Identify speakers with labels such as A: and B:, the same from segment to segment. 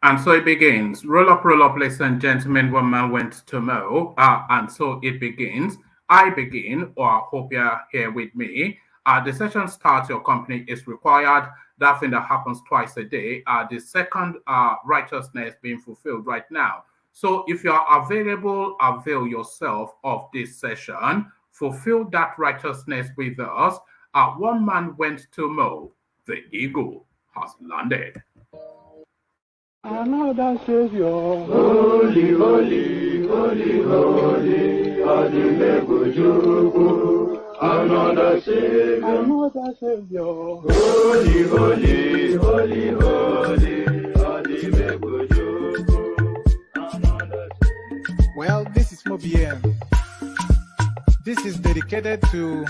A: And so it begins. Roll up, ladies and gentlemen. One man went to mow, and so it begins. I begin, or I hope you're here with me. The session starts. Your company is required. That thing that happens twice a day. The second righteousness being fulfilled right now. So if you are available, avail yourself of this session. Fulfill that righteousness with us. One man went to mow. The eagle has landed.
B: Another Savior.
C: Holy, holy, holy, holy, Adimebujuku. Another Savior.
B: Another Savior.
C: Holy, holy, holy, holy, Adimebujuku. Another Savior.
D: Well, this is OBIdient. This is dedicated to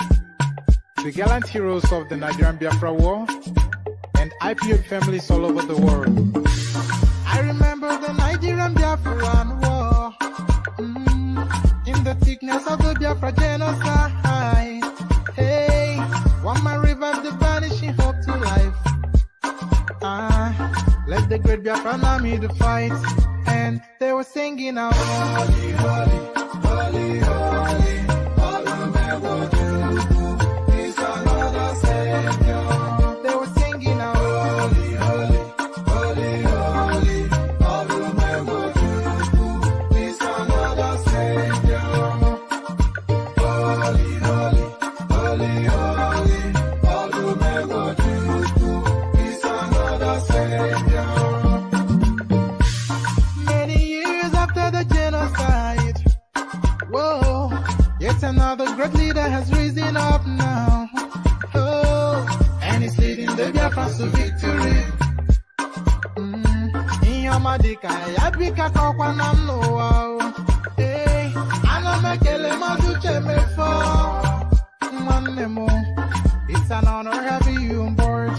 D: the gallant heroes of the Nigerian Biafra War and IPO families all over the world. I remember the Nigerian Biafran War, in the thickness of the Biafra genocide. Hey, one man revived the vanishing hope to life. Let the great Biafran army to fight, and they were singing out, holy, holy, holy, holy, is another Savior. They were singing out, holy, holy, holy, holy, is another Savior. Holy, holy, holy, holy, is another Savior. Many years after the genocide, whoa, yet another great leader has risen up now. Oh, and he's leading the Biafrans to victory. Inyamadika, yabika kwa namno wow. Hey, anamekele mazuche mefo. Mwanemo, it's an honor having you on board.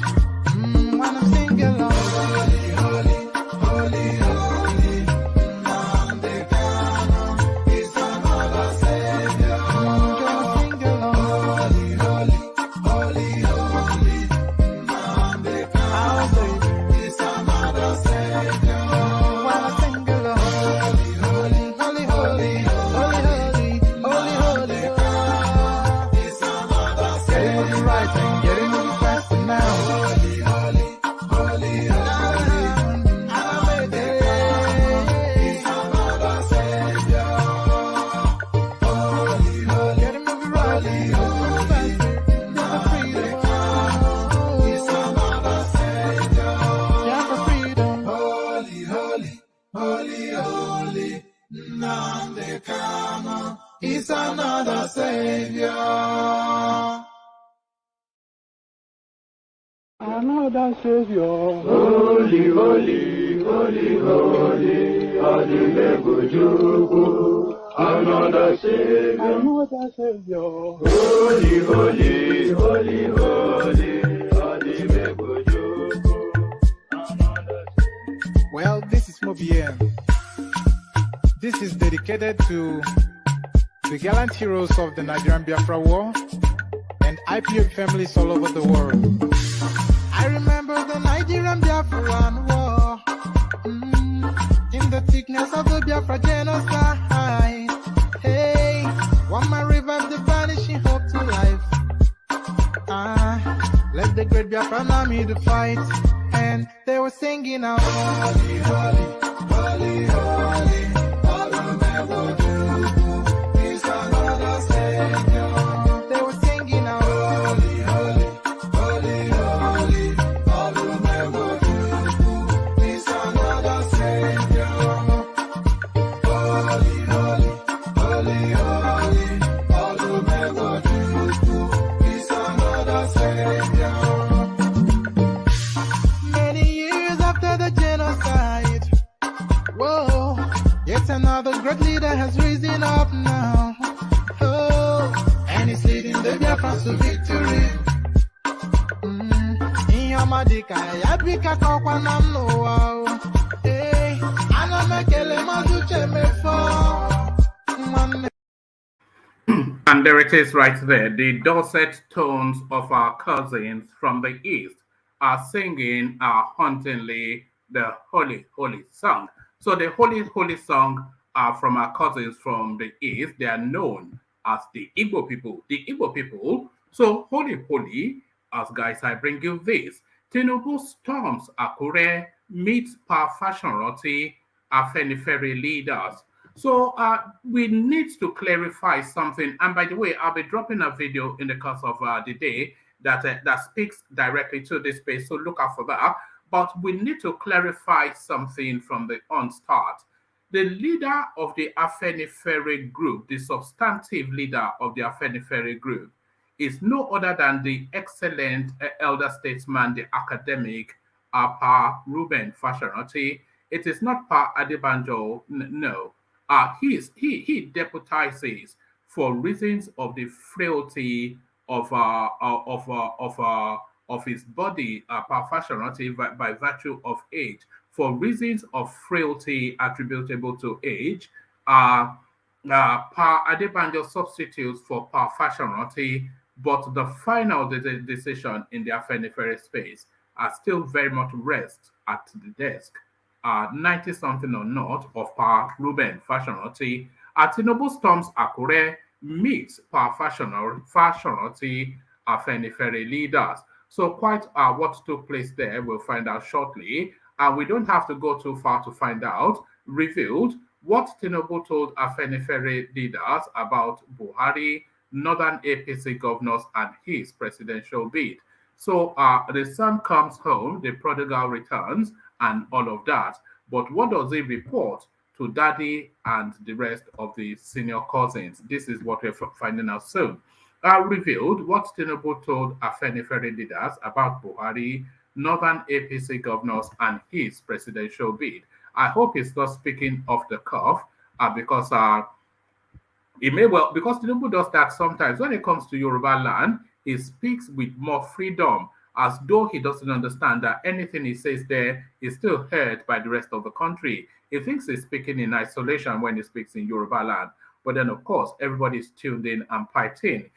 D: When I'm singing along, holy, holy, holy, holy, Nandekano is another Savior. Sing along, holy, holy, holy, Nandekano is another Savior. When I sing along, holy, holy, holy, holy, holy, holy, holy, is another Savior. Getting it right and getting it fast now. Holy, holy, holy, holy, is another Savior. Holy, holy, getting it right and getting it faster. Is another Savior. Yeah, for freedom. Holy, holy, holy, holy, Nandekano is another Savior.
B: Another Savior.
C: Holy, holy, holy, holy, Adimebujuku. Another Savior.
B: Another Savior.
C: Holy, holy, holy, holy, Adimebujuku. Another Savior.
D: Well, this is OBIdient. This is dedicated to the gallant heroes of the Nigerian Biafra War and IPO families all over the world. I remember the Nigerian Biafran War, in the thickness of the Biafra genocide. Hey, one man revived the vanishing hope to life. Let the great Biafran army to fight, and they were singing out, holy, holy, holy, holy, is another Savior. They were singing out, holy, holy, holy, holy, is another Savior. Holy, holy, holy, holy, is another Savior. Many years after the genocide, whoa, yet another great leader has risen up now. Oh, and he's leading the Biafrans to victory. Inyamadika, yabika kwa namno wow. Hey, anamekele mazuche mefo.
A: And there it is right there. The dulcet tones of our cousins from the east are singing hauntingly, the Holy, Holy Song. So the Holy, Holy Song are from our cousins from the East. They are known as the Igbo people. The Igbo people. So Holy, Holy, as guys, I bring you this. Tinubu storms Akure, meets per fashion roti, Afenifere leaders. So we need to clarify something. And by the way, I'll be dropping a video in the course of the day that speaks directly to this space. So look out for that. But we need to clarify something from the onstart. The leader of the Afenifere group, the substantive leader of the Afenifere group, is no other than the excellent elder statesman, the academic Pa Ruben Fasharati. It is not Pa Adebanjo, no. He deputizes for reasons of the frailty of his body, Pa Fasharati, by virtue of age, for reasons of frailty attributable to age. Pa Adebanjo substitutes for Pa Fasharati, but the final decision in the Afenifere space are still very much rest at the desk. 90-something or not of Pa Ruben Fasharati. Tinubu storms Akure, meets Pa Fasharati Afenifere leaders. So quite what took place there, we'll find out shortly. And we don't have to go too far to find out. Revealed what Tinubu told Afenifere leaders about Buhari, Northern APC governors, and his presidential bid. So the son comes home, the prodigal returns, and all of that. But what does he report to daddy and the rest of the senior cousins? This is what we're finding out soon. Revealed what Tinubu told Afenifere leaders about Buhari, Northern APC governors, and his presidential bid. I hope he's not speaking off the cuff because it may well, because Tinubu does that sometimes. When it comes to Yoruba land, he speaks with more freedom, as though he doesn't understand that anything he says there is still heard by the rest of the country. He thinks he's speaking in isolation when he speaks in Yoruba land. But then, of course, everybody's tuned in and piped in.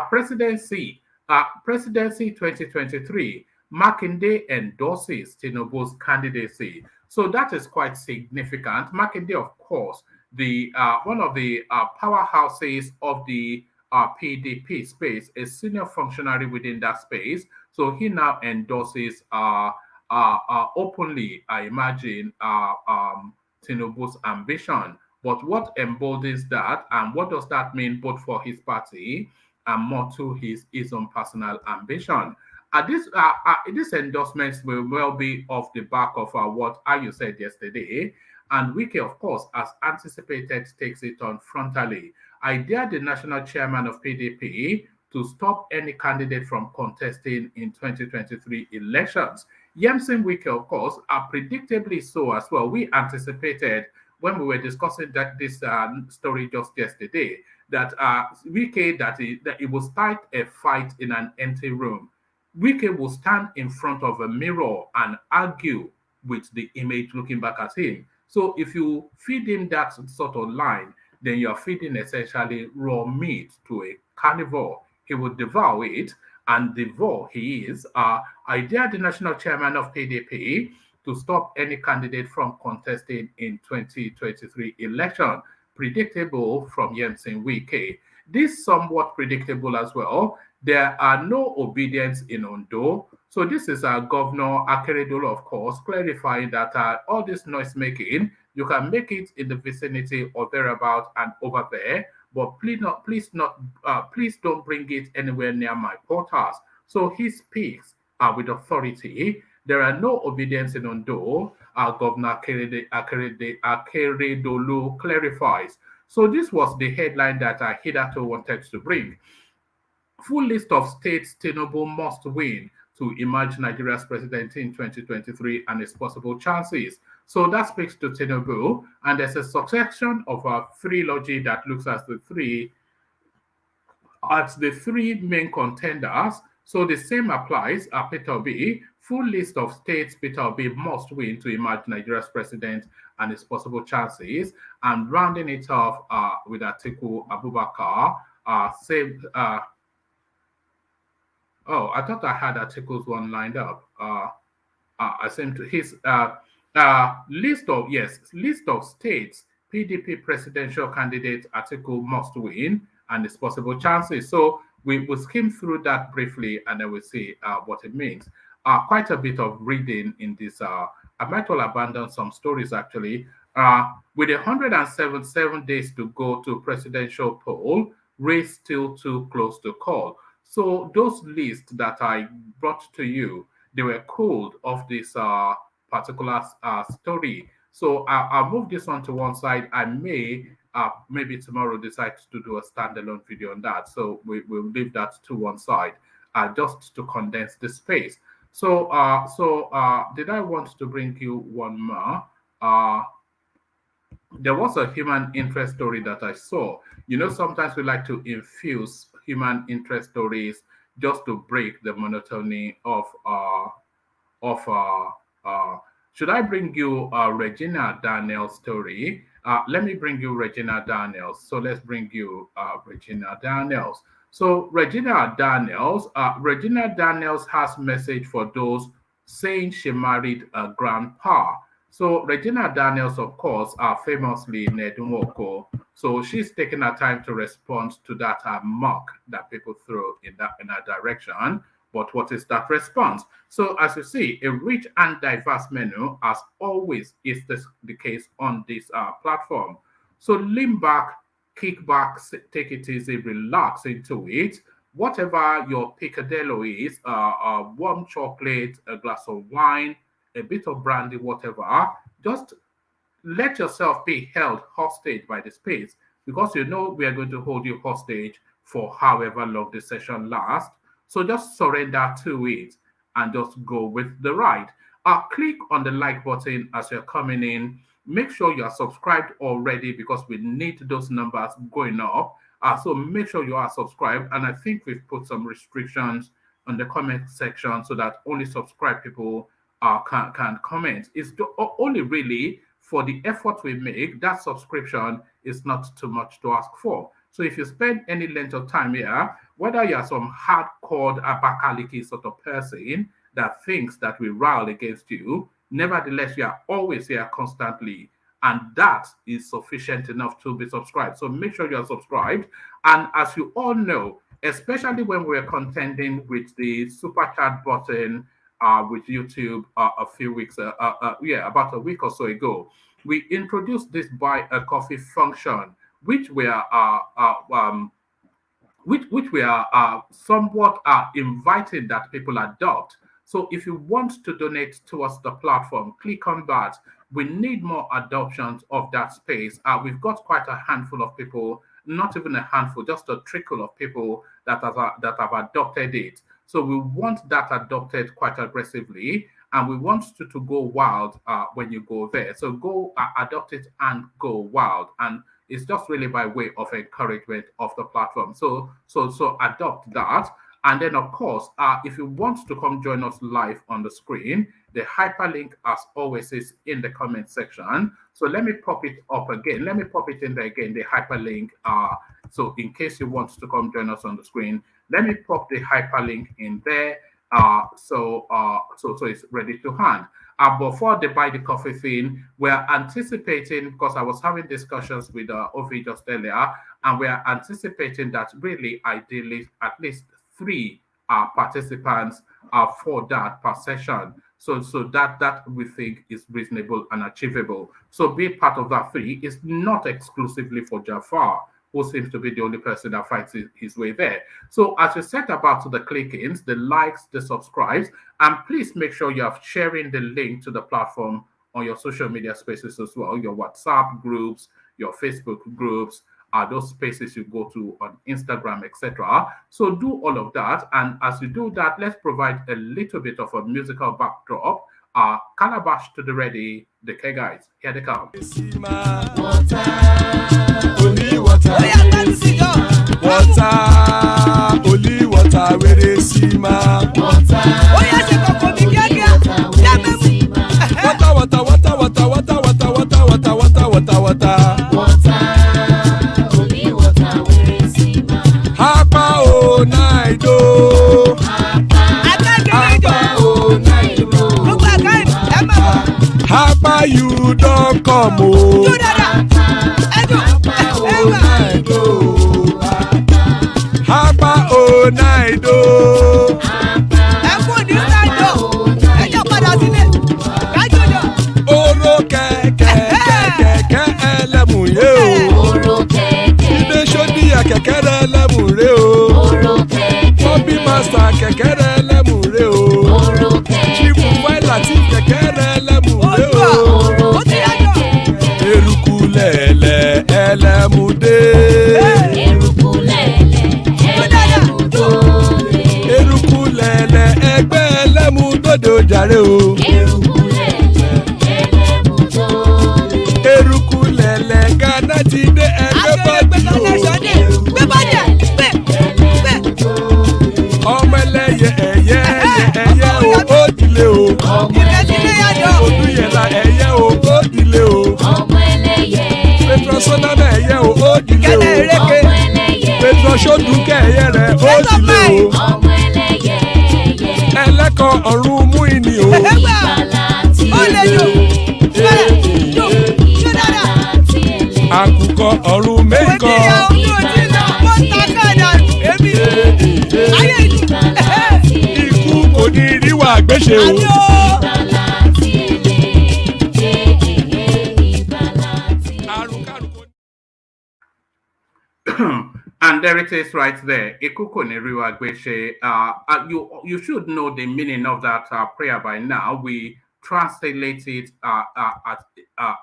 A: Presidency 2023, Makinde endorses Tinubu's candidacy. So that is quite significant. Makinde, of course, the one of the powerhouses of the PDP space, a senior functionary within that space. So he now endorses openly, I imagine, Tinubu's ambition. But what emboldens that, and what does that mean both for his party and more to his own personal ambition? These endorsements will well be off the back of what Ayu said yesterday. And WIKE, of course, as anticipated, takes it on frontally. I dare the national chairman of PDP to stop any candidate from contesting in 2023 elections. Yemsin WIKE, of course, are predictably so as well. We anticipated when we were discussing this story just yesterday that WIKE, that it will start a fight in an empty room. WIKE will stand in front of a mirror and argue with the image looking back at him. So if you feed him that sort of line, then you're feeding essentially raw meat to a carnivore. He will devour it, and devour he is. I dare the national chairman of PDP to stop any candidate from contesting in 2023 election. Predictable from Yemsin WIKE. This somewhat predictable as well. There are no obedience in Ondo. So this is Governor AKEREDOLU, of course, clarifying that all this noise making, you can make it in the vicinity or thereabout and over there, but please don't bring it anywhere near my portals. So he speaks with authority. There are no obedience in Ondo. Governor AKEREDOLU clarifies. So this was the headline that I hitherto wanted to bring. Full list of states Tinubu must win to emerge Nigeria's president in 2023 and its possible chances. So that speaks to Tinubu, and there's a succession of three logi that looks at the three main contenders. So the same applies. Peter Obi, full list of states Peter Obi must win to emerge Nigeria's president and its possible chances. And rounding it off with ATIKU Abubakar, oh, I thought I had ATIKU's one lined up. I seem to List of states PDP presidential candidate ATIKU must win and its possible chances. So we will skim through that briefly and then we'll see what it means. Quite a bit of reading in this. I might well abandon some stories actually. With 177 days to go to presidential poll, race still too close to call. So those lists that I brought to you, they were cold of this particular story. So I'll move this one to one side. I may maybe tomorrow decide to do a standalone video on that. So we'll leave that to one side just to condense the space. So did I want to bring you one more? There was a human interest story that I saw. You know, sometimes we like to infuse human interest stories just to break the monotony of should I bring you Regina Daniels' story? Let me bring you Regina Daniels. So let's bring you Regina Daniels. So Regina Daniels has message for those saying she married a grandpa. So Regina Daniels, of course, famously Nedumoko. So she's taking her time to respond to that mock that people throw in that direction. But what is that response? So as you see, a rich and diverse menu, as always is the case on this platform. So lean back, kick back, take it easy, relax into it. Whatever your picadillo is, warm chocolate, a glass of wine, a bit of brandy, whatever, just let yourself be held hostage by the space, because you know we are going to hold you hostage for however long the session lasts. So just surrender to it and just go with the ride. Click on the like button as you're coming in. Make sure you are subscribed already because we need those numbers going up. So make sure you are subscribed. And I think we've put some restrictions on the comment section so that only subscribed people can comment. It's only really for the effort we make. That subscription is not too much to ask for. So if you spend any length of time here, whether you're some hardcore Abakaliki sort of person that thinks that we rile against you, nevertheless, you are always here constantly. And that is sufficient enough to be subscribed. So make sure you're subscribed. And as you all know, especially when we're contending with the super chat button with YouTube a few weeks, about a week or so ago, we introduced this buy a coffee function, which we are somewhat inviting that people adopt. So if you want to donate towards the platform, click on that. We need more adoptions of that space. We've got quite a handful of people, not even a handful, just a trickle of people that have adopted it. So we want that adopted quite aggressively, and we want you to go wild when you go there. So go adopt it and go wild. And it's just really by way of encouragement of the platform. So adopt that. And then, of course, if you want to come join us live on the screen, the hyperlink, as always, is in the comment section. So let me pop it up again. Let me pop it in there again, the hyperlink. So in case you want to come join us on the screen, let me pop the hyperlink in there. So it's ready to hand. Before they buy the coffee thing, we're anticipating, because I was having discussions with Ovi just earlier, and we're anticipating that really, ideally, at least 3 participants for that per session. So that we think is reasonable and achievable. So be part of that 3. It's not exclusively for Jafar, who seems to be the only person that finds his way there. So as you set about the click-ins, the likes, the subscribes, and please make sure you are sharing the link to the platform on your social media spaces as well, your WhatsApp groups, your Facebook groups, those spaces you go to on Instagram, etc. So do all of that. And as you do that, let's provide a little bit of a musical backdrop. Calabash to the ready, the K guys. Here they come.
E: Only water, where they see my water. Oh yes, How about you don't come oh?
F: Do that.
E: How about oh night oh? Oro kẹ̀kẹ́ ẹlẹ́mùrè o. Ilé sọ́díyà kẹ̀kẹ́ ẹlẹ́mùrè o. Bobby master kẹ̀kẹ́ ẹlẹ́mùrè o. Chifu Faila ti kẹ̀kẹ́ ẹlẹ́mùrè o. Eruku lẹ̀lẹ̀ ẹlẹ́mùdé. Eruku lẹ̀lẹ̀ ẹgbẹ́ ẹlẹ́mùdóde ojàre o. Eruku lẹ̀lẹ̀ Ghana ti dé ẹgbẹ́ bọ́dì o. Ọmọ ẹlẹ́yẹ ẹ̀yẹ o ó dilé o. Odúyẹ̀lá ẹ̀yẹ o ó dilé o. Petrosonama ẹ̀yẹ o ó dilé o. Petrosodunke ẹ̀yẹ rẹ̀ ó dilé o. Ẹlẹ́kọ̀ ọ̀run mú ìní o. Àkùkọ ọ̀run mẹ́kọ̀. Ikú kò ní ríwà gbéṣe o.
A: And there it is right there. You should know the meaning of that prayer by now. We translate it at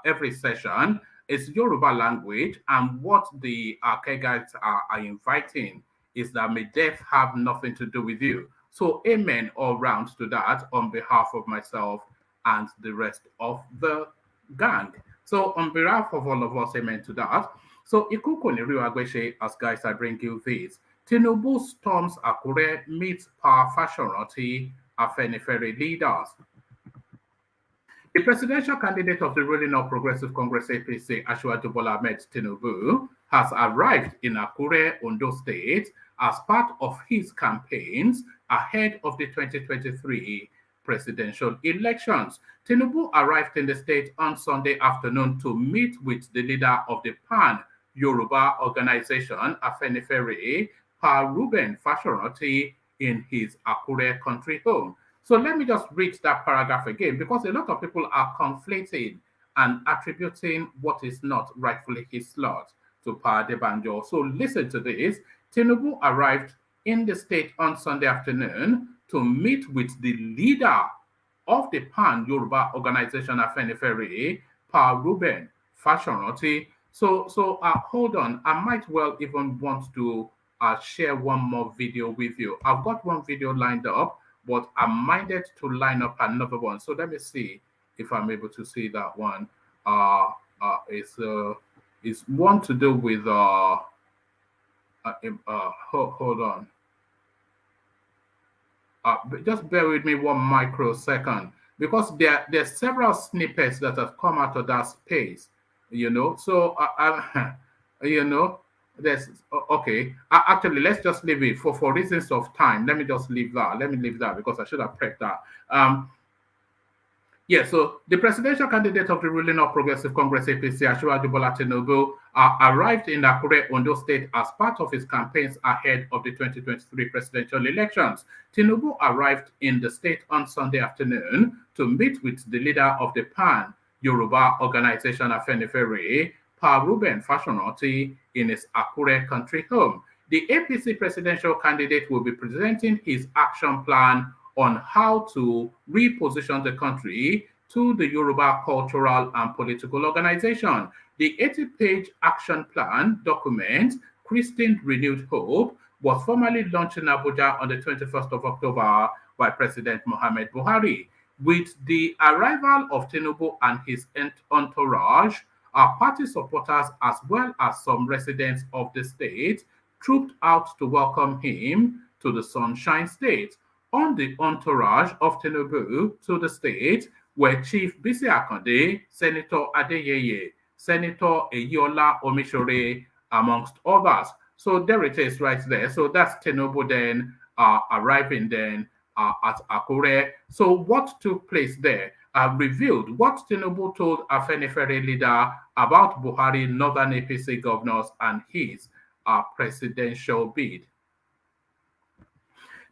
A: every session. It's Yoruba language, and what the guys are inviting is that may death have nothing to do with you. So amen all round to that on behalf of myself and the rest of the gang. So on behalf of all of us, amen to that. So Ikuko Neriwa Agweshe, as guys, I bring you this. Tinubu storms Akure meets power fashionati Afenifere leaders. The presidential candidate of the ruling All Progressive Congress APC, Asiwaju Bola Ahmed Tinubu, has arrived in Akure, Ondo State, as part of his campaigns ahead of the 2023 presidential elections. Tinubu arrived in the state on Sunday afternoon to meet with the leader of the Pan-Yoruba organization, Afenifere, Pa Ruben Fashionati, in his Akure country home. So let me just read that paragraph again, because a lot of people are conflating and attributing what is not rightfully his slot to Pa Adebanjo. So listen to this. Tinubu arrived in the state on Sunday afternoon to meet with the leader of the Pan-Yoruba organization, Afenifere, Pa Ruben Fashionati. So hold on. I might well even want to share one more video with you. I've got one video lined up, but I'm minded to line up another one. So let me see if I'm able to see that one. It's one to do with hold on. Just bear with me 1 microsecond, because there's several snippets that have come out of that space, you know. So you know, there's okay. Actually, let's just leave it for reasons of time. Let me just leave that. Let me leave that because I should have prepped that. Yeah, so the presidential candidate of the ruling All Progressive Congress APC, Asiwaju Bola Tinubu, arrived in Akure, Ondo State as part of his campaigns ahead of the 2023 presidential elections. Tinubu arrived in the state on Sunday afternoon to meet with the leader of the Pan-Yoruba organization, Afenifere, Pa Ruben Fashionati, in his Akure country home. The APC presidential candidate will be presenting his action plan on how to reposition the country to the Yoruba cultural and political organization. The 80-page action plan document, Christine Renewed Hope, was formally launched in Abuja on the 21st of October by President Muhammad Buhari. With the arrival of Tinubu and his entourage, our party supporters, as well as some residents of the state, trooped out to welcome him to the Sunshine State. On the entourage of Tinubu to the state were Chief Bisi Akande, Senator Adeyeye, Senator Eyola Omishore, amongst others. So there it is right there. So that's Tinubu then arriving then at Akure. So what took place there? revealed what Tinubu told Afenifere leader about Buhari, Northern APC governors, and his presidential bid.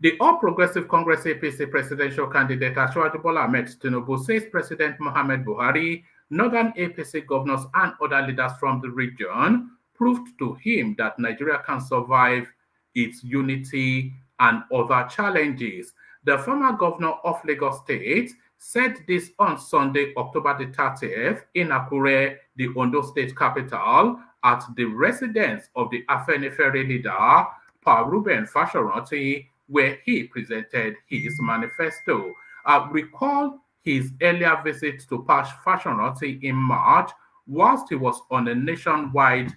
A: The All Progressive Congress APC presidential candidate Asiwaju Bola Ahmed Tinubu says President Muhammad Buhari, Northern APC governors, and other leaders from the region proved to him that Nigeria can survive its unity and other challenges. The former governor of Lagos State said this on Sunday, October the 30th, in Akure, the Ondo state capital, at the residence of the Afenifere leader, Pa Ruben Fashoranti, where he presented his manifesto. Recall his earlier visit to Pa Fashoranti in March, whilst he was on a nationwide,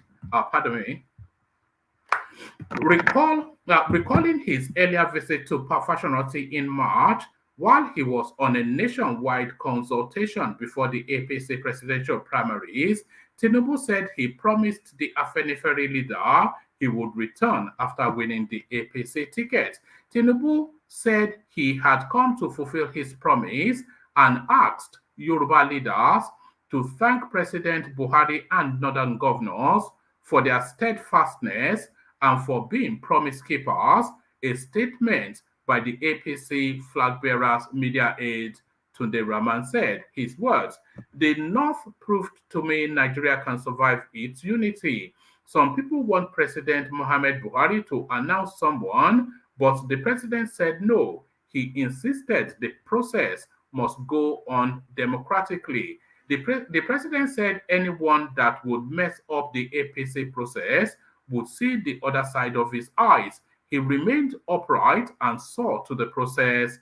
A: recalling his earlier visit to Pa Fashoranti in March, while he was on a nationwide consultation before the APC presidential primaries, Tinubu said he promised the Afenifere leader he would return after winning the APC ticket. Tinubu said he had come to fulfill his promise and asked Yoruba leaders to thank President Buhari and Northern governors for their steadfastness and for being promise keepers, a statement by the APC flag bearer's media aide Tunde Rahman said. His words, "The North proved to me Nigeria can survive its unity. Some people want President Muhammad Buhari to announce someone, but the president said no. He insisted the process must go on democratically. The president said anyone that would mess up the APC process would see the other side of his eyes. He remained upright and saw to the process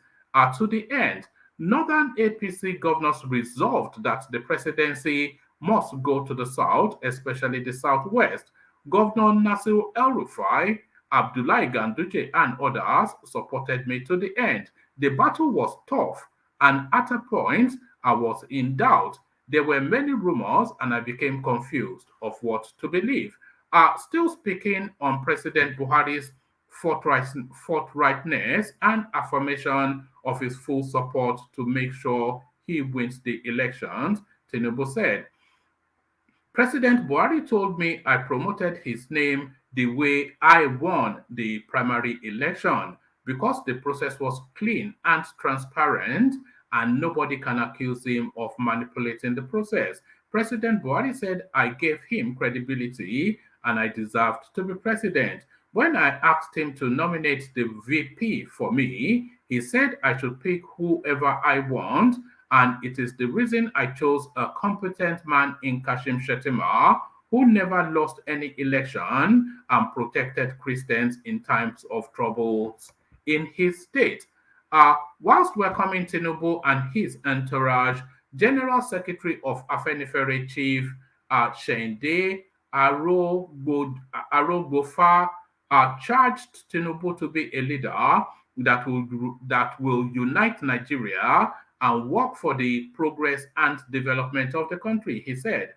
A: to the end. Northern APC governors resolved that the presidency must go to the south, especially the southwest. Governor Nasir El-Rufai, Abdullahi Ganduje, and others supported me to the end. The battle was tough, and at a point, I was in doubt. There were many rumors, and I became confused of what to believe." Still speaking on President Buhari's forthrightness and affirmation of his full support to make sure he wins the elections, Tinubu said, "President Buhari told me I promoted his name the way I won the primary election because the process was clean and transparent and nobody can accuse him of manipulating the process. President Buhari said I gave him credibility and I deserved to be president. When I asked him to nominate the VP for me, he said I should pick whoever I want, and it is the reason I chose a competent man in Kashim Shettima who never lost any election and protected Christians in times of troubles in his state." Whilst welcoming Tinubu and his entourage, General Secretary of Afenifere Chief Shende Arogofa charged Tinubu to be a leader that will unite Nigeria and work for the progress and development of the country. He said,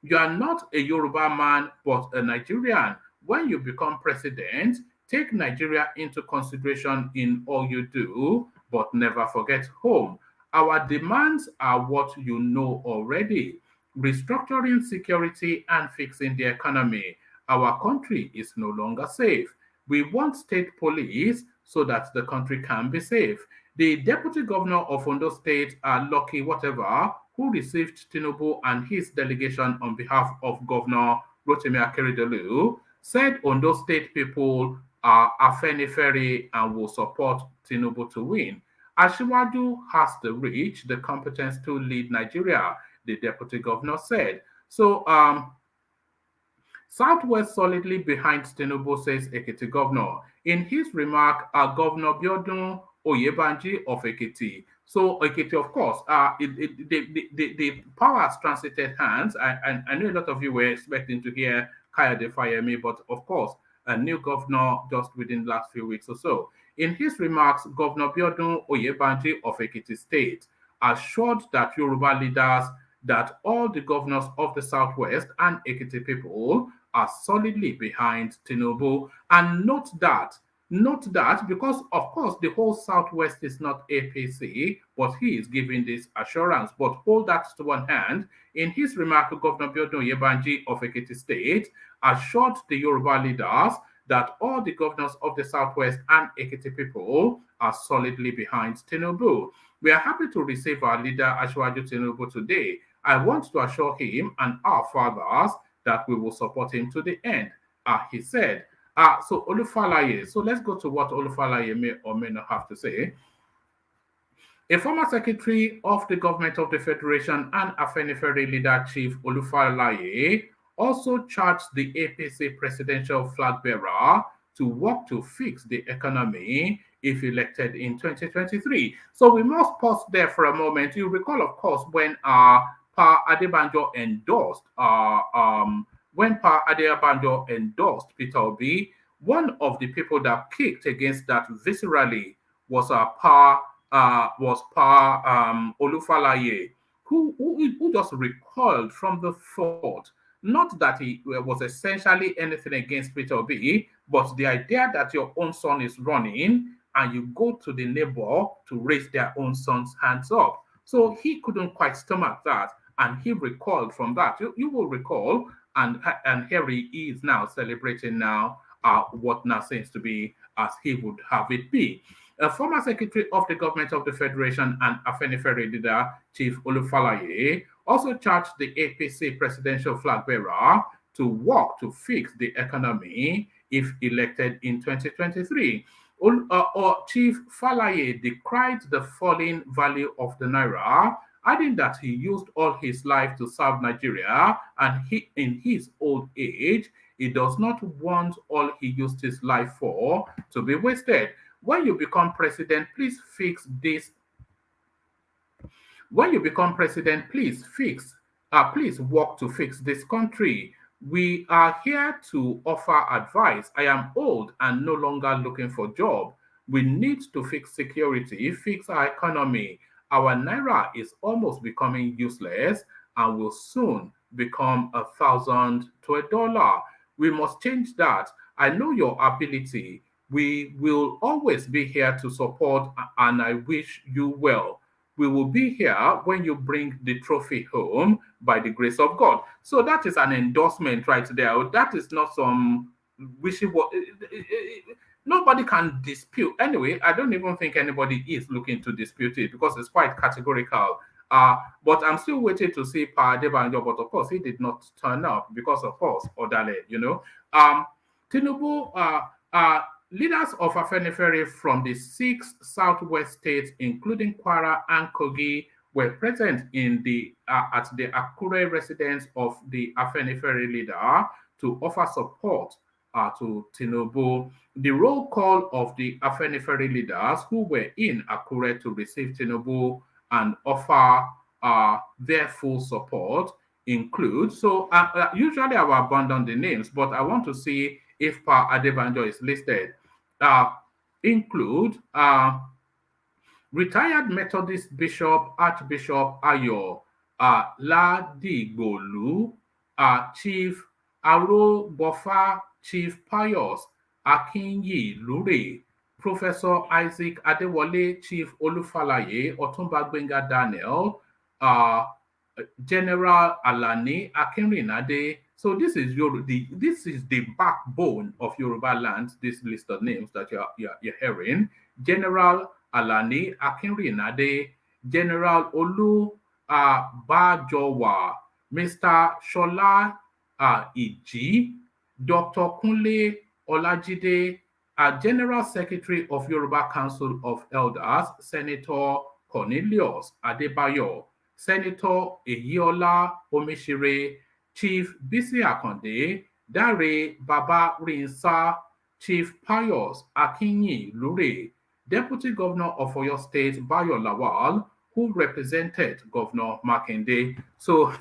A: "You are not a Yoruba man, but a Nigerian. When you become president, take Nigeria into consideration in all you do, but never forget home. Our demands are what you know already. Restructuring security and fixing the economy. Our country is no longer safe. We want state police so that the country can be safe." The deputy governor of Ondo State, Lucky Whatever, who received Tinubu and his delegation on behalf of Governor Rotimi Akeredolu, said Ondo State people are Afenifere and will support Tinubu to win. Asiwaju has the reach, the competence to lead Nigeria, the deputy governor said. So, Southwest solidly behind Tinubu, says Ekiti governor. In his remark, Governor Biodun Oyebanji of Ekiti. So Ekiti, of course, the power has transited hands. I know a lot of you were expecting to hear Kayode Fayemi, but of course, a new governor just within the last few weeks or so. In his remarks, Governor Biodun Oyebanji of Ekiti State assured that Yoruba leaders that all the governors of the Southwest and Ekiti people are solidly behind Tinubu. And note that Note that because, of course, the whole Southwest is not APC, but he is giving this assurance. But hold that to one hand. In his remark, Governor Biodun Yebanji of Ekiti State assured the Yoruba leaders that all the governors of the Southwest and Ekiti people are solidly behind Tinubu. We are happy to receive our leader, Asiwaju Tinubu, today. I want to assure him and our fathers that we will support him to the end, he said. So Olufalaye, so let's go to what Olufalaye may or may not have to say. A former secretary of the government of the Federation and Afenifere leader Chief Olufalaye also charged the APC presidential flag bearer to work to fix the economy if elected in 2023. So we must pause there for a moment. You recall, of course, when Pa Adebanjo endorsed Peter Obi, one of the people that kicked against that viscerally was Pa Olufalaye, who just recoiled from the thought, not that he was essentially anything against Peter Obi, but the idea that your own son is running and you go to the neighbor to raise their own son's hands up. So he couldn't quite stomach that, and he recoiled from that. You will recall, and here he is now celebrating now what now seems to be as he would have it be. A former secretary of the government of the Federation and Afenifere leader, Chief Olufalaye, also charged the APC presidential flag bearer to work to fix the economy if elected in 2023. Chief Falaye decried the falling value of the naira, adding that he used all his life to serve Nigeria, and in his old age, he does not want all he used his life for to be wasted. When you become president, please fix this. When you become president, please work to fix this country. We are here to offer advice. I am old and no longer looking for a job. We need to fix security, fix our economy. Our naira is almost becoming useless and will soon become 1,000 to $1. We must change that. I know your ability. We will always be here to support, and I wish you well. We will be here when you bring the trophy home by the grace of God. So that is an endorsement right there. That is not some wishy-washy. Nobody can dispute. Anyway, I don't even think anybody is looking to dispute it because it's quite categorical. But I'm still waiting to see Pa Adebanjo, but of course he did not turn up because of course Odale, Tinubu, leaders of Afenifere from the 6 southwest states, including Kwara and Kogi, were present in at the Akure residence of the Afenifere leader to offer support to Tinubu. The roll call of the Afenifere leaders who were in Akure to receive Tinubu and offer their full support include, so usually I will abandon the names, but I want to see if Pa Adebanjo is listed. Include retired Methodist Bishop Archbishop Ayo Ladigbolu, Chief Aro Bofa, Chief Pius Akinyi Lure, Professor Isaac Adewale, Chief Olufalaye, Otumba Gbenga Daniel, General Alani Akinrinade. So this is the backbone of Yoruba land. This list of names that you're hearing: General Alani Akinrinade, General Olu Bajowa, Mr. Shola Iji, Dr. Kunle Olajide, General Secretary of Yoruba Council of Elders, Senator Cornelius Adebayo, Senator Eyiola Omishire, Chief Bisi Akonde, Dare Baba Rinsa, Chief Pius Akinyi Lure, Deputy Governor of Oyo State Bayo Lawal, who represented Governor Makinde. So,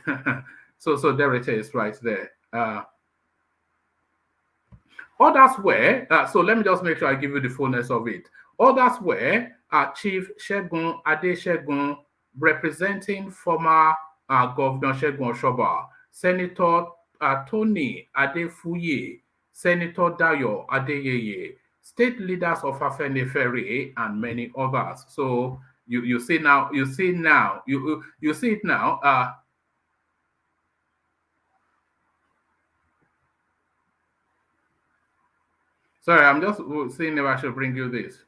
A: so there it is right there. Others were, so let me just make sure I give you the fullness of it. Others were Chief Shegun Adeshegun, representing former Governor Shegun Oshoba, Senator Tony Adefuye, Senator Dayo Adeyeye, state leaders of Afenifere, and many others. So you see now, you see it now. Sorry, I'm just seeing if I should bring you this.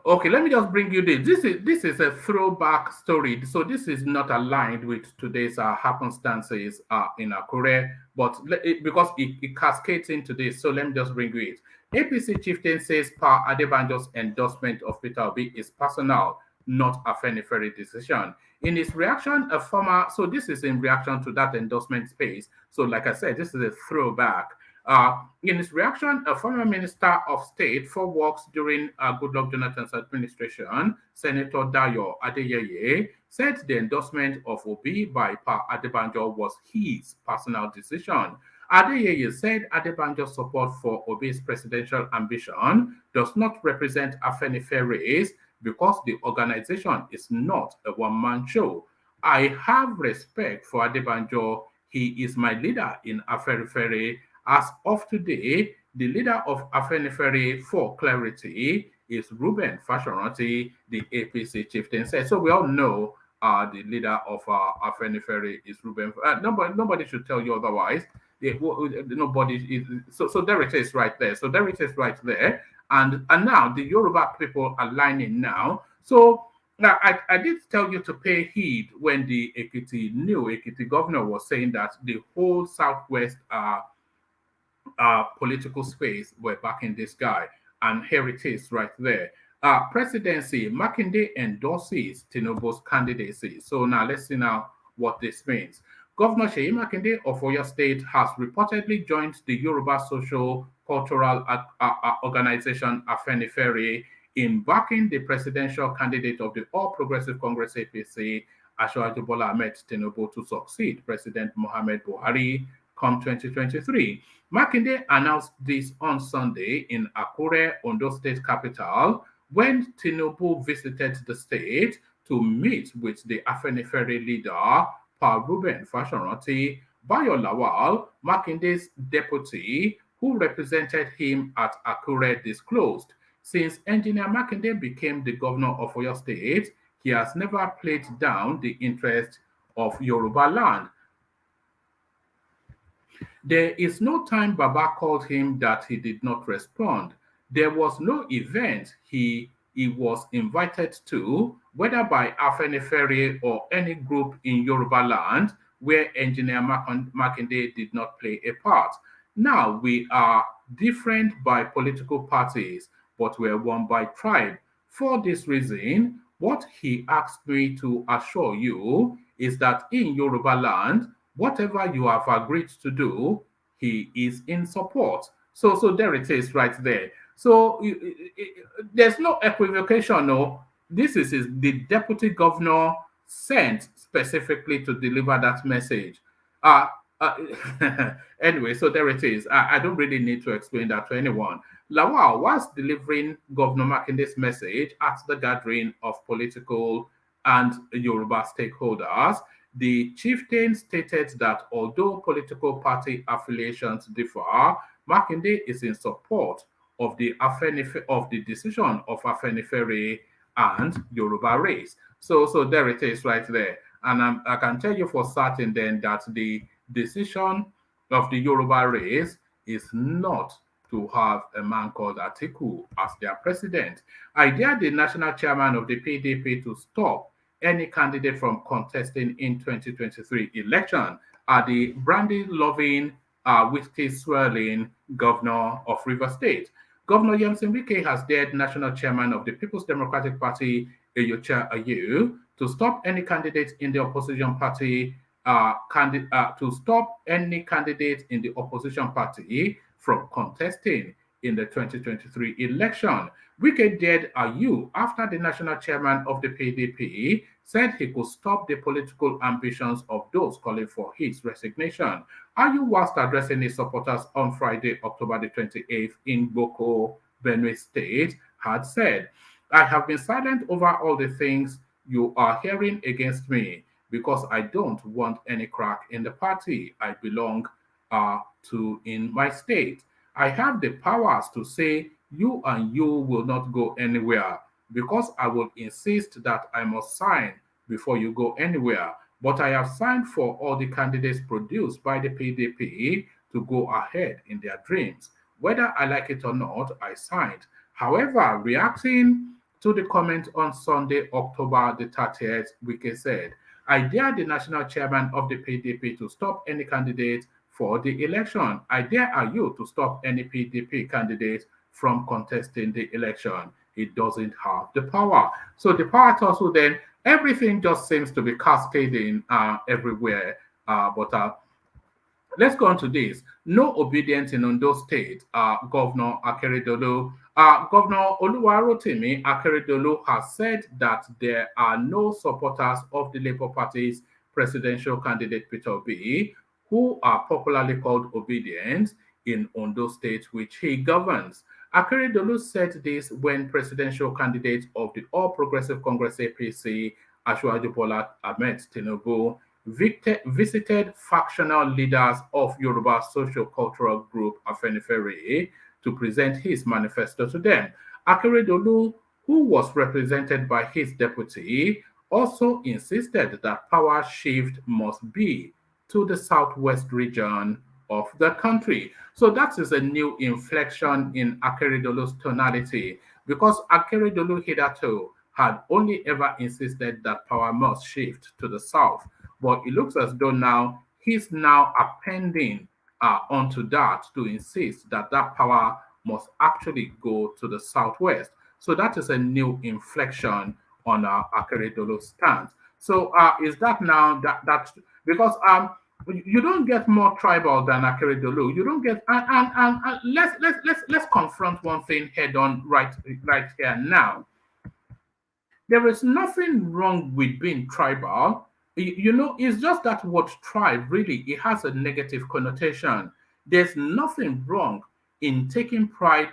A: Okay, let me just bring you this. This is a throwback story. So this is not aligned with today's happenstances in Akure, but because it cascades into this, so let me just bring you it. APC chieftain says Pa Adebanjo's endorsement of Peter Obi is personal, not a Afenifere decision. In his reaction, so this is in reaction to that endorsement space. So like I said, this is a throwback. In his reaction, a former Minister of State for Works during Goodluck Jonathan's administration, Senator Dayo Adeyeye, said the endorsement of Obi by Pa Adebanjo was his personal decision. Adeyeye said Adebanjo's support for Obi's presidential ambition does not represent Afenifere's because the organization is not a one-man show. I have respect for Adebanjo. He is my leader in Afenifere. As of today, the leader of Afenifere, for clarity, is Reuben Fashoranti, the APC chieftain said. So we all know the leader of Afenifere is Reuben. Nobody should tell you otherwise. Nobody is. So there it is right there. So there it is right there. And now the Yoruba people are lining now. So now, I did tell you to pay heed when the Ekiti governor was saying that the whole Southwest political space were backing this guy. And here it is right there. Presidency, Makinde endorses Tinubu's candidacy. So now let's see now what this means. Governor Seyi Makinde of Oyo State has reportedly joined the Yoruba social cultural organization Afenifere in backing the presidential candidate of the All Progressive Congress APC, Asiwaju Bola Ahmed Tinubu, to succeed President Muhammad Buhari come 2023. Makinde announced this on Sunday in Akure, Ondo State capital, when Tinubu visited the state to meet with the Afenifere leader, Pa Reuben Fashoranti. Bayo Lawal, Makinde's deputy, who represented him at Akure, disclosed. Since Engineer Makinde became the governor of Oyo State, he has never played down the interest of Yoruba land. There is no time Baba called him that he did not respond. There was no event he was invited to, whether by Afenifere or any group in Yoruba land, where Engineer Makinde did not play a part. Now we are different by political parties, but we're one by tribe. For this reason, what he asked me to assure you is that in Yoruba land, whatever you have agreed to do, he is in support. So there it is right there. So there's no equivocation. No, this is the deputy governor sent specifically to deliver that message. Anyway, so there it is. I don't really need to explain that to anyone. Lawal was delivering Governor Makinde's message at the gathering of political and Yoruba stakeholders. The chieftain stated that although political party affiliations differ, Makinde is in support of the decision of Afenifere and Yoruba race. So there it is right there. And I can tell you for certain then that the decision of the Yoruba race is not to have a man called ATIKU as their president. I dare the national chairman of the PDP to stop any candidate from contesting in 2023 election are the brandy-loving, whiskey-swirling governor of Rivers State. Governor Yemson Wike has dared national chairman of the People's Democratic Party, Eyocha Ayu, to stop any candidate in the opposition party from contesting in the 2023 election. Wike dared Ayu after the national chairman of the PDP said he could stop the political ambitions of those calling for his resignation. Ayu, whilst addressing his supporters on Friday, October the 28th in Boko, Benue State, had said, "I have been silent over all the things you are hearing against me because I don't want any crack in the party I belong in my state. I have the powers to say you and you will not go anywhere because I will insist that I must sign before you go anywhere. But I have signed for all the candidates produced by the PDP to go ahead in their dreams. Whether I like it or not, I signed. However, reacting to the comment on Sunday, October the 30th, WIKE said, I dare the national chairman of the PDP to stop any candidate for the election. I dare you to stop any PDP candidate from contesting the election. It doesn't have the power. So the power tussle then, everything just seems to be cascading everywhere. But let's go on to this. No obedience in Ondo State. Governor AKEREDOLU. Governor Oluwarotimi AKEREDOLU has said that there are no supporters of the Labour Party's presidential candidate Peter Obi, who are popularly called Obidient, in Ondo State, which he governs. AKEREDOLU said this when presidential candidate of the All Progressive Congress APC, Asiwaju Bola Ahmed Tinubu, visited factional leaders of Yoruba socio-cultural group Afenifere to present his manifesto to them. AKEREDOLU, who was represented by his deputy, also insisted that power shift must be to the southwest region of the country. So that is a new inflection in AKEREDOLU's tonality, because AKEREDOLU hitherto had only ever insisted that power must shift to the south. But it looks as though now he's now appending onto that to insist that that power must actually go to the southwest. So that is a new inflection on AKEREDOLU's stance. So is that now that because you don't get more tribal than AKEREDOLU. You don't get and let's confront one thing head on right here now. There is nothing wrong with being tribal. You know, it's just that word tribe really, it has a negative connotation. There's nothing wrong in taking pride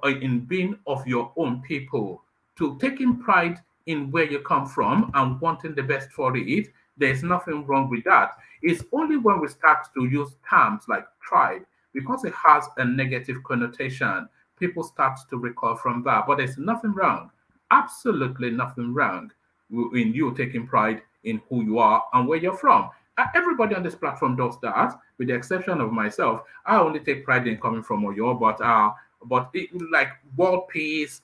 A: in being of your own people, to taking pride in where you come from and wanting the best for it. There's nothing wrong with that. It's only when we start to use terms like tribe, because it has a negative connotation, people start to recoil from that. But there's nothing wrong, absolutely nothing wrong in you taking pride in who you are and where you're from. Everybody on this platform does that, with the exception of myself. I only take pride in coming from Oyo, but like world peace,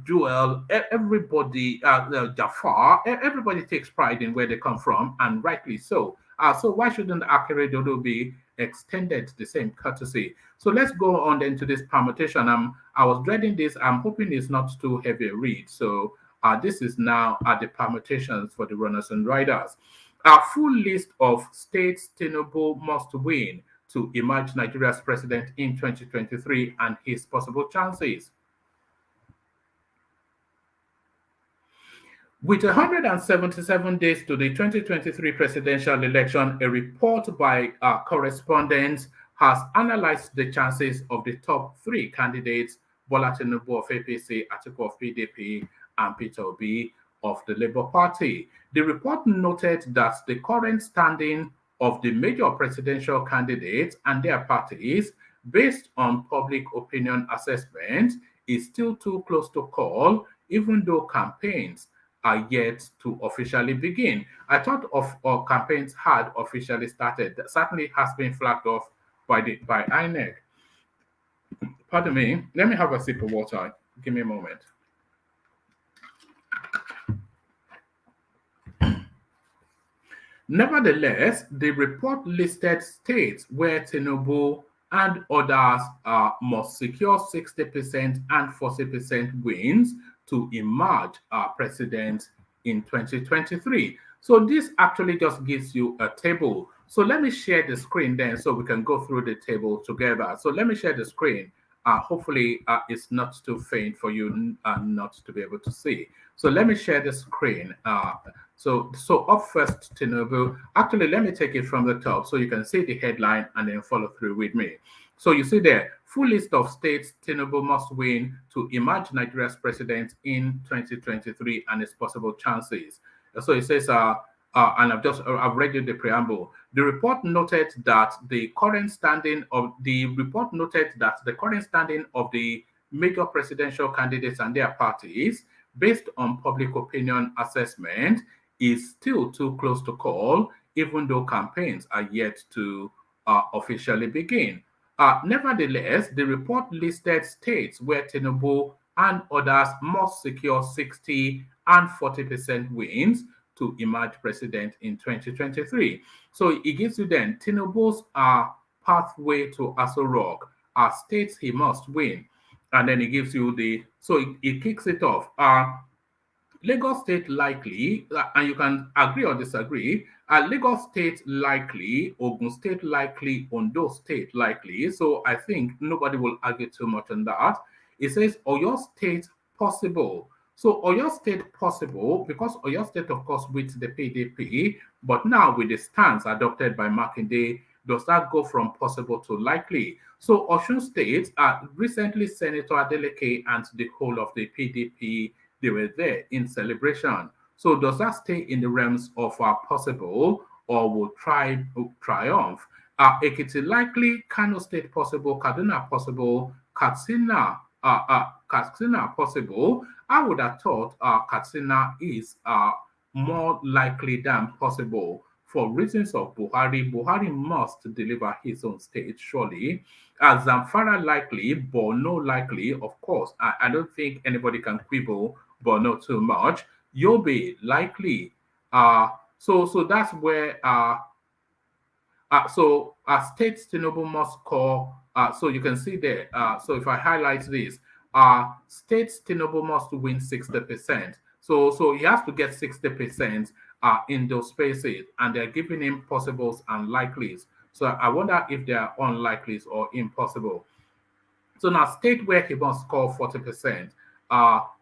A: Joel, everybody, Jafar, everybody takes pride in where they come from, and rightly so. So why shouldn't AKEREDOLU be extended the same courtesy? So let's go on then to this permutation. I was dreading this. I'm hoping it's not too heavy a read. So this is now the permutations for the runners and riders. A full list of states Tinubu must win to emerge Nigeria's president in 2023 and his possible chances. With 177 days to the 2023 presidential election, a report by correspondents has analyzed the chances of the top three candidates, Bola Tinubu of APC, ATIKU of PDP, and Peter Obi of the Labour Party. The report noted that the current standing of the major presidential candidates and their parties, based on public opinion assessment, is still too close to call, even though campaigns are yet to officially begin. I thought of campaigns had officially started. That certainly has been flagged off by INEC. Pardon me. Let me have a sip of water. Give me a moment. Nevertheless, the report listed states where Tinubu and others must secure 60% and 40% wins to emerge president in 2023. So this actually just gives you a table. So let me share the screen then so we can go through the table together. So let me share the screen. Hopefully it's not too faint for you not to be able to see. So let me share the screen. So up first, Tinubu. Actually, let me take it from the top so you can see the headline and then follow through with me. So you see there, full list of states Tinubu must win to emerge Nigeria's president in 2023 and its possible chances. So it says and I've read you the preamble. The report noted that the current standing of the major presidential candidates and their parties, based on public opinion assessment, is still too close to call, even though campaigns are yet to officially begin. Nevertheless, the report listed states where Tinubu and others must secure 60 and 40% wins to emerge president in 2023. So it gives you then Tinubu's pathway to Aso Rock, states he must win. And then it gives you it kicks it off. Lagos State likely, and you can agree or disagree, Lagos State likely, Ogun State likely, Ondo State likely. So I think nobody will argue too much on that. It says Oyo State possible. So Oyo State possible because Oyo State, of course, with the PDP, but now with the stance adopted by Makinde, does that go from possible to likely? So Osun State, recently Senator Adeleke and the whole of the PDP, they were there in celebration. So does that stay in the realms of possible or will triumph? Ekiti likely, Kano State possible, Kaduna possible, Katsina possible. I would have thought Katsina is more likely than possible for reasons of Buhari. Buhari must deliver his own state, surely. Zamfara likely, Borno likely, of course. I don't think anybody can quibble Borno too much. Yobe likely. So that's where states Tinubu must score. So you can see there. So if I highlight this, states Tinubu must win 60%. So he has to get 60% in those spaces, and they're giving him possibles and likelies. So I wonder if they are unlikelies or impossible. So now state where he must score 40%.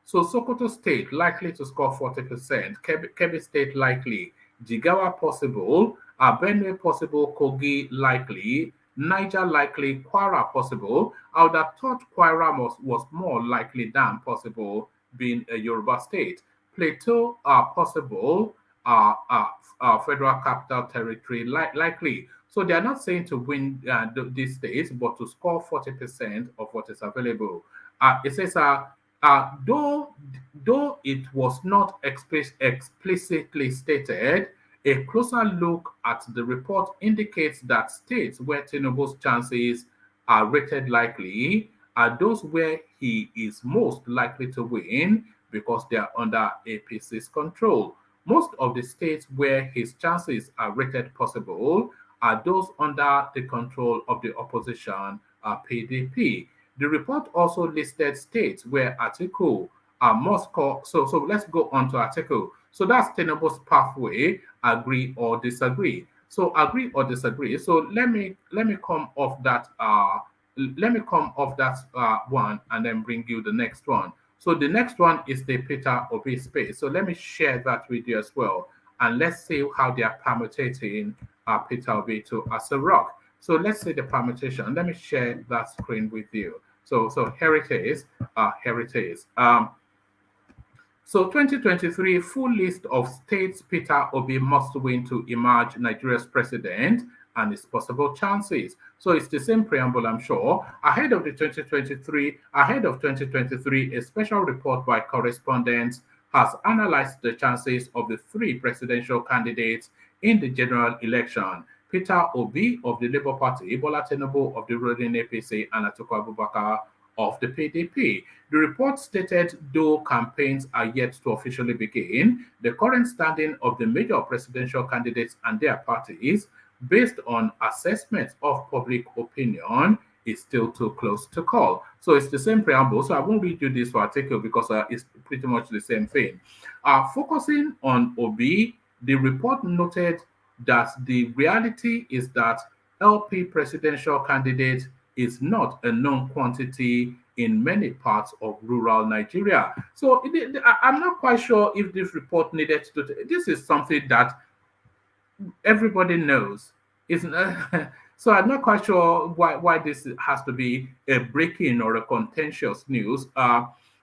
A: So Sokoto State likely to score 40%, Kebbi State likely, Jigawa possible, Benue possible, Kogi likely, Niger likely, Kwara possible. I would have thought Kwara was more likely than possible, being a Yoruba state. Plateau possible, Federal Capital Territory likely. So they are not saying to win these states, but to score 40% of what is available. It says, though it was not explicitly stated, a closer look at the report indicates that states where Tinubu's chances are rated likely are those where he is most likely to win because they are under APC's control. Most of the states where his chances are rated possible are those under the control of the opposition, PDP. The report also listed states where ATIKU must call. So let's go on to ATIKU. So that's Tinubu's pathway, agree or disagree. So agree or disagree. So let me come off that one and then bring you the next one. So the next one is the Peter Obi space. So let me share that with you as well. And let's see how they are permutating Peter Obi to Aso Rock. So let's see the permutation. Let me share that screen with you. So here it is. So 2023 full list of states Peter Obi must win to emerge Nigeria's president and its possible chances. So it's the same preamble, I'm sure. Ahead of 2023, a special report by correspondents has analyzed the chances of the three presidential candidates in the general election. Peter Obi of the Labour Party, Bola Tinubu of the ruling APC, and Atiku Abubakar of the PDP. The report stated, though campaigns are yet to officially begin, the current standing of the major presidential candidates and their parties, based on assessments of public opinion, is still too close to call. So it's the same preamble. So I won't read you this article because it's pretty much the same thing. Focusing on Obi, the report noted that the reality is that LP presidential candidate is not a known quantity in many parts of rural Nigeria. So I'm not quite sure if this report needed to. This is something that everybody knows, isn't it? So I'm not quite sure why this has to be a breaking or a contentious news.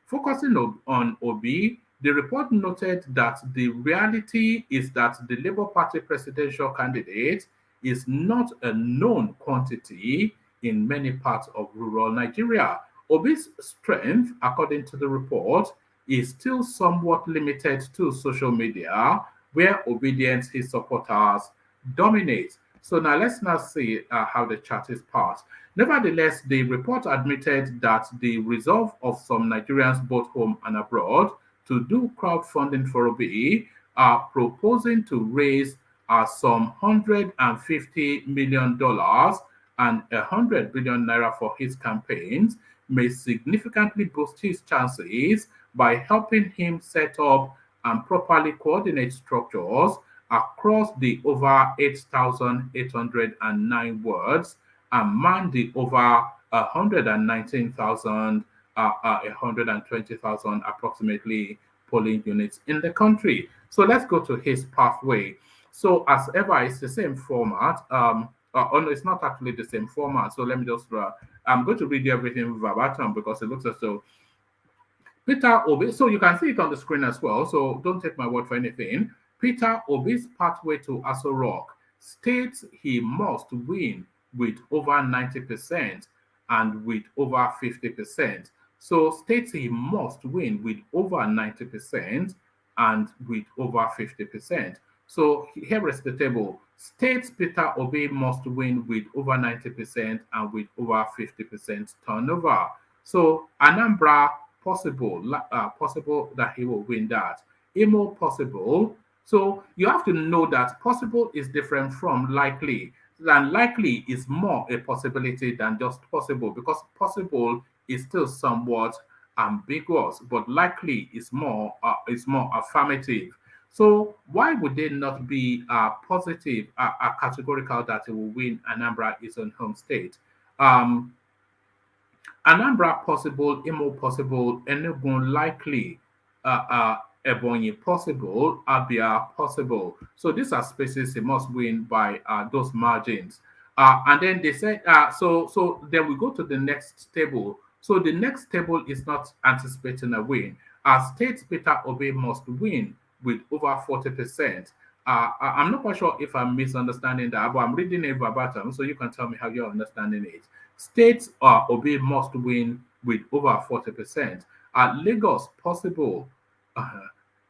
A: Focusing on Obi, The report noted that the reality is that the Labour Party presidential candidate is not a known quantity in many parts of rural Nigeria. Obi's strength, according to the report, is still somewhat limited to social media, where OBIdient his supporters dominate. So now let's now see how the chart is passed. Nevertheless, the report admitted that the resolve of some Nigerians, both home and abroad, to do crowdfunding for Obi, are proposing to raise some $150 million and 100 billion naira for his campaigns may significantly boost his chances by helping him set up and properly coordinate structures across the over 8,809 wards and man the over 120,000 approximately polling units in the country. So let's go to his pathway. So as ever, it's the same format. Oh no, it's not actually the same format. So let me just, I'm going to read everything verbatim because it looks as though Peter Obi, so you can see it on the screen as well, so don't take my word for anything. Peter Obi's pathway to Aso Rock states he must win with over 90% and with over 50%. So states he must win with over 90% and with over 50%. So here is the table. States Peter Obi must win with over 90% and with over 50% turnover. So Anambra, possible that he will win that. Imo, possible. So you have to know that possible is different from likely. And likely is more a possibility than just possible, because possible is still somewhat ambiguous, but likely is more affirmative. So why would they not be positive, categorical that he will win Anambra is on home state? Anambra possible, Imo possible, Enugu likely, Ebonyi possible, Abia possible. So these are spaces he must win by those margins. And then they said, so then we go to the next table. So the next table is not anticipating a win. State Peter Obi must win with over 40%. I'm not quite sure if I'm misunderstanding that, but I'm reading it verbatim, so you can tell me how you're understanding it. States Obi must win with over 40%. Lagos possible,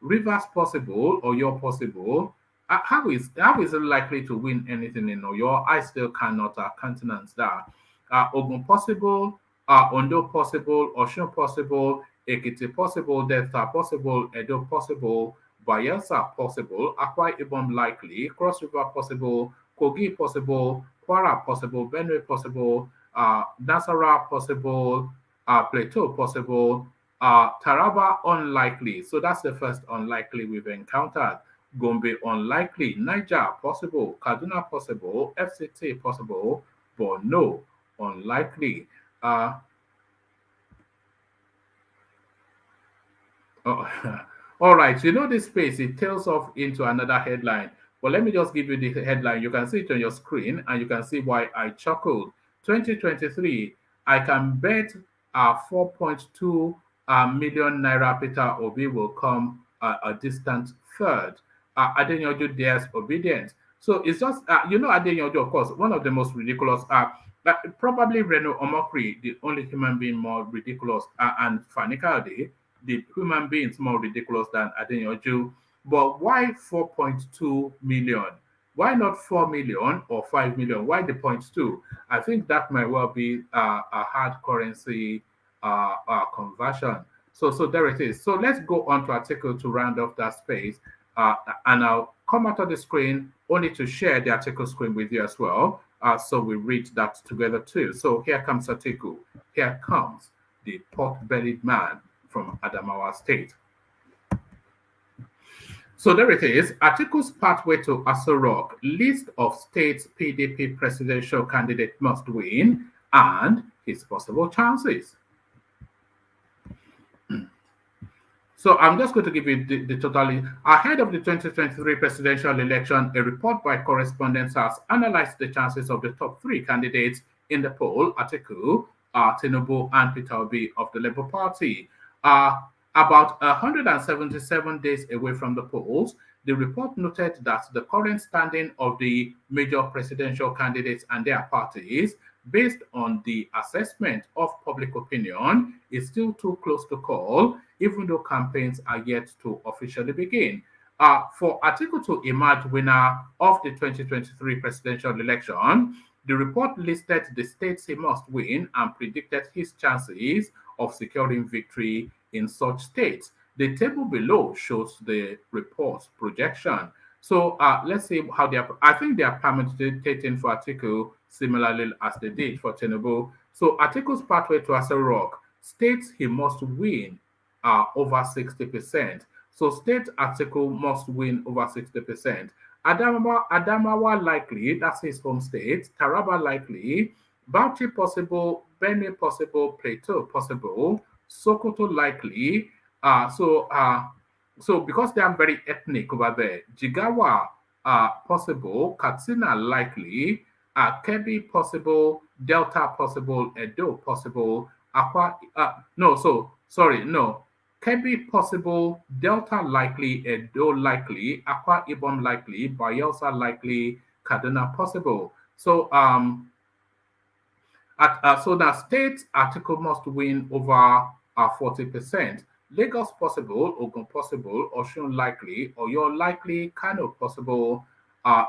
A: Rivers possible, Oyo possible. How is it likely to win anything in Oyo? I still cannot countenance that. Ogun possible, Ondo possible, Osun possible, Ekiti possible, Delta possible, Edo possible, Bayelsa possible, Akwa Ibom likely, Cross River possible, Kogi possible, Kwara possible, Benue possible, Nasarawa possible, Plateau possible, Taraba unlikely. So that's the first unlikely we've encountered. Gombe unlikely, Niger possible, Kaduna possible, FCT possible, Borno unlikely. All right, you know this space, it tails off into another headline. But let me just give you the headline. You can see it on your screen and you can see why I chuckled. 2023, I can bet 4.2 million naira Peter Obi will come a distant third. Adenyoju dares OBIdient. So it's just, Adenyoju, of course, one of the most ridiculous, probably Reno Omokri, the only human being more ridiculous, and Fani Kalde, the human beings more ridiculous than Adenyoju. But why 4.2 million? Why not 4 million or 5 million? Why the 0.2? I think that might well be a hard currency conversion. So there it is. So let's go on to article to round off that space. And I'll come out of the screen only to share the article screen with you as well. So we read that together too. So here comes article. Here comes the pot-bellied man from Adamawa State. So there it is. Atiku's pathway to Aso Rock, list of states PDP presidential candidate must win, and his possible chances. So I'm just going to give you the total. Ahead of the 2023 presidential election, a report by correspondents has analyzed the chances of the top three candidates in the poll: ATIKU, Tinubu, and Peter Obi of the Labour Party. About 177 days away from the polls, the report noted that the current standing of the major presidential candidates and their parties, based on the assessment of public opinion, is still too close to call, even though campaigns are yet to officially begin. For ATIKU to emerge winner of the 2023 presidential election, the report listed the states he must win and predicted his chances of securing victory in such states. The table below shows the report's projection. So let's see how they are. I think they are permutating for ATIKU similarly as they did for Tinubu. So ATIKU's pathway to Aso Rock states he must win over 60%. So state ATIKU must win over 60%. Adamawa likely, that's his home state. Taraba likely. Bauchi possible. Benue possible. Plateau possible. Sokoto likely. So because they are very ethnic over there, Jigawa possible. Katsina likely. Kebbi possible. Delta possible. Edo possible. Kebbi possible, Delta likely, Edo likely, Akwa Ibom likely, Bayelsa likely, Kaduna possible. So so the state article must win over 40%. Lagos possible, Ogun possible, Osun likely, Oyo likely, Kano possible,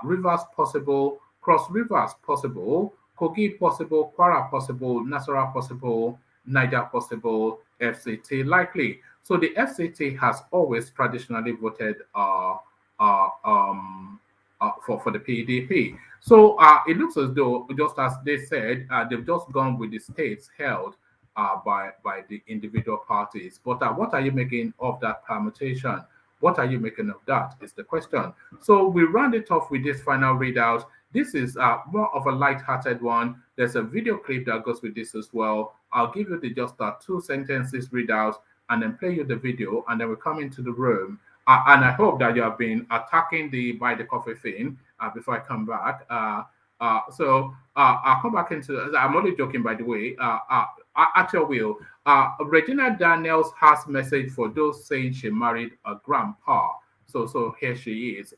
A: Rivers possible, Cross Rivers possible, Kogi possible, Kwara possible, Nasarawa possible, Niger possible, FCT likely. So the FCT has always traditionally voted for the PDP. So it looks as though, just as they said, they've just gone with the states held by the individual parties. But what are you making of that permutation? What are you making of that is the question. So we round it off with this final readout. This is more of a light-hearted one. There's a video clip that goes with this as well. I'll give you just 2 sentences readout and then play you the video, and then we come into the room. And I hope that you have been attacking the buy the coffee thing before I come back. So I'll come back into. I'm only joking, by the way. At your will. Regina Daniels has message for those saying she married a grandpa. So here she is.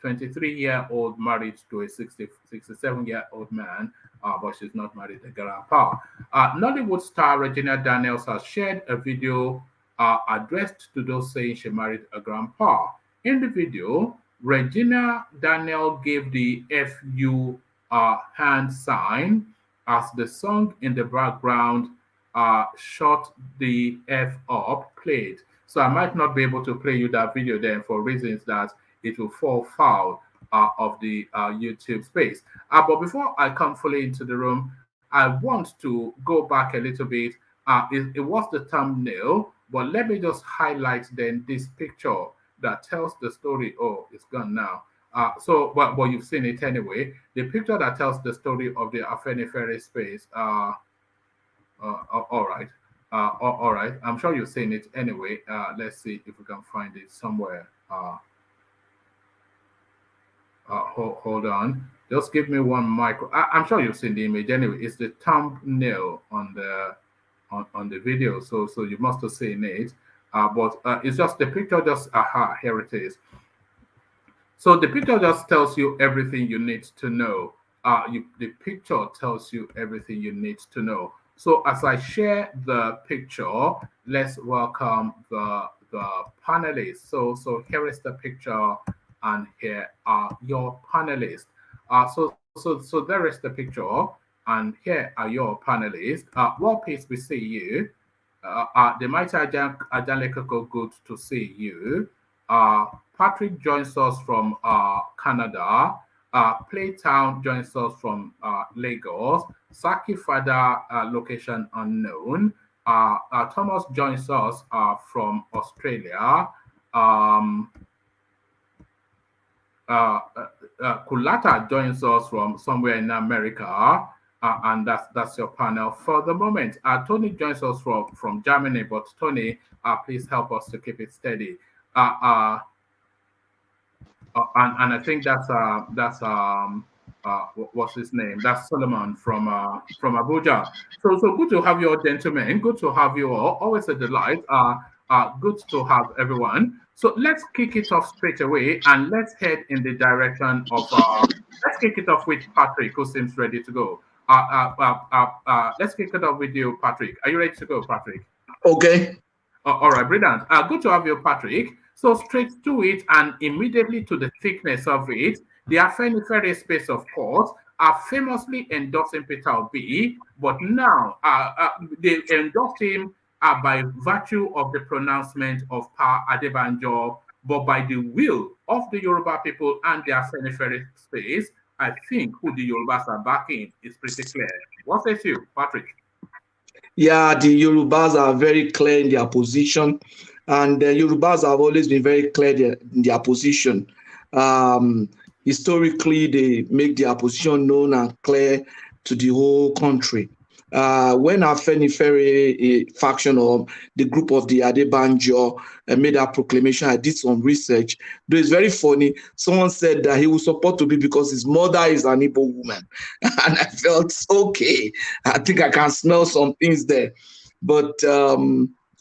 A: 23-year-old married to a 67-year-old man, but she's not married to grandpa. Nollywood star Regina Daniels has shared a video addressed to those saying she married a grandpa. In the video, Regina Daniel gave the FU hand sign as the song in the background shot the F up played. So I might not be able to play you that video then for reasons that it will fall foul of the YouTube space. But before I come fully into the room, I want to go back a little bit. It was the thumbnail, but let me just highlight then this picture that tells the story. Oh, it's gone now. But you've seen it anyway. The picture that tells the story of the Afenifere space. All right. All right. I'm sure you've seen it anyway. Let's see if we can find it somewhere. Hold on. Just give me one micro. I'm sure you've seen the image anyway. It's the thumbnail on the video. So you must have seen it. But it's just the picture. Just here it is. So the picture just tells you everything you need to know. The picture tells you everything you need to know. So as I share the picture, let's welcome the panelists. So here is the picture, and here are your panelists. So there is the picture, and here are your panelists. World Peace, we see you. The mighty Ajalekoko, good to see you. Patrick joins us from Canada. Playtown joins us from Lagos. Saki Fada, location unknown. Thomas joins us from Australia. Kulata joins us from somewhere in America. And that's your panel for the moment. Tony joins us from Germany, but Tony, please help us to keep it steady. And I think that's what's his name? That's Solomon from Abuja. So good to have you all, gentlemen. Good to have you all. Always a delight. Good to have everyone. So let's kick it off straight away and let's head in the direction of, let's kick it off with Patrick, who seems ready to go. Let's kick it off with you, Patrick. Are you ready to go, Patrick?
F: Okay.
A: All right, brilliant. Good to have you, Patrick. So straight to it and immediately to the thickness of it, the Afenifere space, of course, are famously endorsing Peter Obi, but now they endorsed him by virtue of the pronouncement of Pa Adebanjo, but by the will of the Yoruba people and the Afenifere space. I think who the Yorubas are backing is pretty clear. What says you, Patrick?
F: Yeah, the Yorubas are very clear in their position, and the Yorubas have always been very clear in their position. Historically, they make their position known and clear to the whole country. When Afenifere faction or the group of the Adebanjo made that proclamation, I did some research. Though it's very funny, someone said that he will support Obi because his mother is an Igbo woman. And I felt, okay, I think I can smell some things there. But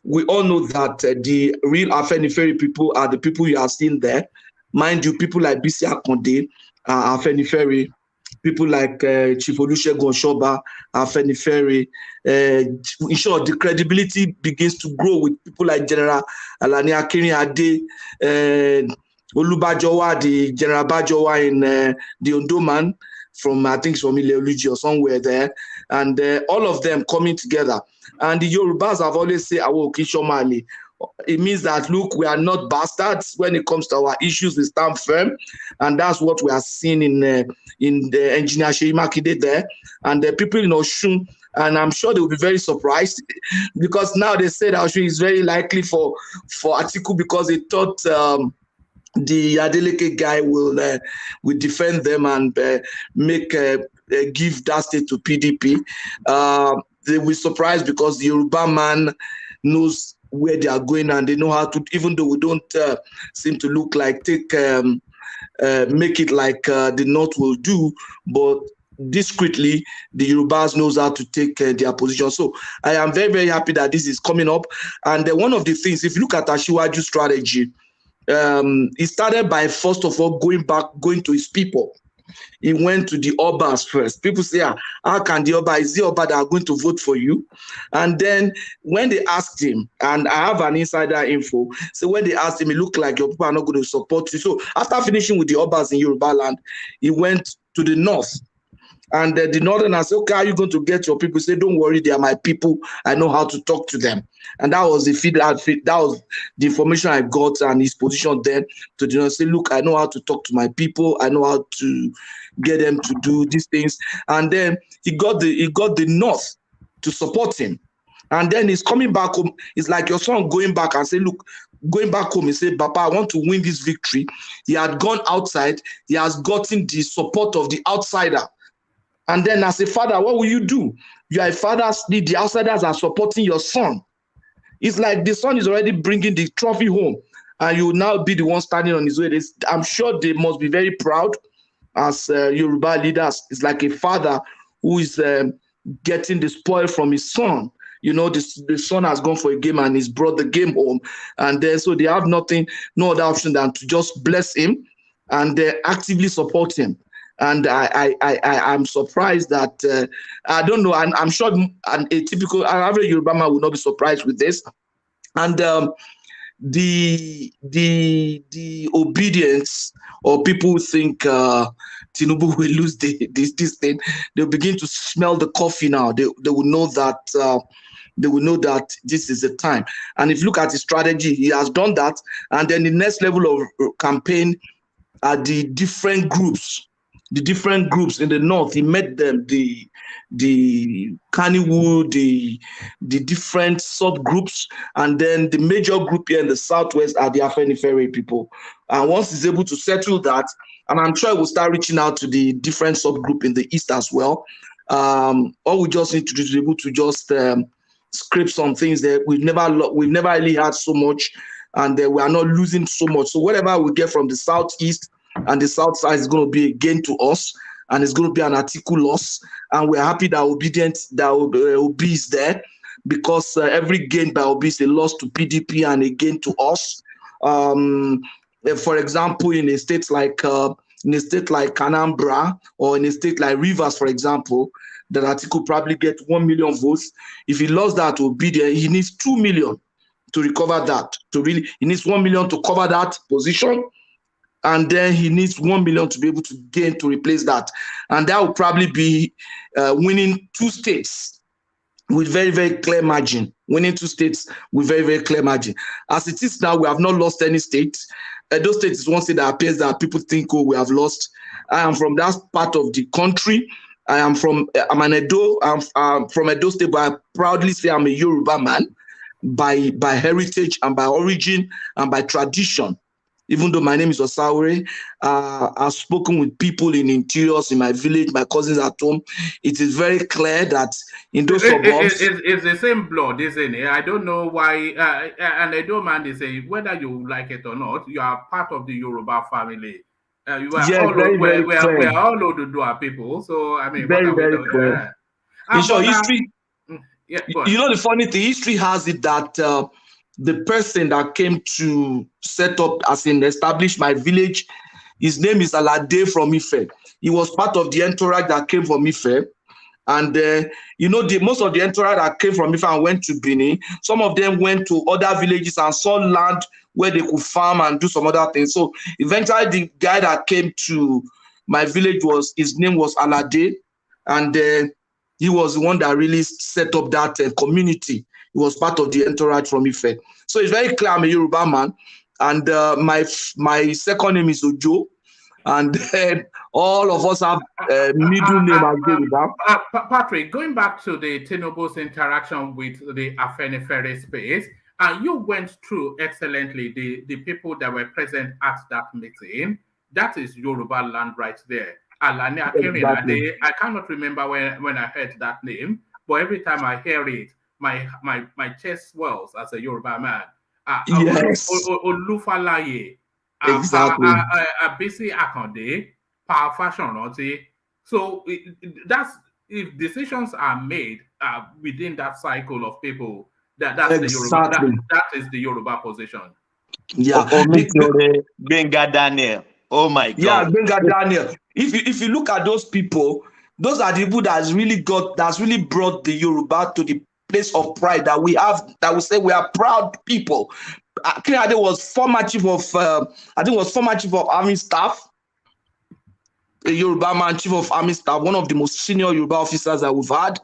F: we all know that the real Afenifere people are the people you are seeing there. Mind you, people like Bisi Akonde, Afenifere, people like Chief Olusegun Oshoba, Afenifere. In short, the credibility begins to grow with people like General Alani Akinrinade, Olubajowa, the General Bajowa in the Ondo man, from I think from Ileoluji or somewhere there, and all of them coming together. And the Yorubas have always said, "Awo Kishomali." It means that, look, we are not bastards when it comes to our issues. We stand firm, and that's what we are seeing in the engineer SEYI Makinde there, and the people in Osun. And I'm sure they will be very surprised because now they said Osun is very likely for ATIKU because they thought the Adeleke guy will defend them and give that state to PDP. They will be surprised because the Yoruba man knows where they are going and they know how to, even though we don't seem to look like make it like the North will do, but discreetly the Yorubas knows how to take their position. So I am very, very happy that this is coming up. And one of the things, if you look at Asiwaju's strategy, he started by first of all going to his people. He went to the Obas first. People say, how can the Oba, is the Oba that are going to vote for you? And then when they asked him, and I have an insider info, so when they asked him, it looked like your people are not going to support you. So after finishing with the Obas in Yoruba land, he went to the North. And the Northerners said, okay, how are you going to get your people? Say, don't worry, they are my people. I know how to talk to them. And that was the feedback. That was the information I got and his position then to the North. Say, look, I know how to talk to my people. I know how to get them to do these things. And then he got the North to support him. And then he's coming back home. It's like your son going back and say, look, going back home, he said, Papa, I want to win this victory. He had gone outside. He has gotten the support of the outsider. And then as a father, what will you do? You are a father, the outsiders are supporting your son. It's like the son is already bringing the trophy home and you will now be the one standing on his way. I'm sure they must be very proud as Yoruba leaders. It's like a father who is getting the spoil from his son. You know, the son has gone for a game and he's brought the game home. And so they have no other option than to just bless him and actively support him. And I'm surprised that I don't know. I'm sure an average Yoruba man will not be surprised with this. And the obedience, or people who think Tinubu will lose this thing, they'll begin to smell the coffee now. They will know that. They will know that this is the time. And if you look at his strategy, he has done that. And then the next level of campaign are the different groups. The different groups in the North, he met them, the Kannywood, the different subgroups, and then the major group here in the Southwest are the Afenifere people. And once he's able to settle that, and I'm sure we'll start reaching out to the different subgroup in the East as well. All we just need to do is be able to just scrape some things that we've never really had so much, and we are not losing so much. So whatever we get from the Southeast and the South side is going to be a gain to us, and it's going to be an ATIKU loss. And we're happy that OBIdient, that Obi is there. because every gain by Obi is a loss to PDP and a gain to us. For example, in a state like Anambra or in a state like Rivers, for example, that ATIKU probably get 1 million votes. If he lost that to OBIdient, he needs 2 million to recover that. He needs 1 million to cover that position, and then he needs 1 million to be able to gain to replace that, and that will probably be winning 2 states with very, very clear margin. Winning 2 states with very, very clear margin. As it is now, we have not lost any state. Those states is one state that appears that people think, oh, we have lost. I am from that part of the country. I'm an Edo. I'm from Edo State, but I proudly say I'm a Yoruba man by heritage and by origin and by tradition. Even though my name is Osaure, I've spoken with people in interiors, in my village, my cousins at home. It is very clear that in those suburbs...
A: It's the same blood, isn't it? I don't know why, and I don't mind to say, whether you like it or not, you are part of the Yoruba family. We're all Oduduwa people, so I mean...
F: Very, very clear. In short, history...
A: Yeah,
F: you know, the funny thing, history has it that the person that came to set up, as in establish my village, his name is Alade from Ife. He was part of the entourage that came from Ife. And, you know, most of the entourage that came from Ife and went to Benin, some of them went to other villages and saw land where they could farm and do some other things. So eventually the guy that came to my village, his name was Alade. And he was the one that really set up that community. He was part of the entourage from Ife. So it's very clear I'm a Yoruba man. And my second name is Ojo. And all of us have middle name as Yoruba.
A: Patrick, going back to the Tinubu's interaction with the Afenifere space, and you went through excellently the people that were present at that meeting. That is Yoruba land right there. Alani Akinrinade, I cannot remember when I heard that name, but every time I hear it, my chest swells as a Yoruba man.
F: Yes.
A: Olufalaye,
F: exactly.
A: Abisi Akande, Power Fashion. So that's, if decisions are made within that cycle of people, that's
F: exactly.
A: that is the Yoruba position.
F: Yeah.
G: Benga Daniel. Oh my God.
F: Yeah, Benga Daniel. If you look at those people, those are the people that's really brought the Yoruba to the place of pride that we have, that we say we are proud people. Akinade was former chief of army staff, a Yoruba man, chief of army staff, one of the most senior Yoruba officers that we've had.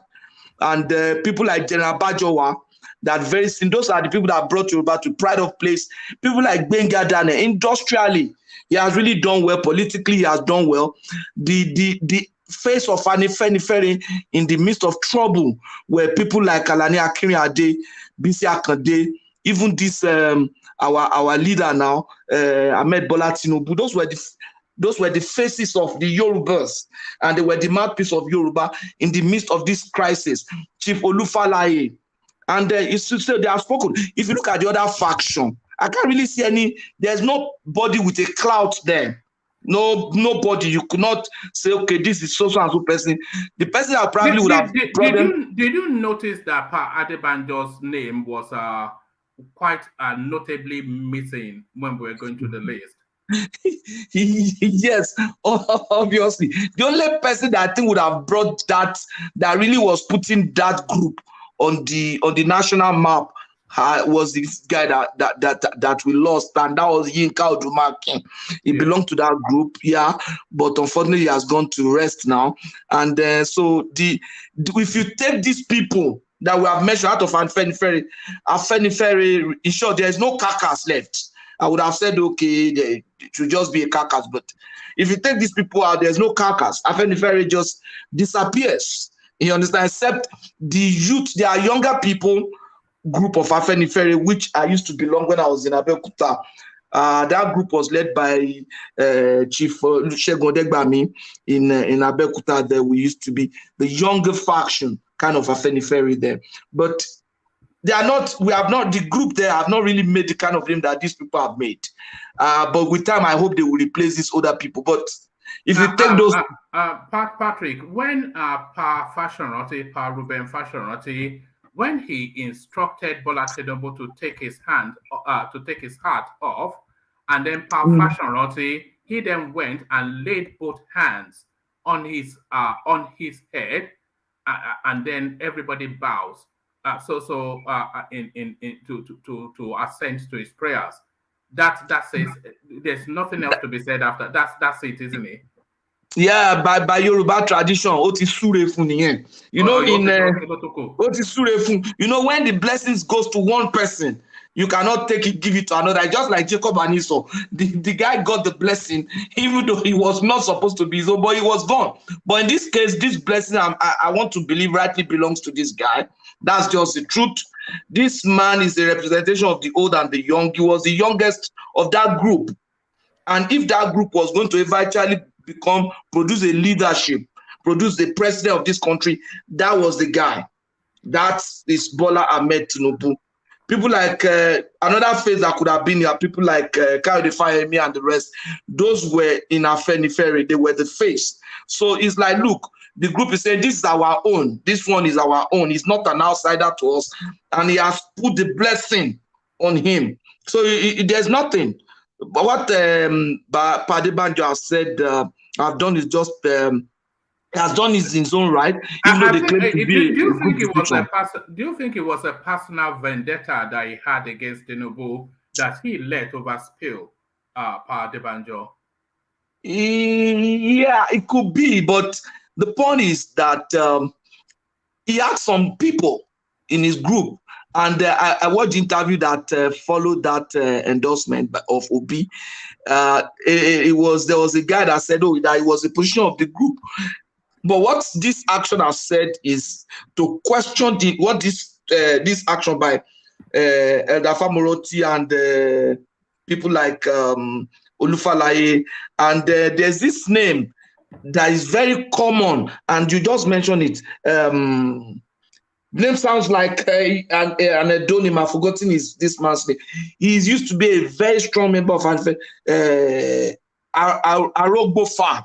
F: And people like General Bajowa, those are the people that brought Yoruba to pride of place. People like Benga Daniel, industrially, he has really done well. Politically, he has done well. The face of Afenifere in the midst of trouble, where people like Alani Akinrinade, Bisi Akande, even this our leader now, Ahmed Bola Tinubu, those were the faces of the Yorubas, and they were the mouthpiece of Yoruba in the midst of this crisis. Chief Olufalaye, and they have spoken. If you look at the other faction, I can't really see there's nobody with a clout there. Nobody. You could not say, okay, this is so and so person. The person that probably would have.
A: Did you notice that Pa Adebanjo's name was quite notably missing when we were going through the list?
F: Yes, obviously. The only person that I think would have brought that really was putting that group on the national map was this guy that we lost, and that was Yinka Odumakin. He belonged to that group, yeah, but unfortunately he has gone to rest now. And so if you take these people that we have mentioned out of Afenifere, in short, there is no carcass left. I would have said, okay, it should just be a carcass, but if you take these people out, there's no carcass. Afenifere just disappears. You understand? Except the youth, they are younger people group of Afenifere, which I used to belong when I was in Abeokuta. That group was led by Chief Segun Odegbami in Abeokuta. There we used to be the younger faction, kind of Afenifere there. But the group there have not really made the kind of name that these people have made. But with time, I hope they will replace these other people. But if you take those...
A: Patrick, when Pa Ruben Fashion when he instructed Bola Tinubu to take his hat off, and then Fashion Roti, he then went and laid both hands on his head, and then everybody bows. To assent to his prayers. That says there's nothing else to be said after. That's it, isn't it?
F: Yeah, by Yoruba tradition, ó ti súre fún nìyẹn. You know, ó ti súre fún. You know, when the blessings goes to one person, you cannot take it, give it to another. Just like Jacob and Esau, the guy got the blessing, even though he was not supposed to be his own, but he was gone. But in this case, this blessing, I want to believe rightly belongs to this guy. That's just the truth. This man is a representation of the old and the young. He was the youngest of that group. And if that group was going to eventually produce a leadership, produce the president of this country, that was the guy. That is Bola Ahmed Tinubu. People like another face that could have been here, people like Kayode Fayemi and the rest, those were in Afenifere, they were the face. So it's like, look, the group is saying, this is our own, this one is our own, he's not an outsider to us, and he has put the blessing on him. So there's nothing. But what Padebanjo has said, I've done is just has done is in his own right. Even though they claim to be
A: do you think it was a personal vendetta that he had against Tinubu that he let overspill Padebanjo?
F: Yeah, it could be, but the point is that he had some people in his group. And I watched the interview that followed that endorsement of Obi. There was a guy that said, that it was a position of the group. But what this action has said is to question this action by Elder Famoroti and people like Olufalaye. And there's this name that is very common, and you just mentioned it. Name sounds like an Edonim. I've forgotten this man's name. He's used to be a very strong member of Arogbofa.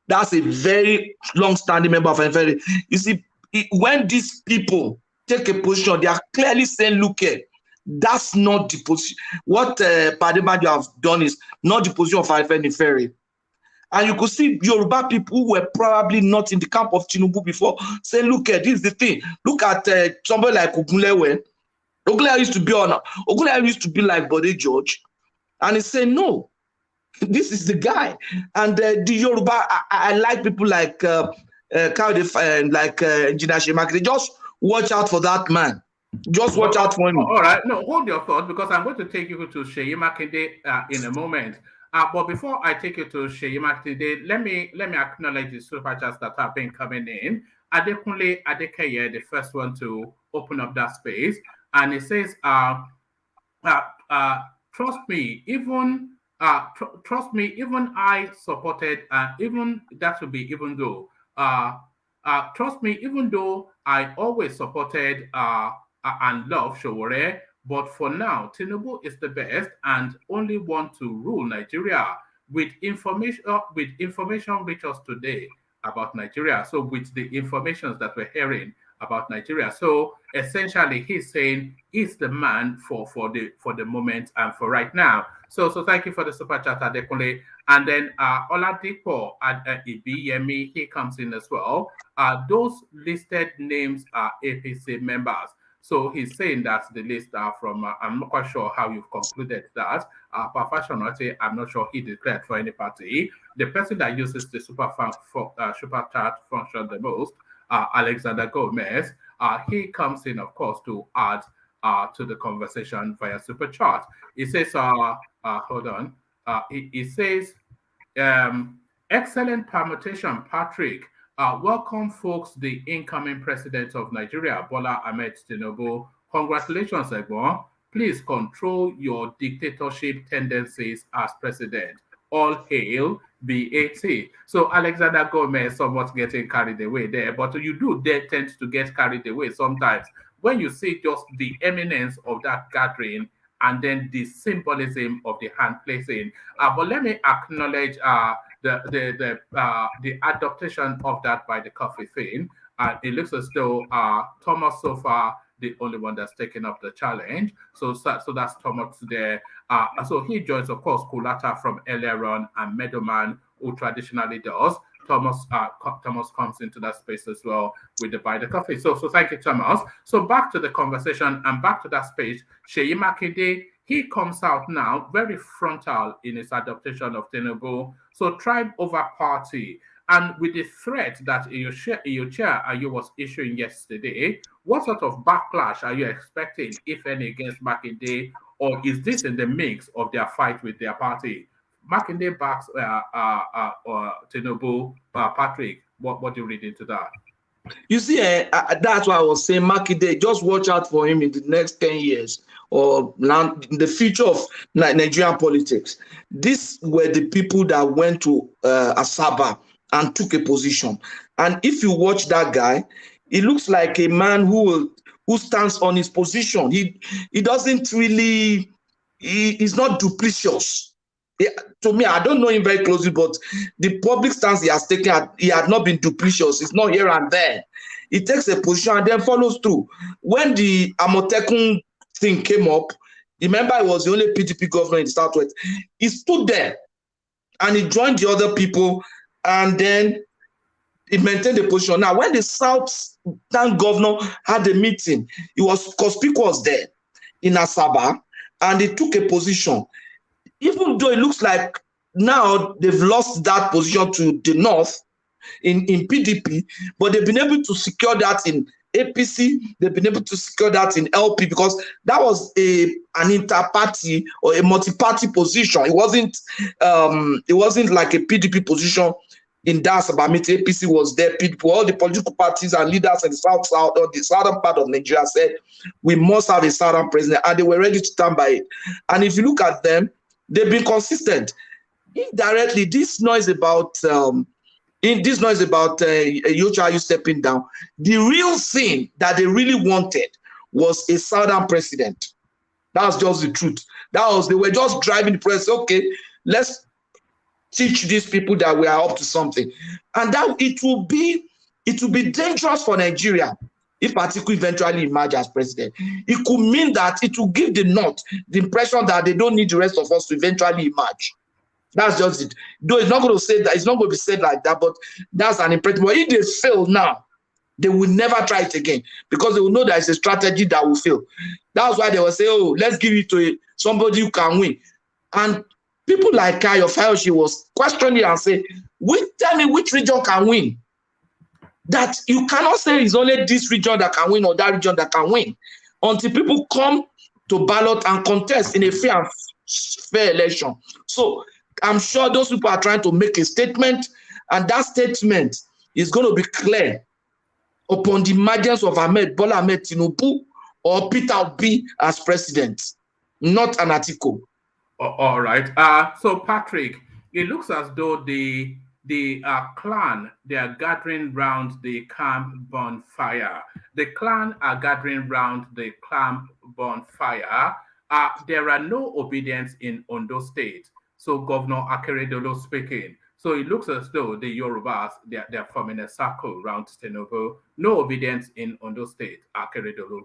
F: That's a very long-standing member of Afenifere. You see, when these people take a position, they are clearly saying, look here, that's not the position. What Padebanjo have done is not the position of Afenifere. And you could see Yoruba people who were probably not in the camp of Tinubu before say, look at this is the thing. Look at somebody like Ogunlewe. Ogunlewe used to be like Bode George. And he said, no, this is the guy. And the Yoruba, I like people like Engineer Makinde. Just watch out for that man. Just watch out for him.
A: All right. No, hold your thought, because I'm going to take you to SEYI Makinde in a moment. But before I take you to SEYI Makinde, let me acknowledge the super chats that have been coming in. Adekunle Adekeye, the first one to open up that space, and it says, trust me, even I supported, even that would be even though. Trust me, even though I always supported and love Sowore. But for now, Tinubu is the best and only want to rule Nigeria with information reach us today about Nigeria. So with the information that we're hearing about Nigeria. So essentially he's saying he's the man for the moment and for right now. So thank you for the super chat, Adekunle. And then Oladipo Ibiyemi, he comes in as well. Those listed names are APC members. So he's saying that the list are from, I'm not quite sure how you've concluded that. Professionally, I'm not sure he declared for any party. The person that uses the super chat function the most, Alexander Gomez, he comes in, of course, to add to the conversation via super chat. He says, hold on. He says, excellent permutation, Patrick. Welcome, folks, the incoming president of Nigeria, Bola Ahmed Tinubu. Congratulations, Egbon. Please control your dictatorship tendencies as president. All hail BAT. So Alexander Gomez somewhat getting carried away there, but you do tend to get carried away sometimes when you see just the eminence of that gathering and then the symbolism of the hand placing. But let me acknowledge the adaptation of that by the coffee thing. And it looks as though Thomas so far the only one that's taken up the challenge. So that's Thomas there. So he joins, of course, Kulata from earlier on and Meadowman, who traditionally does. Thomas comes into that space as well with the Buy the Coffee. So thank you, Thomas. So back to the conversation and back to that space. SEYI Makinde, he comes out now very frontal in his adaptation of Tinubu. So tribe over party. And with the threat that your chair Ayo was issuing yesterday, what sort of backlash are you expecting, if any, against Makinde? Or is this in the mix of their fight with their party? Makinde backs Tinubu. Patrick, what do you read into that?
F: You see, that's why I was saying Makinde, just watch out for him in the next 10 years or in the future of Nigerian politics. These were the people that went to Asaba and took a position. And if you watch that guy, he looks like a man who stands on his position. He doesn't really, he's not duplicitous. To me, I don't know him very closely, but the public stance he has taken, he had not been duplicitous. It's not here and there. He takes a position and then follows through. When the Amotekun thing came up, remember he was the only PDP governor in the Southwest. He stood there and he joined the other people and then he maintained the position. Now, when the Southern governor had a meeting, he was conspicuous there in Asaba and he took a position. Even though it looks like now they've lost that position to the North in PDP, but they've been able to secure that in APC, they've been able to secure that in LP because that was an inter-party or a multi-party position. It wasn't like a PDP position in that meeting. APC was there, PDP, all the political parties and leaders in the south or the southern part of Nigeria said we must have a southern president, and they were ready to stand by it. And if you look at them, they've been consistent. Indirectly, this noise about Yochayu stepping down, the real thing that they really wanted was a southern president. That's just the truth. They were just driving the press. Okay, let's teach these people that we are up to something, and that it will be dangerous for Nigeria if ATIKU eventually emerges as president. It could mean that it will give the North the impression that they don't need the rest of us to eventually emerge. That's just it. Though it's not going to say that, it's not going to be said like that, but that's an impression. But if they fail now, they will never try it again because they will know that it's a strategy that will fail. That's why they will say, oh, let's give it to somebody who can win. And people like Kayo Fayoshi was questioning and say, tell me which region can win. That you cannot say it's only this region that can win or that region that can win until people come to ballot and contest in a fair election. So I'm sure those people are trying to make a statement, and that statement is going to be clear upon the emergence of Bola Ahmed Tinubu or Peter Obi as president, not an ATIKU.
A: All right. So Patrick, it looks as though the clan, they are gathering round the camp bonfire. The clan are gathering round the camp bonfire. There are no obedience in Ondo State. So Governor AKEREDOLU speaking. So it looks as though the Yorubas, they're forming a circle around Tinubu. No obedience in Ondo State, AKEREDOLU.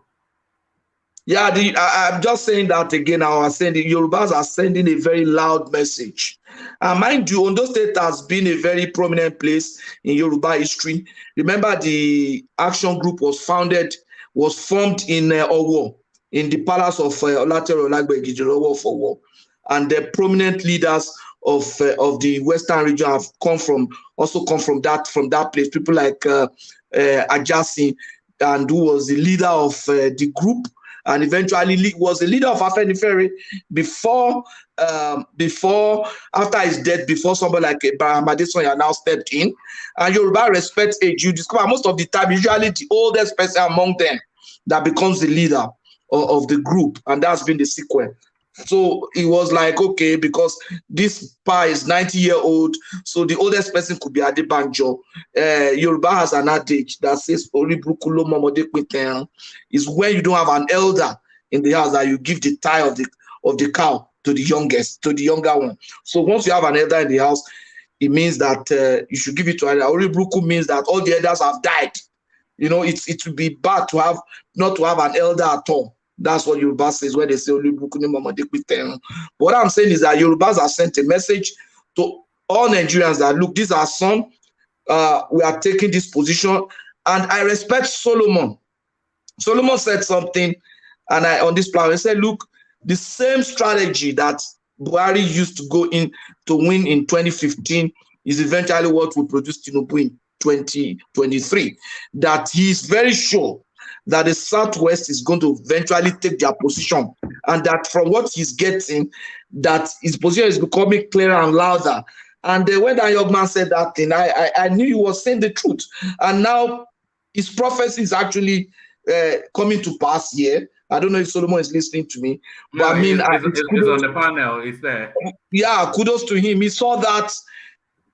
F: Yeah, I'm just saying that again. I was saying the Yorubas are sending a very loud message. Mind you, Ondo State has been a very prominent place in Yoruba history. Remember, the action group was formed in Owo, in the palace of Olatero Olagbegi Owo for Owo. And the prominent leaders of the Western region have come from that place. People like Ajasi, and who was the leader of the group, and eventually was the leader of Afenifere after his death, before somebody like Baramadesanya now stepped in. And Yoruba respect age. You discover most of the time, usually the oldest person among them that becomes the leader of the group, and that's been the sequence. So it was like, okay, because this pa is 90-year-old, so the oldest person could be Adebanjo. Yoruba has an adage that says, is when you don't have an elder in the house that you give the tie of the cow to the younger one. So once you have an elder in the house, it means that you should give it to her. Oribruku means that all the elders have died You know, it would be bad to have not to have an elder at all. That's what Yoruba says when they say But what I'm saying is that Yorubas have sent a message to all Nigerians that look, these are some we are taking this position, and I respect Solomon. Solomon said something, and on this platform, he said, look, the same strategy that Buhari used to go in to win in 2015 is eventually what will produce Tinubu in 2023. That he is very sure that the Southwest is going to eventually take their position, and that from what he's getting, that his position is becoming clearer and louder. And when that young man said that thing, I knew he was saying the truth. And now his prophecy is actually coming to pass here. I don't know if Solomon is listening to me, but
A: no,
F: I mean,
A: it's on the panel. It's there.
F: Yeah, kudos to him. He saw that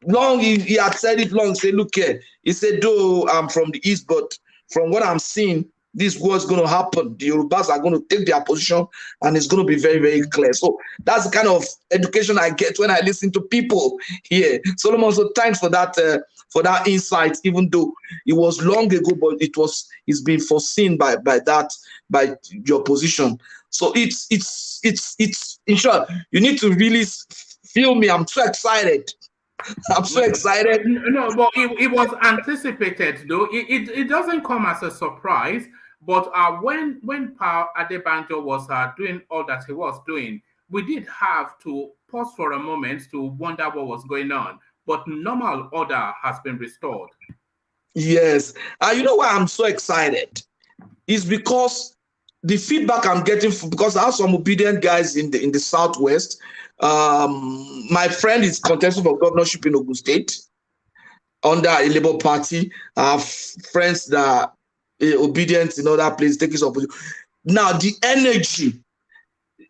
F: long. He had said it long. He said, look here. He said, though I'm from the East, but from what I'm seeing, this was going to happen. The Yorubas are going to take their position, and it's going to be very, very clear. So that's the kind of education I get when I listen to people here. Solomon, so thanks for that insight, even though it was long ago, but it's been foreseen by your position. So it's in short, you need to really feel me. I'm so excited. I'm so excited.
A: No, but it was anticipated, though. It doesn't come as a surprise. But when Pa Adebanjo was doing all that he was doing, we did have to pause for a moment to wonder what was going on. But normal order has been restored.
F: Yes. You know why I'm so excited? It's because the feedback I'm getting because I have some obedient guys in the Southwest. My friend is contesting for governorship in Ogun State under a Labour Party. I have friends that are obedient in other places, taking his opposition. Now the energy,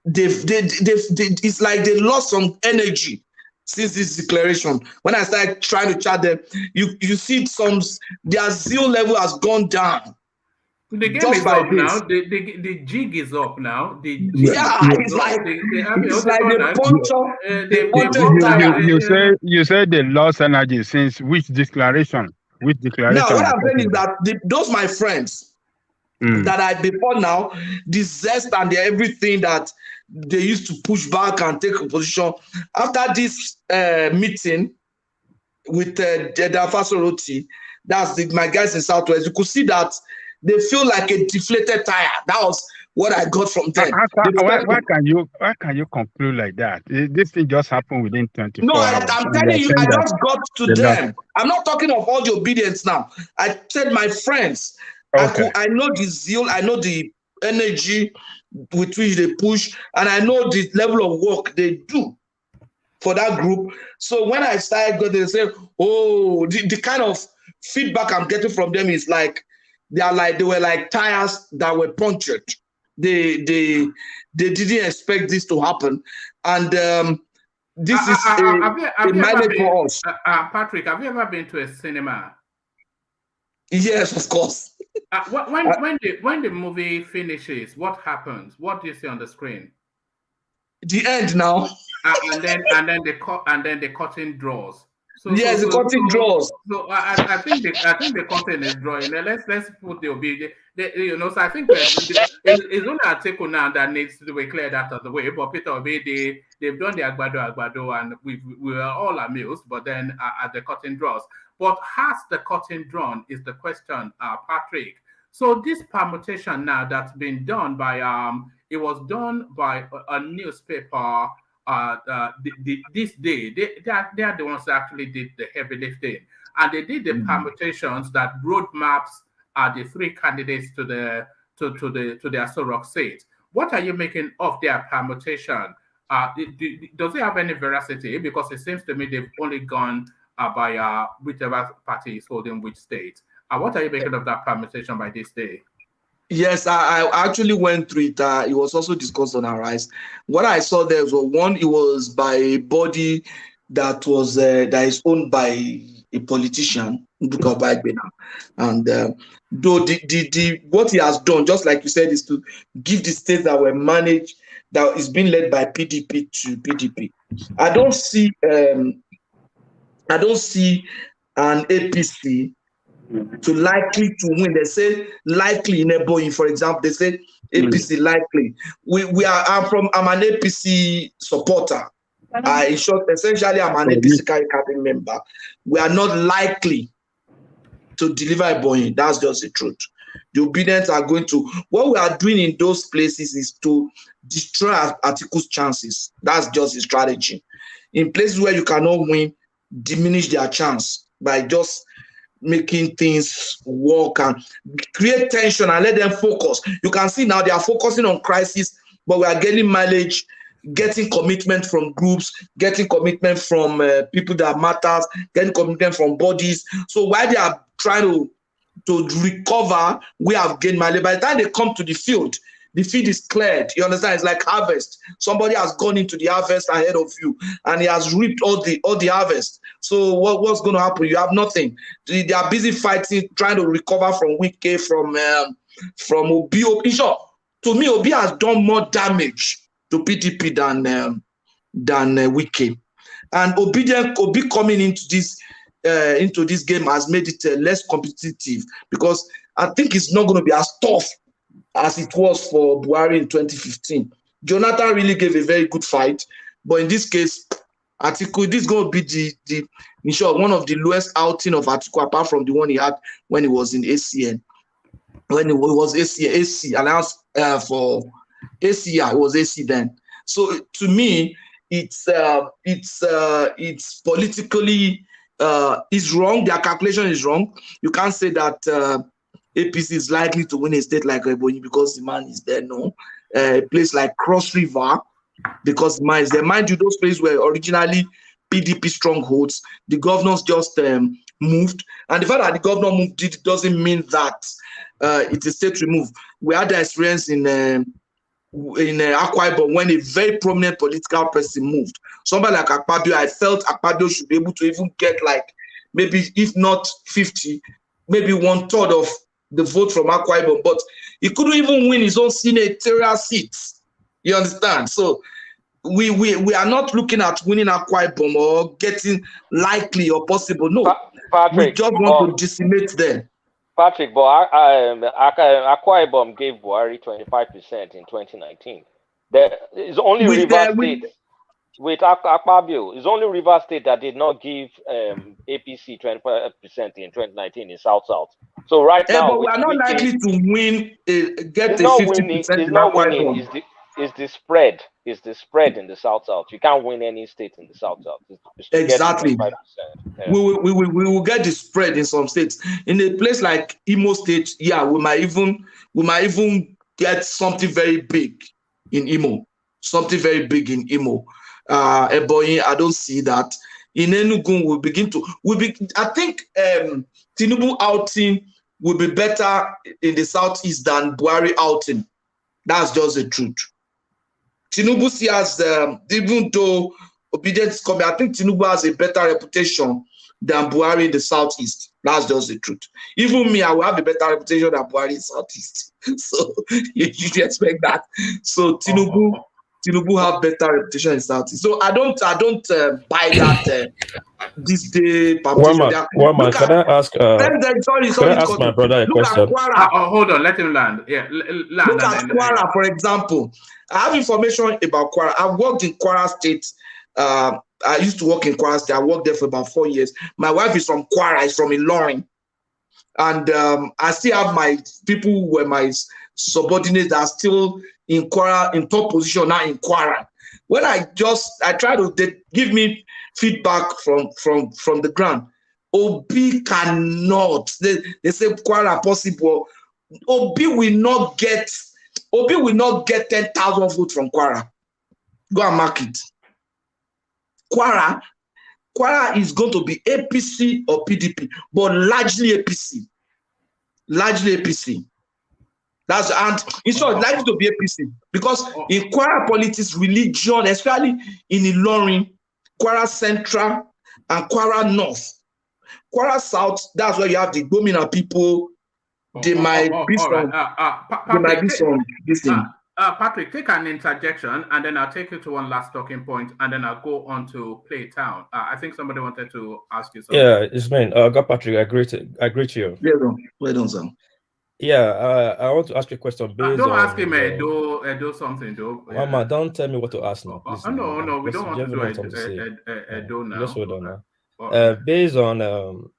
F: it's like they lost some energy since this declaration. When I started trying to chat them, you see their zeal level has gone down.
A: The game is up now. The jig is up now.
F: It's like
H: you say they lost energy since which declaration? Which declaration?
F: Now, what I'm saying is that those my friends that I before now, the zest and the everything that they used to push back and take a position after this meeting with Dafasoroti, that's my guys in Southwest, you could see that they feel like a deflated tire. That was what I got from them.
H: Why can you conclude like that? This thing just happened within 24
F: hours.
H: No,
F: I'm telling you, I just got to them. I'm not talking of all the obedience now. I said my friends. Okay. I know the zeal, I know the energy with which they push, and I know the level of work they do for that group. So when I started going, they say, oh, the kind of feedback I'm getting from them is like they were like tires that were punctured. They didn't expect this to happen, and this is a mileage for us.
A: Patrick, have you ever been to a cinema?
F: Yes, of course.
A: When the movie finishes, what happens? What do you see on the screen?
F: The end now.
A: And then the curtain draws.
F: The curtain draws.
A: So I think the curtain is drawing. Let's put the obedience. So I think it's only ATIKU now that needs to be cleared out of the way. But Peter Obi, they've done the agbado, and we were all amused. But then at the curtain draws. But has the curtain drawn is the question, Patrick. So this permutation now that's been done by it was done by a newspaper. This day they are the ones that actually did the heavy lifting, and they did the permutations that roadmaps the three candidates to their Aso Rock seat. What are you making of their permutation? Does it have any veracity? Because it seems to me they've only gone by whichever party is holding which state. What are you making of that permutation by this day?
F: Yes, I actually went through it. It was also discussed on our eyes. What I saw there was one. It was by a body that is owned by a politician, and though what he has done, just like you said, is to give the states that were managed, that is being led by PDP to PDP. I don't see an APC to likely to win. They say likely in Ebonyi, for example, they say APC likely. I'm an APC supporter. In short, essentially, I'm an APC cabinet member. We are not likely to deliver Ebonyi. That's just the truth. The Obedience are going to, what we are doing in those places is to destroy ATIKU's chances. That's just the strategy. In places where you cannot win, diminish their chance by just making things work and create tension and let them focus. You can see now they are focusing on crisis, but we are getting mileage, getting commitment from groups, getting commitment from people that matters, getting commitment from bodies. So while they are trying to recover, we have gained mileage. By the time they come to the field is cleared. You understand? It's like harvest. Somebody has gone into the harvest ahead of you, and he has reaped all the harvest. So what's going to happen? You have nothing. They are busy fighting, trying to recover from WIKE, from Obi. In short, to me, Obi has done more damage to PDP than WIKE. And Obi coming into this game has made it less competitive, because I think it's not going to be as tough as it was for Buhari in 2015. Jonathan really gave a very good fight, but in this case, ATIKU, this is going to be in short, one of the lowest outing of ATIKU, apart from the one he had when he was in ACN. When it was AC announced for ACI, it was AC then. So to me, it's politically is wrong. Their calculation is wrong. You can't say that APC is likely to win a state like Ebonyi because the man is there. No, a place like Cross River, because the man is there. Mind you, those places were originally PDP strongholds. The governors just moved, and the fact that the governor moved it doesn't mean that it's a state removed. We had the experience in Akwa Ibom when a very prominent political person moved. Somebody like Akpabio, I felt Akpabio should be able to even get like maybe, if not 50, maybe 1/3 of the vote from Akwa Ibom, but he couldn't even win his own senatorial seats. You understand? So we are not looking at winning Akwa Ibom or getting likely or possible. No,
I: Patrick,
F: we just want to decimate them.
I: Patrick, but Akwa Ibom gave Buhari 25% in 2019. There is only Rivers State with Akpabio. It's only Rivers State that did not give APC 25% in 2019 in South. So right now,
F: but we are not likely to win. Get a 50%.
I: It's not winning. It's the spread. It's the spread in the South. You can't win any state in the South.
F: Exactly. Yeah. We will get the spread in some states. In a place like Imo State, yeah, we might even get something very big in Imo. Something very big in Imo. Ebonyi, I don't see that. In Enugu, I think Tinubu outing will be better in the southeast than Buhari outing. That's just the truth. Tinubu has, even though Obedience is coming, I think Tinubu has a better reputation than Buhari in the southeast. That's just the truth. Even me, I will have a better reputation than Buhari in the southeast. So you should expect that. So Tinubu have better reputation in the southeast. So I don't buy that this day.
J: One man, can I ask? Can I ask my brother a question?
A: Hold on, let him land. Yeah, land.
F: Look at Kwara, for example. I have information about Kwara. I've worked in Kwara State. I used to work in Kwara State. I worked there for about 4 years. My wife is from Kwara. Is from Ilorin. And I still have my people who were my subordinates that are still in Kwara, in top position now in Kwara. When I try to, they give me feedback from the ground. Obi cannot. They say Kwara possible. Obi will not get 10,000 votes from Kwara. Go and mark it. Kwara is going to be APC or PDP, but largely APC. Largely APC. And it's not likely to be APC because in Kwara politics, religion, especially in Ilorin, Kwara Central and Kwara North, Kwara South, that's where you have the Gomina people. They might be some. They might be some. This thing.
A: Patrick, take an interjection, and then I'll take you to one last talking point, and then I'll go on to Playtown. I think somebody wanted to ask you something.
J: Yeah, it's me. God, Patrick, I agree to you.
F: Well done, sir.
J: Yeah, I want to ask you a question based
A: don't
J: on...
A: ask him do something, though.
J: Mama, don't tell me what to ask now, please.
A: No, we don't want to do now.
J: Just hold on now. Based on...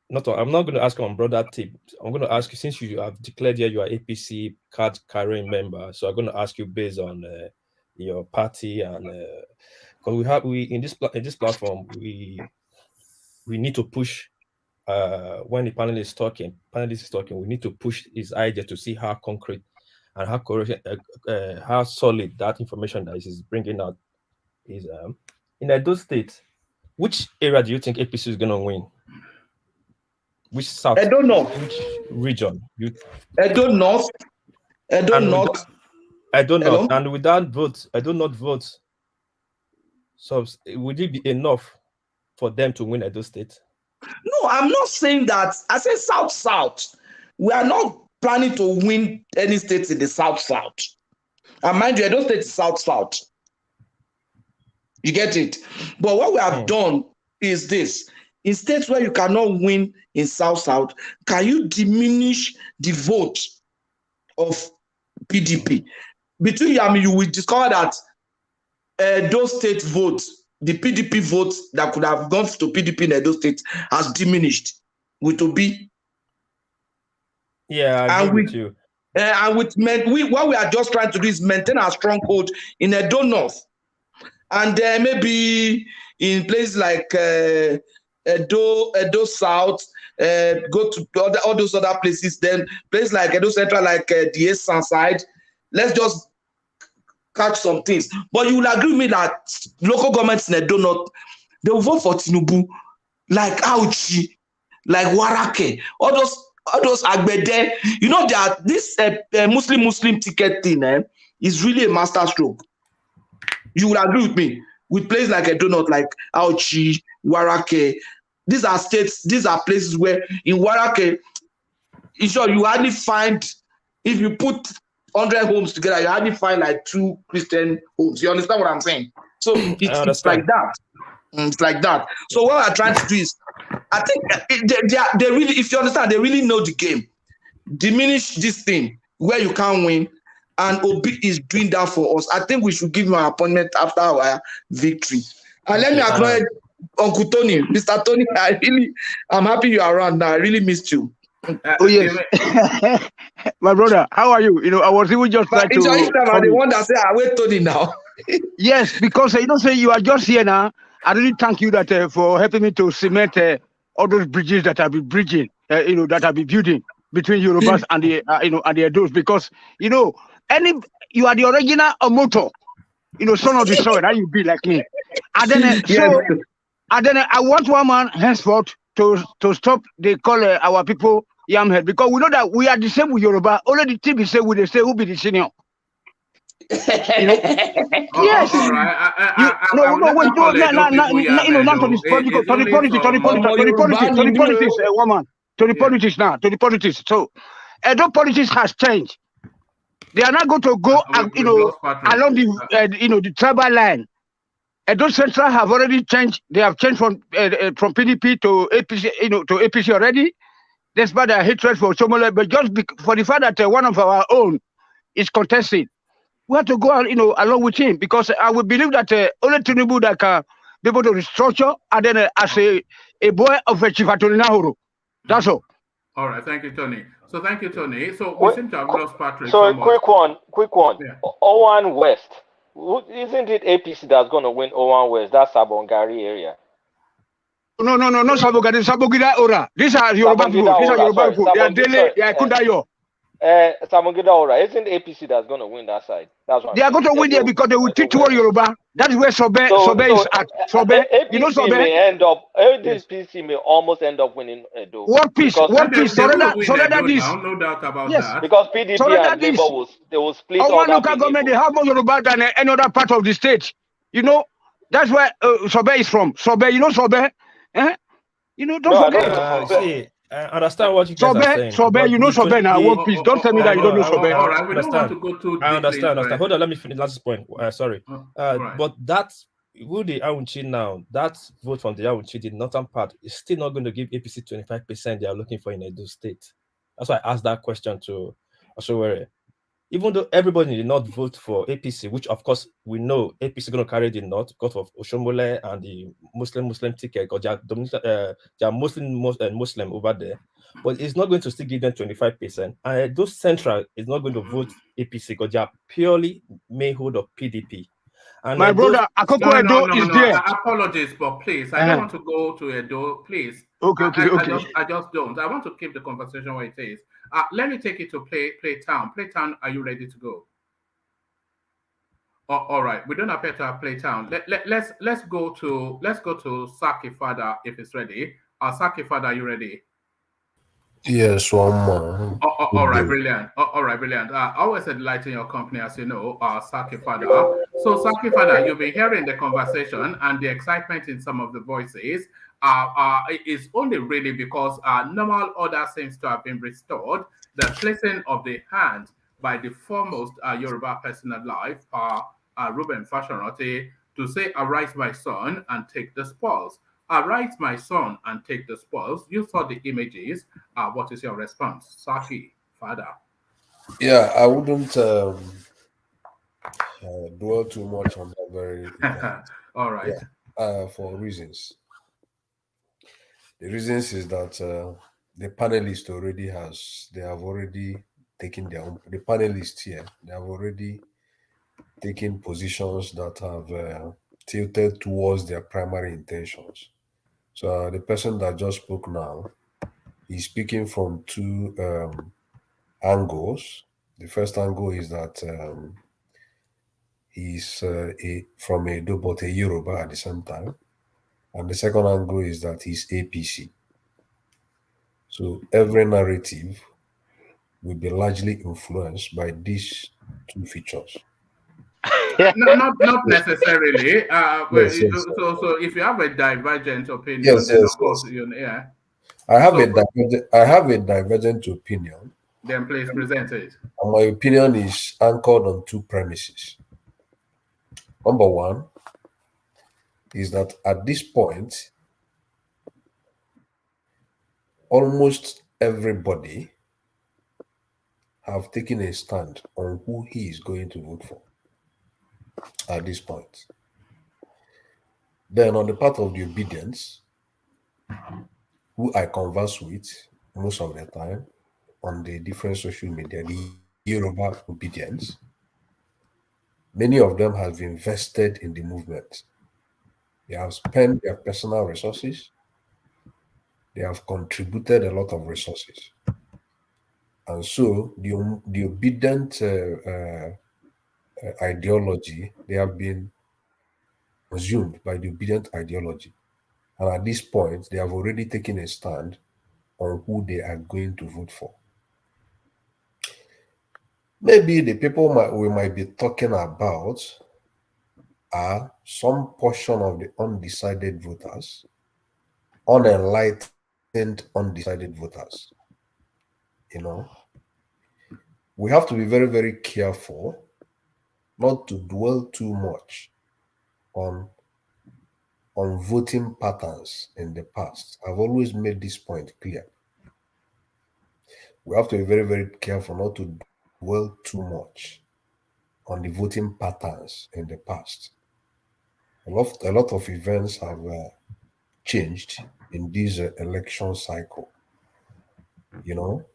J: I'm not going to ask on brother tip. I'm going to ask you, since you have declared here you are APC card carrying member, so I'm going to ask you based on your party, and because we in this platform we need to push when the panelist is talking, we need to push his idea to see how concrete and how correct, how solid that information that is bringing out is. In Edo State, which area do you think APC is going to win? Which south?
F: I don't know.
J: Which region?
F: I don't know. I don't know.
J: And without votes, I do not vote. So would it be enough for them to win Edo State?
F: No, I'm not saying that. I say South. We are not planning to win any states in the South. And mind you, Edo State is South. You get it? But what we have done is this. In states where you cannot win in South, can you diminish the vote of PDP? Between you, you will discover that those state votes, the PDP votes that could have gone to PDP in Edo State has diminished with Obi.
J: Yeah, I agree with you.
F: And what we are just trying to do is maintain our stronghold in Edo North. And maybe in places like Edo South, go to all those other places, then places like Edo Central, like the Eastern side. Let's just catch some things. But you will agree with me that local governments in Edo North, they will vote for Tinubu, like Auchi, like Warake, all those Agbede. You know that this Muslim ticket thing is really a masterstroke. You will agree with me. With places like Edo North, like Auchi, Warake, these are states, these are places where in Warake, sure, you hardly find, if you put 100 homes together, you hardly find like 2 Christian homes. You understand what I'm saying? So it's like that. It's like that. So what I'm trying to do is, I think they really, if you understand, they really know the game. Diminish this thing where you can't win, and Obi is doing that for us. I think we should give him an appointment after our victory. And let me acknowledge Uncle Tony, Mr. Tony. I'm happy you're around now. I really missed you.
K: Oh yes, my brother. How are you? You know, I was even just trying to.
F: I'm the one that said, "I wait Tony now."
K: Yes, because say you are just here now. I really thank you that for helping me to cement all those bridges that I've been bridging. That I've been building between Yorubas and the and the Edos, because you are the original motor. Son of the soil. That you be like me. And then I want one man henceforth to stop. They call our people Yamhead, because we know that we are the same with Yoruba. Only the team is say we say who be the senior. Yes.
A: All right.
K: To the politics now. To the politics. So, Edo politics has changed. They are not going to go, along the tribal line. Edo Central have already changed. They have changed from PDP to APC, to APC already. Despite their hatred for Somali, but just for the fact that one of our own is contesting, we have to go, along with him, because I would believe that only Tinubu that can be able to restructure, and then as a boy of a Chief Attorney Nahuru. That's all.
A: All right, thank you, Tony. So thank you, Tony. So we seem to have lost Patrick.
I: So quick one. Yeah. Owan West. Isn't it APC that's going to win Owan West? That's Sabongari area.
K: No, not Sabongari. Sabongida Ora. These are Yoruba people. These are Yoruba people. They are Dele. They are Kundayo.
I: Samongida Ora. Isn't APC that's going to win that side? That's what
K: they are going to win there because they will teach all Yoruba. That is where Sobe is at. Sobe,
I: Sobe may end up. APC may almost end up winning Edo.
K: What piece?
A: No doubt about that.
I: Because PDP and Labour will split.
K: Our local government, they have more Yoruba than any other part of the state. That's where Sobe is from. Sobe, Sobe? Don't forget.
J: I understand what you guys are saying.
K: Sobe, you know Sobe now. Workpiece. Don't tell me that you don't know Sobe.
A: All right, we don't want to go too deeply.
J: I understand. Hold on, let me finish last point. Sorry.
A: Right.
J: But that who the Awunchi now, that vote from the Awunchi, the northern part, is still not going to give APC 25% they are looking for in Edo State. That's why I asked that question to Oshowere. Even though everybody did not vote for APC, which of course we know APC is going to carry the north because of Oshomole and the Muslim ticket, because they are Muslim over there, but it's not going to still give them 25%. And those central is not going to vote APC because they are purely mayhood of PDP. And
K: my brother, Akoko Edo is there.
A: Apologies, but please, I don't want to go to Edo, please.
K: Okay.
A: I just don't. I want to keep the conversation where it is. Let me take it to Playtown. Playtown, are you ready to go? All right. We don't appear to have Playtown. Let's go to Saki Fada if it's ready. Saki Fada, are you ready?
L: Yes, one more.
A: All right, brilliant. All right, brilliant. I always enlighten your company, as you know, Saki Fada. So, Saki Fada, you've been hearing the conversation and the excitement in some of the voices. Is only really because normal order seems to have been restored. The placing of the hand by the foremost Yoruba person alive, Reuben Fashoranti, to say, "Arise, my son, and take the spoils." Arise, my son, and take the spoils. You saw the images. What is your response, Saki Fada?
L: Yeah, I wouldn't dwell too much on that very.
A: All right.
L: Yeah, for reasons. The reasons is that the panelists have already taken their own. The panelists here, they have already taken positions that have tilted towards their primary intentions. So the person that just spoke now, he's speaking from two angles. The first angle is that he's from Edo, but a Yoruba at the same time. And the second angle is that he's APC. So every narrative will be largely influenced by these two features.
A: Not necessarily.
L: Yes.
A: So if you have a divergent opinion,
L: yes.
A: I
L: have a divergent opinion.
A: Then please present it.
L: And my opinion is anchored on two premises. Number one is that at this point, almost everybody have taken a stand on who he is going to vote for at this point. Then on the part of the obedience, who I converse with most of the time on the different social media, the Yoruba obedience, many of them have invested in the movement. They have spent their personal resources. They have contributed a lot of resources. And so the obedient ideology, they have been consumed by the obedient ideology. And at this point, they have already taken a stand on who they are going to vote for. Maybe the people we might be talking about are some portion of the undecided voters, unenlightened undecided voters. You know, we have to be very, very careful not to dwell too much on voting patterns in the past. I've always made this point clear. We have to be very, very careful not to dwell too much on the voting patterns in the past. A lot of events have changed in this election cycle. You know,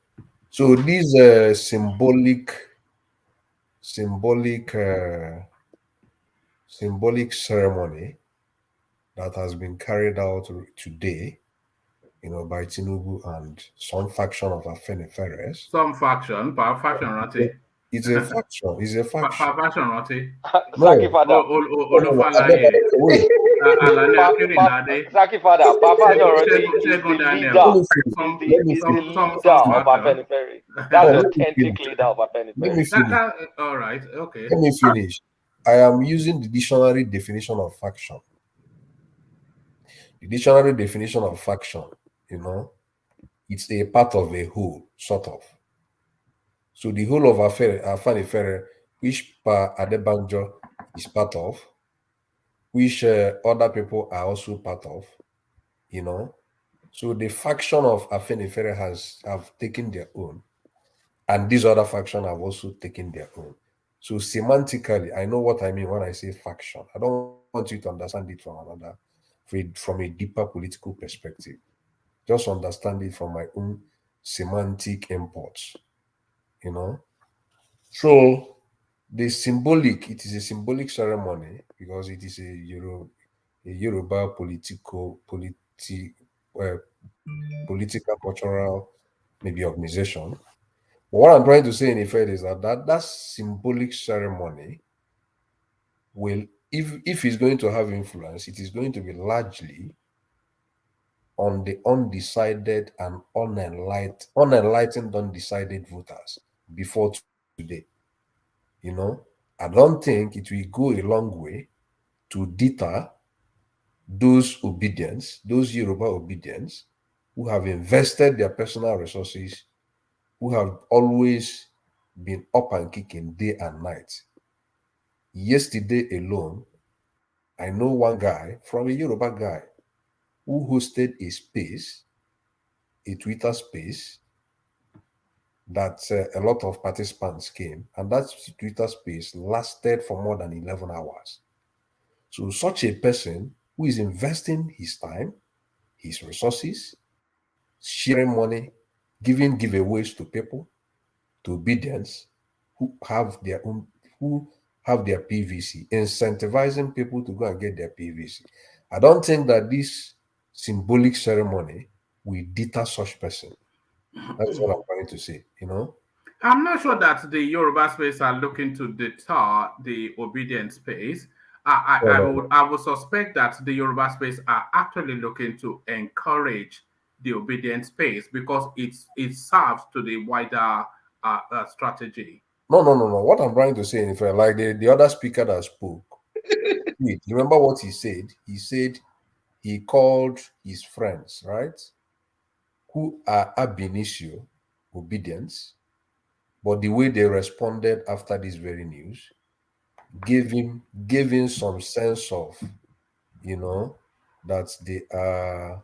L: so this symbolic ceremony that has been carried out today, you know, by Tinubu and some faction of Afenifere.
A: Some faction, right?
L: It's a faction. It's a faction.
A: Faction, right?
I: Saki Fada. Saki Fada. Papa Dorothy is the leader. He's the leader of Afenifere. That's the authentic leader of Afenifere.
A: All right. Okay.
L: Let me finish. I am using the dictionary definition of faction. The dictionary definition of faction, you know, it's a part of a whole, sort of. So the whole of Afenifere, which Pa Adebanjo is part of, which other people are also part of, you know. So the faction of Afenifere have taken their own, and these other factions have also taken their own. So semantically, I know what I mean when I say faction. I don't want you to understand it from a deeper political perspective. Just understand it from my own semantic imports, you know. So it is a symbolic ceremony because it is a Yoruba uh, political, cultural, maybe organization. But what I'm trying to say in effect is that symbolic ceremony will, if it's going to have influence, it is going to be largely on the undecided and unenlightened undecided voters before today. You know, I don't think it will go a long way to deter those Yoruba obedience who have invested their personal resources, who have always been up and kicking day and night. Yesterday alone, I know one guy from a Yoruba guy who hosted a Twitter space that a lot of participants came, and that Twitter space lasted for more than 11 hours. So such a person who is investing his time, his resources, sharing money, giving giveaways to people, to obedience, who have their own, who have their PVC, incentivizing people to go and get their PVC. I don't think that this symbolic ceremony will deter such person. That's what I'm trying to say, you know.
A: I'm not sure that the Yoruba space are looking to deter the obedient space.
L: No, no, no.
A: I would suspect that the Yoruba space are actually looking to encourage the obedient space because it serves to the wider strategy.
L: No, no, no, no. What I'm trying to say, in fact, like the other speaker that spoke, you remember what he said? He said he called his friends, right, who are ab initio obedience, but the way they responded after this very news gave him some sense of, you know, that they are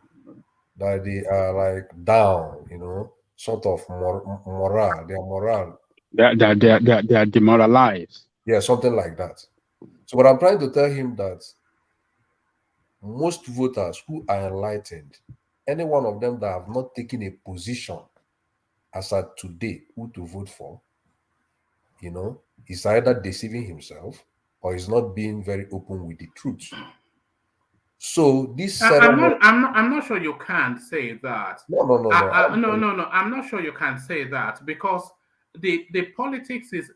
L: like down, you know, sort of morale, their morale.
K: They are demoralized.
L: Yeah, something like that. So what I'm trying to tell him that most voters who are enlightened, any one of them that have not taken a position as at today who to vote for, you know, is either deceiving himself or is not being very open with the truth. So this ceremony,
A: I'm not sure you can say that.
L: no.
A: I'm not sure you can say that because the politics is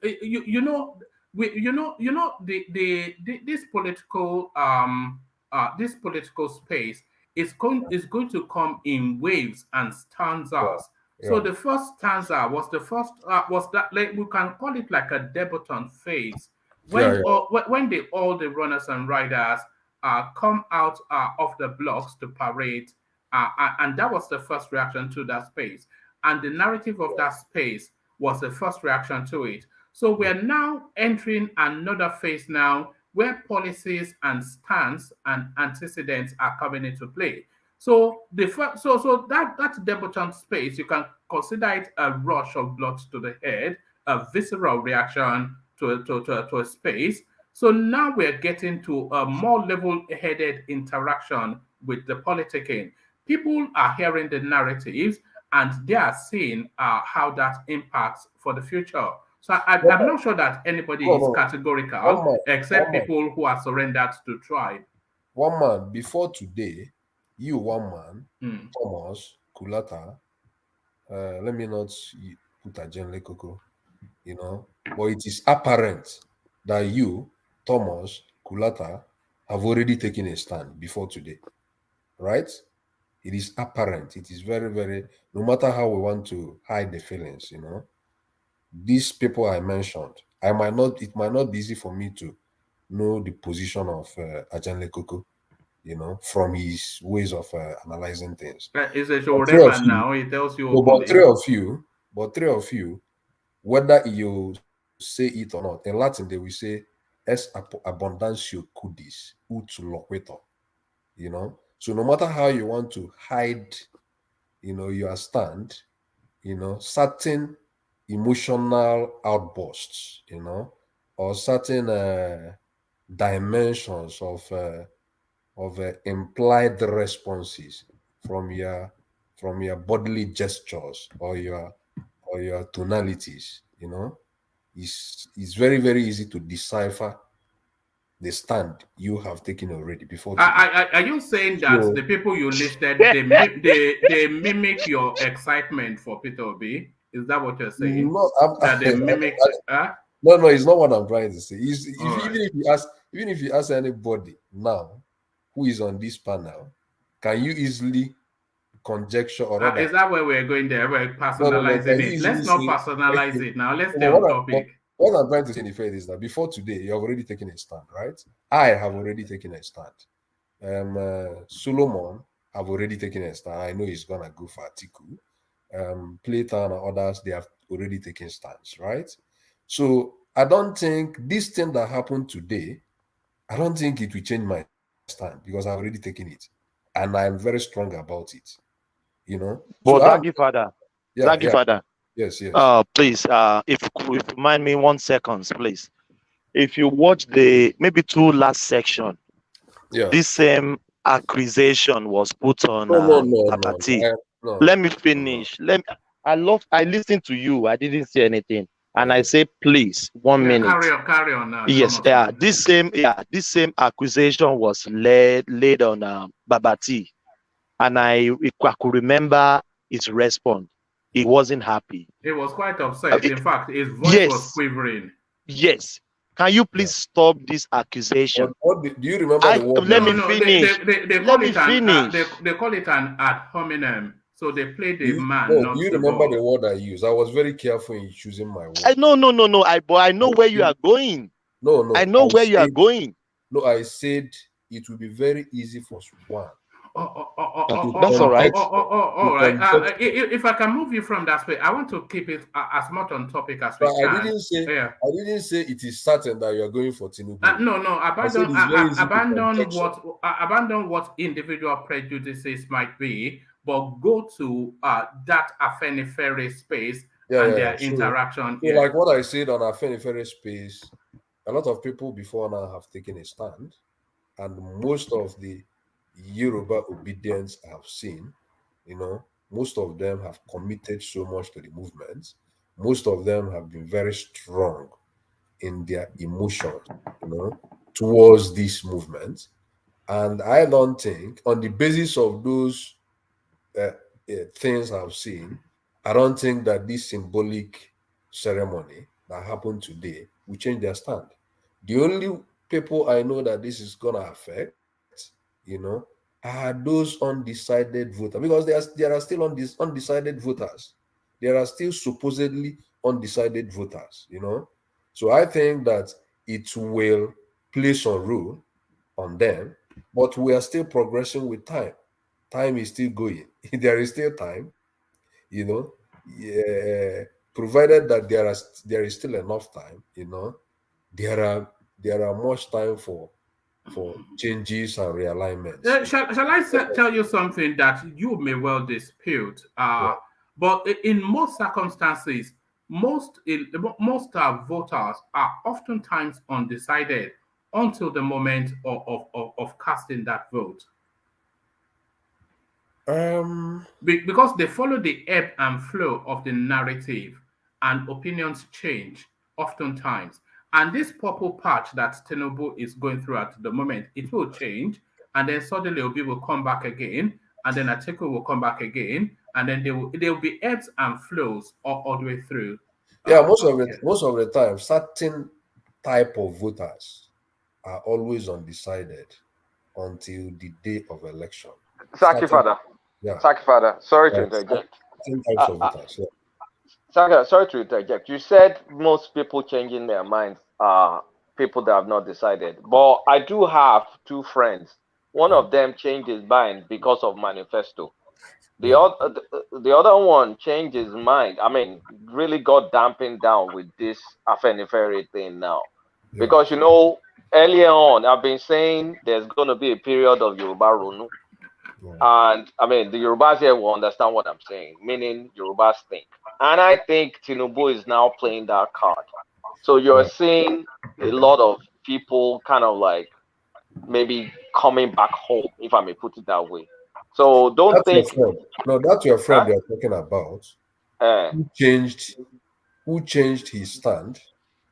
A: this political space is going to come in waves and stanzas. So
L: Yeah.
A: the first stanza was that, like, we can call it like a debutante phase
L: Yeah,
A: when all the runners and riders come out of the blocks to parade, and that was the first reaction to that space. And the narrative of that space was the first reaction to it. So we're now entering another phase now where policies and stance and antecedents are coming into play. So that debutante space, you can consider it a rush of blood to the head, a visceral reaction to a space. So now we're getting to a more level-headed interaction with the politicking. People are hearing the narratives and they are seeing how that impacts for the future. So I'm not sure that anybody is
L: No.
A: categorical except
L: One man.
A: people who are surrendered to tribe.
L: One man, before today, you one man,
A: Hmm.
L: Thomas Kulata, let me not put a Jen Lekoko, you know, but it is apparent that you, Thomas Kulata, have already taken a stand before today, right? It is apparent. It is very, very, no matter how we want to hide the feelings, you know, these people I mentioned, it might not be easy for me to know the position of Ajan Lekoko, you know, from his ways of analyzing things.
A: It's a
L: But
A: showman now. He tells you
L: but three of you, whether you say it or not, in Latin they will say "es abundantiae cudis ut loquitur," you know. So no matter how you want to hide, you know, your stand, you know, certain emotional outbursts, you know, or certain dimensions of implied responses from your bodily gestures or your tonalities, you know, it's very, very easy to decipher the stand you have taken already before today.
A: Are you saying that
L: So
A: the people you listed they mimic your excitement for Peter Obi? Is that what you're saying?
L: no,
A: That they mimic?
L: no, it's not what I'm trying to say.
A: Right.
L: Even if you ask anybody now who is on this panel, can you easily conjecture or rather?
A: Is that where we're going there? We're
L: No.
A: personalizing
L: Can you
A: it.
L: easily
A: Let's not
L: say?
A: personalize it now. Let's stay
L: But
A: on topic.
L: what I'm trying to say in effect is that before today, you have already taken a stand, right? I have already taken a stand. Solomon have already taken a stand. I know he's gonna go for ATIKU. Playtown and others, they have already taken stands, right? So I don't think this thing that happened today, I don't think it will change my stand because I've already taken it, and I'm very strong about it. You know. So
G: But thank you, Father. Thank you, Father.
L: Yes.
G: Please, if you mind me 1 second, please. If you watch the maybe 2 last section, this same accusation was put on Babati.
L: No.
G: Let me finish. I listened to you. I didn't say anything, and I say, please, 1 minute.
A: Carry on now.
G: Yes, this same accusation was laid on Babati, and I could remember his response. He wasn't happy.
A: He was quite upset. In fact, his voice was quivering.
G: Yes. Can you please stop this accusation?
L: Do you remember the word?
G: Let me finish.
A: They call it an ad hominem. So they play the man.
L: Do you remember the word I used? I was very careful in choosing my word.
G: No. I know where you are going.
L: No.
G: I know where you are going.
L: No, I said it will be very easy for one.
G: That's all right.
A: All right. If I can move you from that way, I want to keep it as much on topic as we can.
L: I didn't say it is certain that you are going for Tinubu.
A: No. Abandon what individual prejudices might be, but go to that Afenifere space and their interaction.
L: So like what I said on Afenifere space, a lot of people before now have taken a stand, and most of the Yoruba obedience I have seen, you know, most of them have committed so much to the movement. Most of them have been very strong in their emotions, you know, towards this movement. And I don't think, on the basis of those things I've seen, I don't think that this symbolic ceremony that happened today will change their stand. The only people I know that this is gonna affect, you know, are those undecided voters, because there are still undecided voters. There are still supposedly undecided voters, you know. So I think that it will play some role on them, but we are still progressing with time. Time is still going. There is still time, you know. Yeah, provided that there is still enough time, you know. There are much time for changes and realignments.
A: Shall I tell you something that you may well dispute? But in most circumstances, most voters are oftentimes undecided until the moment of casting that vote. Because they follow the ebb and flow of the narrative, and opinions change oftentimes. And this purple patch that Tinubu is going through at the moment, it will change, and then suddenly Obi will come back again, and then ATIKU will come back again, and then there will be ebbs and flows all the way through.
L: Most of the time, certain type of voters are always undecided until the day of election.
I: Saki Father. Sorry to interject. Sorry to interject. You said most people changing their minds are people that have not decided. But I do have 2 friends one of them changed his mind because of manifesto. The other one changed his mind. I mean, really got dampened down with this Afenifere thing now. Because, you know, earlier on, I've been saying there's going to be a period of Yoruba Ronu. And, I mean, the Yorubas here will understand what I'm saying, meaning Yorubas think. And I think Tinubu is now playing that card. So you're seeing a lot of people kind of like maybe coming back home, if I may put it that way. So don't
L: that's
I: think.
L: Your friend. No, that's your friend you're talking about. Who changed his stand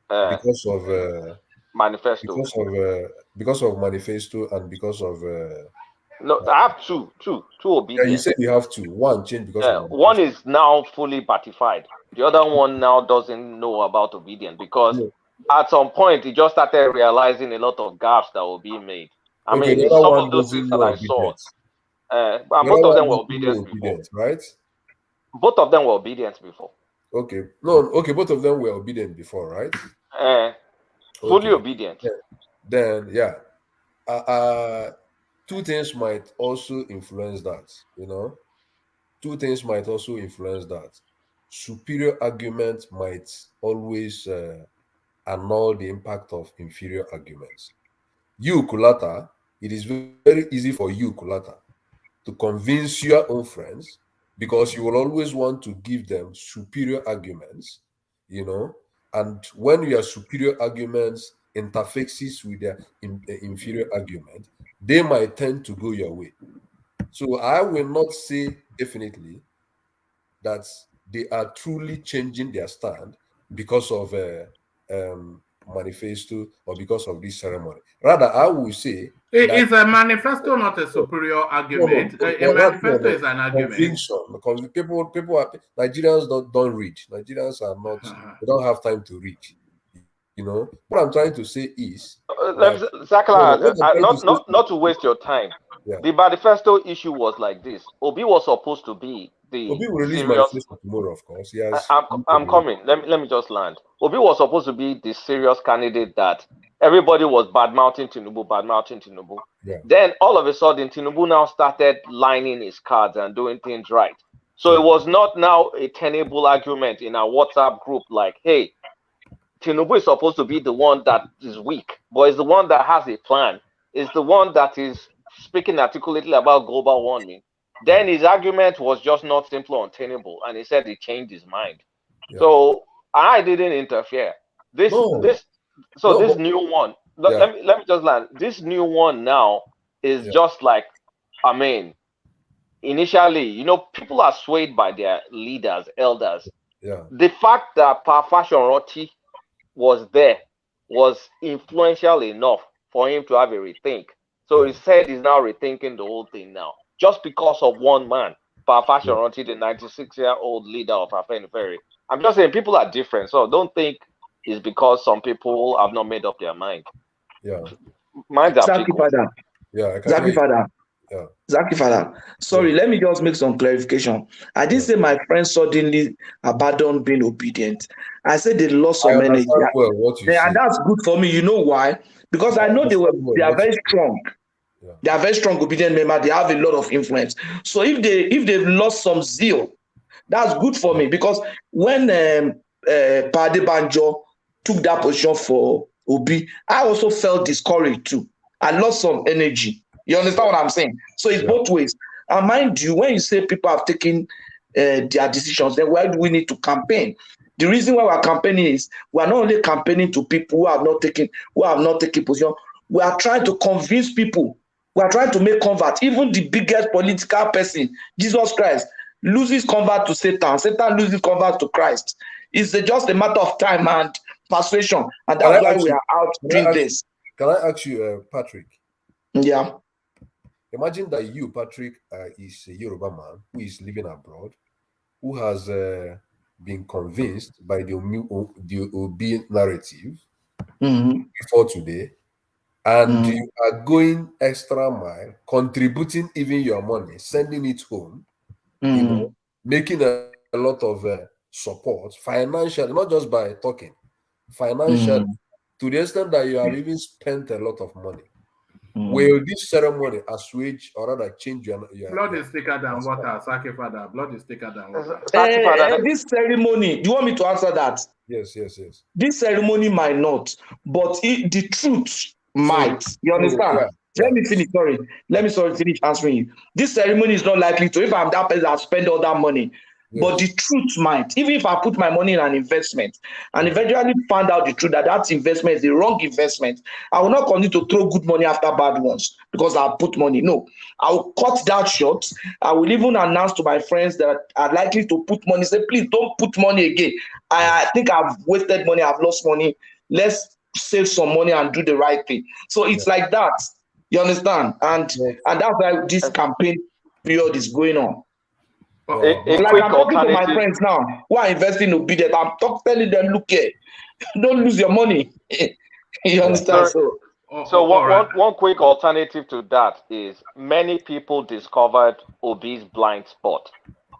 L: because of
I: manifesto?
L: Because of manifesto and because of.
I: No, I have two obedience.
L: Yeah, you said you have two. One changed because of manifesto.
I: One is now fully ratified. The other one now doesn't know about obedience because at some point he just started realizing a lot of gaps that will be made. I mean, some of those things that I saw. But both of them were obedient before,
L: right?
I: Both of them were obedient before.
L: Okay, no, okay, both of them were obedient before, right?
I: Fully obedient.
L: Then, two things might also influence that. You know, two things might also influence that. Superior argument might always annul the impact of inferior arguments. You, Kulata, it is very easy for you, Kulata, to convince your own friends because you will always want to give them superior arguments, you know, and when your superior arguments interfaces with their inferior argument, they might tend to go your way. So I will not say definitely that they are truly changing their stand because of manifesto or because of this ceremony. Rather, I will say
A: is a manifesto not a superior argument? A manifesto is an argument.
L: Because people are Nigerians don't read. Nigerians are not. They don't have time to read. You know what I'm trying to say is.
I: Not to waste your time. Yeah. The manifesto issue was like this. Obi was supposed to be the
L: Obi will release manifesto tomorrow, of course. Yes,
I: I'm coming. Let me just land. Obi was supposed to be the serious candidate that everybody was bad-mouthing Tinubu.
L: Yeah.
I: Then all of a sudden, Tinubu now started lining his cards and doing things right. So it was not now a tenable argument in our WhatsApp group like, hey, Tinubu is supposed to be the one that is weak, but it's the one that has a plan. It's the one that is speaking articulately about global warming. Then his argument was just not simply untenable, and he said he changed his mind. Yeah. So I didn't interfere. This new one. Let me just land. This new one now is just like, I mean, initially, you know, people are swayed by their leaders, elders.
L: Yeah.
I: The fact that Fashion Roti was there was influential enough for him to have a rethink. So he said he's now rethinking the whole thing now, just because of one man, Fashion Roti, the 96-year-old leader of Afenifere. I'm just saying people are different, so don't think it's because some people have not made up their mind.
L: Yeah.
I: Minds are
F: Zaki Father.
L: Yeah.
F: Zaki Father.
L: Yeah.
F: Zaki Father. Sorry, let me just make some clarification. I didn't say my friends suddenly abandoned being obedient. I said they lost some energy. And that's good for me. You know why? Because I know they are very strong.
L: Yeah.
F: They are very strong obedient members. They have a lot of influence. So if they've lost some zeal, that's good for me. Because when Pade Banjo took that position for Obi, I also felt discouraged too. I lost some energy. You understand what I'm saying? So it's both ways. And mind you, when you say people have taken their decisions, then why do we need to campaign? The reason why we're campaigning is we're not only campaigning to people who have not taken position. We are trying to convince people. We are trying to make convert. Even the biggest political person, Jesus Christ, loses convert to Satan. Satan loses convert to Christ. It's just a matter of time and persuasion. And that's why we are out doing this.
L: Can I ask you, Patrick?
F: Yeah.
L: Imagine that you, Patrick, is a Yoruba man who is living abroad, who has been convinced by the Obi narrative before today, and you are going extra mile, contributing even your money, sending it home, you know, making a lot of support, financially, not just by talking, financially, to the extent that you have even spent a lot of money. Will this ceremony assuage or rather change your
A: blood is thicker than water, Sake Father. Blood is thicker than water.
F: This ceremony, do you want me to answer that?
L: Yes.
F: This ceremony might not, but the truth might. You understand?
L: Yeah.
F: Let me finish. Sorry. Let me finish answering you. This ceremony is not likely to, if I'm that person that spend all that money. Yes. But the truth might. Even if I put my money in an investment and eventually find out the truth that investment is the wrong investment, I will not continue to throw good money after bad ones because I put money. No, I will cut that short. I will even announce to my friends that are likely to put money, say, please don't put money again. I think I've wasted money. I've lost money. Let's save some money and do the right thing. So it's like that. You understand? And that's why this campaign period is going on. Like I'm talking to my friends now who are investing in OBIdient. I'm telling them, look here, don't lose your money. You understand?
I: So one quick alternative to that is many people discovered Obi's blind spot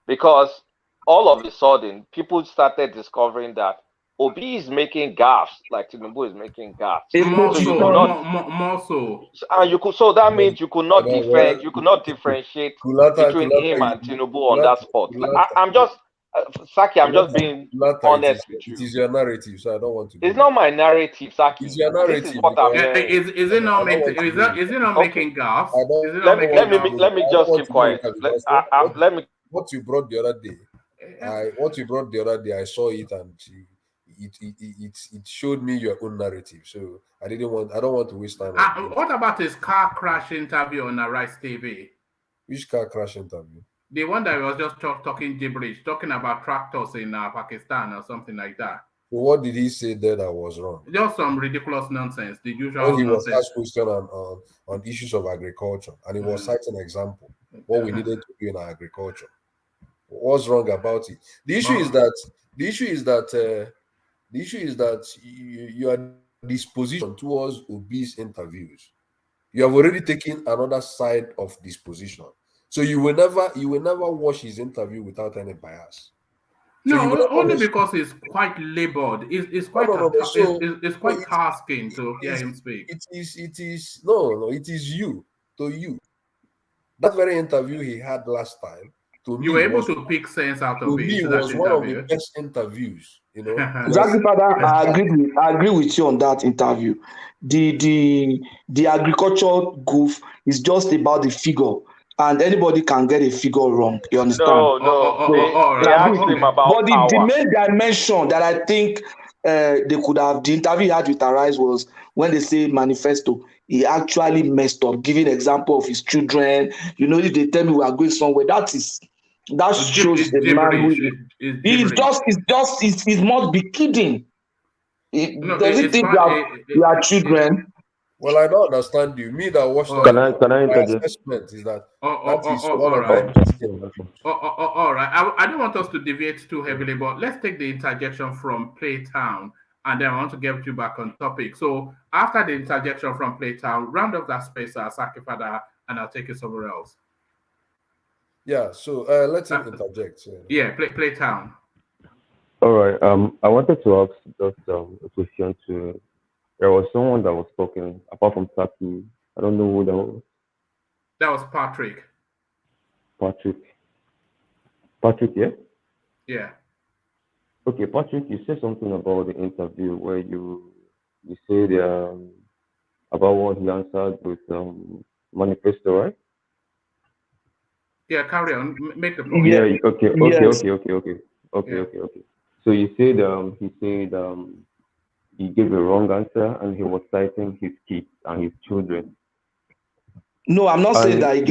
I: because all of a sudden people started discovering that Obi is making gaffes like Tinubu is making gaffes.
A: More so.
I: And so that means you could not differentiate between him and Tinubu on that spot. I'm just Saki, I'm just being honest with you.
L: It is your narrative, so I don't want to.
I: It's not my narrative, Saki.
L: It's your narrative.
I: This is what I'm hearing.
A: Is it not making gaffes?
I: Let me just keep quiet. Let me.
L: What you brought the other day, I saw it and it showed me your own narrative. So I don't want to waste time.
A: What about his car crash interview on Arise TV?
L: Which car crash interview?
A: The one that was just talking gibberish, talking about tractors in Pakistan or something like that.
L: So what did he say there that was wrong?
A: Just some ridiculous nonsense. The usual
L: when he
A: nonsense.
L: was asked question on issues of agriculture, and he was citing an example what we needed to do in our agriculture. What's wrong about it? The issue is that your disposition towards Obi's interviews, you have already taken another side of disposition. So you will never watch his interview without any bias.
A: So only because it's quite labored. It's quite it's quite tasking to hear him speak.
L: It is you. That very interview he had last time.
A: You were able to pick sense out of it.
L: It was one of the best interviews, you know.
F: Exactly, Father. I agree with you on that interview. The agriculture goof is just about the figure, and anybody can get a figure wrong. You understand?
I: They asked him about
F: but the main dimension that I think they could have, the interview he had with Arise was when they say manifesto. He actually messed up, giving example of his children. You know, if they tell me we are going somewhere, that shows the man who he must be kidding. Does he think we are children?
L: Well, I don't understand you. Me that watched
M: can I interject?
L: Assessment is that
A: all right. I don't want us to deviate too heavily, but let's take the interjection from Playtown, and then I want to get you back on topic. So after the interjection from Playtown, round up that space, Saki Father, and I'll take you somewhere else.
L: Yeah. So let's interject.
A: Yeah, Playtown.
M: All right. I wanted to ask just a question to. There was someone that was talking, apart from Saki. I don't know who that was.
A: That was Patrick.
M: Patrick, yeah?
A: Yeah.
M: Okay, Patrick, you said something about the interview where you said about what he answered with manifesto, right?
A: Yeah, carry on. Make the point.
M: Yeah, okay. So you said he said he gave a wrong answer and he was citing his kids and his children.
F: No, I'm not saying that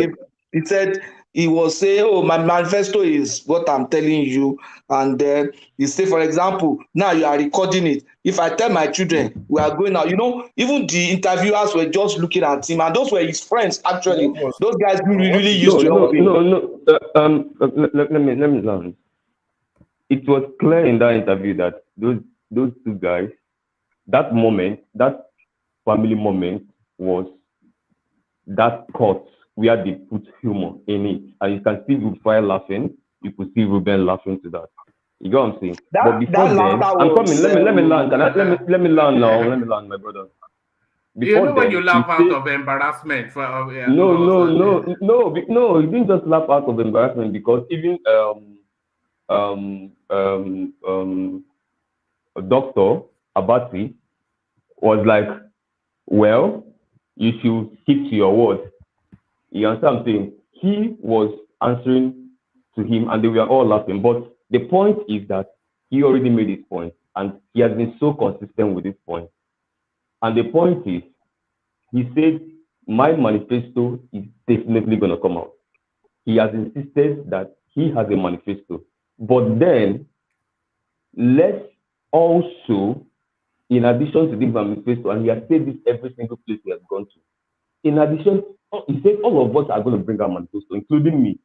F: he said he was saying, oh, my manifesto is what I'm telling you. And then you say, for example, now you are recording it. If I tell my children we are going out, you know, even the interviewers were just looking at him, and those were his friends, actually. Those guys really used to help him.
M: Let me learn. It was clear in that interview that those two guys, that family moment was that court where they put humor in it, and you can see Rufai laughing, you could see Ruben laughing to that. You get what I'm saying? But before then, I'm coming. Let me land. Let me land now. Let me land, my brother. Before
A: when
M: then,
A: you laugh out of embarrassment for
M: no, he didn't just laugh out of embarrassment, because even Dr. Abati was like, well, you should stick to your word. You understand what I'm saying? He was answering to him and they were all laughing. But the point is that he already made his point and he has been so consistent with this point. And the point is, he said, my manifesto is definitely going to come out. He has insisted that he has a manifesto. But then, let's also, in addition to the manifesto, and he has said this every single place he has gone to, in addition, he said all of us are going to bring our manifesto, including me.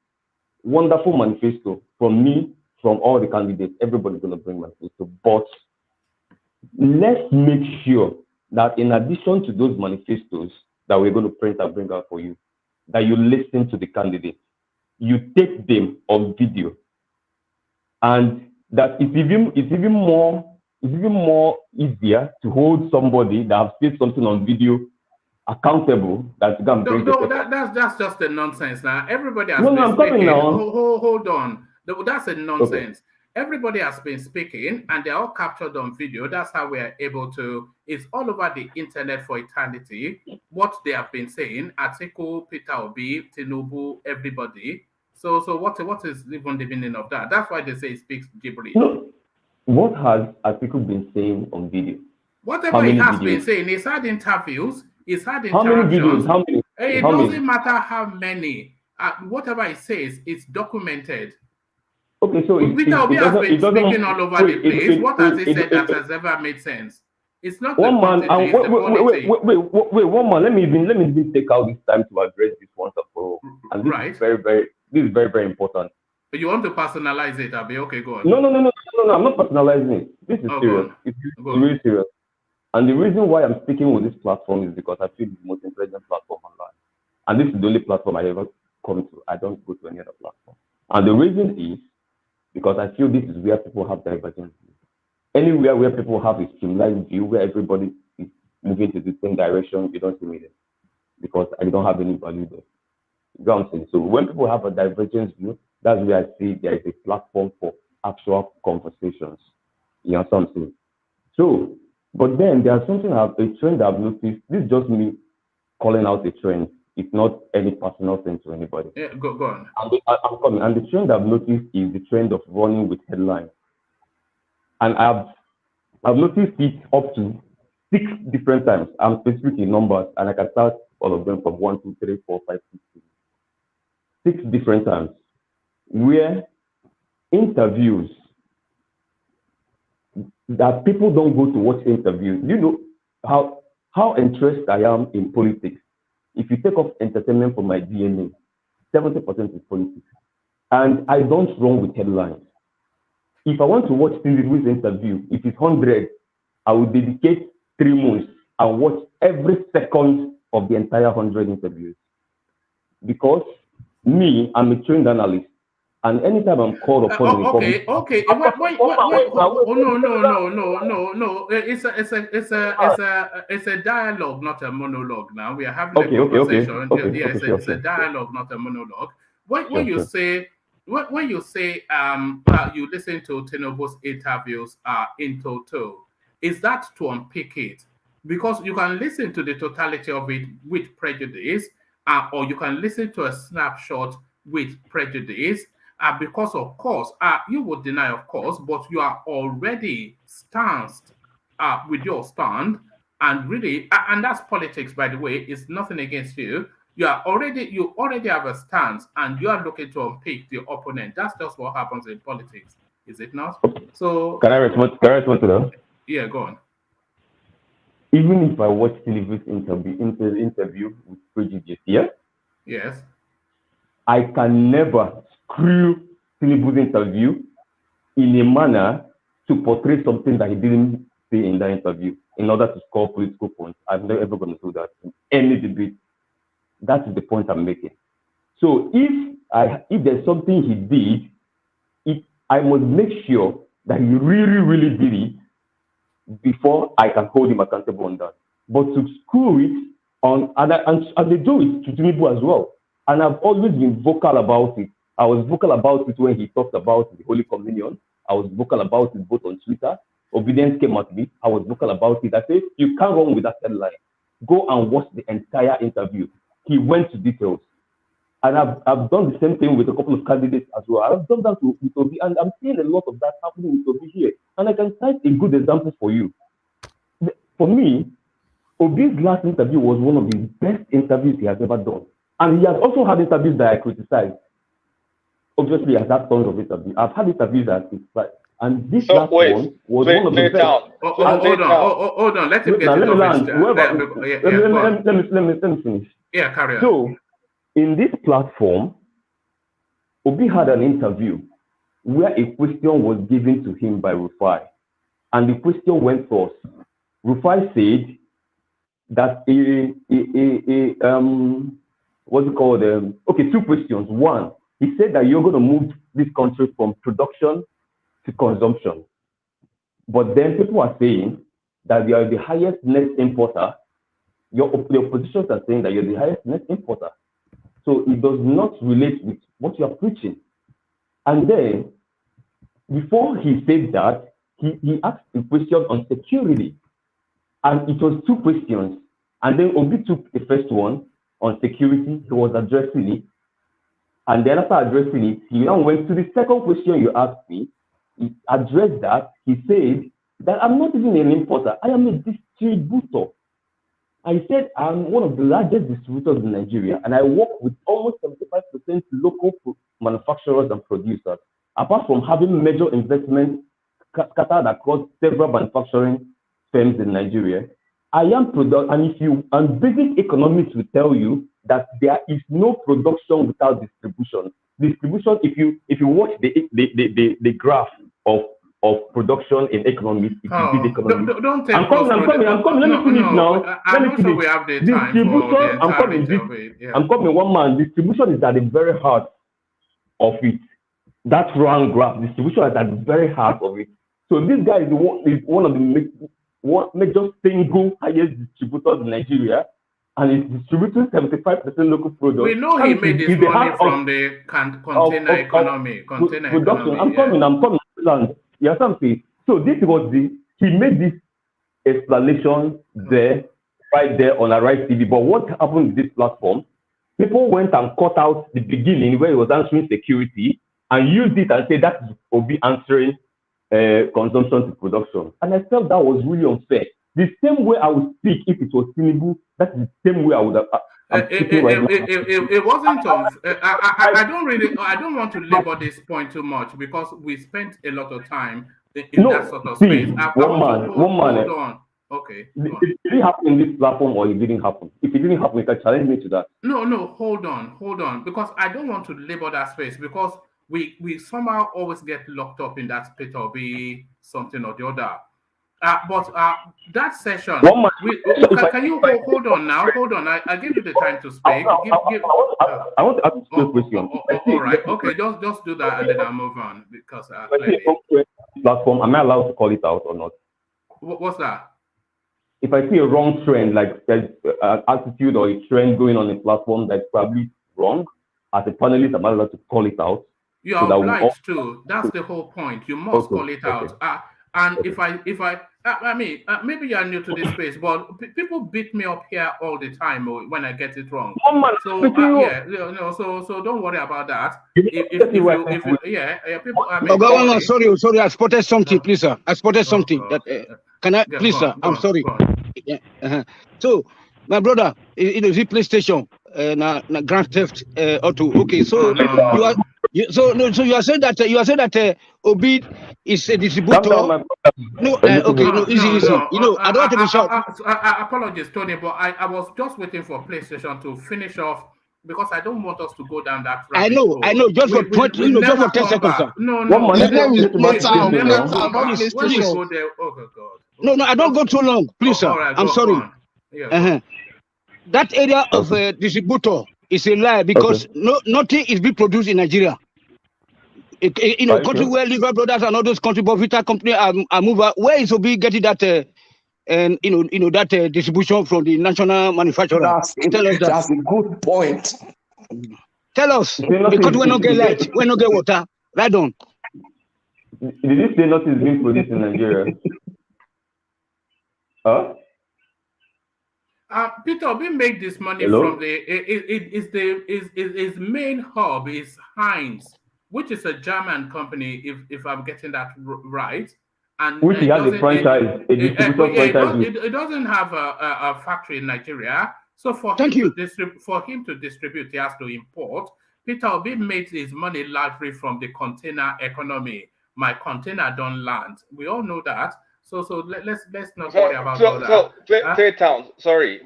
M: Wonderful manifesto from me, from all the candidates. Everybody's going to bring manifesto. But let's make sure that in addition to those manifestos that we're going to print and bring out for you, that you listen to the candidates, you take them on video, and that it's even more easier to hold somebody that has said something on video accountable that you can bring
A: that's just a nonsense now. Everybody has
M: been
A: speaking.
M: Now.
A: Hold on. That's a nonsense. Okay. Everybody has been speaking and they're all captured on video. That's how we are able to, it's all over the internet for eternity, what they have been saying. ATIKU, Peter Obi, Tinubu, everybody. So what is even the meaning of that? That's why they say it speaks gibberish.
M: No. What has ATIKU been saying on video?
A: Whatever he has been saying, he's had interviews, he's had interactions.
M: How many?
A: It doesn't matter how many. Whatever he says, it's documented.
M: Okay, so
A: Peter Obi has been speaking all over the place. What has he said that has ever made sense? It's not
M: one man. Wait, one man. Let me even take out this time to address this once and for all. And this is very, very important.
A: But you want to personalize it, Abi? Okay, go on.
M: No. I'm not personalizing it. This is serious. It's really serious. And the reason why I'm sticking with this platform is because I feel it's the most intelligent platform online. And this is the only platform I ever come to. I don't go to any other platform. And the reason is because I feel this is where people have divergence. Anywhere where people have a streamlined view, where everybody is moving to the same direction, you don't see me there. Because I don't have any value there. You know what I'm saying? So when people have a divergence view, that's where I see there is a platform for actual conversations. You know what I'm saying? So, but then there's a trend I've noticed. This is just me calling out a trend. It's not any personal thing to anybody.
A: Yeah, go on.
M: I'm coming. And the trend I've noticed is the trend of running with headlines. And I've noticed it up to 6 different times. I'm specific in numbers, and I can start all of them from 1, 2, 3, 4, 5, 6 different times, where interviews that people don't go to watch interviews. You know how interested I am in politics. If you take off entertainment from my DNA, 70% is politics. And I don't run with headlines. If I want to watch Tinubu's interview, if it's 100, I will dedicate 3 months and watch every second of the entire 100 interviews. Because me, I'm a trained analyst. And anytime I'm called upon
A: no. It's a dialogue, not a monologue. Now we are having a conversation. It's a dialogue, not a monologue. When you say you listen to Tinubu's interviews in total, is that to unpick it? Because you can listen to the totality of it with prejudice, or you can listen to a snapshot with prejudice. Because of course, you would deny, of course, but you are already stanced with your stand, and really, and that's politics, by the way. It's nothing against you. You already have a stance, and you are looking to unpick the opponent. That's just what happens in politics, is it not? So
M: can I respond to that?
A: Yeah, go on.
M: Even if I watch Tinubu's interview with prejudice,
A: yes,
M: I can never screw Tinubu's interview in a manner to portray something that he didn't say in that interview in order to score political points. I'm not ever going to do that in any debate. That is the point I'm making. So if there's something he did, I must make sure that he really, really did it before I can hold him accountable on that. but to screw it on, and they do it to Tinubu as well. And I've always been vocal about it. I was vocal about it when he talked about the Holy Communion. I was vocal about it both on Twitter. OBIdient came at me. I was vocal about it. I said, you can't run with that headline. Go and watch the entire interview. He went to details. And I've done the same thing with a couple of candidates as well. I've done that with Obi, and I'm seeing a lot of that happening with Obi here. And I can cite a good example for you. For me, Obi's last interview was one of the best interviews he has ever done. And he has also had interviews that I criticized. Obviously, I've had tons of interviews. I've had interviews that I criticized. And this last one was one of the best.
A: Hold on. Let him get it off.
M: Let me finish.
A: Yeah, carry on.
M: So, in this platform, Obi had an interview where a question was given to him by Rufai. And the question went forth. Rufai said that what's it called? Okay, two questions. One, he said that you're going to move this country from production to consumption. But then people are saying that you are the highest net importer. The oppositions are saying that you're the highest net importer. So it does not relate with what you are preaching. And then, before he said that, he asked a question on security. And it was two questions. And then Obi took the first one on security. He was addressing it. And then after addressing it, he now went to the second question you asked me. He addressed that. He said that I'm not even an importer. I am a distributor. I said I'm one of the largest distributors in Nigeria, and I work with almost 75% local manufacturers and producers. Apart from having major investments scattered across several manufacturing firms in Nigeria, I am and basic economics will tell you that there is no production without distribution. Distribution, if you watch the graph of production in economics, it is economics.
A: Don't take
M: I'm coming. Let me finish now.
A: I'm not sure we have the time for the entire interview.
M: I'm coming, one man. Distribution is at the very heart of it. That round graph, distribution is at the very heart of it. So this guy is one of the major single highest distributors in Nigeria, and he's distributing 75% local products.
A: We know he made his money from the container economy.
M: Production. I'm coming. Yes, something. So this was he made this explanation there, right there on Arise TV. But what happened with this platform? People went and cut out the beginning where he was answering security and used it and said that will be answering consumption to production. And I felt that was really unfair. The same way I would speak if it was Tinubu, that's the same way I would have.
A: It wasn't I don't want to labor this point too much because we spent a lot of time in that sort of space.
M: One man.
A: Hold on. Okay.
M: Did it happen in this platform or it didn't happen? If it didn't happen, you can challenge me to that.
A: No, hold on. Because I don't want to labor that space because we somehow always get locked up in that space or be something or the other. But that session, can you hold on now? Hold on. I give you the time to speak.
M: I want to ask you a question.
A: All right. Okay. Just do that and then I'll move on because
M: platform. Am I allowed to call it out or not?
A: What's that?
M: If I see a wrong trend, like there's an attitude or a trend going on a platform that's probably wrong, as a panelist, I'm allowed to call it out.
A: You are obliged to. That's the whole point. You must call it out. And if I mean, maybe you are new to this space, but people beat me up here all the time when I get it wrong. So so don't worry about that. People.
K: I mean, sorry, I spotted something, please, sir. I spotted something that can I, please, sir? I'm sorry. Yeah. So, my brother, the PlayStation, Grand Theft Auto. Okay, so you are. So you are saying that Obi is a distributor. Easy. You know, I don't want to be short.
A: Apologies, Tony, but I was just waiting for PlayStation to finish off because I don't want us to go down that road.
K: I know. Just for 20, just for 10 seconds, sir.
A: No.
K: No, I don't go too long, please, sir. I'm sorry. That area of distributor is a lie because nothing is being produced in Nigeria. Country where Liver Brothers and all those country Bovita company are moving. Where is Obi getting that and that distribution from the national manufacturer. Tell us that.
F: That's a good point.
K: Tell us, because we not get light, we not get water. Right on.
M: Did you say nothing is being produced in Nigeria? Huh?
A: Peter, we make this money from his main hub is Heinz, which is a German company, if I'm getting that right. And
M: which he has a franchise, a distributor franchise.
A: It doesn't have a factory in Nigeria. So for him to distribute, he has to import. Peter Obi made his money largely from the container economy. My container don't land. We all know that. So let's not worry about all that.
I: So Playtown, sorry,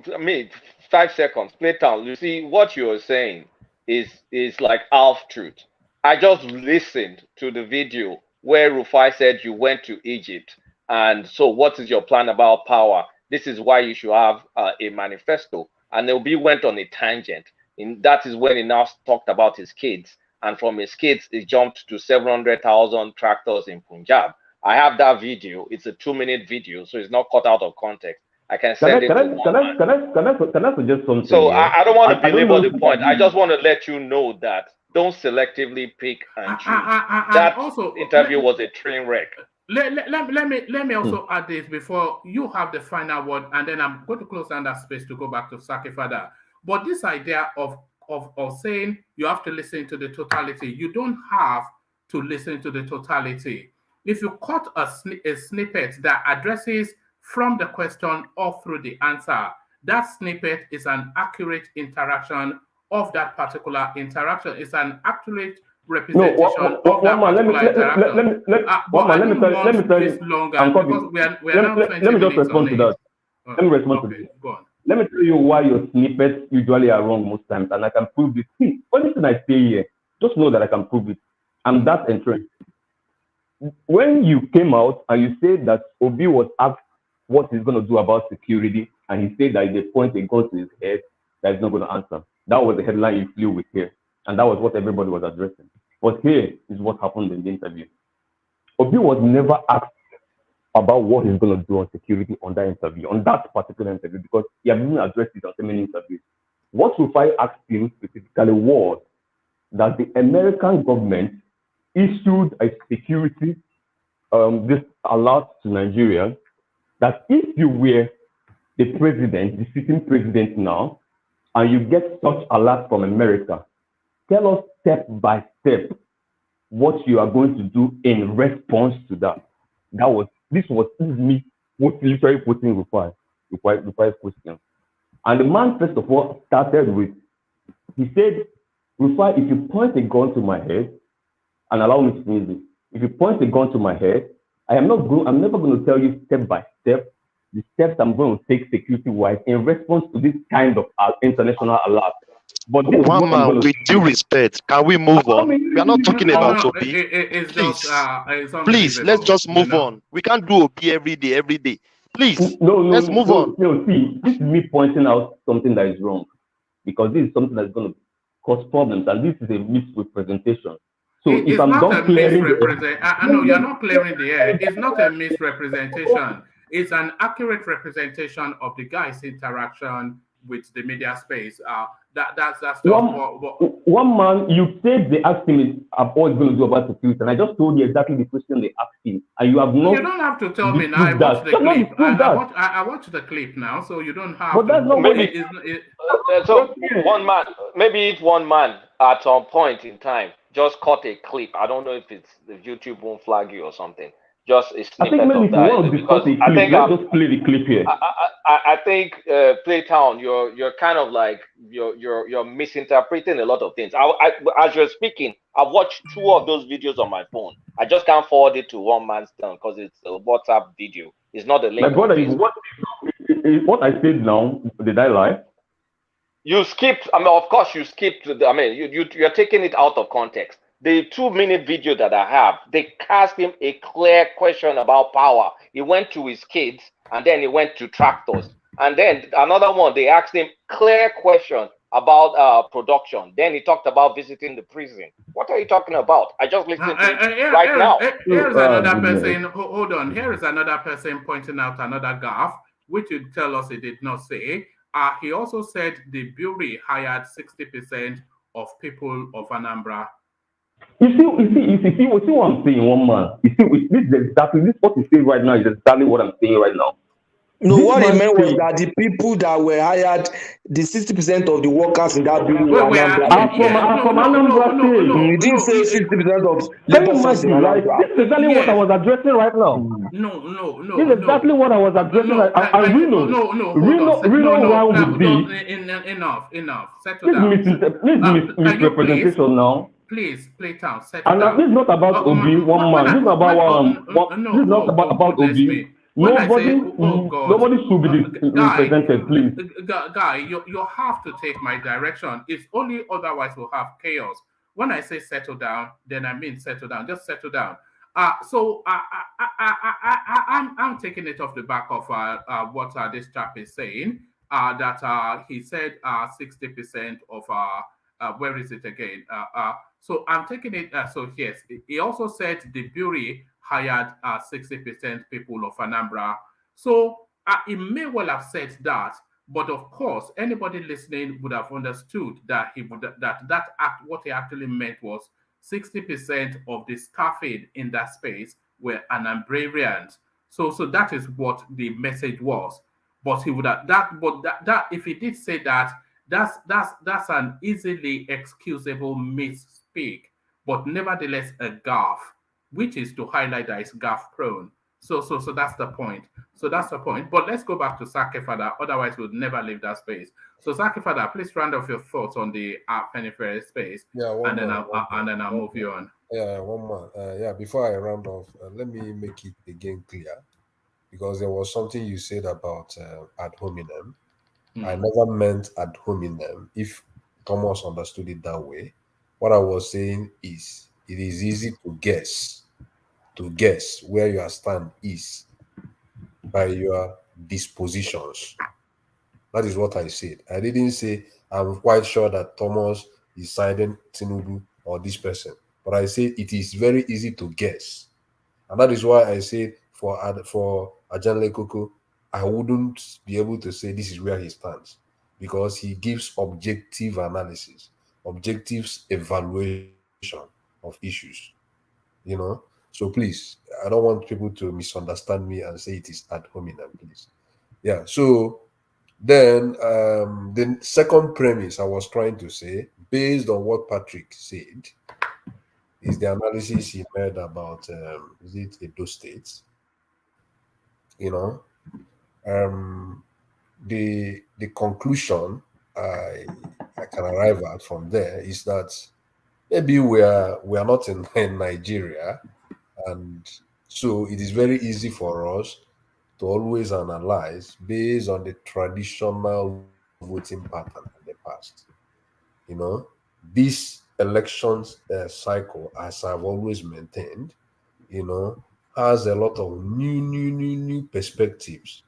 I: 5 seconds. Playtown, you see what you are saying is like half truth. I just listened to the video where Rufai said you went to Egypt, and so what is your plan about power? This is why you should have a manifesto. And Obi went on a tangent. That is when he now talked about his kids, and from his kids he jumped to 700,000 tractors in Punjab. I have that video. It's a 2-minute video, so it's not cut out of context. I can send it. Can
M: I suggest something?
I: So I don't want to belabor the point. I just want to let you know that don't selectively pick and choose. That also, interview was a train wreck.
A: Let me also add this before you have the final word, and then I'm going to close down that space to go back to Saki further. But this idea of saying you have to listen to the totality, you don't have to listen to the totality. If you cut a snippet that addresses from the question or through the answer, that snippet is an accurate interaction of that particular interaction. It's an accurate representation of that particular interaction.
M: Let me tell you.
A: Let
M: me just respond to that. Let me respond to this.
A: Go on.
M: Let me tell you why your snippets usually are wrong most times, and I can prove this. See, only thing I say here, just know that I can prove it. I'm that entrenched. When you came out and you said that Obi was asked what he's going to do about security, and he said that if they point a gun to his head, that he's not going to answer. That was the headline you flew with here, and that was what everybody was addressing. But here is what happened in the interview. Obi was never asked about what he's going to do on security on that interview, on that particular interview, because he had even addressed it on so many interviews. What Rufai asked him specifically was that the American government issued a security this alert to Nigeria that if you were the president, the sitting president now, and you get such alert from America, tell us step by step what you are going to do in response to that. This is me literally putting Rufai's question. And the man, first of all, started with, he said, Rufai, if you point a gun to my head, and allow me to finish this, if you point a gun to my head, I'm never going to tell you step by step the steps I'm going to take security-wise in response to this kind of international alert. But this
G: one man, with due respect, can we move on? We are not talking about Obi. Please, let's just move on. We can't do Obi every day. Please, let's move on.
M: No, see, this is me pointing out something that is wrong, because this is something that's going to cause problems, and this is a misrepresentation. So if I'm not clearing
A: I know you're not clearing the air. It's not a misrepresentation. It's an accurate representation of the guy's interaction with the media space. That's
M: one man. You said they asked him what he's going to do about security, and I just told you exactly the question they asked him, and you have not.
A: You don't have to tell me now. I watched the clip. I watched the clip now, so you don't have.
M: But that's not
I: maybe. So one man, maybe if one man at some point in time just caught a clip. I don't know if it's the YouTube won't flag you or something. Just a snippet of that. Because I think
M: let's just play the clip here.
I: I think Playtown, you're kind of like you're misinterpreting a lot of things. As you're speaking, I've watched 2 of those videos on my phone. I just can't forward it to one man's phone because it's a WhatsApp video. It's not a link.
M: My brother, what I said now, did I lie?
I: You skipped. I mean, of course, you skipped. You're taking it out of context. The 2-minute video that I have, they asked him a clear question about power. He went to his kids, and then he went to tractors. And then another one, they asked him clear question about production. Then he talked about visiting the prison. What are you talking about? I just listened to it right now.
A: Here's another person. Hold on. Here is another person pointing out another gaffe. which you tell us he did not say. He also said the Bureau hired 60% of people of Anambra.
M: You see what I'm saying, one man. You see, this is exactly this what he's saying right now is exactly what I'm saying right now.
F: No, what he meant was that the people that were hired, the 60% of the workers in that building were Anambra.
M: From Anambra State.
F: He didn't say 60% of
M: Can you
F: labor force in
M: imagine, right?
F: Anambra.
M: This is exactly what I was addressing right now.
A: No.
M: This is exactly what I was addressing. Reno round with the
A: enough. Settle down.
M: Misrepresentation now.
A: Please, play down. Settle
M: And
A: down.
M: this is not about Obi, one man. This is about this is not about Obi. Nobody should be represented, please.
A: Guy, you have to take my direction. It's only otherwise we'll have chaos. When I say settle down, then I mean settle down. Just settle down. So I'm taking it off the back of what this chap is saying. That he said 60% of where is it again? So I'm taking it. So yes, he also said the Bureau hired 60% people of Anambra. So he may well have said that, but of course, anybody listening would have understood that he would what he actually meant was 60% of the staffing in that space were Anambrarians. So that is what the message was. But he would have that if he did say that, that's an easily excusable misspeak, but nevertheless a gaffe, which is to highlight that it's gaffe prone. So that's the point. But let's go back to Sakefada, otherwise we'll never leave that space. So Sakefada, please round off your thoughts on the Afenifere space.
L: Yeah,
A: and then I'll move you on.
L: Yeah, one more. Before I round off, let me make it again clear, because there was something you said about ad hominem. I never meant ad hominem. If Thomas understood it that way, what I was saying is it is easy to guess where your stand is by your dispositions. That is what I said. I didn't say I'm quite sure that Thomas is siding Tinubu or this person, but I said it is very easy to guess, and that is why I said for Ajanle Koko, I wouldn't be able to say this is where he stands, because he gives objective analysis, objective evaluation of issues, So please, I don't want people to misunderstand me and say it is ad hominem, please. Yeah, so then the second premise I was trying to say, based on what Patrick said, is the analysis he made about, is it Edo State? The conclusion I can arrive at from there is that maybe we are not in Nigeria, and so it is very easy for us to always analyze based on the traditional voting pattern in the past. This elections cycle, as I've always maintained, has a lot of new perspectives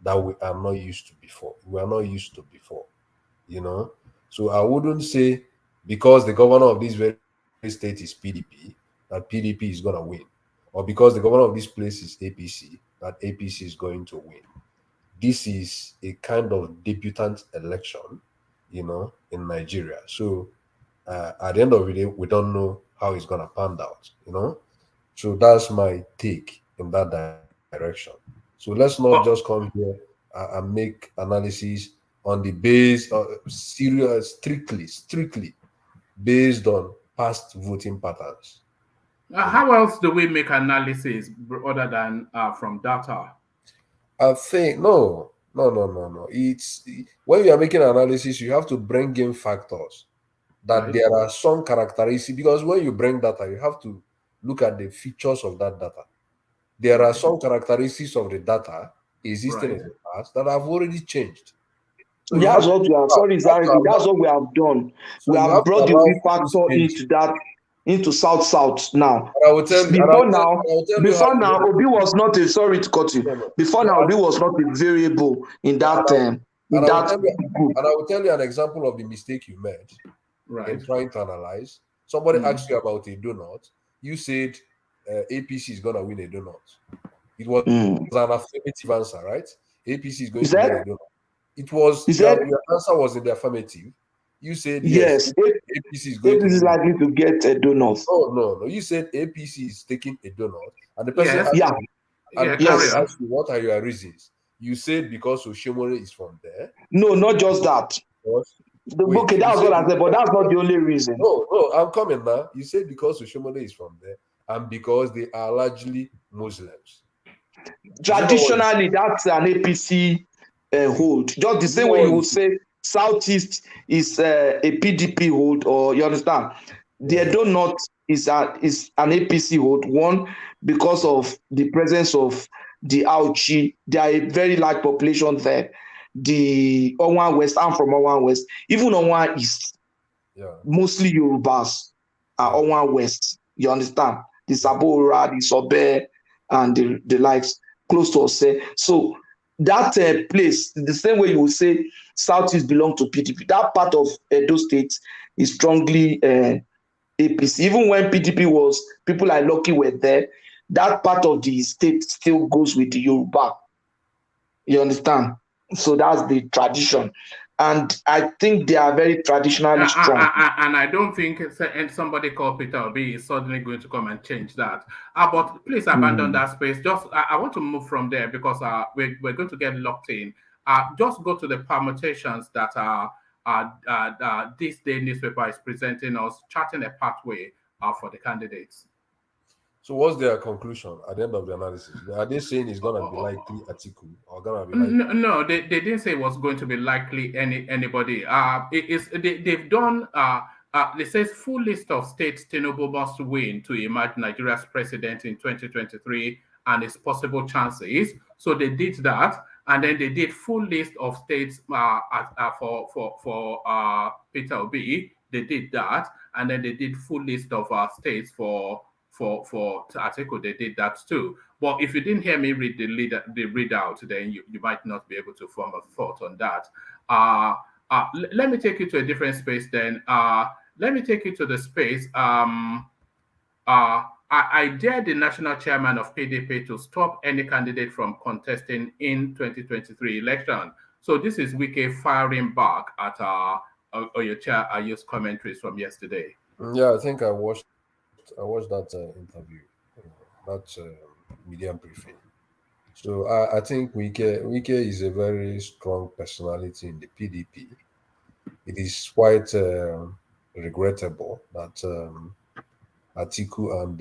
L: that we are not used to before. So I wouldn't say because the governor of this very state is PDP, that PDP is going to win, or because the governor of this place is APC, that APC is going to win. This is a kind of debutant election, in Nigeria. So at the end of the day, we don't know how it's going to pan out, So that's my take in that direction. So let's not just come here and make analysis on the base of strictly based on past voting patterns.
A: How else do we make analysis other than from data?
L: I think no. It's when you are making analysis, you have to bring in factors that there are some characteristics, because when you bring data, you have to look at the features of that data. There are some characteristics of the data existing in the past that have already changed.
F: So that's what we have. Sorry, Zari, that's what we have done. So we have brought the Obi factor into South now.
L: I will tell
F: before now, Obi was not a Before now, Obi was not a variable in that term.
L: And I will tell you an example of the mistake you made in trying to analyze. Somebody asked you about a donut. You said APC is going to win a donut. It was an affirmative answer, right? APC is going to get a donor. It was your answer was in the affirmative. You said yes. APC is going
F: APC is likely to get a donor.
L: No. You said APC is taking a donor, and the person asked you, what are your reasons? You said because Oshomole is from there.
F: No, not just that. Okay, that's what I said, but that's not the only reason.
L: No, I'm coming now. You said because Oshomole is from there, and because they are largely Muslims.
F: Traditionally, that's an APC hold. Just the same way you would say Southeast is a PDP hold, or you understand? The Edo North is an APC hold. One, because of the presence of the Auchi. There are a very large population there. The Owan West, I'm from Owan West. Even Owan East, mostly Yorubas are Owan West. You understand? The Sabora, the Sobe, and the likes close to us. So that place, the same way you would say Southeast belong to PDP, that part of those states is strongly APC. Even when PDP was, people like Lucky were there, that part of the state still goes with the Yoruba. You understand? So that's the tradition. And I think they are very traditionally strong.
A: And I don't think somebody called Peter Obi is suddenly going to come and change that. But please abandon that space. Just I want to move from there because we're going to get locked in. Just go to the permutations that this day newspaper is presenting us, charting a pathway for the candidates.
L: So what's their conclusion at the end of the analysis? Are they saying it's going to be likely ATIKU or going to be likely?
A: No, they didn't say it was going to be likely anybody. They've done, it says full list of states Tinubu must win to emerge Nigeria's president in 2023 and its possible chances. So they did that. And then they did full list of states for Peter Obi. They did that. And then they did full list of states for ATIKU, they did that too. But if you didn't hear me read the readout, then you might not be able to form a thought on that. Let me take you to a different space then. Let me take you to the space. I dare the national chairman of PDP to stop any candidate from contesting in 2023 election. So this is WIKE firing back at Oyocha Ayo's commentaries from yesterday.
L: Yeah, I think I watched that interview, that media briefing. So I think WIKE is a very strong personality in the PDP. It is quite regrettable that ATIKU and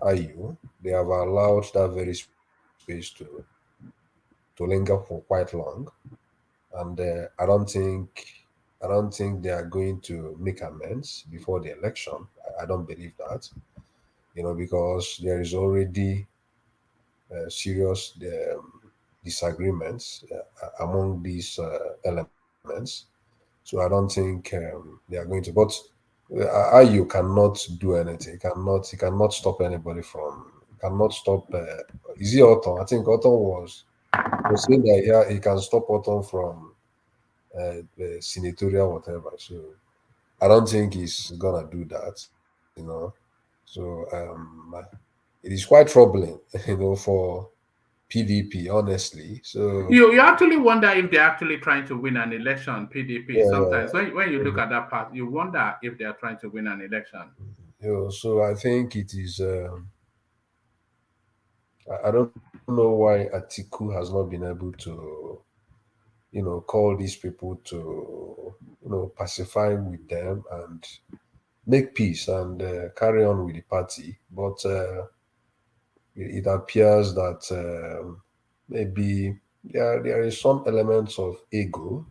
L: Ayu, they have allowed that very space to linger for quite long, and I don't think they are going to make amends before the election. I don't believe that, because there is already serious disagreements among these elements. So I don't think they are going to. But Ayu cannot do anything. He cannot stop anybody from. Cannot stop. Is he Otton? I think Otton was saying that he can stop Otton from the senatorial whatever. So I don't think he's gonna do that. So it is quite troubling, for PDP, honestly. So
A: you actually wonder if they're actually trying to win an election. PDP sometimes when you look at that part, you wonder if they're trying to win an election.
L: So I think it is. I don't know why ATIKU has not been able to, call these people to, pacify with them and make peace and carry on with the party. But it appears that maybe there is some elements of ego,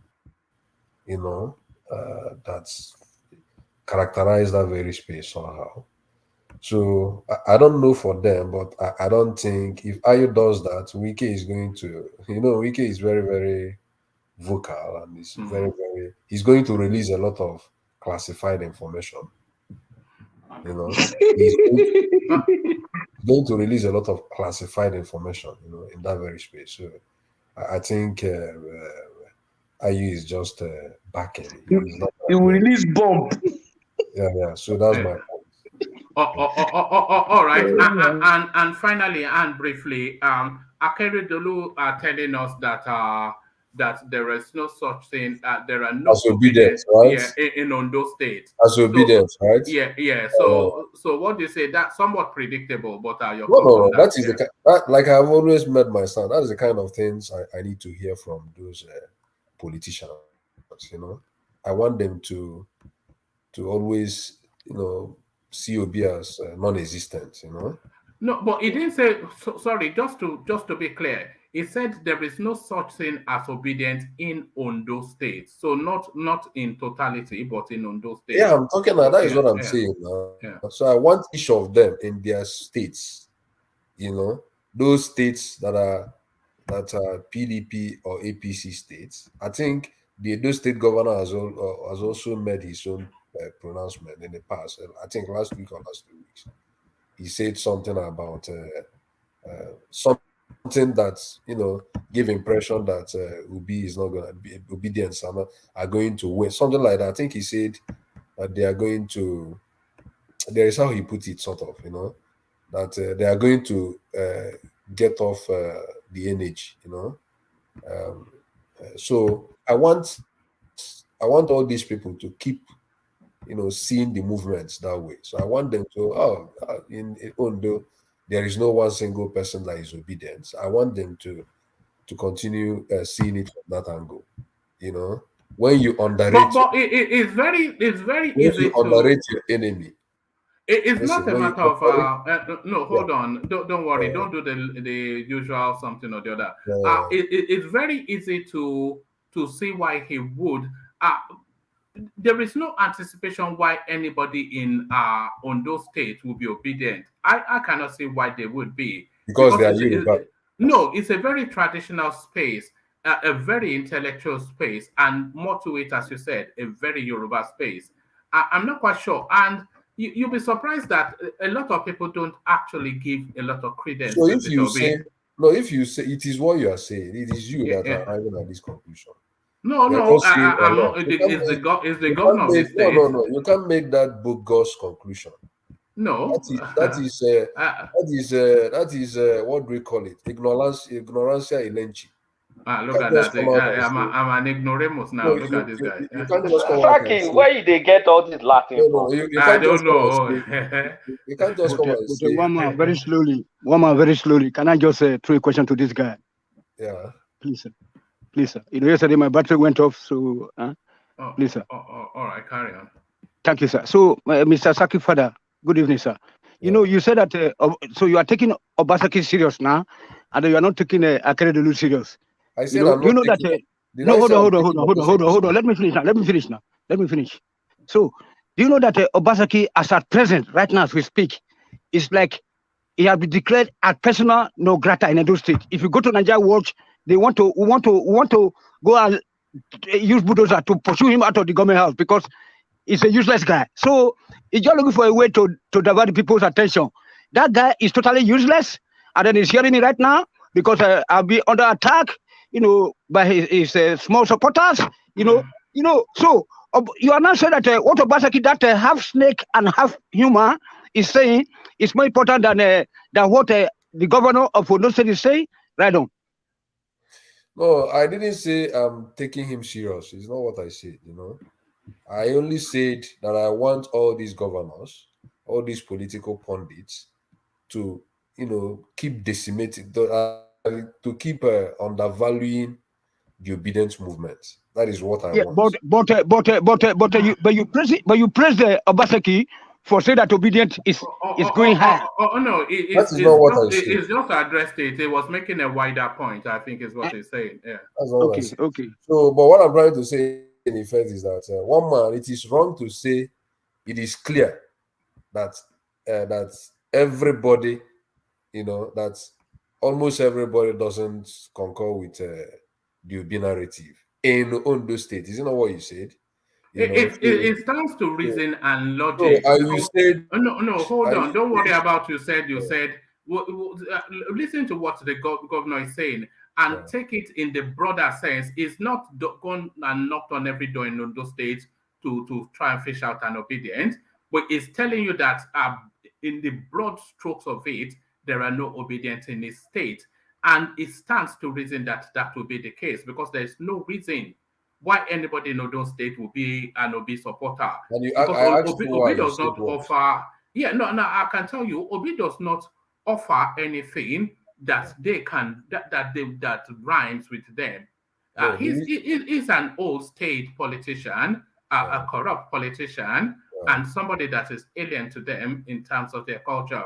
L: that's characterize that very space somehow. So I don't know for them, but I don't think if Ayu does that, WIKE is going to, WIKE is very, very vocal and is very, very, he's going to release a lot of classified information. He's going to release a lot of classified information, in that very space. So I think Ayu is just backing.
F: He will release bomb.
L: Yeah. So that's my point.
A: All right. And finally, and briefly, AKEREDOLU are telling us that that there is no such thing. There are no
L: as obedience, right?
A: in Ondo State.
L: As obedience, right?
A: Yeah. So what do you say? That's somewhat predictable. But your
L: no. That is like I've always met my son. That is the kind of things I need to hear from those politicians. You know, I want them to always see OB as non-existent. You know.
A: No, but he didn't say. Sorry, just to be clear, he said there is no such thing as obedience in Ondo State. So not in totality, but in Ondo State.
L: Yeah, I'm talking about that is what I'm saying now.
A: Yeah.
L: So I want each of them in their states, those states that are PDP or APC states. I think the Edo State governor has also made his own pronouncement in the past. I think last week or last 2 weeks, he said something about something that give impression that Ubi is not going to be obedience are going to win, something like that. I think he said that they are going to. There is how he put it, sort of, that they are going to get off the energy, so I want all these people to keep seeing the movements that way. So I want them to in Ondo there is no one single person that is obedient. I want them to continue seeing it from that angle. When you underrate,
A: but it's very easy to
L: underrate your enemy.
A: It's not a matter of no. Hold on, don't worry. Don't do the usual something or the other. It's very easy to see why he would. There is no anticipation why anybody in Ondo State will be obedient. I cannot see why they would be,
L: because they are Yoruba.
A: No, it's a very traditional space, a very intellectual space, and more to it, as you said, a very Yoruba space. I'm not quite sure, and you'll be surprised that a lot of people don't actually give a lot of credence.
L: So if you say it is what you are saying, it is you that are arriving at this conclusion.
A: No, it's the governor of the state.
L: No, you can't make that bogus conclusion.
A: No,
L: that is what do we call it? Ignorancia elenchi.
A: Look at that. I'm an ignoramus now. Look at this guy.
L: You can't just come
I: Fucking, where they get all this Latin from?
A: I don't know.
L: You can't just come and say.
K: One man, very slowly. Can I just throw a question to this guy?
L: Yeah.
K: Please, sir. Yesterday my battery went off, so please, sir.
A: All right, carry on.
K: Thank you, sir. So, Mr. Saki Father, good evening, sir. You said that, so you are taking Obasaki serious now, and you are not taking AKEREDOLU serious.
L: I said hold
K: on. Let me finish. So, do you know that Obasaki, as at present, right now as we speak, is like he has been declared a persona non grata in Edo State. If you go to Nigeria Watch, they want to go and use bulldozer to pursue him out of the government house because he's a useless guy. So he's just looking for a way to divert people's attention. That guy is totally useless, and then he's hearing me right now because I'll be under attack, by his small supporters, So you are now saying that what Obasaki, that half snake and half human, is saying is more important than what the governor of Ondo State is saying. Right on.
L: No, I didn't say I'm taking him serious. It's not what I said. I only said that I want all these governors, all these political pundits, to keep decimating, to keep undervaluing the obedience movement. That is what I want.
K: But you praise the Obasaki for saying that obedience is going high.
A: No,
L: that is not what I said.
A: It's just addressed it. It was making a wider point, I think, is what he's saying. Yeah.
L: That's all I said. Okay. So, but what I'm trying to say in effect is that one man, it is wrong to say it is clear that that everybody, that almost everybody doesn't concur with the Obi narrative in Ondo State. Isn't that what you said?
A: It stands to reason and logic. No, hold on. Don't worry about you said. Listen to what the governor is saying and take it in the broader sense. It's not gone and knocked on every door in Ondo State to try and fish out an obedient, but it's telling you that in the broad strokes of it, there are no obedience in this state. And it stands to reason that that will be the case because there is no reason why anybody in Ondo State will be an Obi supporter. Because Obi does not offer. Yeah, no, I can tell you, Obi does not offer anything that they can that rhymes with them. He's an old state politician, a corrupt politician, and somebody that is alien to them in terms of their culture.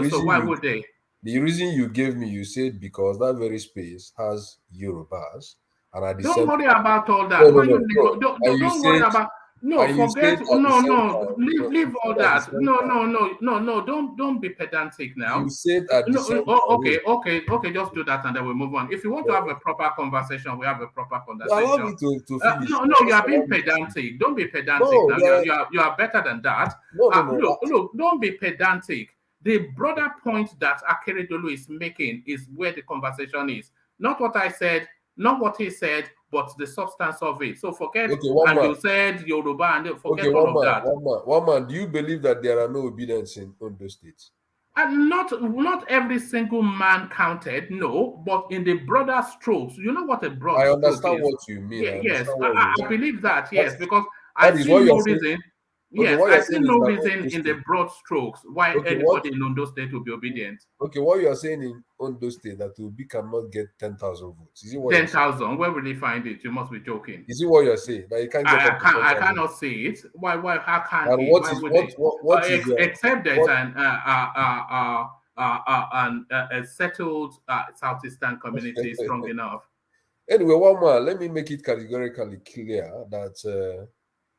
A: So why would they?
L: The reason you gave me, you said because that very space has Yorubas, and at the
A: don't
L: same
A: worry about all that.
L: don't
A: Worry about. No, forget. No. Leave all that. No. Don't be pedantic now.
L: You said at the same
A: time. Okay. Just do that, and then we move on. If you want to have a proper conversation, we have a proper conversation.
L: Allow me to finish.
A: No, you are being pedantic. Don't be pedantic now. You are better than that. Look, don't be pedantic. The broader point that AKEREDOLU is making is where the conversation is. Not what I said, not what he said, but the substance of it. So forget, you said Yoruba, and forget all of that.
L: One man, do you believe that there are no obedience in Ondo State?
A: And not every single man counted, no, but in the broader strokes. You know what a broad stroke is?
L: I understand what you mean.
A: Yes, I believe that, yes, because I see no reason. Yes, I see no reason in the broad strokes why anybody in Ondo State will be obedient.
L: Okay, what you are saying in Ondo State that Obi cannot get 10,000 votes? Is it what
A: 10,000? Where will he find it? You must be joking.
L: Is it what you are saying that you can't get?
A: I cannot see it. Why? How can he? What is except there's a settled Southeastern community strong enough.
L: Anyway, one more. Let me make it categorically clear that.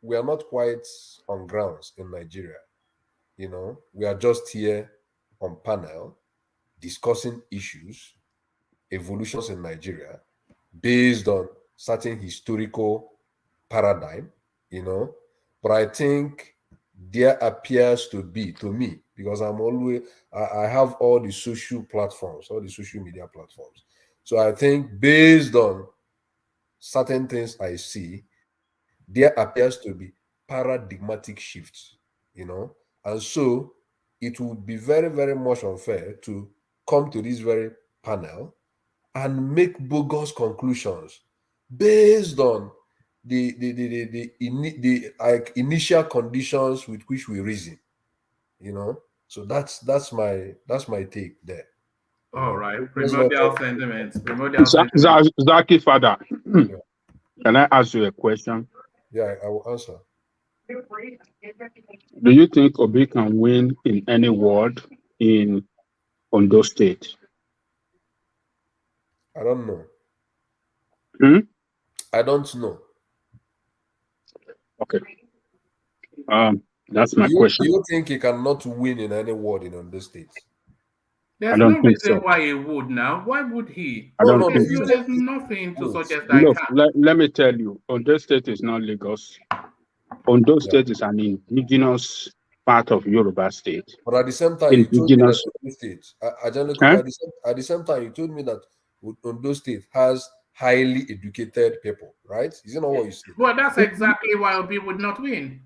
L: We are not quite on grounds in Nigeria. You know, we are just here on panel discussing issues, evolutions in Nigeria based on certain historical paradigm, you know. But I think there appears to be, to me, because I have all the social platforms, all the social media platforms. So I think based on certain things I see, there appears to be paradigmatic shifts, you know, and so it would be very, very much unfair to come to this very panel and make bogus conclusions based on the initial conditions with which we reason, you know. So that's my take there.
A: All right, primordial sentiments.
H: Zaki Father. Can I ask you a question?
L: Yeah, I will answer.
H: Do you think Obi can win in any ward in Ondo State?
L: I don't know. I don't know.
H: Okay. That's my question.
L: Do you think he cannot win in any ward in Ondo State?
A: There's no reason why he would now. Why would he? There's nothing to suggest that
H: Look, let me tell you, Ondo State is not Lagos. Ondo State is an indigenous part of Yoruba State.
L: But at the same time, you told me that Ondo State, at the same time, you told me that Ondo State has highly educated people, right? Isn't that what you said?
A: Well, that's exactly why Obi would not win.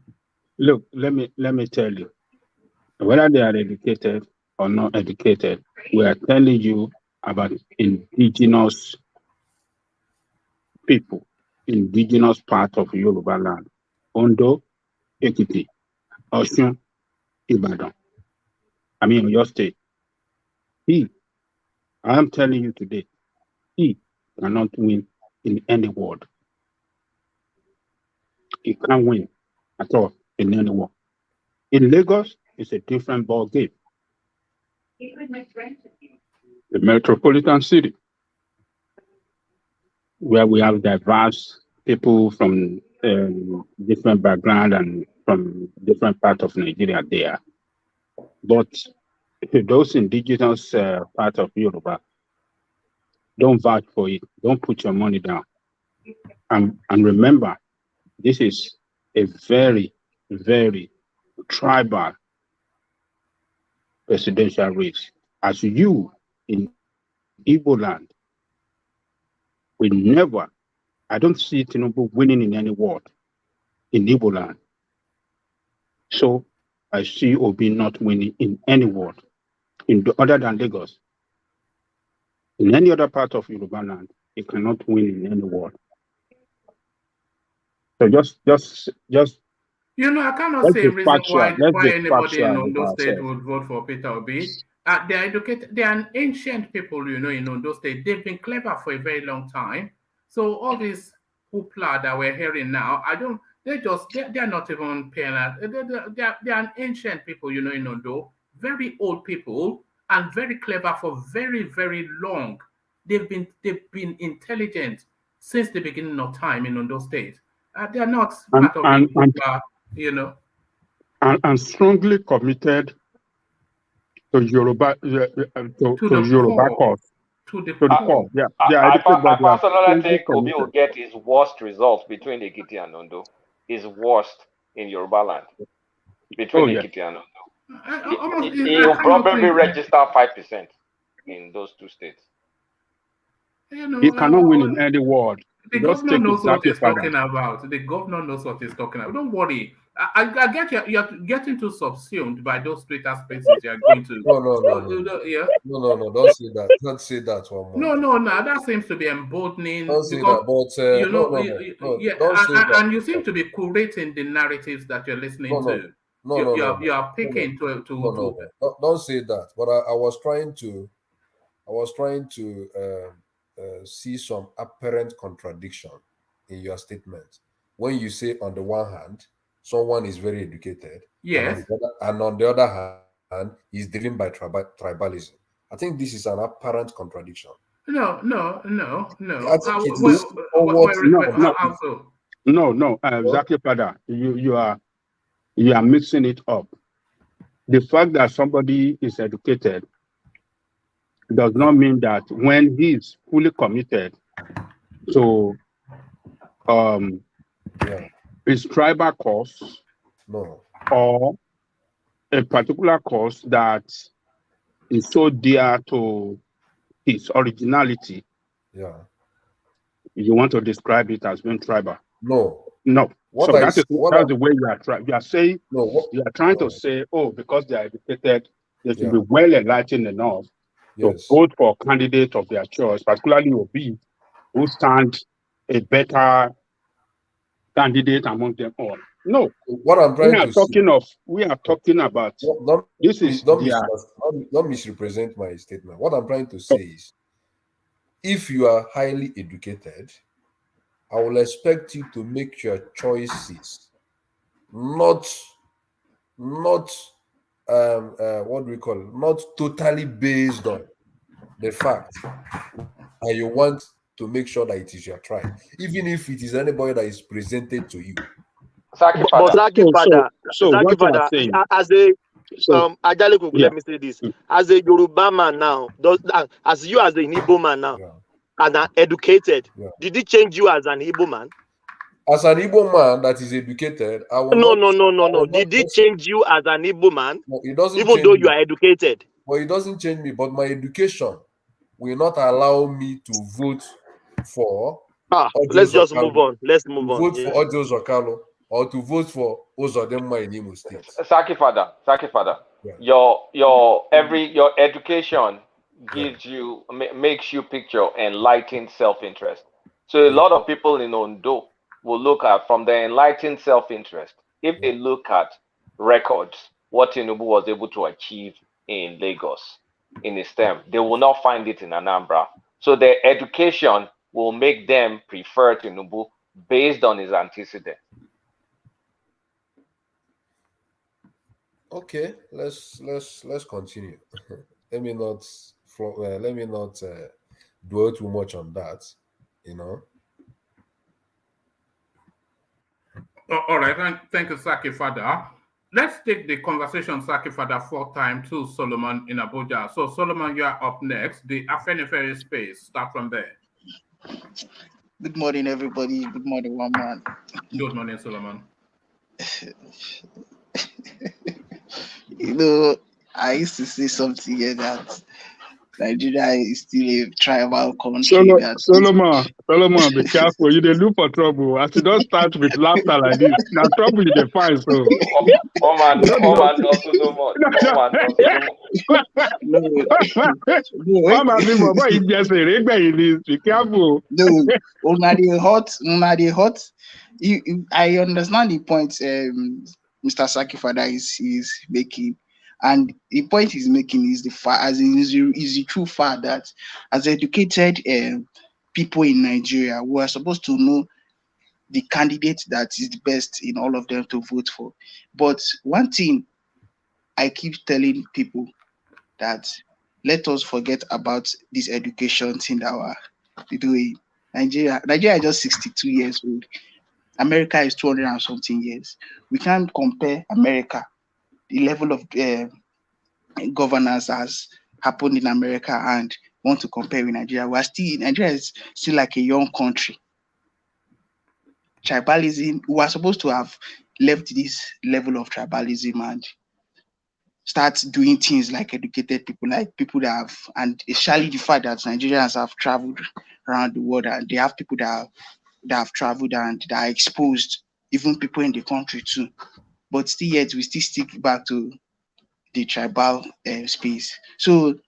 H: Look, let me tell you, whether they are educated or not educated, we are telling you about indigenous people, indigenous part of Yoruba land. Ondo, Ekiti, Osun, Ibadan. I mean, your state. I am telling you today, he cannot win in any ward. He can't win at all in any ward. In Lagos, it's a different ball game. The metropolitan city, where we have diverse people from different background and from different parts of Nigeria there. But those indigenous part of Yoruba, don't vouch for it. Don't put your money down. And remember, this is a very, very tribal presidential race. As you in Igbo land, we never, I don't see Tinubu winning in any ward in Igbo land. So I see Obi not winning in any ward other than Lagos. In any other part of Yoruba land, he cannot win in any ward. So just
A: You know, I cannot
H: let's
A: say
H: be
A: a reason
H: factual. Let's
A: why
H: be
A: anybody in
H: factual with
A: Ondo State
H: ourselves.
A: would vote for Peter Obi. They are educated. They are an ancient people, you know, in Ondo State. They've been clever for a very long time. So all this hoopla that we're hearing now, they're not even paying that. They are an ancient people, you know, in Ondo. Very old people and very clever for very, very long. They've been intelligent since the beginning of time in Ondo State. They are not part of the hoopla, you know.
H: And strongly committed to Yoruba to Yoruba cause.
A: To the
H: core. Yeah,
I: I personally think Obi will get his worst results between Ekiti and Ondo. His worst in Yoruba land between Ekiti and Ondo. He will probably register 5% in those two states.
A: You know,
H: he cannot win in any ward.
A: The governor knows what he's talking about. The governor knows what he's talking about. Don't worry. I get you're getting too subsumed by those Twitter spaces you're going to.
L: No.
A: Yeah.
L: No. Don't say that. Don't say that one more.
A: No. That seems to be emboldening.
L: Don't say that. But
A: you know,
L: no. Don't say that.
A: And you seem to be curating the narratives that you're listening to. You are picking to.
L: Don't say that. But I was trying to see some apparent contradiction in your statement when you say on the one hand someone is very educated,
A: yes,
L: and on the other hand is driven by tribalism. I think this is an apparent contradiction.
A: No.
L: I think it is.
H: No, exactly, Father. You are mixing it up. The fact that somebody is educated does not mean that when he is fully committed to his tribal cause or a particular cause that is so dear to his originality, you want to describe it as being tribal.
L: No.
H: So that's the way you are saying. You are trying to say, because they are educated, they should be well enlightened enough to vote for a candidate of their choice, particularly Obi, who stand a better candidate among them all. No.
L: What I'm trying to say,
H: we are talking about
L: don't misrepresent my statement. What I'm trying to say is, if you are highly educated, I will expect you to make your choices not totally based on the fact and you want to make sure that it is your tribe, even if it is anybody that is presented to you.
H: Let
N: me say this. As a Yoruba man now, as you as an Igbo man now, and are educated, did it change you as an Igbo man?
L: As an Igbo man that is educated, I will
N: No. Did it change you as an Igbo man?
L: No, it doesn't.
N: Even though you are educated.
L: Well, it doesn't change me, but my education will not allow me to vote for.
N: Let's just move on. Let's move on.
L: Vote for Ojo Zokalo or to vote for Ozodemma in Imo State.
I: Saki Father. Your education gives you makes you picture enlightened self-interest. So a lot of people in Ondo will look at from the enlightened self-interest. If they look at records, what Tinubu was able to achieve in Lagos in his term, they will not find it in Anambra. So their education will make them prefer Tinubu based on his antecedents.
L: Okay, let's continue. Let me not dwell too much on that, you know.
A: All right, thank you, Saki Father. Let's take the conversation, Saki Father, for time to Solomon in Abuja. So, Solomon, you are up next. The Afenifere space. Start from there.
O: Good morning, everybody. Good morning, one man.
A: Good morning, Solomon.
O: You know, I used to say something here that Nigeria is still a tribal country.
H: Solomon, be careful. You dey look for trouble. As you don't start with laughter like this, now trouble you dey find. So,
I: Oman does so much. Oman does so much.
H: Mama, boy, you just say, be careful.
O: No, Unadi hot. I understand the point Mr. Sakifada is making. And the point he's making is the true fact that as educated people in Nigeria who are supposed to know the candidate that is the best in all of them to vote for. But one thing I keep telling people that let us forget about this education thing that we're doing. Nigeria is just 62 years old. America is 200 and something years. We can't compare America, the level of governance has happened in America, and want to compare with Nigeria. Nigeria is still like a young country. Tribalism, we are supposed to have left this level of tribalism and start doing things like educated people, like people that have, and especially the fact that Nigerians have traveled around the world and they have people that have traveled and that are exposed, even people in the country too. But still yet we still stick back to the tribal space. So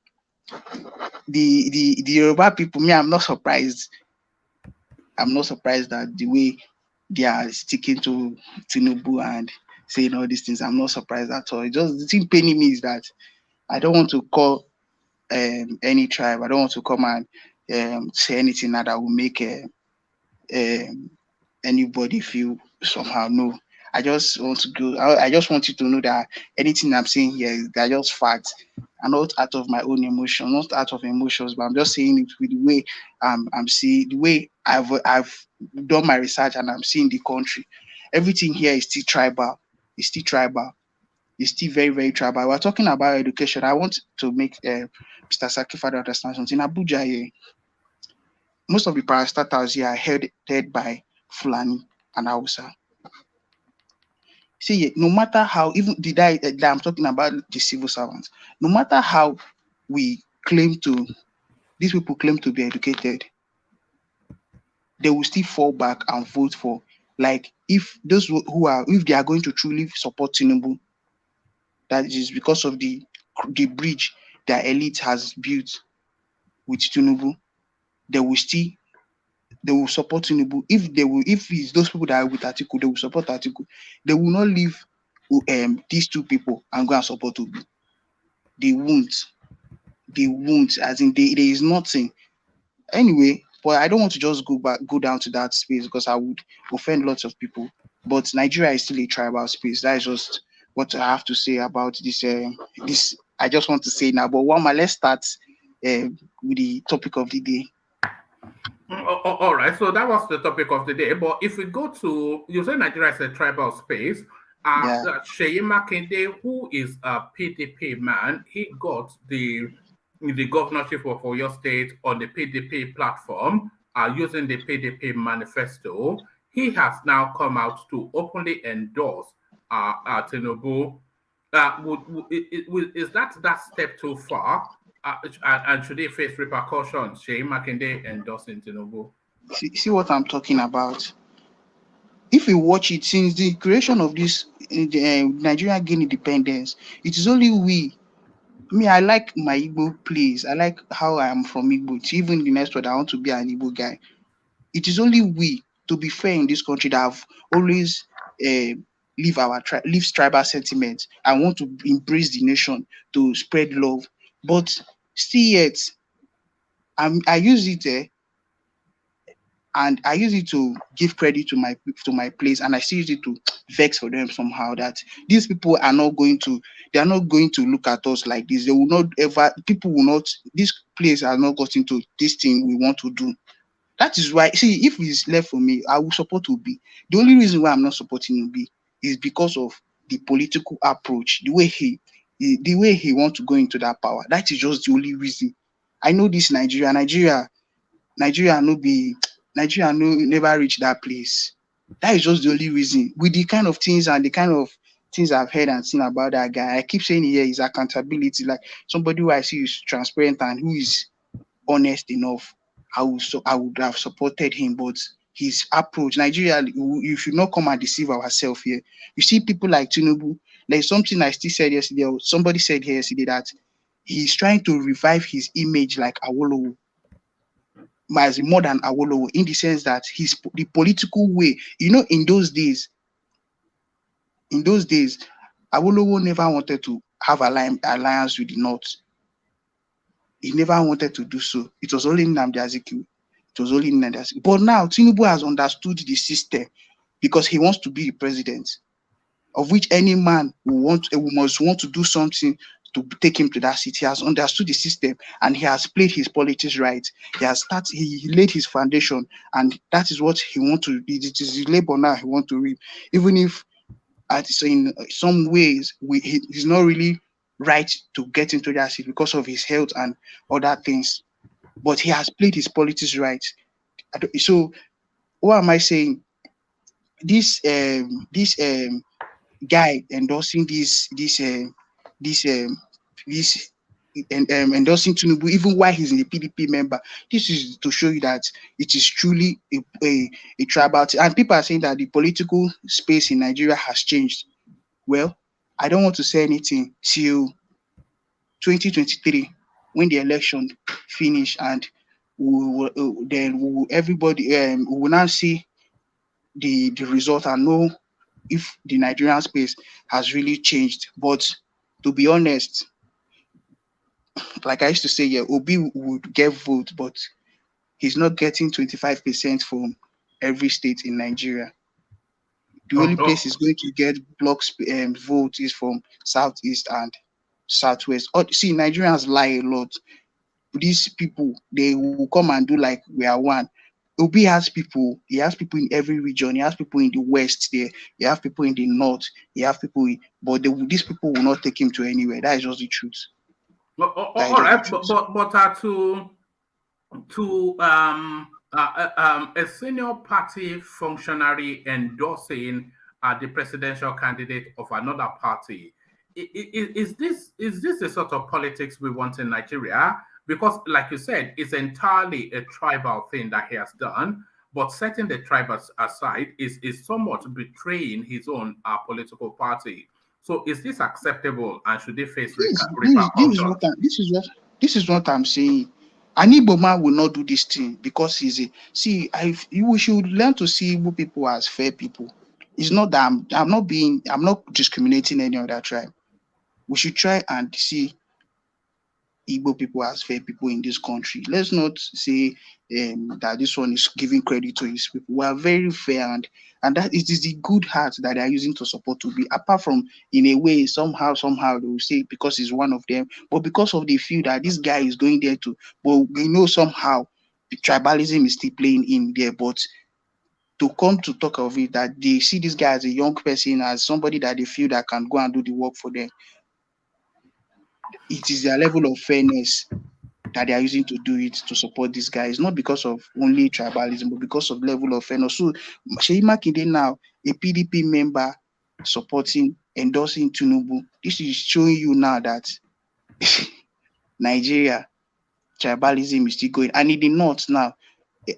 O: the Yoruba people, me, I'm not surprised that the way they are sticking to Tinubu and saying all these things, I'm not surprised at all. Just the thing paining me is that I don't want to call any tribe. I don't want to come and say anything that will make anybody feel somehow. No, I just want to go. I just want you to know that anything I'm saying here, they're just facts. I'm not out of my own emotion, not out of emotions, but I'm just saying it with the way I'm seeing, the way I've done my research and I'm seeing the country. Everything here is still tribal. It's still tribal. It's still very, very tribal. We're talking about education. I want to make Mr. Sakifada understand something. In Abuja here, most of the parastatals here are headed by Fulani and Hausa. See, no matter how, even the guy that I'm talking about, the civil servants, no matter how these people claim to be educated, they will still fall back and vote for, like, if they are going to truly support Tinubu, that is because of the bridge that elite has built with Tinubu, they will support Tinubu. If it's those people that are with ATIKU, they will support ATIKU. They will not leave these two people and go and support Obi. They won't. As in, there is nothing. Anyway, but I don't want to just go down to that space because I would offend lots of people. But Nigeria is still a tribal space. That is just what I have to say about this. This I just want to say now. But let's start with the topic of the day.
A: All right, so that was the topic of the day. But if we go to, you say Nigeria is a tribal space. SEYI MAKINDE, who is a PDP man, he got the governorship of Oyo State on the PDP platform using the PDP manifesto. He has now come out to openly endorse Tinubu. Is that step too far? And should they face repercussions? SEYI MAKINDE endorsing Tinubu.
O: See what I'm talking about. If you watch it, since the creation of this Nigeria gained independence, it is only we. Me, I like my Igbo plays. I like how I am from Igbo. Even in the next word, I want to be an Igbo guy. It is only we, to be fair, in this country that have always leave tribal sentiments and want to embrace the nation, to spread love. But still yet, I use it and I use it to give credit to my place, and I still use it to vex for them somehow, that these people are not going to look at us like this. They will not ever, this place has not gotten to this thing we want to do. That is why, see, if it's left for me, I will support Obi. The only reason why I'm not supporting Obi is because of the political approach, the way he wants to go into that power. That is just the only reason. I know this Nigeria never reach that place. That is just the only reason. With the kind of things and the kind of things I've heard and seen about that guy. I keep saying here is accountability. Like somebody who I see is transparent and who is honest enough. I would have supported him, but his approach, Nigeria, you should not come and deceive ourselves here. You see people like Tinubu. There's something I still said yesterday, or somebody said here yesterday, that he's trying to revive his image like Awolowo, as more than Awolowo, in the sense that the political way, in those days, Awolowo never wanted to have alliance with the North. He never wanted to do so. It was only Nnamdi Azikiwe. It was only Nnamdi Azikiwe. But now Tinubu has understood the system because he wants to be the president, of which any man who must want to do something to take him to that seat. He has understood the system and he has played his politics right. He laid his foundation, and that is what he wants to. It is his labor now he wants to reap. Even if in some ways he's not really right to get into that seat because of his health and other things, but he has played his politics right. So what am I saying? This guy endorsing endorsing Tinubu, even while he's a PDP member, this is to show you that it is truly a tribal thing. And people are saying that the political space in Nigeria has changed. Well, I don't want to say anything till 2023 when the election finish, and everybody we will now see the result and know if the Nigerian space has really changed. But to be honest, like I used to say, yeah, Obi would get vote, but he's not getting 25% from every state in Nigeria. The only place he's going to get blocks vote is from Southeast and Southwest. See, Nigerians lie a lot. These people, they will come and do like we are one. Obi has people. He has people in every region. He has people in the West there. He has people in the North. He has people, but these people will not take him to anywhere. That is just the truth.
A: All right, but to a senior party functionary endorsing the presidential candidate of another party, is this a sort of politics we want in Nigeria? Because, like you said, it's entirely a tribal thing that he has done. But setting the tribals aside is somewhat betraying his own political party. So, is this acceptable, and should they face repercussions?
O: This is what I'm saying. An Igbo man will not do this thing because he's we should learn to see Igbo people as fair people. It's not that I'm not discriminating any other tribe. We should try and see Igbo people as fair people in this country. Let's not say that this one is giving credit to his people. We are very fair, and that it is the good heart that they are using to support Obi. Apart from, in a way, somehow they will say because he's one of them, but because of the feel that this guy is going there to, but we know somehow the tribalism is still playing in there. But to come to talk of it, that they see this guy as a young person, as somebody that they feel that can go and do the work for them. It is their level of fairness that they are using to do it, to support this guy. It's not because of only tribalism, but because of level of fairness. So SEYI MAKINDE now, a PDP member endorsing Tinubu. This is showing you now that Nigeria, tribalism is still going. And in the North now,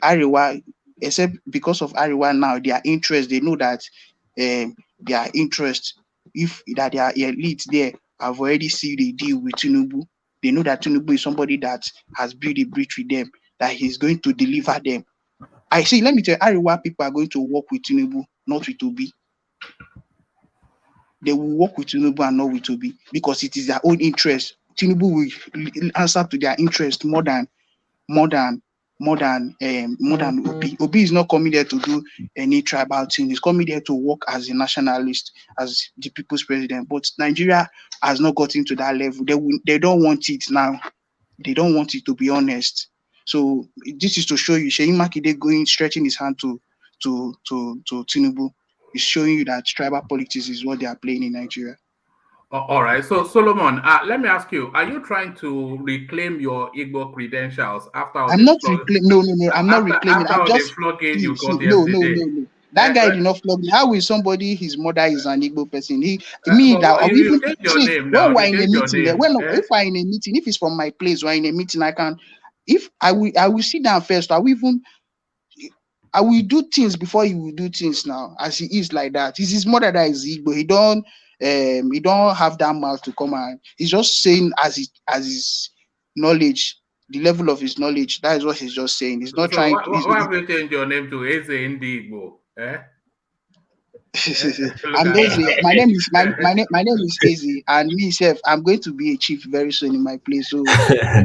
O: Arewa, except because of Arewa now, their interest, they know that their interest, if that their elite there have already seen the deal with Tinubu, they know that Tinubu is somebody that has built a bridge with them, that he's going to deliver them. Let me tell you, Arewa people are going to work with Tinubu, not with Obi. They will work with Tinubu and not with Obi because it is their own interest. Tinubu will answer to their interest more than Obi. Obi is not coming there to do any tribal thing. He's coming there to work as a nationalist, as the people's president. But Nigeria has not gotten to that level. They don't want it now. They don't want it, to be honest. So this is to show you SEYI MAKINDE stretching his hand to Tinubu. It's showing you that tribal politics is what they are playing in Nigeria.
A: All right. So, Solomon, let me ask you, are you trying to reclaim your Igbo credentials after all
O: I'm not reclaiming. No. I'm not reclaiming.
A: After all the flogging you got yesterday.
O: That guy did not flog me. How will somebody, his mother is an Igbo person? Me that
A: But
O: or
A: you
O: even
A: change your
O: see
A: name
O: when
A: now.
O: we're
A: You
O: in a
A: change your
O: meeting there,
A: name.
O: if we're in a meeting, if it's from my place, we're in a meeting, I can if I will sit down first. I will do things before he will do things now, as he is like that. It's his mother that is Igbo. He don't have that mouth to come and he's just saying as his knowledge, the level of his knowledge. That is what he's just saying. He's not
A: So
O: trying to.
A: why have you changed your name to Eze Indigo?
O: I'm Eze. My name is Eze, and myself, I'm going to be a chief very soon in my place. So, so that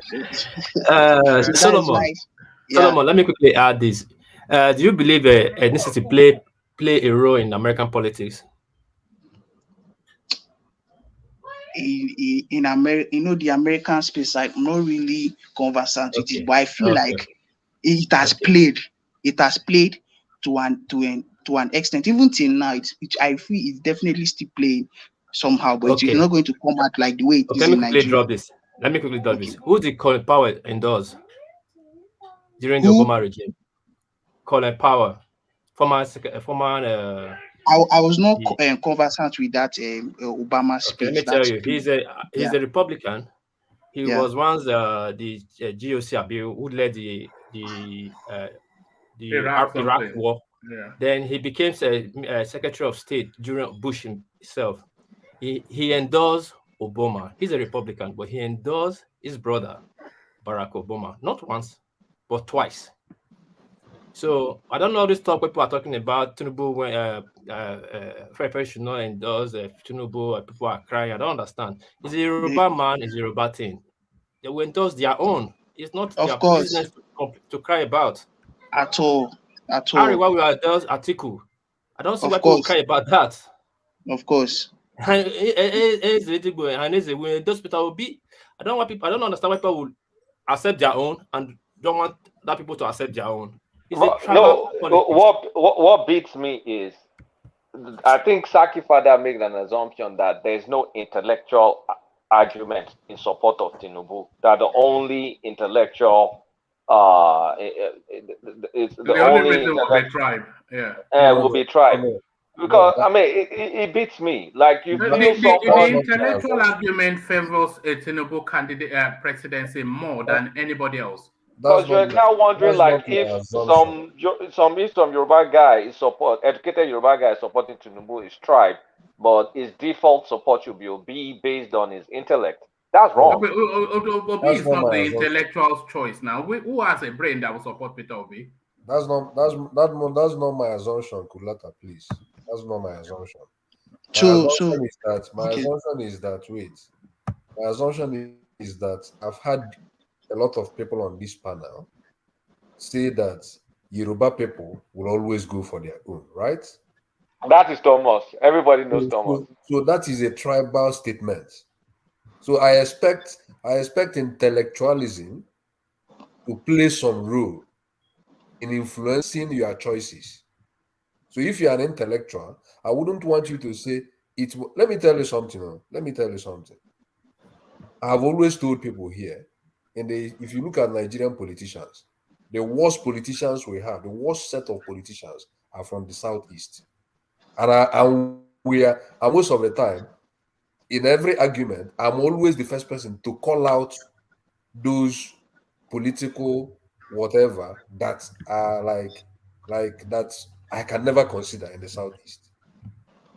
O: is
J: Solomon,
O: nice. Yeah.
J: Solomon, let me quickly add this. Do you believe ethnicity play a role in American politics?
O: In America, the American space, I'm not really conversant with it, but I feel like it has played. It has played to an extent. Even till now, I feel it's definitely still playing somehow, but it's not going to come out like the way it is
J: Let me
O: in
J: quickly
O: Nigeria.
J: drop this. Let me quickly drop this. Who did Colin Powell endorse during the
O: Who?
J: Obama regime? Colin Powell, former.
O: I was not conversant with that Obama speech.
J: Let me tell you, he's a Republican. He was once the GOC Abiy who led the Iraq war.
A: Yeah.
J: Then he became Secretary of State during Bush himself. He endorsed Obama. He's a Republican, but he endorsed his brother Barack Obama not once, but twice. So I don't know this talk people are talking about Tinubu when should not endorse Tinubu. People are crying. I don't understand. Is a Yoruba man? Is a Yoruba thing? They will endorse their own. It's not their business to cry about.
O: At all.
J: Harry, why we endorse ATIKU? I don't see why people cry about that.
O: Of course.
J: And those people will be. I don't understand why people will accept their own and don't want that people to accept their own.
I: What beats me is I think Saki Father made an assumption that there's no intellectual argument in support of Tinubu. That the only intellectual it's the only
A: reason will be tribe. Yeah.
I: Will be tribe. Because I mean it beats me. Like you feel
A: the intellectual argument favors a Tinubu candidate presidency more than anybody else.
I: Because you're now wondering, like, if some Yoruba guy is educated Yoruba guy is supporting Tinubu, his tribe, but his default support should be based on his intellect. That's wrong.
A: Obi is not the intellectual's choice now. Who has a brain that will support Peter Obi?
L: That's not my assumption, Kulata, please. That's not my assumption. My assumption is that I've had a lot of people on this panel say that Yoruba people will always go for their own, right?
I: That is Thomas. Everybody knows Thomas.
L: So that is a tribal statement. So I expect intellectualism to play some role in influencing your choices. So if you're an intellectual, I wouldn't want you to say it. Let me tell you something. I've always told people here, if you look at Nigerian politicians, the worst politicians we have, the worst set of politicians are from the southeast. And most of the time, in every argument, I'm always the first person to call out those political whatever that are like that I can never consider in the southeast.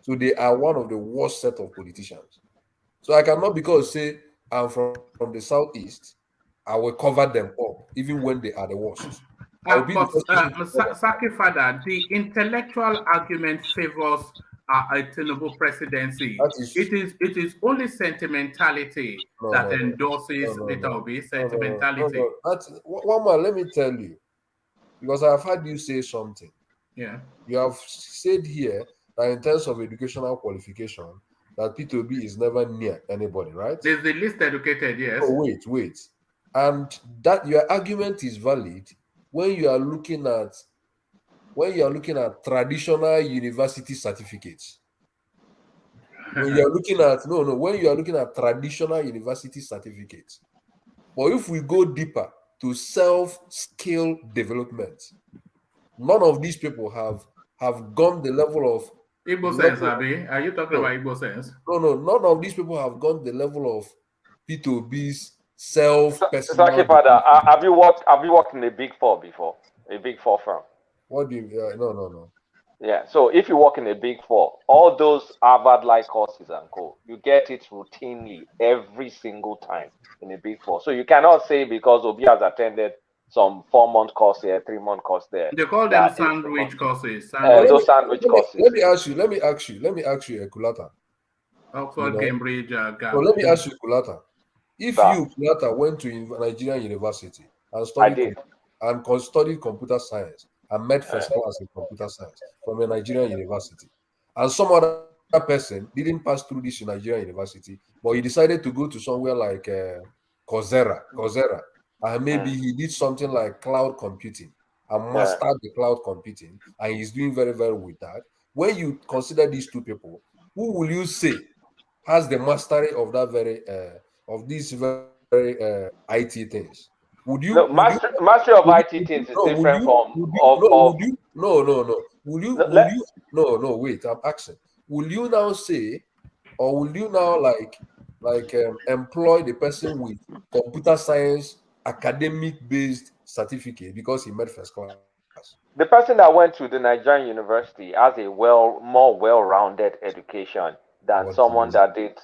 L: So they are one of the worst set of politicians. So I cannot, because say I'm from the southeast, I will cover them up even when they are the worst.
A: Saki Father, the intellectual argument favors a Tinubu presidency. It is only sentimentality that endorses Peter Obi. Sentimentality.
L: One more, let me tell you, because I've heard you say something.
A: Yeah.
L: You have said here that in terms of educational qualification, that Peter Obi is never near anybody, right?
A: There's the least educated, yes.
L: Oh, wait. And that your argument is valid when you are looking at traditional university certificates. When you are looking at traditional university certificates. But if we go deeper to self-skill development, none of these people have have gone the level of
A: Igbo sense, Abi? Are you talking about Igbo sense?
L: No. None of these people have gone the level of P2B's self-personal.
I: Saki Father, have you worked in a Big Four before? A Big Four firm?
L: What do you? No.
I: Yeah. So if you work in a Big Four, all those Harvard-like courses and co, you get it routinely every single time in a Big Four. So you cannot say because Obi has attended some 4-month course here, 3-month course there.
A: They call them sandwich courses.
I: Those sandwich courses.
L: Let me ask you, Kulata.
A: Oxford, Cambridge,
L: So let me ask you, Kulata. If you, Kulata, went to Nigerian University and studied computer science and met first class in computer science from a Nigerian university, and some other person didn't pass through this Nigerian university, but he decided to go to somewhere like Coursera, and maybe he did something like cloud computing and mastered the cloud computing, and he's doing very, very well with that. When you consider these two people, who will you say has the mastery of that of these very IT things? Would you
I: mastery of IT things is different from
L: wait, I'm asking. Will you now say, or will you now employ the person with computer science academic based certificate because he met first class?
I: The person that went to the Nigerian university has a more well-rounded education than someone that did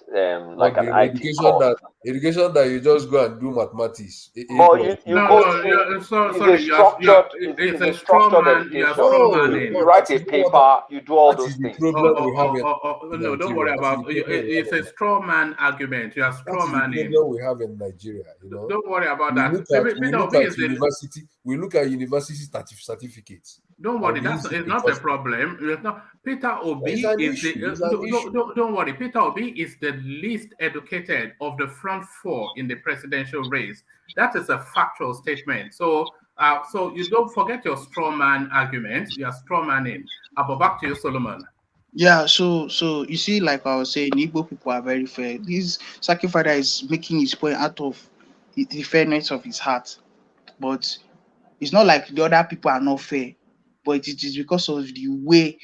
I: like an IT course.
L: Education that you just go and do mathematics.
I: It's a structured education. You write a paper, you do all those things.
A: No, don't worry about it. It's a straw man argument. You are straw manning.
L: That's the problem we have in Nigeria.
A: Don't worry about that.
L: We look at university certificates.
A: Don't worry, it's not a problem. Peter Obi is don't worry. Peter Obi is the least educated of the front four in the presidential race. That is a factual statement. So you don't forget your straw man argument. You are straw manning. But back to you, Solomon.
O: Yeah, so you see, like I was saying, Igbo people are very fair. This Saki Father is making his point out of the fairness of his heart, but it's not like the other people are not fair, but it is because of the way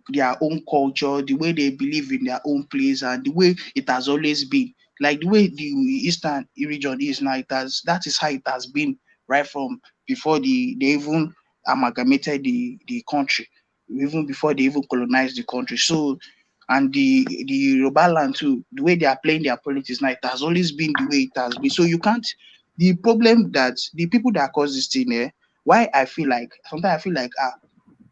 O: their own culture, the way they believe in their own place, and the way it has always been. Like the way the Eastern region is now, that is how it has been right from before they even amalgamated the country, even before they even colonized the country. So, and the Yoruba land too, the way they are playing their politics now, it has always been the way it has been. So you can't. The problem that the people that cause this thing here, why I feel like sometimes I feel like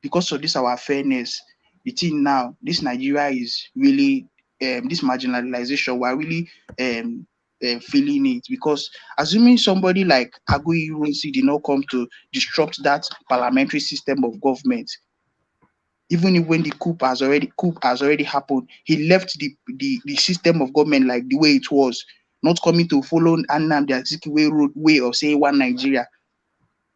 O: because of this our fairness, the thing now, this Nigeria is really this marginalization, we're really feeling it, because assuming somebody like Agui Ironsi did not come to disrupt that parliamentary system of government, even if when the coup has already happened, he left the system of government like the way it was, not coming to follow Nnamdi Azikiwe way of saying one Nigeria,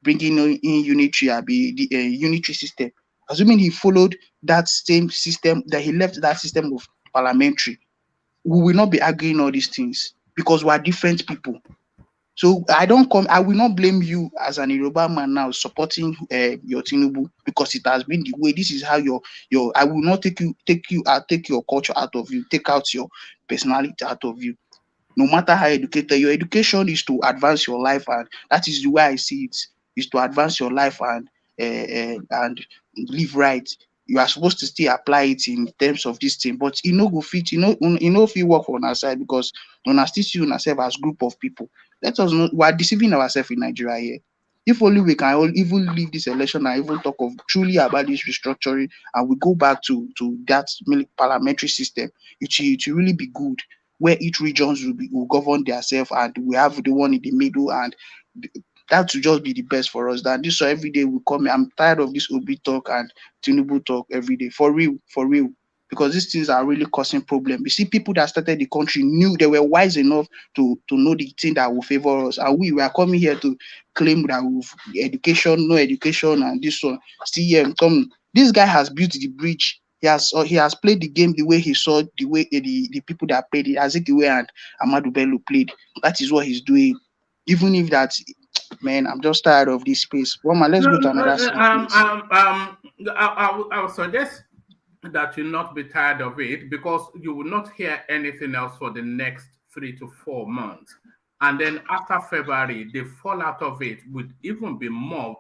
O: bringing in unitary system. Assuming he followed that same system, that he left that system of parliamentary, we will not be arguing all these things because we are different people. So I will not blame you as an Yoruba man now supporting your Tinubu, because it has been the way. This is how I will not take your culture out of you, take out your personality out of you. No matter how educated, your education is to advance your life, and that is the way I see it, is to advance your life and live right. You are supposed to still apply it in terms of this thing, but you know go fit, if you work on our side, because on us still see ourselves as group of people. Let us know we are deceiving ourselves in Nigeria here. If only we can even leave this election and even talk of truly about this restructuring, and we go back to that parliamentary system, it will really be good, where each regions will govern themselves, and we have the one in the middle, and that will just be the best for us. That this, so every day we come. I'm tired of this Obi talk and Tinubu talk every day. For real. Because these things are really causing problems. You see, people that started the country knew, they were wise enough to know the thing that will favor us. And we are coming here to claim that we've no education, and this one. Still here, this guy has built the bridge. He has played the game the way he saw the way the people that played it, Azikiwe and Ahmadu Bello played. That is what he's doing. Even if that, man, I'm just tired of this space. Well, man, let's go to another space.
A: I would suggest that you not be tired of it, because you will not hear anything else for the next 3 to 4 months. And then after February, the fallout of it would even be more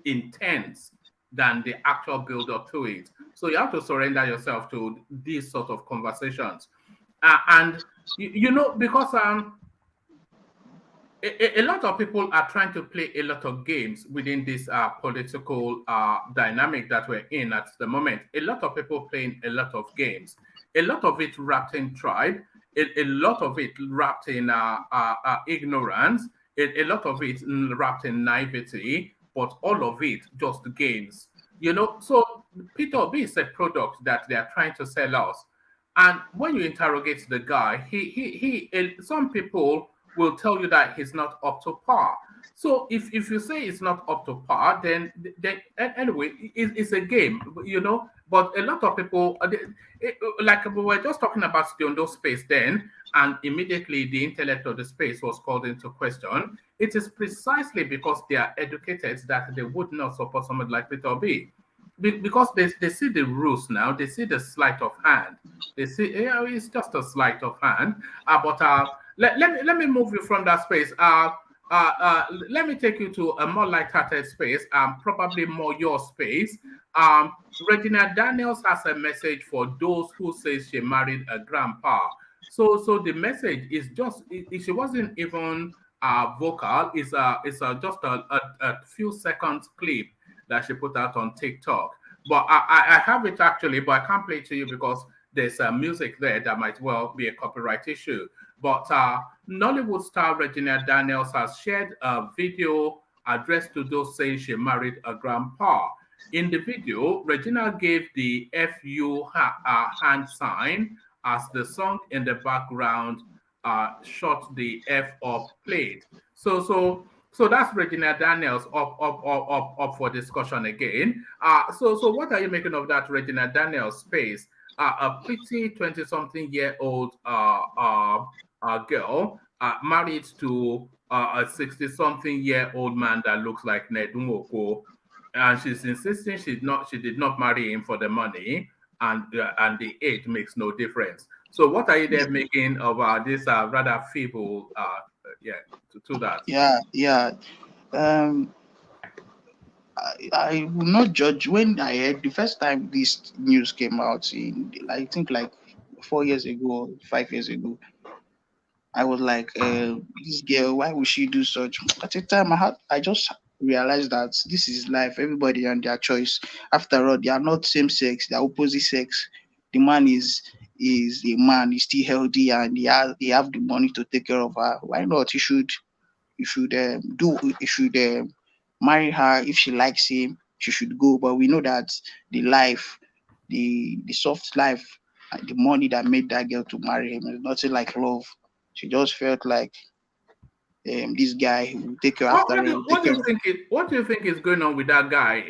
A: intense than the actual build up to it. So you have to surrender yourself to these sort of conversations. And you know, because a lot of people are trying to play a lot of games within this political dynamic that we're in at the moment. A lot of people playing a lot of games, a lot of it wrapped in tribe, a lot of it wrapped in ignorance, a lot of it wrapped in naivety, but all of it just games. You know, so P2B is a product that they are trying to sell us. And when you interrogate the guy, some people will tell you that he's not up to par. So if you say it's not up to par, then anyway, it's a game, you know. But a lot of people, like we were just talking about the ONDO space then, and immediately the intellect of the space was called into question. It is precisely because they are educated that they would not support someone like P2B. Because they see the rules now, they see the sleight of hand. They see, yeah, it's just a sleight of hand. Let me move you from that space. Let me take you to a more light-hearted space, probably more your space. Regina Daniels has a message for those who say she married a grandpa. So the message is just, she wasn't even vocal. It's just a few seconds clip that she put out on TikTok. But I have it actually, but I can't play it to you because there's music there that might well be a copyright issue. But Nollywood star Regina Daniels has shared a video addressed to those saying she married a grandpa. In the video, Regina gave the FU hand sign as the song in the background shot the F up played. So that's Regina Daniels up for discussion again. So what are you making of that Regina Daniels space? A pretty 20-something-year-old girl married to a 60-something-year-old man that looks like Ned Nwoko, and she's insisting she did not marry him for the money, and the age makes no difference. So what are you there making of this rather feeble to that?
O: Yeah. I will not judge. When I heard the first time this news came out, I think like 4 years ago, 5 years ago, I was like, this girl, why would she do such? At the time, I just realized that this is life. Everybody and their choice. After all, they are not same sex; they are opposite sex. The man is a man. He's still healthy, and he have the money to take care of her. Why not? You should marry her. If she likes him, she should go. But we know that the life, the soft life, the money that made that girl to marry him is nothing like love. She just felt like this guy will take her after him.
A: What do you think is going on with that guy?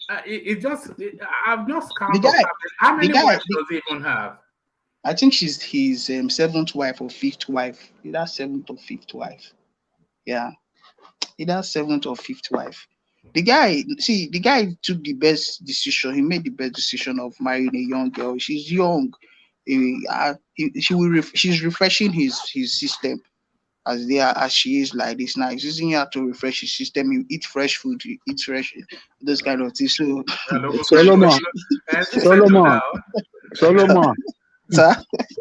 A: I've just come up. How many wives does he even have?
O: I think she's his seventh wife or fifth wife. Either seventh or fifth wife. Yeah, either seventh or fifth wife. The guy took the best decision. He made the best decision of marrying a young girl. She's young. She's refreshing his system as she is like this now. He's using her to refresh his system. You eat fresh food, you eat fresh, those kind of things. So
H: Solomon.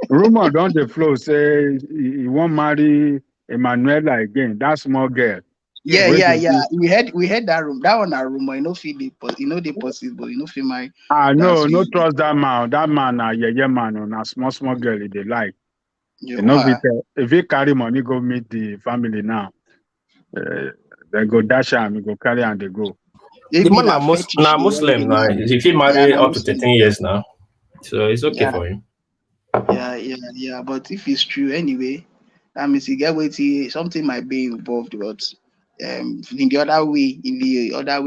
H: Rumor don't the flow say he won't marry Emanuela again. That small girl.
O: Yeah. We had that room. That one a rumor. You know, they possible. You know, feel my.
H: No trust that man. That man, yeah man, on a small girl they like. You know, if he carry money, go meet the family now. They go dash him, go carry and they go.
J: The man now Muslim now. If he marry up to 13 years now, so it's okay for him.
O: Yeah. But if it's true anyway, that means you get waiting. Something might be involved, but in the other way,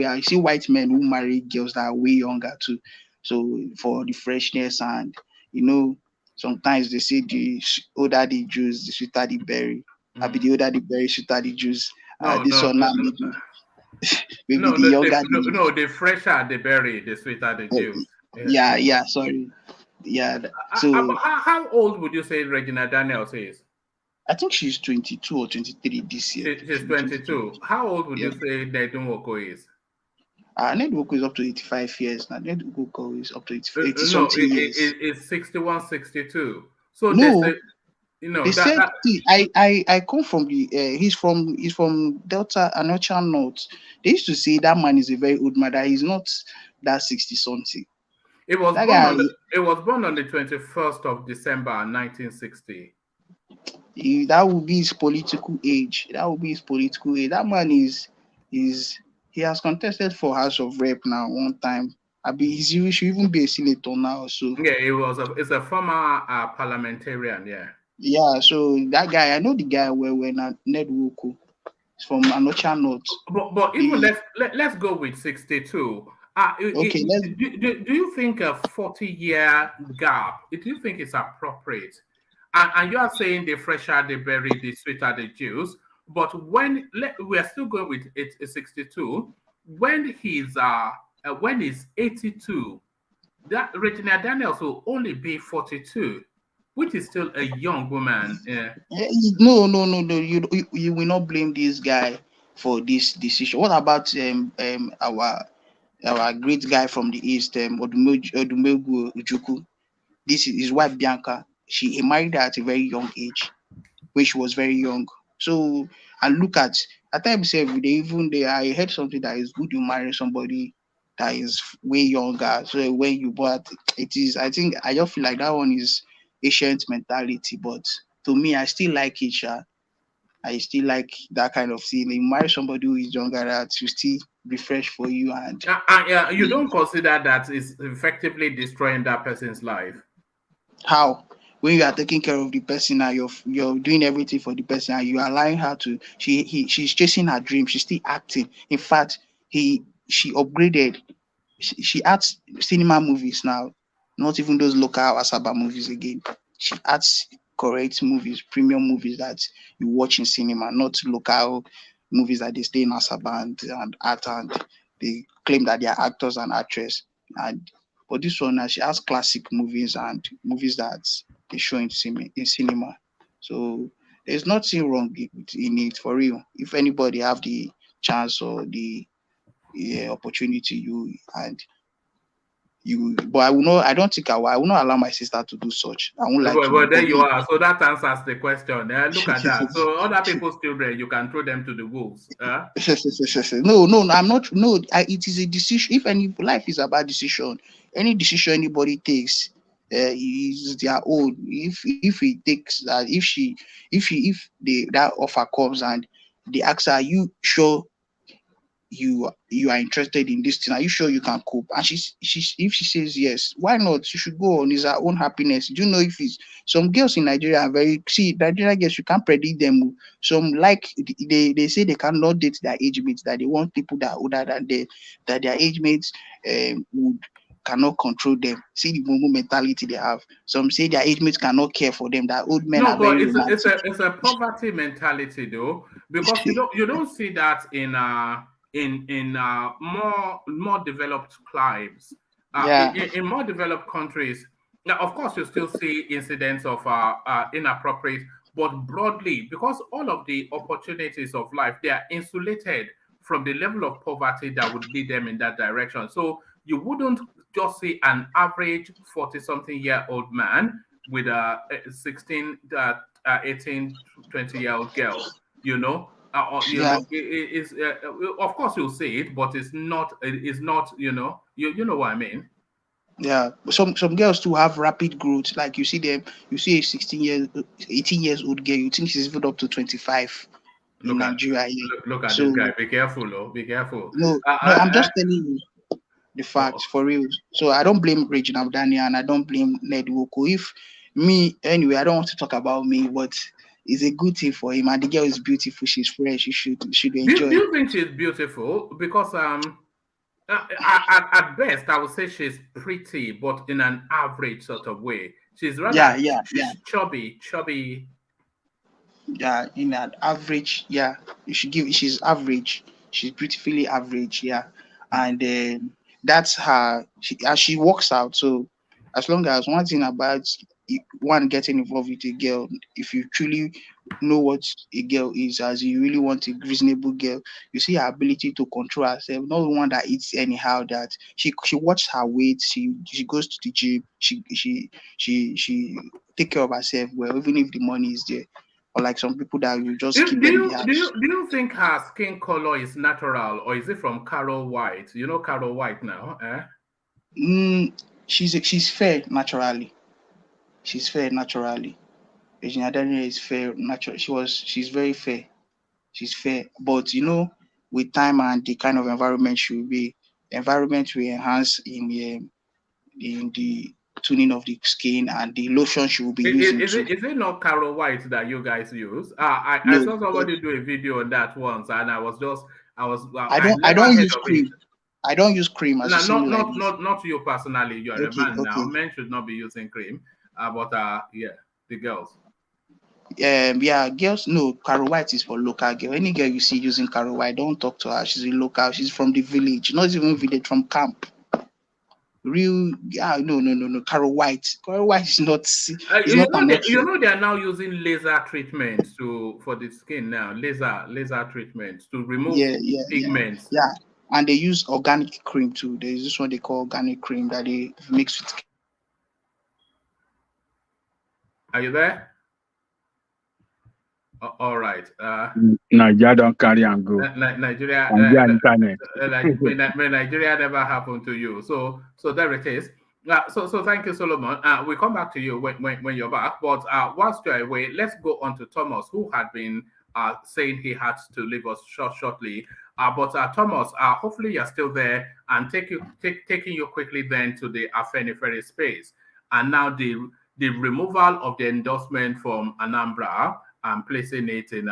O: I see white men who marry girls that are way younger too. So for the freshness and sometimes they say the older the juice, the sweeter the berry. I be the older the berry, sweeter the juice. Maybe
A: No,
O: the younger
A: the fresher the berry, the sweeter the juice.
O: yeah, sorry. Yeah. So
A: how old would you say Regina Daniels is?
O: I think she's 22 or 23 this year.
A: She's 22. How old would
O: Yeah.
A: you say Nedun Woko is?
O: Nedwoko is up to 85 years now. Nedwoko is up to 80
A: No,
O: something years.
A: it's 61, 62. So
O: No,
A: they
O: said see, I come from the he's from Delta Anocha North. They used to say that man is a very old man, that he's not that 60 something.
A: It was
O: That
A: born
O: guy,
A: on the 21st of December 1960.
O: That would be his political age. That man is he has contested for House of Rep now one time. He should even be a senator now. So
A: yeah, it's a former parliamentarian.
O: Yeah, so that guy, I know the guy where Ned Woko is from Anocha North.
A: But even let's go with 62.
O: Okay,
A: do you think a 40-year gap? Do you think it's appropriate? And you are saying the fresher the berry, the sweeter the juice. But when we are still going with 62, when he's 82, that Regina Daniels will only be 42, which is still a young woman.
O: No. You will not blame this guy for this decision. What about our great guy from the east, Odumegu Ujuku? This is his wife Bianca. He married her at a very young age, when she was very young. So, and look at times I heard something that is good, you marry somebody that is way younger. So when you bought it is, I think I just feel like that one is ancient mentality. But to me, I still like it. I still like that kind of thing. You marry somebody who is younger, that will still be fresh for you. And
A: you don't consider that is effectively destroying that person's life?
O: How? When you are taking care of the person and you're doing everything for the person, and you are allowing her to she's chasing her dream, she's still acting. In fact, she upgraded. She acts cinema movies now, not even those local Asaba movies again. She acts correct movies, premium movies that you watch in cinema, not local movies that they stay in Asaba and act, and they claim that they are actors and actresses. But this one, she has classic movies and movies that they show in cinema. So there's nothing wrong in it, for real. If anybody have the chance or the opportunity, but I will not. I don't think I will not allow my sister to do such. I won't like to.
A: Well, there you are. So that answers the question. Look at that. So other people's children, you can throw them to the wolves.
O: No, I'm not. No, it is a decision. If any life is about decision, any decision anybody takes is their own. If he takes that, if that offer comes and they ask her, "Are you sure you are interested in this thing? Are you sure you can cope?" And if she says yes, why not? She should go on. It's her own happiness. Do you know, if it's some girls in Nigeria are Nigerian girls, you can't predict them. Some, like, they say they cannot date their age mates, that they want people that are older than them, that their age mates cannot control them. See the Momo mentality they have. Some say their age mates cannot care for them, that old men are very romantic.
A: It's a poverty mentality, though, because you don't see that in more developed climes. In more developed countries, now, of course, you still see incidents of inappropriate, but broadly, because all of the opportunities of life, they are insulated from the level of poverty that would lead them in that direction. So you wouldn't just see an average 40-something-year-old man with a 16, 18, 20-year-old girl, of course you'll see it, but it's not, you know what I mean.
O: Yeah, some girls too have rapid growth. Like you see them, you see a 18 years old girl, you think she's even up to 25 in Nigeria.
A: Look at this guy. Be careful, oh, be careful.
O: No, I'm just telling you the facts, for real. So I don't blame Regina Daniel and I don't blame Ned Woko. If me, anyway, I don't want to talk about me, but it's a good thing for him. And the girl is beautiful. She's fresh. She should enjoy.
A: Do you think she's beautiful? Because at best, I would say she's pretty, but in an average sort of way. She's rather she's chubby.
O: Yeah, in an average. Yeah, she's average. she's beautifully average, yeah. And that's her. As she walks out. So as long as one thing about one getting involved with a girl, if you truly know what a girl is, as you really want a reasonable girl, you see her ability to control herself, not the one that eats anyhow, that she watches her weight, she goes to the gym, she take care of herself well, even if the money is there. Or like some people that you just keep them in the house.
A: Do you think her skin color is natural, or is it from Carol White? You know Carol White now, eh?
O: She's fair naturally. She's fair naturally. Regina Daniel is fair naturally. She's very fair. She's fair. But with time and the kind of environment she will be, environment will enhance in the tuning of the skin and the lotion she will be using.
A: Is it not Carol White that you guys use? I saw somebody do a video on that once, and I
O: don't use cream. I don't use cream. As
A: not you personally. You're a man now. Men should not be using cream. But yeah, the girls.
O: Yeah, girls. No, Carol White is for local girl. Any girl you see using Carol White, don't talk to her. She's a local. She's from the village. Not even village, from camp. Real, no. Carol White. Carol White is not.
A: You know they are now using laser treatments for the skin now. Laser treatments to remove pigments.
O: Yeah, and they use organic cream too. There's this one they call organic cream that they mix with.
A: Are you there? All right.
H: Nigeria don't carry and go.
A: Nigeria never happened to you. So there it is. So thank you, Solomon. We come back to you when you're back. But whilst you're away, let's go on to Thomas, who had been saying he had to leave us shortly. But Thomas, hopefully you're still there, and taking you quickly then to the Afenifere space, and now the removal of the endorsement from Anambra and placing it in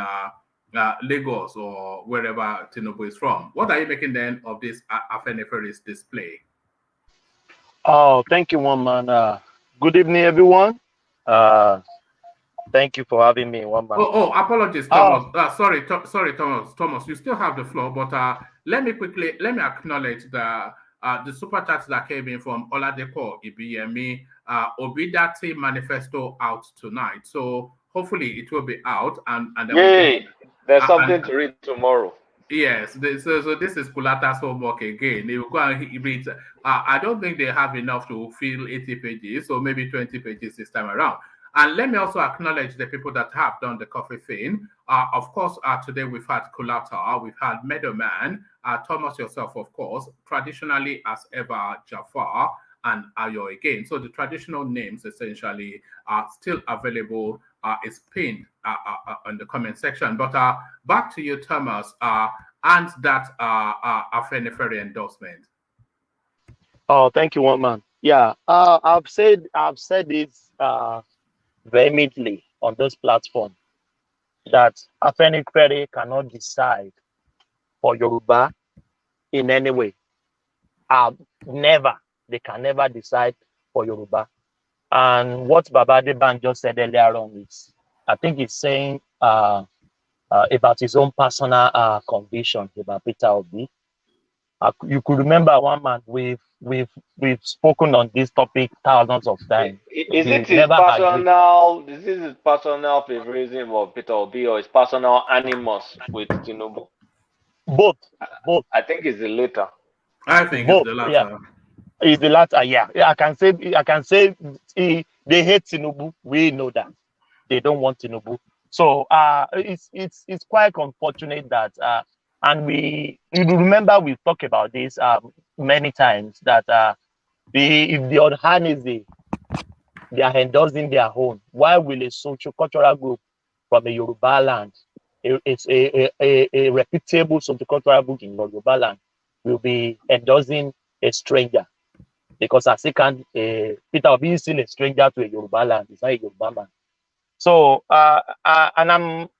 A: Lagos or wherever Tinubu is from. What are you making then of this Afenifere's display?
N: Oh, thank you, one man. Good evening, everyone. Thank you for having me, one man.
A: Oh, apologies, Thomas. Sorry, Thomas. Thomas, you still have the floor, but let me acknowledge the super chat that came in from Oladepo Ibiyemi. OBIdient manifesto out tonight, so hopefully it will be out, and
I: yay, there's something to read tomorrow.
A: Yes, so this is Kulata's homework again. They will go and read. I don't think they have enough to fill 80 pages, so maybe 20 pages this time around. And let me also acknowledge the people that have done the coffee thing. Of course, today we've had Kulata, we've had Meadowman, Thomas yourself, of course, traditionally as ever, Jafar, and Ayo again. So the traditional names essentially are still available. It's pinned on the comment section. But back to you, Thomas, and that Afenifere endorsement.
N: Oh, thank you, one man. Yeah, I've said this vehemently on this platform that Afenifere cannot decide for Yoruba in any way. They can never decide for Yoruba. And what Baba Deban just said earlier on is, I think he's saying about his own personal conviction about Peter Obi. You could remember, one man, we've spoken on this topic thousands of times.
I: Is it his personal? This is his personal favorism of Peter Obi, or his personal animus with Tinubu?
N: Both.
I: I think it's the latter.
A: I think it's the latter.
N: Yeah. It's the latter, yeah. I can say they hate Tinubu. We know that they don't want Tinubu. So it's quite unfortunate that and you remember we've talked about this many times that if the Ohanese they are endorsing their own, why will a social cultural group from a Yoruba land, it's a reputable social cultural group in Yoruba land, will be endorsing a stranger? Because as Peter Obi is still a stranger to a Yoruba land. It's not a Yoruba man. So and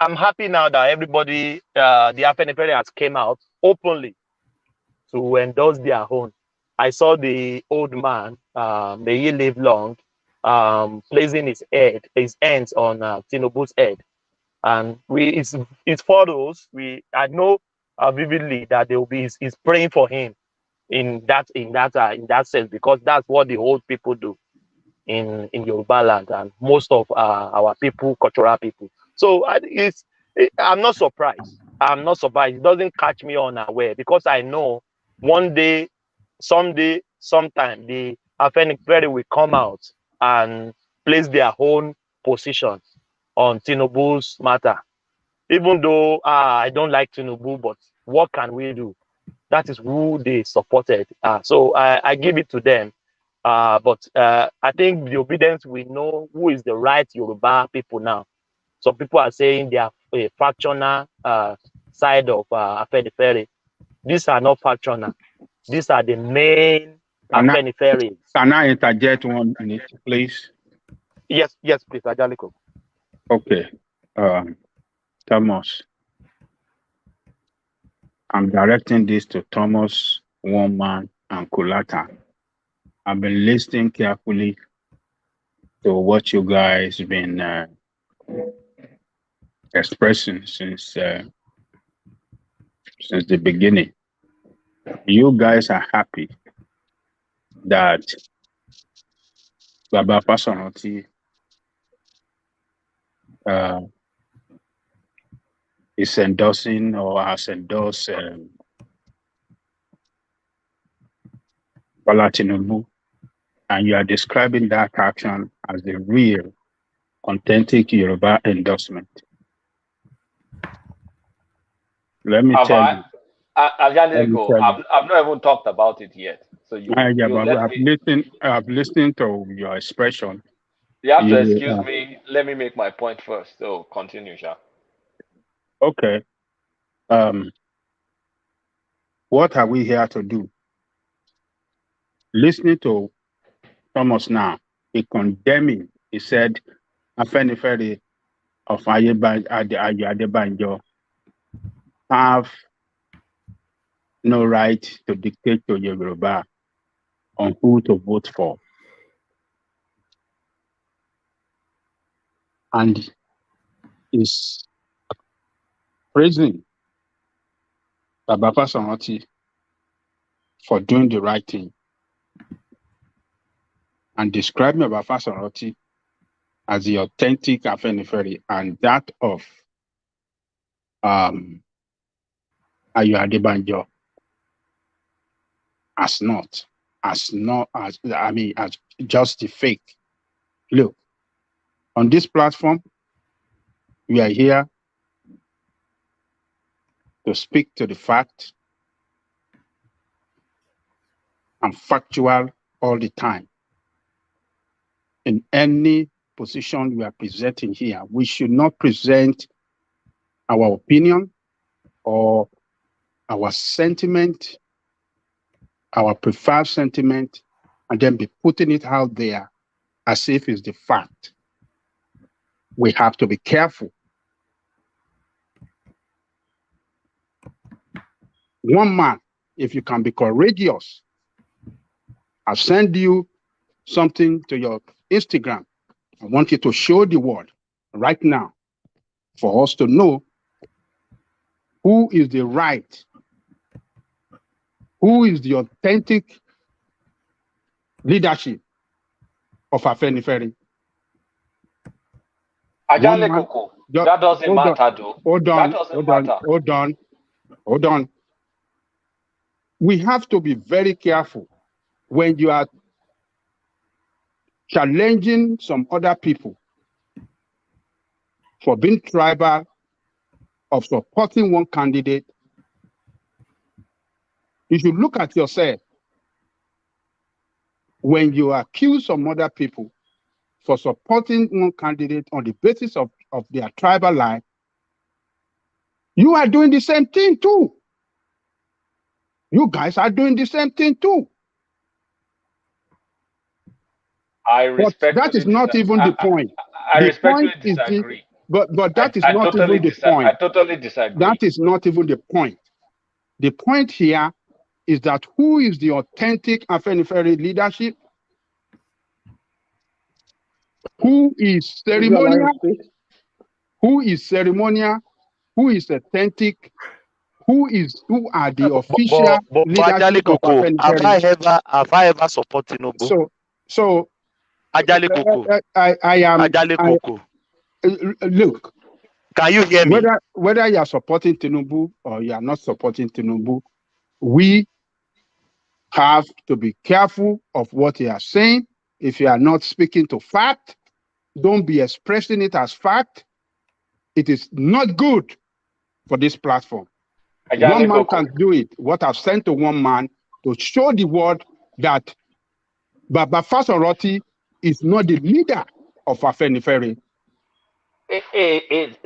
N: I'm happy now that everybody, the Afenifere has came out openly to endorse their own. I saw the old man, may he live long, placing his hands on Tinubu's head, and it's photos. I know vividly that they will be is praying for him in that sense, because that's what the old people do in Yoruba land and most of our people, cultural people. So I'm not surprised. I'm not surprised. It doesn't catch me unaware because I know one day, someday, sometime the Afenifere will come out and place their own position on Tinubu's matter. Even though I don't like Tinubu, but what can we do? That is who they supported. So I give it to them. But I think the obedience, we know who is the right Yoruba people now. Some people are saying they are a fractional side of Afenifere. These are not fractional. These are the main Afenifere.
H: Can I interject 1 minute, please?
N: Yes, please, Ajaliko.
H: Okay. Thomas. I'm directing this to Thomas, Woman, and Kulata. I've been listening carefully to what you guys been expressing since the beginning. You guys are happy that Baba Fasonoti is endorsing or has endorsed Bola Tinubu, and you are describing that action as the real, authentic Yoruba endorsement. Let me tell you.
I: I've not even talked about it yet. So
H: I've listened to your expression.
I: You have to excuse me. Let me make my point first. So continue, Sha.
H: Okay. What are we here to do? Listening to Thomas now, he condemning. He said, Afenifere of Adebanjo have no right to dictate to Yoruba on who to vote for. And is praising Baba Fasonoti for doing the right thing and describing Baba Fasonoti as the authentic Afenifere and that of Ayo Adebanjo as just the fake. Look, on this platform, we are here to speak to the fact and factual all the time. In any position we are presenting here, we should not present our opinion or our sentiment, our preferred sentiment, and then be putting it out there as if it's the fact. We have to be careful. One man, if you can be courageous, I'll send you something to your Instagram. I want you to show the world right now for us to know who is the right, who is the authentic leadership of Afenifere.
I: Ajalekoko, that doesn't matter though.
H: Hold on. We have to be very careful when you are challenging some other people for being tribal of supporting one candidate. You should look at yourself when you accuse some other people for supporting one candidate on the basis of their tribal line. You are doing the same thing too. You guys are doing the same thing too. But that is not even the point.
I: I respectfully disagree.
H: But that is not even the point.
I: I totally disagree.
H: That is not even the point. The point here is that who is the authentic Afenifere leadership? Who is ceremonial? Who is ceremonial? Who is authentic?
K: who are the official leadership of Afenifere.
G: Have I ever supported Tinubu?
K: So
G: Ajale Koko.
K: I am
G: Ajale Koko.
K: Look.
G: Can you hear me?
K: Whether you are supporting Tinubu or you are not supporting Tinubu, we have to be careful of what you are saying. If you are not speaking to fact, don't be expressing it as fact. It is not good for this platform. One man can do it. What I've sent to one man to show the world that Baba Fasoroti is not the leader of Afenifere.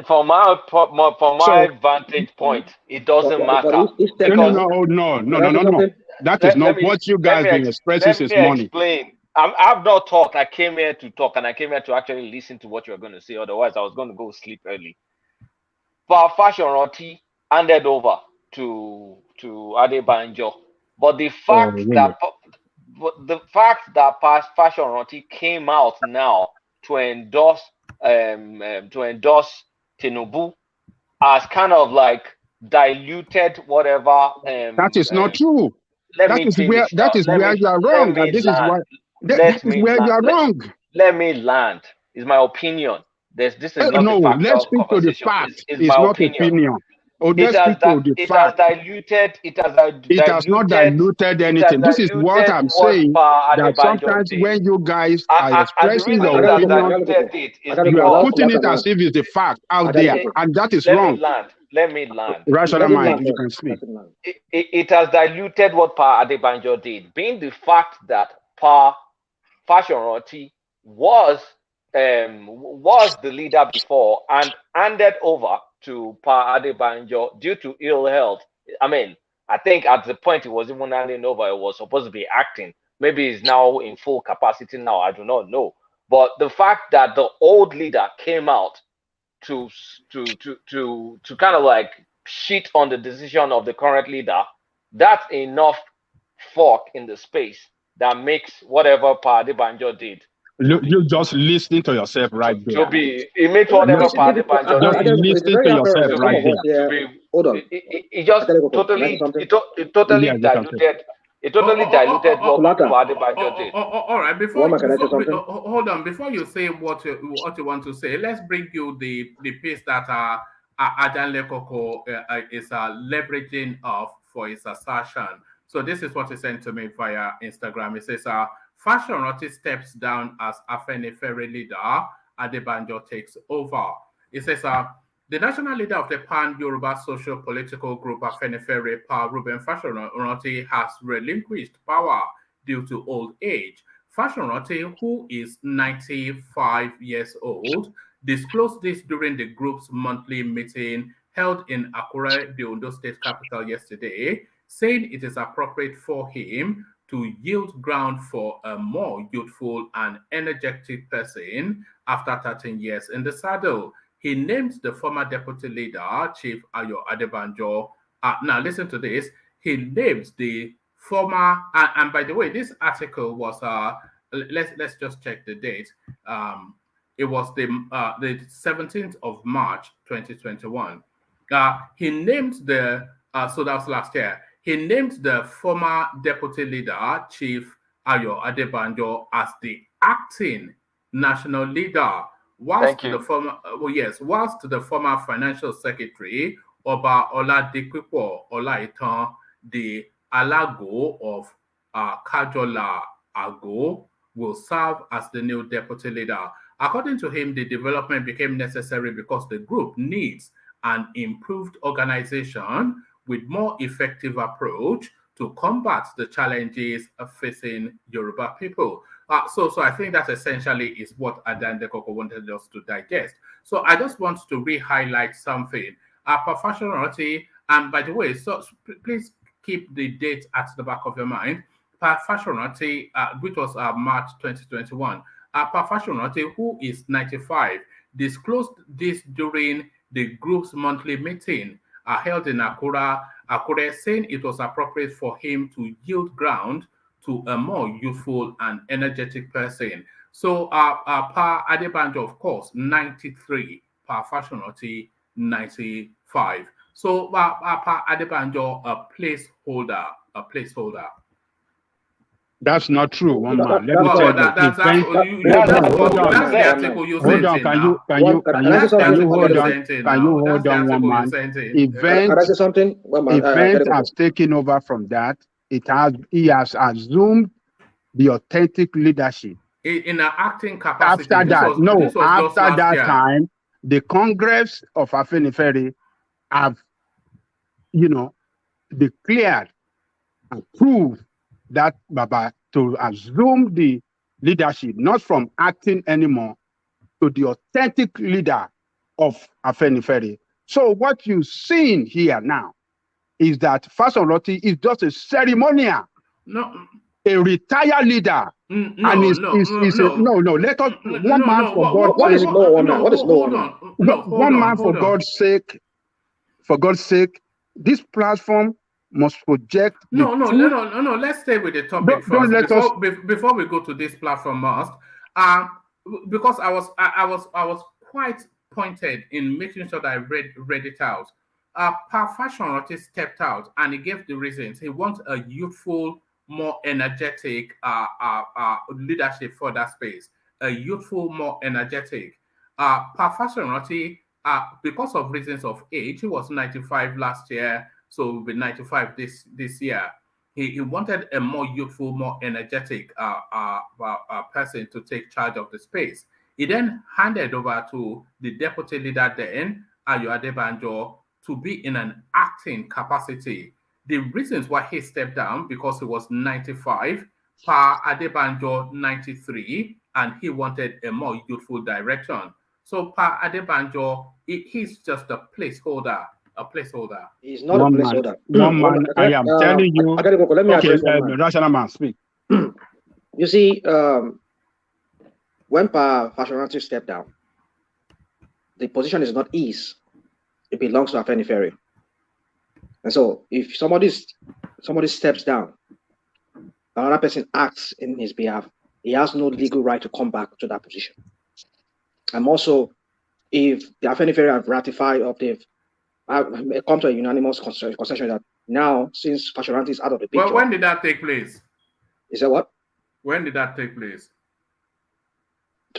I: From my vantage point, it doesn't matter.
K: No. That is not what you guys been expressing this morning.
I: Explain. I've not talked. I came here to talk, and I came here to actually listen to what you're going to say. Otherwise, I was going to go sleep early. Fasoroti handed over to Adebanjo, but the fact that Fasoroti came out now to endorse Tinubu has kind of like diluted whatever.
K: That is not true. That is where you are wrong. This is why. That is where you are wrong.
I: Let me land. Is my opinion. This is not
K: no. Let's speak to the fact. It's not opinion. Let's speak to the fact.
I: It has
K: not diluted anything. This is what I'm saying. That sometimes when you guys are expressing your opinion, you are putting it as if it's the fact out there, and that is wrong.
I: Let me land.
K: Rational mind, you can speak.
I: It has diluted what Pa Adebanjo did, being the fact that Pa Fasoroti was the leader before and handed over to Pa Adebanjo due to ill health. I mean, I think at the point it was even handing over, it was supposed to be acting. Maybe he's now in full capacity now. I do not know. But the fact that the old leader came out to kind of like shit on the decision of the current leader, that's enough fork in the space that makes whatever Pa Adebanjo did.
K: You just listening to yourself right there.
I: It makes whatever Pa Adebanjo
K: just listening to yourself right there.
B: Hold on.
I: It just totally diluted. It totally diluted what Pa Adebanjo did.
A: All right. Hold on. Before you say what you want to say, let's bring you the piece that Ajale Koko is leveraging off for his assertion. So this is what he sent to me via Instagram. It says, Fasoroti steps down as Afenifere leader, Adebanjo takes over. It says, the national leader of the Pan-Yoruba social political group Afenifere, Pa Ruben Fasoroti, has relinquished power due to old age. Fasoroti, who is 95 years old, disclosed this during the group's monthly meeting held in Akure, the Ondo state capital, yesterday, saying it is appropriate for him to yield ground for a more youthful and energetic person after 13 years in the saddle. He named the former deputy leader, Chief Ayo Adebanjo. Now listen to this. He names the former, and by the way, this article was, let's just check the date. It was the 17th of March, 2021. He named so that was last year. He named the former deputy leader, Chief Ayo Adebanjo, as the acting national leader, whilst the former financial secretary, Oba Oladipupo Olaitan, the Alago of Kajola Ago, will serve as the new deputy leader. According to him, the development became necessary because the group needs an improved organization with more effective approach to combat the challenges facing Yoruba people. So I think that essentially is what Ajale Koko wanted us to digest. So I just want to re-highlight something. Fasoroti, and by the way, so please keep the date at the back of your mind. Fasoroti, which was March 2021. Fasoroti, who is 95, disclosed this during the group's monthly meeting held in Akure, saying it was appropriate for him to yield ground to a more youthful and energetic person. So Pa Adebanjo, of course, 93, Pa Fasoroti, 95. So, Pa Adebanjo, a placeholder.
H: That's not true, one man. Let me
A: Well,
H: tell you.
A: that's the article you
H: Hold
A: sent
H: on.
A: in
H: Can
A: now.
H: you hold on? Can you hold on, one man? Event has taken over from that. He has assumed the authentic leadership.
A: In an acting capacity.
H: After that
A: year.
H: time, the Congress of Afenifere have, declared, approved that Baba to assume the leadership, not from acting anymore, to the authentic leader of Afenifere. So what you're seeing here now is that Fasoloti is just a ceremonial.
A: No.
H: A retired leader. Let us one man for God's sake. For God's sake, this platform must project.
A: No. Let's stay with the topic first. Before we go to this platform, because I was quite pointed in making sure that I read it out. Pa Fashion stepped out and he gave the reasons. He wants a youthful, more energetic leadership for that space. A youthful, more energetic. Pa Fashion because of reasons of age, he was 95 last year, so will be 95 this year. He wanted a more youthful, more energetic person to take charge of the space. He then handed over to the deputy leader then, Ayo Adebanjo, to be in an acting capacity. The reasons why he stepped down, because he was 95, Pa Adebanjo 93, and he wanted a more youthful direction. So Pa Adebanjo, he's just a placeholder.
P: He's not a placeholder.
H: One man, I am telling you.
P: Let me address one man.
H: Rational man, speak.
P: You see, when Pa Fashoranti stepped down, the position is not his. It belongs to Afenifere. And so if somebody steps down, another person acts in his behalf, he has no legal right to come back to that position. And also, if the Afenifere have ratified or they've come to a unanimous concession that now, since Fashoranti is out of the picture.
A: Well, when did that take place?
P: Is that what?
A: When did that take place?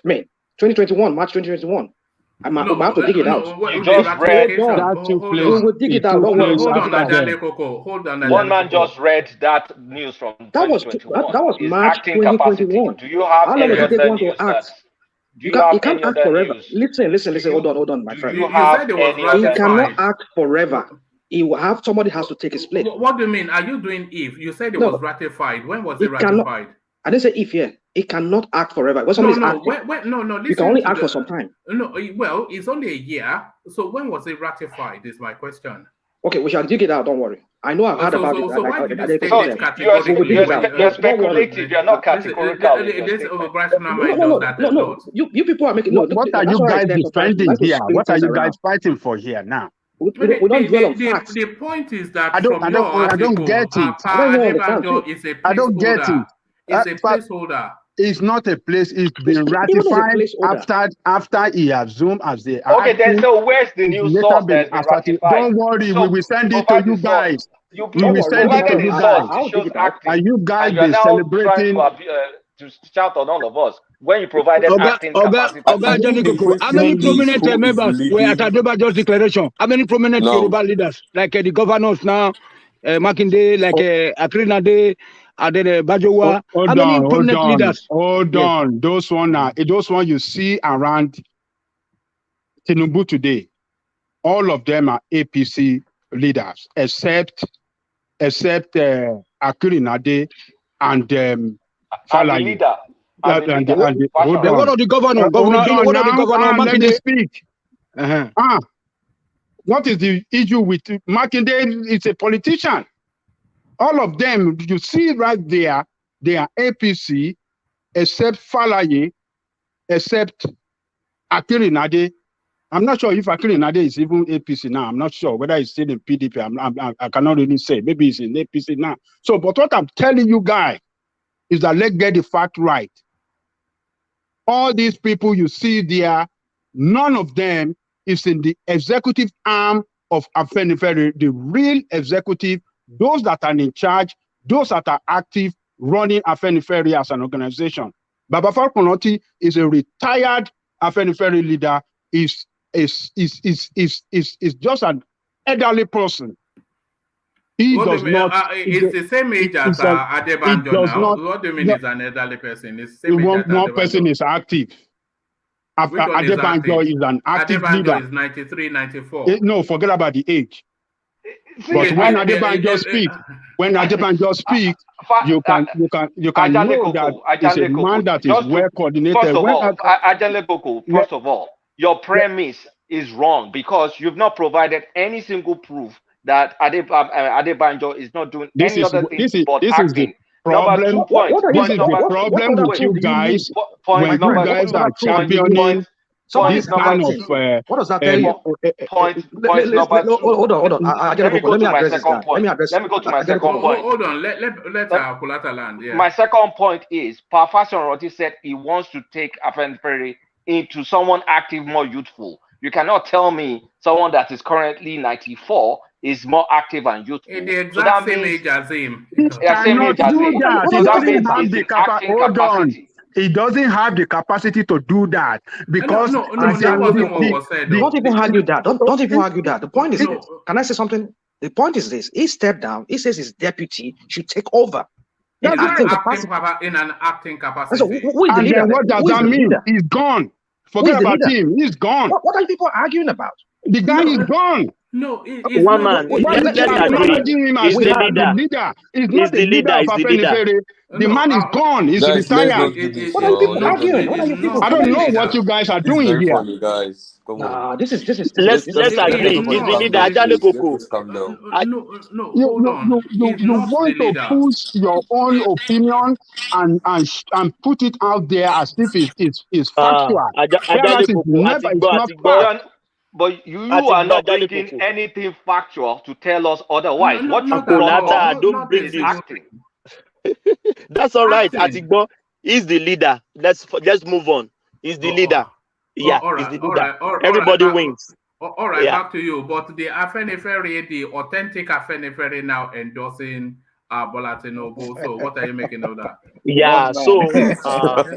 P: May 2021, March 2021. I have to dig it out.
I: You just read.
P: We will dig it out. Don't worry.
A: Hold on.
I: One man just read that news from 2021.
P: That was March 2021.
I: Do you have any other news?
P: You can't act forever. Listen. Hold on, my friend.
I: You said
P: he cannot act forever. Somebody has to take his place.
A: What do you mean? Are you doing if? You said it was ratified. When was it ratified?
P: I didn't say if here. It cannot act forever. When somebody's acting, you can only act for some time.
A: No, well, it's only a year. So when was it ratified? Is my question.
P: Okay, we shall dig it out. Don't worry. I know I've heard about it.
A: So why did you
I: you're speculative. You're not categorical.
P: No. You people are making.
H: What are you guys defending here? What are you guys fighting for here now?
P: We don't dwell on facts.
A: The point is that
H: I don't get it. I don't get it.
A: It's a placeholder.
H: It's not a place. It's been ratified after he assumed as the.
I: Okay, then so where's the new source that's been ratified?
H: Don't worry, we will send it to you guys. We will send it to you guys. And you guys be celebrating.
I: To shout on all of us when you provided acting capacity.
E: How many prominent members were at Adebanjo's declaration? How many prominent Yoruba leaders, like the governors now, Makinde, like AKEREDOLU, and then Bajowa? How many prominent leaders?
H: Hold on. Those one you see around Tinubu today, all of them are APC leaders, except AKEREDOLU and
I: Falaye.
E: What of the governor?
H: Let me speak. What is the issue with Makinde? It's a politician. All of them, you see right there, they are APC, except Falaye, except AKEREDOLU. I'm not sure if AKEREDOLU is even APC now. I'm not sure whether he's still in PDP. I cannot really say. Maybe he's in APC now. So, but what I'm telling you guys is that let's get the fact right. All these people you see there, none of them is in the executive arm
K: of Afenifere, the real executive, those that are in charge, those that are active running Afenifere as an organization. Baba Falconoti is a retired Afenifere leader, is just an elderly person. He
A: What
K: does
A: do you mean?
K: not.
A: It's the same age as Adebanjo now. What do you mean is an elderly person? It's the same age as
K: one person is active.
A: Which one is
K: Adebanjo
A: active?
K: is an active
A: Adebanjo
K: leader.
A: is 93, 94.
K: No, forget about the age. But when Adebanjo speaks, you can know that it's a man that is well coordinated.
I: First of all, your premise is wrong because you've not provided any single proof that Adebanjo is not doing any other thing but acting. Number 2 point.
K: This is the problem with you guys when you guys are championing this kind of
P: what does that tell you? Hold on. Let me go to my second point.
A: Hold on. Let Kulata land. Yeah.
I: My second point is Parfasio Roti said he wants to take Afenifere into someone active, more youthful. You cannot tell me someone that is currently 94 is more active and youthful.
A: In the exact same age as him.
K: He cannot do that. He doesn't have the capacity. Hold on. He doesn't have the capacity to do that because
P: don't even argue that. Don't even argue that. The point is this. Can I say something? The point is this. He stepped down. He says his deputy should take over.
A: In an acting capacity.
P: So who is the leader?
K: Then what does that mean? He's gone. Forget about him. He's gone.
P: What are people arguing about?
K: The guy is gone.
A: No,
N: one man. Let's agree.
K: Him as the leader. He's not the leader of Afenifere. The man is gone. He's retired.
P: What are you people arguing?
K: I don't know what you guys are doing here.
Q: Funny, guys. Come on.
P: This is.
N: Let's agree. He's the leader. Ajale Koko.
K: You want to push your own opinion and put it out there as if it's factual. It's not fact.
I: But you are not bringing anything factual to tell us otherwise. What you
N: don't bring this.
I: Acting.
N: That's all right. Atigbo is the leader. Let's move on. He's the leader. Yeah, he's the leader. Everybody wins.
A: All right, back to you. But the Afenifere, the authentic Afenifere now endorsing Bola Tinubu. So what are you making of that?
N: Yeah, so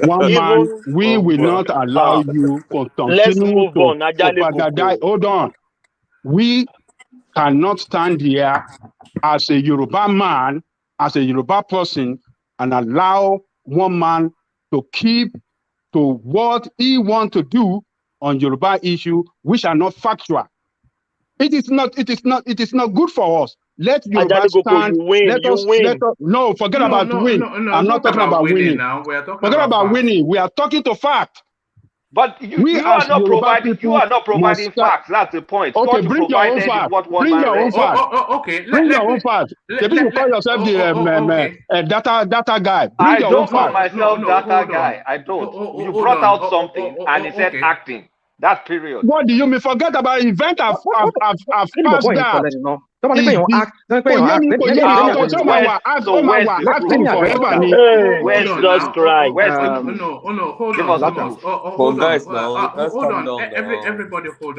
K: one man, we will not allow you to continue to hold on. We cannot stand here as a Yoruba man, as a Yoruba person, and allow one man to keep to what he wants to do on Yoruba issue, which are not factual. It is not good for us. Let Yoruba stand. No, forget about win. I'm not talking about winning.
A: Now.
K: Forget about winning. We are talking to fact.
I: But you are not providing facts. That's the point.
K: Okay, bring your own facts. Bring your own facts. Bring your own facts. You call yourself the data guy.
I: I don't call myself data guy. I don't. You brought out something and he said acting. That period.
K: What do you mean? Forget about event. I've passed that.
N: Where's just crying?
A: Hold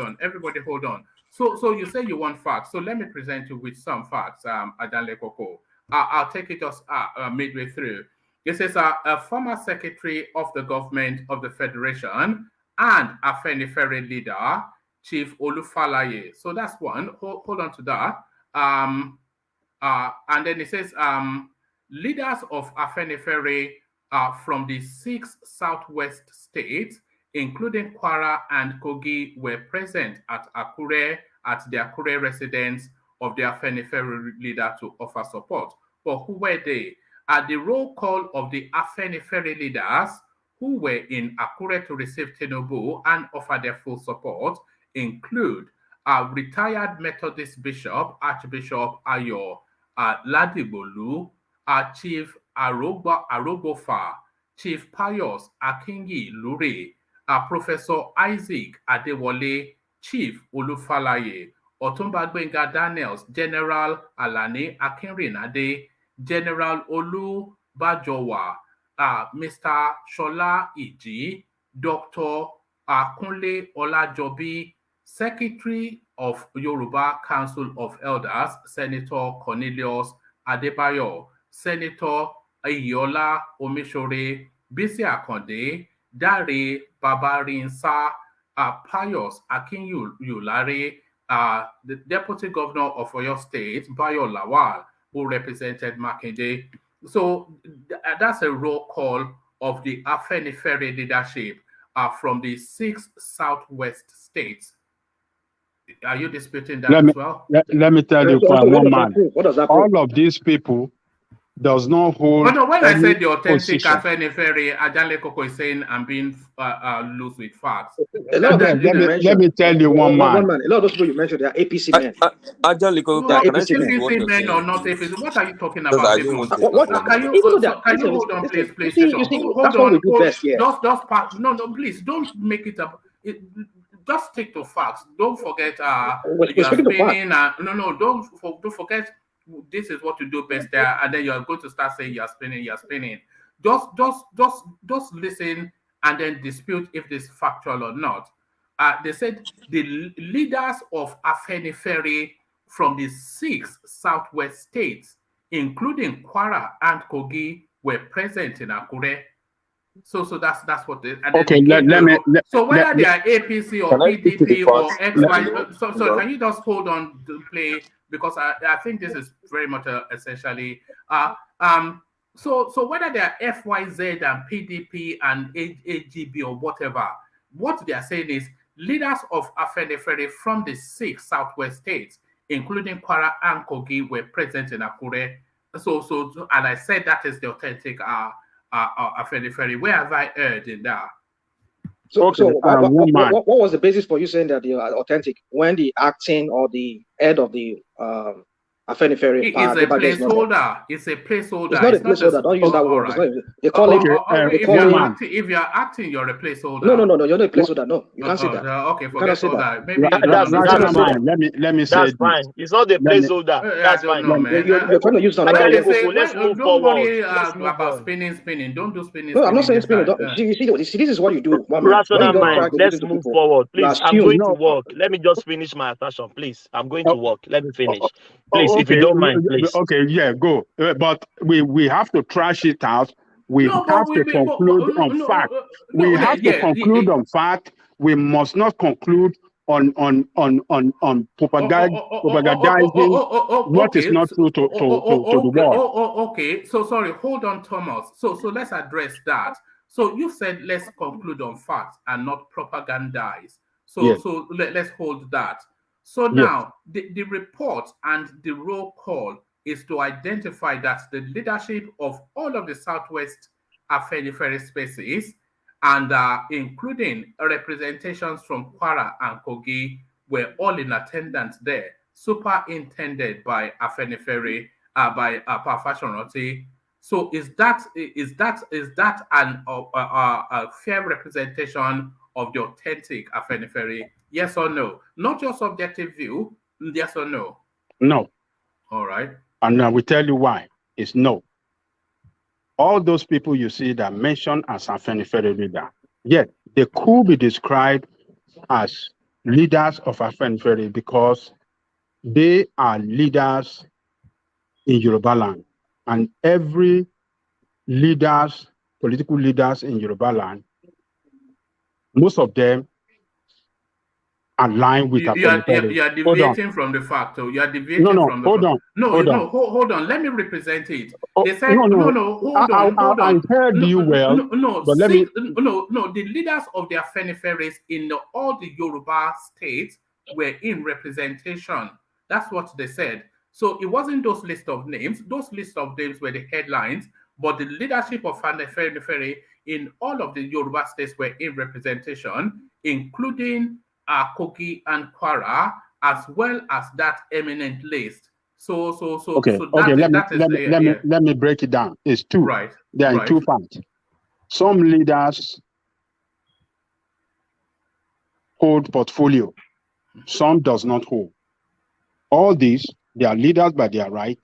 A: on. Everybody hold on. So you say you want facts. So let me present you with some facts, Adanle Koko. I'll take it just midway through. This is a former secretary of the government of the Federation and Afenifere leader, Chief Olufalaye. So that's one. Hold on to that. And then it says leaders of Afenifere from the 6 southwest states, including Kwara and Kogi, were present at the Akure residence of the Afenifere leader to offer support. But who were they? At the roll call of the Afenifere leaders who were in Akure to receive Tinubu and offer their full support include retired Methodist Bishop, Archbishop Ayo Ladigbolu, Chief Arogofa, Chief Pius Akinyi Lure, Professor Isaac Adewale, Chief Olufalaye, Otumba Gbenga Daniels, General Alani Akinrinade, General Olu Bajowa, Mr. Shola Iji, Dr. Kunle Olajobi, Secretary of Yoruba Council of Elders, Senator Cornelius Adebayo, Senator Ayola Omishore, Bisi Akonde, Dare Babarinsa, Pius Akinyulare, the Deputy Governor of Oyo State, Bayo Lawal, who represented Makinde. So that's a roll call of the Afenifere leadership from the 6 southwest states. Are you disputing that as well?
H: Let me tell you,
P: what
H: one
P: does
H: man,
P: that prove? What does that
H: all
P: prove?
H: of these people does not hold
A: But no, when I
H: any
A: said the authentic
H: position.
A: Afenifere, Ajale Koko is saying I'm being loose with facts.
H: Let me tell you, one man.
P: A lot of those people you mentioned, they are APC men.
Q: Ajale Koko, can I finish what
A: APC
Q: you're
A: men or
Q: saying?
A: not APC? What are you talking
Q: Because
A: about,
Q: I didn't
A: people?
Q: want to
A: Can you hold on, please, please?
P: You see, that's what we do best here.
A: No, please, don't make it up. Just stick to facts. Don't forget
P: We're
A: you are
P: speaking to facts.
A: spinning. Don't forget this is what you do best there, and then you are going to start saying you're spinning. Just listen and then dispute if this is factual or not. They said the leaders of Afenifere from the 6 southwest states, including Kwara and Kogi, were present in Akure. So that's what they. And
H: okay,
A: so whether they are APC or PDP or XY, so can you just hold on to play, because I think this is very much essentially so whether they are FYZ and PDP and AGB or whatever, what they are saying is leaders of Afenifere from the 6 southwest states, including Kwara and Kogi, were present in Akure. So and I said that is the authentic Afenifere. Where have I heard in that?
P: So what was the basis for you saying that they are authentic when the acting or the head of the Afenifere
A: is a placeholder? It's a placeholder.
P: It's not a placeholder. Don't use that word.
A: Right.
P: They call it.
A: If you're acting, you're a placeholder.
P: No. You're not a placeholder. No, you can't say that.
A: Okay, forget all that. Maybe
H: let me say
N: that's fine. It's not a placeholder. That's fine.
A: No, man.
P: You're trying to use another word.
N: Let's move
A: don't
N: forward.
A: worry about spinning. Don't do spinning.
P: No, I'm not saying spinning. You see, this is what you do.
N: Rational mind. Let's move forward, please. I'm going to work. Let me just finish my assertion, please. I'm going to work. Let me finish, please, if you don't mind, please.
H: Okay, yeah, go. But we have to trash it out. We have to conclude on fact. We have to conclude on fact. We must not conclude on propagandizing what is not true to the world.
A: Okay. So sorry, hold on, Thomas. So let's address that. So you said let's conclude on facts and not propagandize. So let's hold that. So now the report and the roll call is to identify that the leadership of all of the Southwest Afenifere spaces, and including representations from Kwara and Kogi, were all in attendance there, superintended by Afenifere, by Parfashionati. So is that a fair representation of the authentic Afenifere? Yes or no? Not your subjective view. Yes or no?
H: No.
A: All right.
H: And I will tell you why. It's no. All those people you see that mentioned as Afenifere leader, yet they could be described as leaders of Afenifere because they are leaders in Yoruba land. And every political leaders in Yoruba land, most of them align with Afenifere.
A: You are deviating from the fact. You are deviating from the fact. Hold on. Let me represent it. They said hold on.
H: I heard you well.
A: The leaders of the Afeniferes in all the Yoruba states were in representation. That's what they said. So it wasn't those list of names. Those list of names were the headlines, but the leadership of Afenifere in all of the Yoruba states were in representation, including Kogi and Kwara, as well as that eminent list.
H: Let me break it down. It's two.
A: Right.
H: They are in two parts. Some leaders hold portfolio. Some does not hold. All these, they are leaders by their right,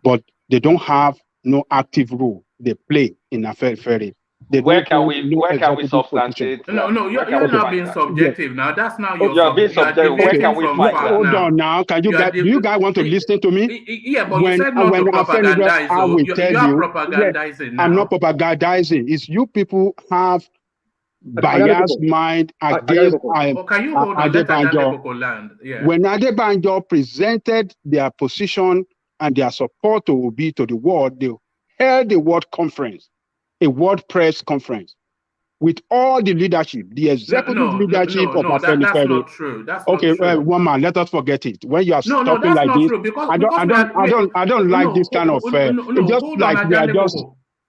H: but they don't have no active role they play in Afenifere.
I: Where can we substantiate?
A: No, you're not being subjective now. That's now your.
I: You're being subjective. Where can we find that?
H: Hold on now. Can you guys? Do you guys want to listen to me?
A: Yeah, but you said not to propagandize.
H: I will tell you.
A: Propagandizing now.
H: I'm not propagandizing. It's you people have biased mind against
A: can you hold on? Let Adebanjo land. Yeah.
H: When Adebanjo presented their position and their support to Obi to the world, they held a world conference, a world press conference with all the leadership, the executive leadership of Afenifere.
A: That's not true. That's
H: okay,
A: not true.
H: One man, let us forget it. When you are talking like this, I don't like this kind of. It's just like we are just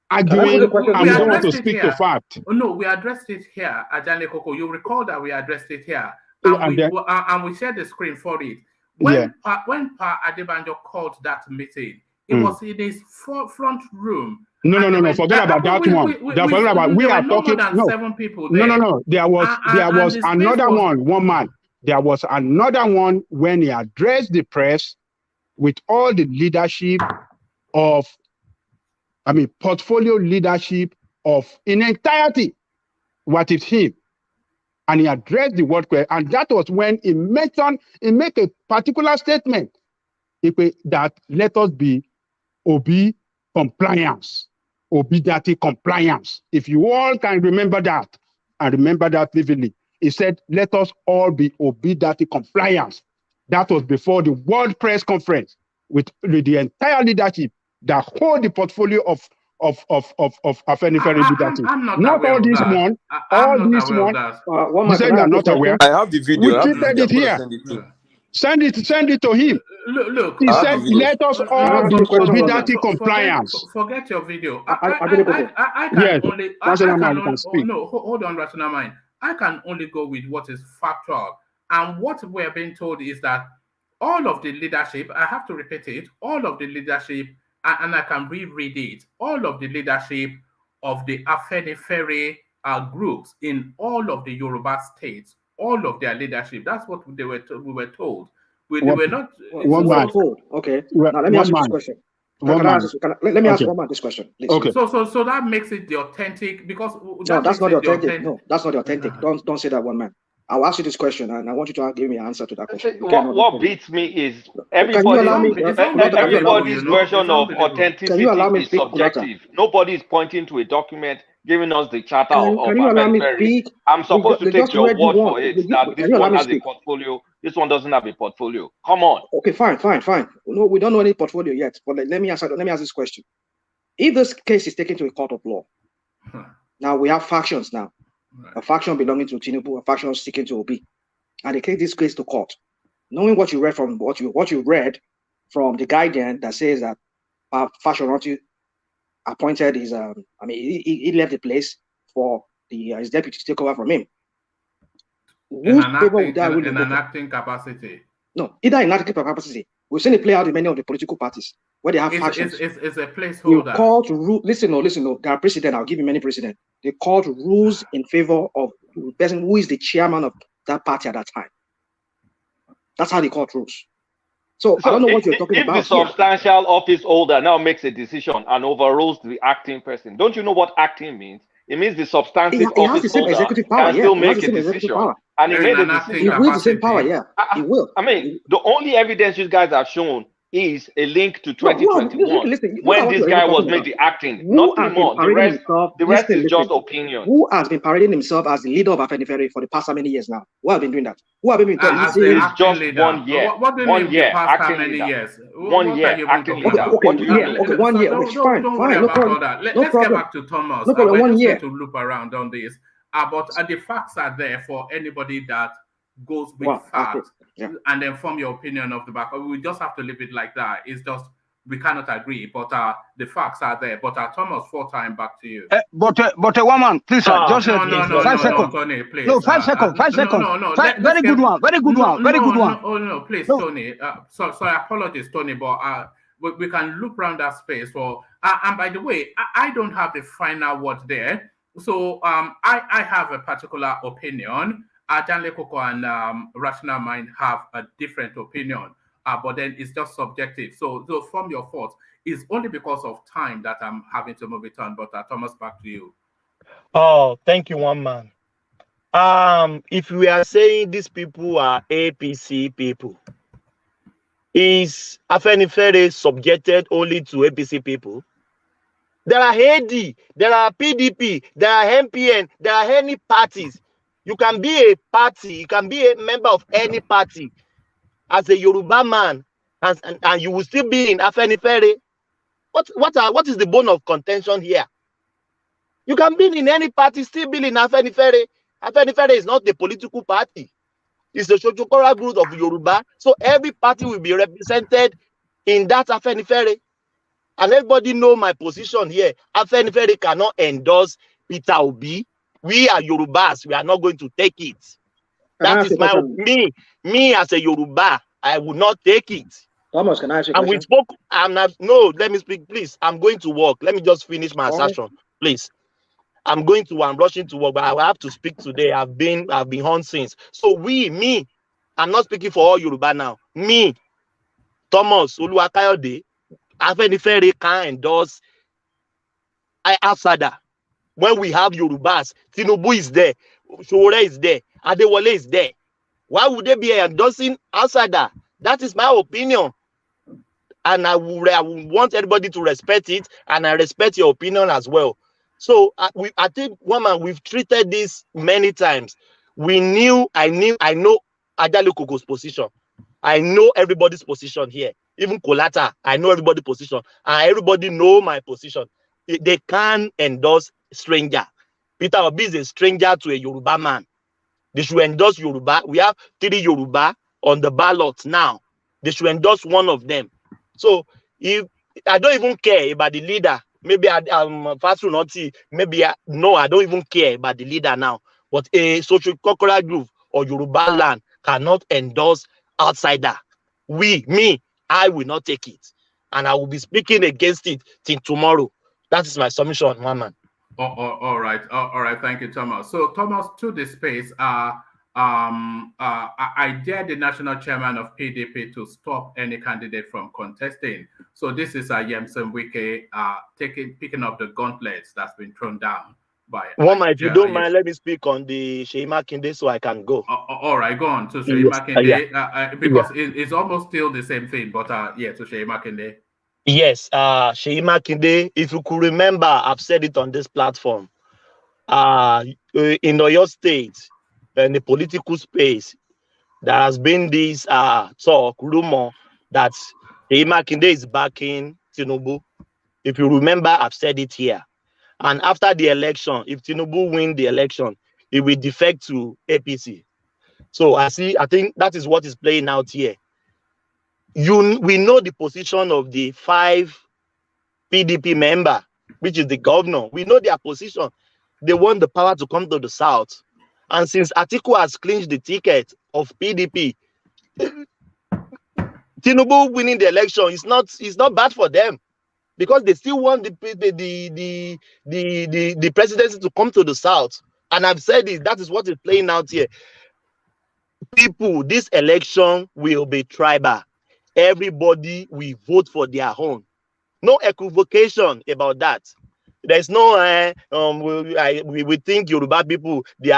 H: arguing. I don't want to speak to fact.
A: No, we addressed it here, Ajane Koko. You recall that we addressed it here, and we shared the screen for it. When Pa Adebanjo called that meeting, it was in his front room.
H: No. Forget about that one. We are talking. No,
A: 7 people there.
H: No. There was another one. One man. There was another one when he addressed the press with all the leadership of, portfolio leadership of in entirety. What is him? And he addressed the word question, and that was when he made a particular statement that let us be Obi compliance, OBIdient compliance. If you all can remember that, and remember that vividly, he said, let us all be OBIdient compliance. That was before the World Press Conference with the entire leadership that hold the portfolio of Afenifere leadership. Not all this one. All this one. You said you are not aware.
Q: I have the video.
H: We treated it here. Send it to him.
A: Look.
H: He said, "Let us all be OBIdient compliance."
A: Forget your video. I can only. No, hold on, rational mind. I can only go with what is factual, and what we're being told is that all of the leadership. I have to repeat it. All of the leadership, and I can reread it. All of the leadership of the Afenifere groups in all of the Yoruba states. All of their leadership. That's what we were told. They were not.
P: Okay. Now let me ask you this question. Let me ask one man this question, please.
H: Okay.
A: So that makes it the authentic because.
P: No, that's not the authentic. No, that's not the authentic. Don't say that, one man. I'll ask you this question, and I want you to give me an answer to that question.
I: What beats me is everybody's version of authenticity is subjective. Nobody is pointing to a document giving us the charter of Afenifere. I'm supposed to take your word for it that this one has a portfolio, this one doesn't have a portfolio. Come on.
P: Okay, fine. No, we don't know any portfolio yet, but let me ask this question. If this case is taken to a court of law, now we have factions now. A faction belonging to Tinubu, a faction sticking to Obi, and they take this case to court. Knowing what you read from the guidance that says that faction appointed his he left the place for his deputy to take over from him.
A: In an acting capacity.
P: No, either in acting capacity. We've seen it play out in many of the political parties where they have factions.
A: It's a placeholder.
P: You call to rule. Listen. There are precedent. I'll give you many precedent. They call to rules in favor of the person who is the chairman of that party at that time. That's how they call rules. So I don't know what you're talking about.
I: If the substantial office holder now makes a decision and overrules the acting person, don't you know what acting means? It means the substantive office holder can still make a decision. And he made a decision.
P: He will the same power, he will.
I: I mean, the only evidence you guys have shown is a link to 2021 when this guy was made the acting. Nothing more. The rest is just opinion.
P: Who has been parading himself as the leader of Afenifere for the past how many years now? Who have been doing that? Who have been doing that?
I: It's just 1 year.
A: What do you mean the past how many years?
I: 1 year acting leader.
P: Okay, 1 year. Okay, fine. No problem.
A: Let's get back to Thomas.
P: No problem. 1 year.
A: To loop around on this. But the facts are there for anybody that goes with facts and then form your opinion of the back. We just have to leave it like that. It's just we cannot agree, but the facts are there. But Thomas, 4 time back to you.
K: But a woman, please, just 5 seconds.
A: Tony, please.
K: No, 5 seconds. 5 seconds.
A: No.
K: Very good one.
A: No, please, Tony. So apologies, Tony, but we can loop around that space for. And by the way, I don't have the final word there. So I have a particular opinion. Janle Koko and Rational Mind have a different opinion, but then it's just subjective. So from your thoughts, it's only because of time that I'm having to move it on. But Thomas, back to you.
N: Oh, thank you, one man. If we are saying these people are APC people, is Afenifere subjected only to APC people? There are AD, there are PDP, there are MPN, there are any parties. You can be a party, you can be a member of any party as a Yoruba man, and you will still be in Afenifere. What is the bone of contention here? You can be in any party, still be in Afenifere. Afenifere is not a political party. It's a social group of Yoruba. So every party will be represented in that Afenifere. And everybody know my position here. Afenifere cannot endorse Peter Obi. We are Yorubas. We are not going to take it. That is my me as a Yoruba. I will not take it.
P: Thomas, can I ask you a
N: and
P: question?
N: we spoke. I'm not. No, let me speak, please. I'm going to work. Let me just finish my assertion, please. I'm rushing to work, but I have to speak today. I've been on since. So I'm not speaking for all Yoruba now. Me, Thomas Oluwakayode, Afenifere can endorse outsider. When we have Yorubas, Tinubu is there, Shore is there, Adewale is there. Why would they be endorsing outsider? That is my opinion. And I would want everybody to respect it, and I respect your opinion as well. So I think, woman, we've treated this many times. I know Ajalukoko's position. I know everybody's position here. Even Kolata, I know everybody's position. And everybody know my position. They can endorse stranger. Peter Obi is a stranger to a Yoruba man. They should endorse Yoruba. We have 3 Yoruba on the ballot now. They should endorse one of them. So if I don't even care about the leader, maybe I'm fast not maybe I don't even care about the leader now. But a social cultural group or Yoruba land cannot endorse outsider. I will not take it, and I will be speaking against it till tomorrow. That is my submission, man.
A: All right. Thank you, Thomas. So, Thomas, to the space, I dare the national chairman of PDP to stop any candidate from contesting. So this is WIKE picking up the gauntlets that's been thrown down by.
N: Woman, if you don't mind, let me speak on the SEYI MAKINDE so I can go.
A: All right, go on to SEYI MAKINDE because it's almost still the same thing. But to SEYI MAKINDE.
N: Yes, SEYI MAKINDE, if you could remember, I've said it on this platform. In Oyo State, in the political space, there has been this rumor that SEYI MAKINDE is backing Tinubu. If you remember, I've said it here. And after the election, if Tinubu win the election, he will defect to APC. So I think that is what is playing out here. We know the position of the 5 PDP member, which is the governor. We know their position. They want the power to come to the south. And since ATIKU has clinched the ticket of PDP, Tinubu winning the election is not bad for them, because they still want the presidency to come to the south. And I've said it, that is what is playing out here. People, this election will be tribal. Everybody will vote for their own. No equivocation about that. There's no we think Yoruba people, they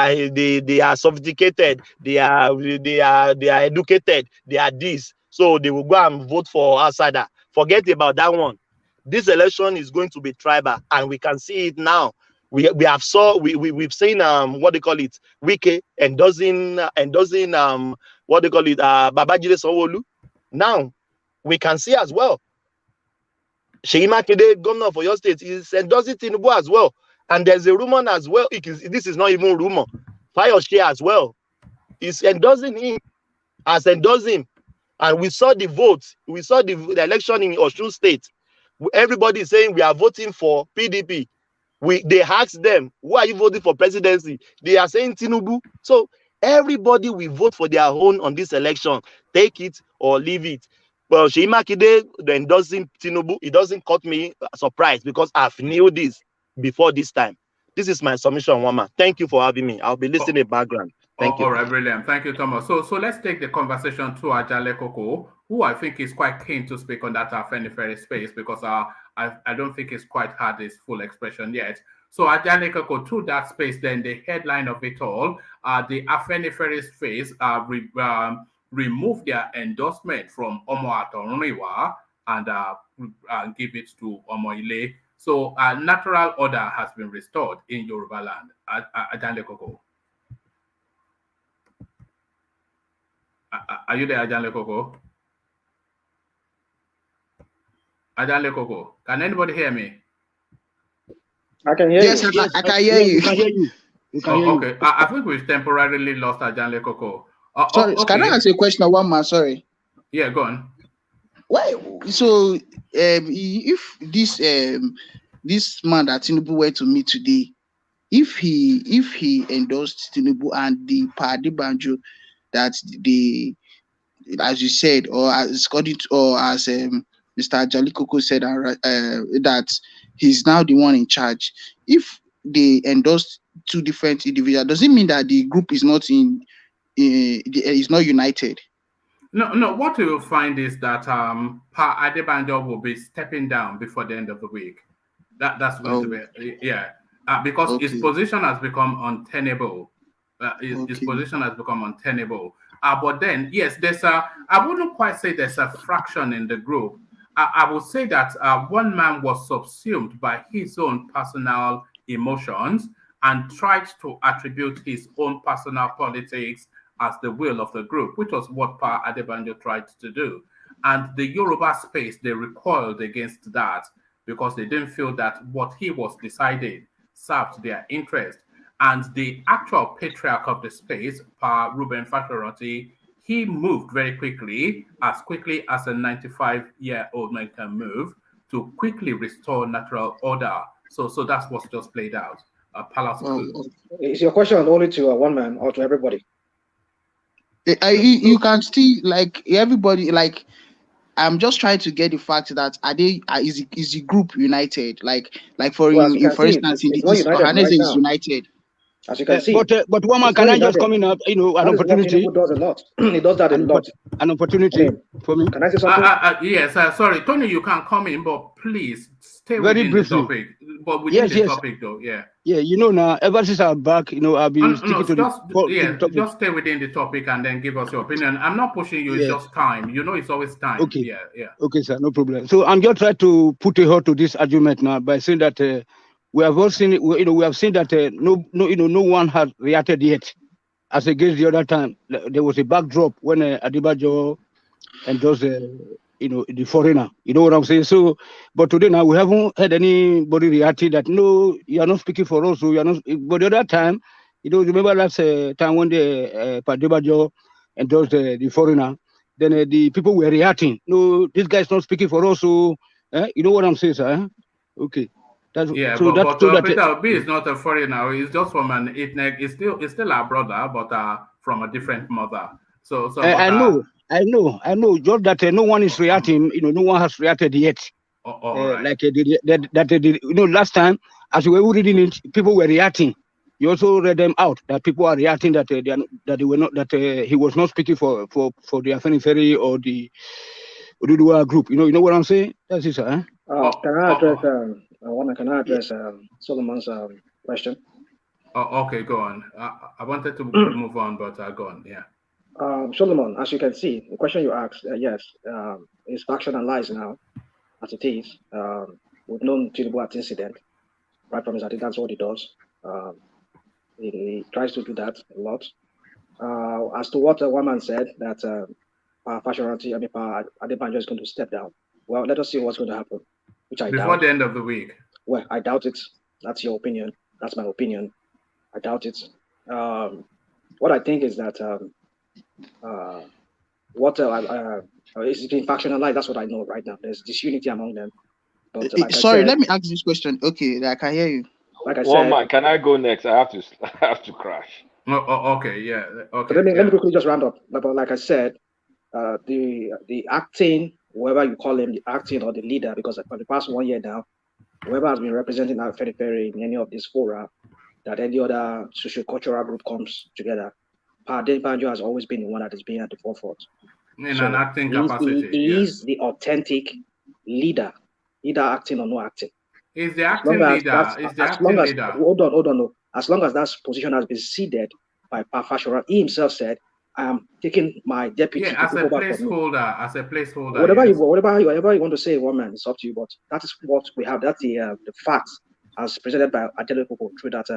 N: are sophisticated, they are educated, they are this, so they will go and vote for outsider. Forget about that one. This election is going to be tribal, and we can see it now. We've seen what they call it, WIKE endorsing what they call it, Babajide Sanwo-Olu. Now we can see as well, SEYI MAKINDE, governor of Oyo State, is endorsing Tinubu as well. And there's a rumor as well. This is not even rumor. Fayose as well is endorsing him, And we saw the votes. We saw the election in Osun State. Everybody is saying we are voting for PDP. They asked them, who are you voting for presidency? They are saying Tinubu. So everybody will vote for their own on this election. Take it or leave it. Well, SEYI MAKINDE endorsing Tinubu, it doesn't cut me surprised, because I've knew this before this time. This is my submission, Wama. Thank you for having me. I'll be listening in background. Thank you.
A: All right, brilliant. Thank you, Thomas. So let's take the conversation to Ajale Koko, who I think is quite keen to speak on that Afenifere space, because I don't think he's quite had his full expression yet. So Ajanekoko, to that space, then the headline of it all, the Afenifere's face remove their endorsement from Omo Atorunriwa and give it to Omo Ile. So natural order has been restored in Yoruba land. Ajanekoko. Are you there, Ajanekoko? Ajanekoko, can anybody hear me?
P: I can hear you.
O: Yes, I can hear you.
E: We can hear you. We can hear
A: Okay,
E: you.
A: I think we've temporarily lost Ajanekoko.
O: Sorry,
A: Okay.
O: can I ask you a question of one man? Sorry.
A: Yeah, go on.
O: Why? So, if this man that Tinubu went to meet today, if he endorsed Tinubu and the Padi Banjo that as you said, or as according to, or as Mr. Jalikoko said, that he's now the one in charge. If they endorsed two different individuals, does it mean that the group is not is not united?
A: No. What you will find is that Pa Adebanjo will be stepping down before the end of the week. That's going to be because his position has become untenable. His position has become untenable. But then, yes, I wouldn't quite say there's a fraction in the group. I would say that one man was subsumed by his own personal emotions and tried to attribute his own personal politics as the will of the group, which was what Pa Adebanjo tried to do. And the Yoruba space, they recoiled against that because they didn't feel that what he was deciding served their interest. And the actual patriarch of the space, Pa Ruben Fashoranti, he moved very quickly as a 95-year-old man can move, to quickly restore natural order. So that's what's just played out.
P: Is your question only to one man or to everybody?
O: You can still, like, everybody, like, I'm just trying to get the fact that is the group united? Like for instance, in the East, Ohanese is united.
P: As you can see,
E: but one man, can I just come in? An opportunity.
P: Tinubu does a lot. He does that a lot.
E: An opportunity for me.
P: Can I say something?
A: Yes, sorry, Tony, you can come in, but please stay
E: very
A: within
E: briefly.
A: the topic. But within the topic, though, yeah.
E: Yeah, now, ever since I'm back, I've been sticking to the topic.
A: Just stay within the topic and then give us your opinion. I'm not pushing you; it's just time. It's always time.
E: Okay.
A: Yeah.
E: Okay, sir, no problem. So I'm just trying to put a halt to this argument now by saying that we have all seen, we have seen that no one has reacted yet, as against the other time. There was a backdrop when Adebanjo endorsed the foreigner. You know what I'm saying? So, but today now we haven't had anybody reacting that no, you are not speaking for us. So you are not. But the other time, remember last time when the Adebanjo endorsed the foreigner, then the people were reacting. No, this guy is not speaking for us. So, you know what I'm saying, sir? Okay.
A: But Peter Obi is not a foreigner. He's just from an ethnic. He's still our brother, but from a different mother. So
E: I know. Just that no one is reacting. No one has reacted yet.
A: Right.
E: Like last time, as we were reading it, people were reacting. You also read them out that people are reacting that they were not, that he was not speaking for the Afenifere or the Ududua group. You know what I'm saying? That's it, sir.
P: Can I address? Can I address Solomon's question?
A: Okay, go on. I wanted to move on, but go on. Yeah.
P: Solomon, as you can see, the question you asked, yes, is factionalized now, as it is. We've known Tinubu at incident, right from his, I think that's what he does. He tries to do that a lot. As to what one man said, that Adebanjo is going to step down. Well, let us see what's going to happen, which I doubt.
A: Before the end of the week.
P: Well, I doubt it. That's your opinion. That's my opinion. I doubt it. What I think is that it's being factionalized. That's what I know right now. There's disunity among them. But
O: let me ask this question. Okay, I can hear you.
P: Like I said,
R: one man, can I go next? I have to crash.
A: Okay, yeah. Okay.
P: Let me quickly just round up. But like I said, the acting, whoever you call him, the acting or the leader, because for the past 1 year now, whoever has been representing Afenifere in any of these fora, that any other socio-cultural group comes together, Adebanjo has always been the one that is being at the forefront.
A: In an acting capacity.
P: He is the authentic leader, either acting or no acting.
A: Is the acting leader? Is the acting leader?
P: Hold on, no. As long as that position has been ceded by Pafashora, he himself said, "I am taking my deputy
A: Yeah, as a placeholder,
P: Whatever
A: yes.
P: whatever you want to say, one man, it's up to you. But that is what we have. That's the facts as presented by AKEREDOLU through that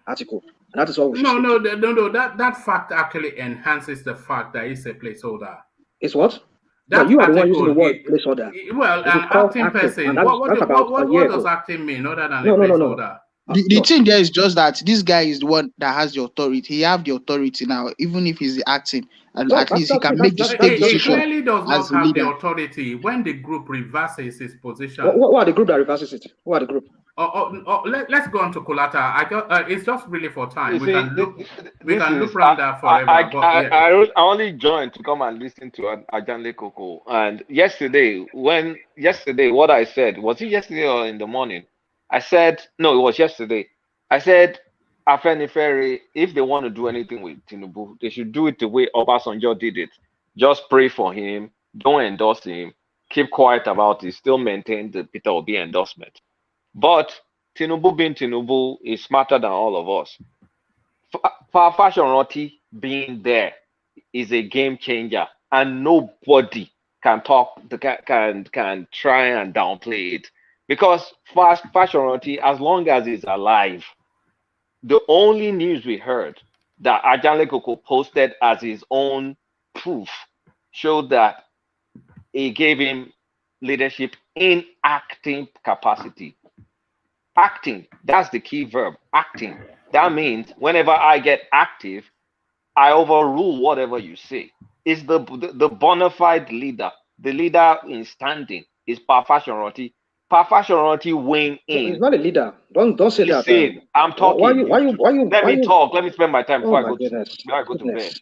P: article, and that is what we should.
A: No. That fact actually enhances the fact that it's a placeholder.
P: It's what?
A: That
P: you are the one using the word placeholder.
A: Well, an acting person. What does acting mean other than a placeholder?
O: The thing there is just that this guy is the one that has the authority. He have the authority now, even if he's acting, and at least he can make this decision.
A: He clearly does not have the authority when the group reverses his position.
P: What are the group that reverses it? Who are the group?
A: Let's go on to Kulata. It's just really for time. We can look around that forever.
R: I only joined to come and listen to Ajanle Koko. And yesterday, what I said, was it yesterday or in the morning? I said, no, it was yesterday. I said, Afenifere, if they want to do anything with Tinubu, they should do it the way Obasanjo did it. Just pray for him, don't endorse him, keep quiet about it, still maintain the Peter Obi endorsement. But Tinubu being Tinubu is smarter than all of us. Fashion Roti being there is a game changer, and nobody can try and downplay it. Because Fashion Roti, as long as he's alive, the only news we heard that Ajanle Koko posted as his own proof showed that he gave him leadership in acting capacity. Acting, that's the key verb, acting. That means whenever I get active, I overrule whatever you say. It's the bona fide leader. The leader in standing is Fashion Roti. Fashion Roti win in.
P: He's not a leader. Don't say that.
R: I'm talking.
P: Why you
R: Let me talk. Let me spend my time before I go to bed.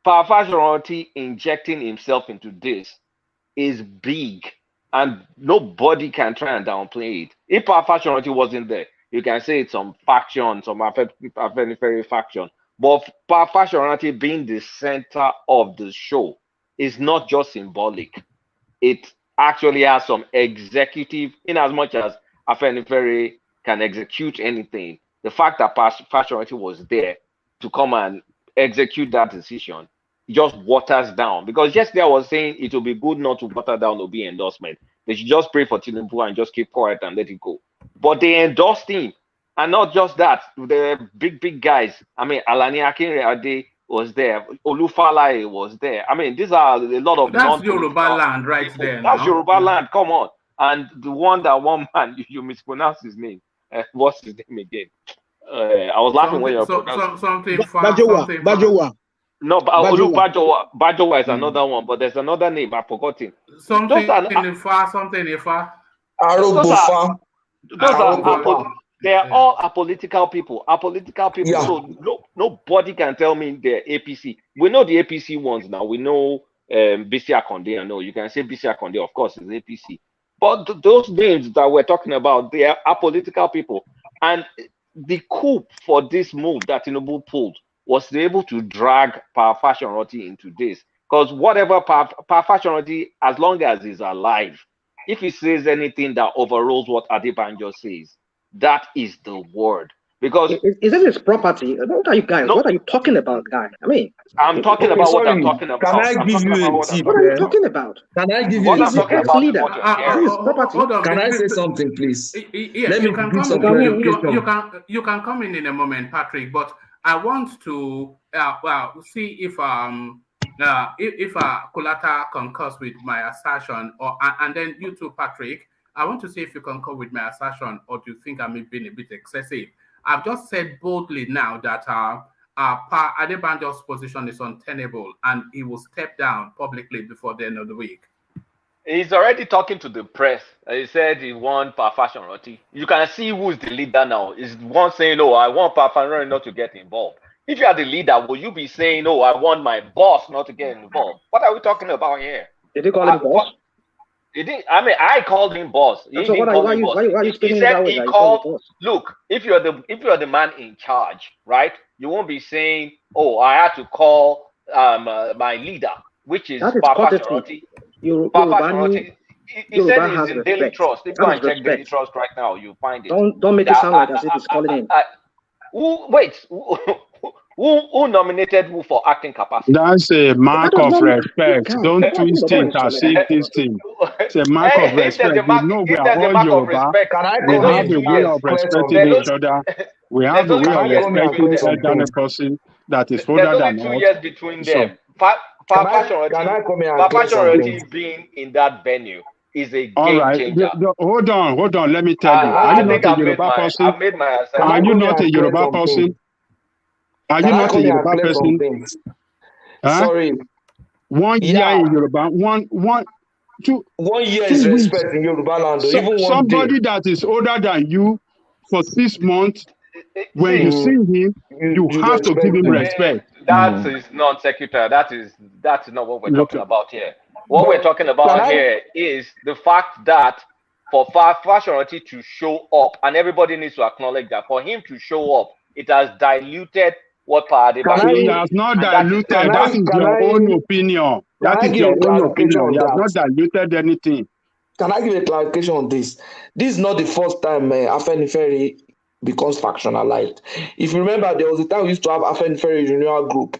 R: Fashion Roti injecting himself into this is big, and nobody can try and downplay it. If Fashion Roti wasn't there, you can say it's some faction, some Afenifere faction. But Fashion Roti being the center of the show is not just symbolic. It actually has some executive, in as much as Afenifere can execute anything. The fact that Fashion Roti was there to come and execute that decision just waters down. Because yesterday I was saying it will be good not to water down Obi endorsement. They should just pray for Tinubu and just keep quiet and let it go. But they endorsed him. And not just that, the big guys. I mean, Alani Akinrade was there. Olufalaye was there. I mean, these are a lot of
A: That's Yoruba land right there.
R: That's Yoruba land. Come on. And the one man, you mispronounce his name. What's his name again? I was laughing when you pronounced
A: something.
K: Bajowa.
R: No, Bajowa is another one, but there's another name. I've forgotten.
A: Something Ifa.
R: They are all apolitical people. Yeah. So nobody can tell me they're APC. We know the APC ones now. We know BC Akonde. I know you can say BC Akonde, of course, is APC. But those names that we're talking about, they are apolitical people. And the coup for this move that Tinubu pulled was to be able to drag Fashion Roti into this. Because whatever Fashion Roti, as long as he's alive, if he says anything that overrules what Adebanjo says, that is the word. Because
P: is this his property? What are you guys? No, what are you talking about, guy? I mean,
R: I'm talking about what I'm talking about.
F: Can I give you a tip?
P: What are you talking about?
F: Can I give you a tip? Can I say something, please?
A: Yes, you can come. You can come in a moment, Patrick. But I want to see if Kulata concurs with my assertion, and then you too, Patrick. I want to see if you concur with my assertion, or do you think I'm being a bit excessive? I've just said boldly now that Adebanjo's position is untenable, and he will step down publicly before the end of the week.
R: He's already talking to the press. He said he wants Fashion Roti. You can see who's the leader now. Is one saying, "Oh, I want Fashion Roti not to get involved." If you are the leader, will you be saying, "Oh, I want my boss not to get involved"? What are we talking about here?
P: Did he call him boss?
R: He didn't. I mean, I called him boss. He
P: so why are you
R: he said he called. Look, if you're the man in charge, right? You won't be saying, "Oh, I had to call my leader," which is Fashion Roti. He said
P: Yoruba
R: it's
P: has
R: in Daily
P: respect.
R: Trust. If you
P: That
R: go
P: is
R: and check Daily
P: respect.
R: Trust right now, you find it.
P: Don't make it sound like as if it's calling in.
R: Who nominated who for acting capacity?
H: That's a mark of respect. Don't twist it as if this thing. It's a mark of respect. You know, we are all Yoruba. We have a way of respecting each other. We have a way of respecting elderly person that is older
R: There's only
H: than
R: 2
H: us.
R: years between
H: So,
R: them. Fashion being in that venue is a game changer.
H: Hold on. Let me tell you. Are you not a Yoruba person?
R: I've made my assessment.
H: Are you not a Yoruba person? Are you not a Yoruba person?
F: Sorry.
H: 1 year in Yoruba, 2
F: year is respect in Yoruba land. Even
H: somebody that is older than you for 6 months, when you see him, you have to give him respect.
R: That is non sequitur. That's not what we're talking about here. What we're talking about here is the fact that for Fashion to show up, and everybody needs to acknowledge that for him to show up, it has diluted what Paradeba
H: He has not diluted. That is your own opinion. That is your own opinion. He has not diluted anything.
F: Can I give a clarification on this? This is not the first time Afenifere becomes factionalized. If you remember, there was a time we used to have Afenifere Renewal Group.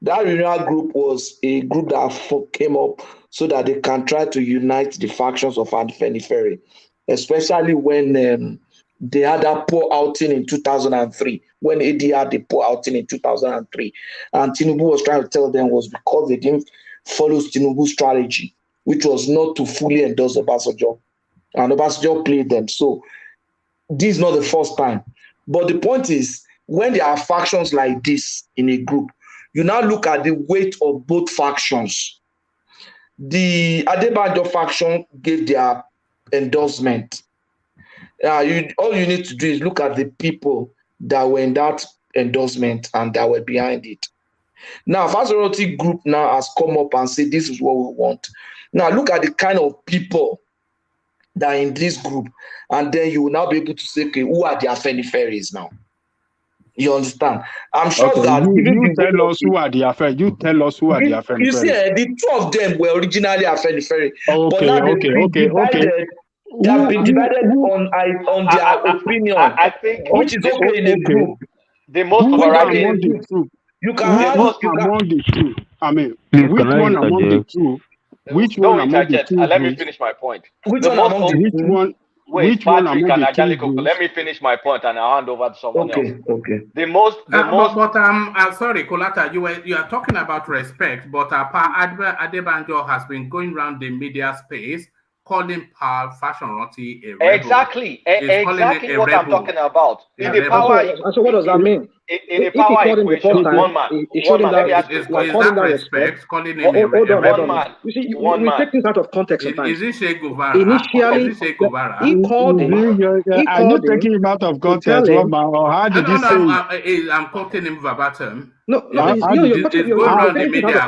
F: That renewal group was a group that came up so that they can try to unite the factions of Afenifere, especially when they had that poor outing in 2003, when AD had the poor outing in 2003. And Tinubu was trying to tell them was because they didn't follow Tinubu's strategy, which was not to fully endorse Obasanjo. And Obasanjo played them. So this is not the first time. But the point is, when there are factions like this in a group, you now look at the weight of both factions. The Adebanjo faction gave their endorsement. All you need to do is look at the people that were in that endorsement and that were behind it. Now, Fashion group now has come up and said, this is what we want. Now, look at the kind of people that are in this group, and then you will now be able to say, okay, who are the Afeniferes now? You understand? I'm sure that
H: you tell us who are the Afenifere. You tell us who are the Afenifere.
F: You see, the two of them were originally Afenifere, but now they have been divided on their opinion.
R: I think
F: which is okay in a group.
R: The most overriding.
F: You can have
H: among the two. I mean, which one among the two? Which one among the two?
R: Let me finish my point.
F: Which one among the two?
H: Which one among the two?
R: Let me finish my point and I'll hand over to someone else.
F: Okay.
R: The most.
A: I'm sorry, Kolata. You are talking about respect, but Adebanjo has been going around the media space calling Fashion a rebel.
P: Exactly what I'm talking about.
A: In the power.
P: So what does that mean?
R: In the power equation, one man.
A: Is that respect? Calling him a rebel?
P: One man. You see, we take things out of context sometimes.
A: Is it Che Guevara?
P: Initially, he called him.
H: Are you taking him out of context? How did he say?
A: I'm quoting him verbatim.
P: No,
A: it's going around the media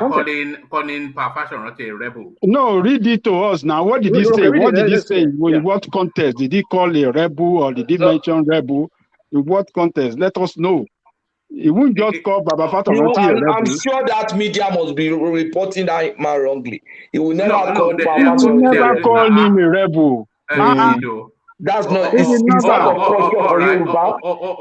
A: calling Fashion a rebel.
H: No, read it to us now. What did he say? What did he say? In what context? Did he call a rebel or did he mention rebel? In what context? Let us know. He won't just call Baba Fatou a rebel.
F: I'm sure that media must be reporting that man wrongly. He will never call him
H: a rebel.
F: That's not.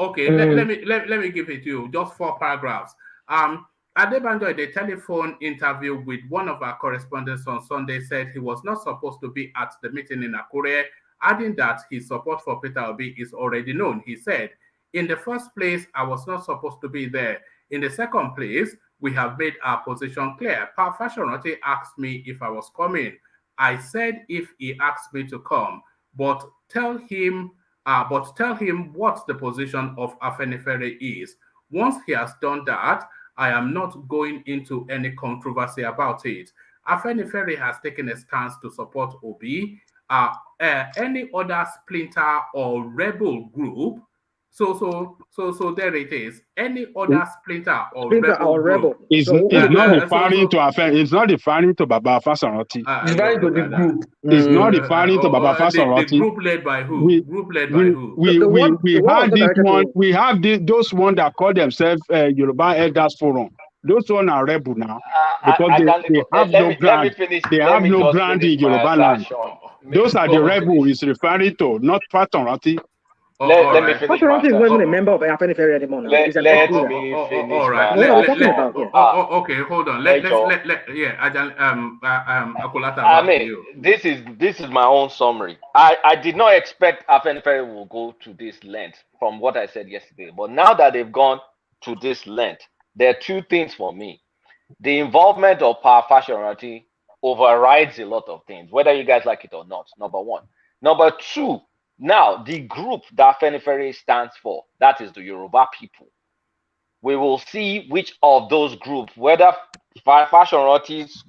A: Okay. Let me give it to you. Just 4 paragraphs. Adebanjo, in the telephone interview with one of our correspondents on Sunday, said he was not supposed to be at the meeting in Akure, adding that his support for Peter Obi is already known. He said, in the first place, I was not supposed to be there. In the second place, we have made our position clear. Fashion asked me if I was coming. I said if he asked me to come, but tell him what the position of Afenifere is. Once he has done that, I am not going into any controversy about it. Afenifere has taken a stance to support Obi. Any other splinter or rebel group. So there it is. Any other splinter or rebel.
H: It's not referring to Afen. It's not referring to Baba Fasaroti.
F: It's referring to the group.
H: It's not referring to Baba Fasaroti.
A: The group led by who?
H: We had this one. We have those one that call themselves Yoruba Elders Forum. those one are rebel now because they have
I: let
H: no
I: me
H: ground.
I: finish.
H: They
I: Let
H: have
I: me
H: no
I: just
H: ground
I: finish
H: in
I: my
H: Yoruba
I: answer,
H: land.
I: Sean.
H: Those are
I: Go
H: the
I: on,
H: rebel
I: finish.
H: is referring to, not Patonrati.
I: Let me finish my
P: Patonrati is not even a
I: answer.
P: member of Afenifere anymore now. He's an
I: let
P: ex-leader.
I: me finish
A: all right.
I: my
P: What are we
I: answer.
P: talking about here?
A: Okay, hold on. Let Akolata,
I: I
A: back to
I: mean,
A: you.
I: this is my own summary. I did not expect Afenifere will go to this length from what I said yesterday. But now that they've gone to this length, there are two things for me. The involvement of Power Fashion overrides a lot of things, whether you guys like it or not, number one. Number two, now the group that Afenifere stands for, that is the Yoruba people. We will see which of those groups, whether Fashion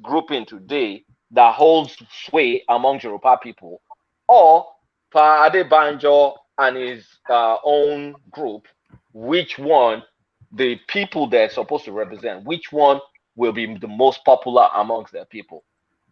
I: grouping today that holds sway among Yoruba people, or Pa Adebanjo and his own group, which one the people they're supposed to represent, which one will be the most popular amongst their people.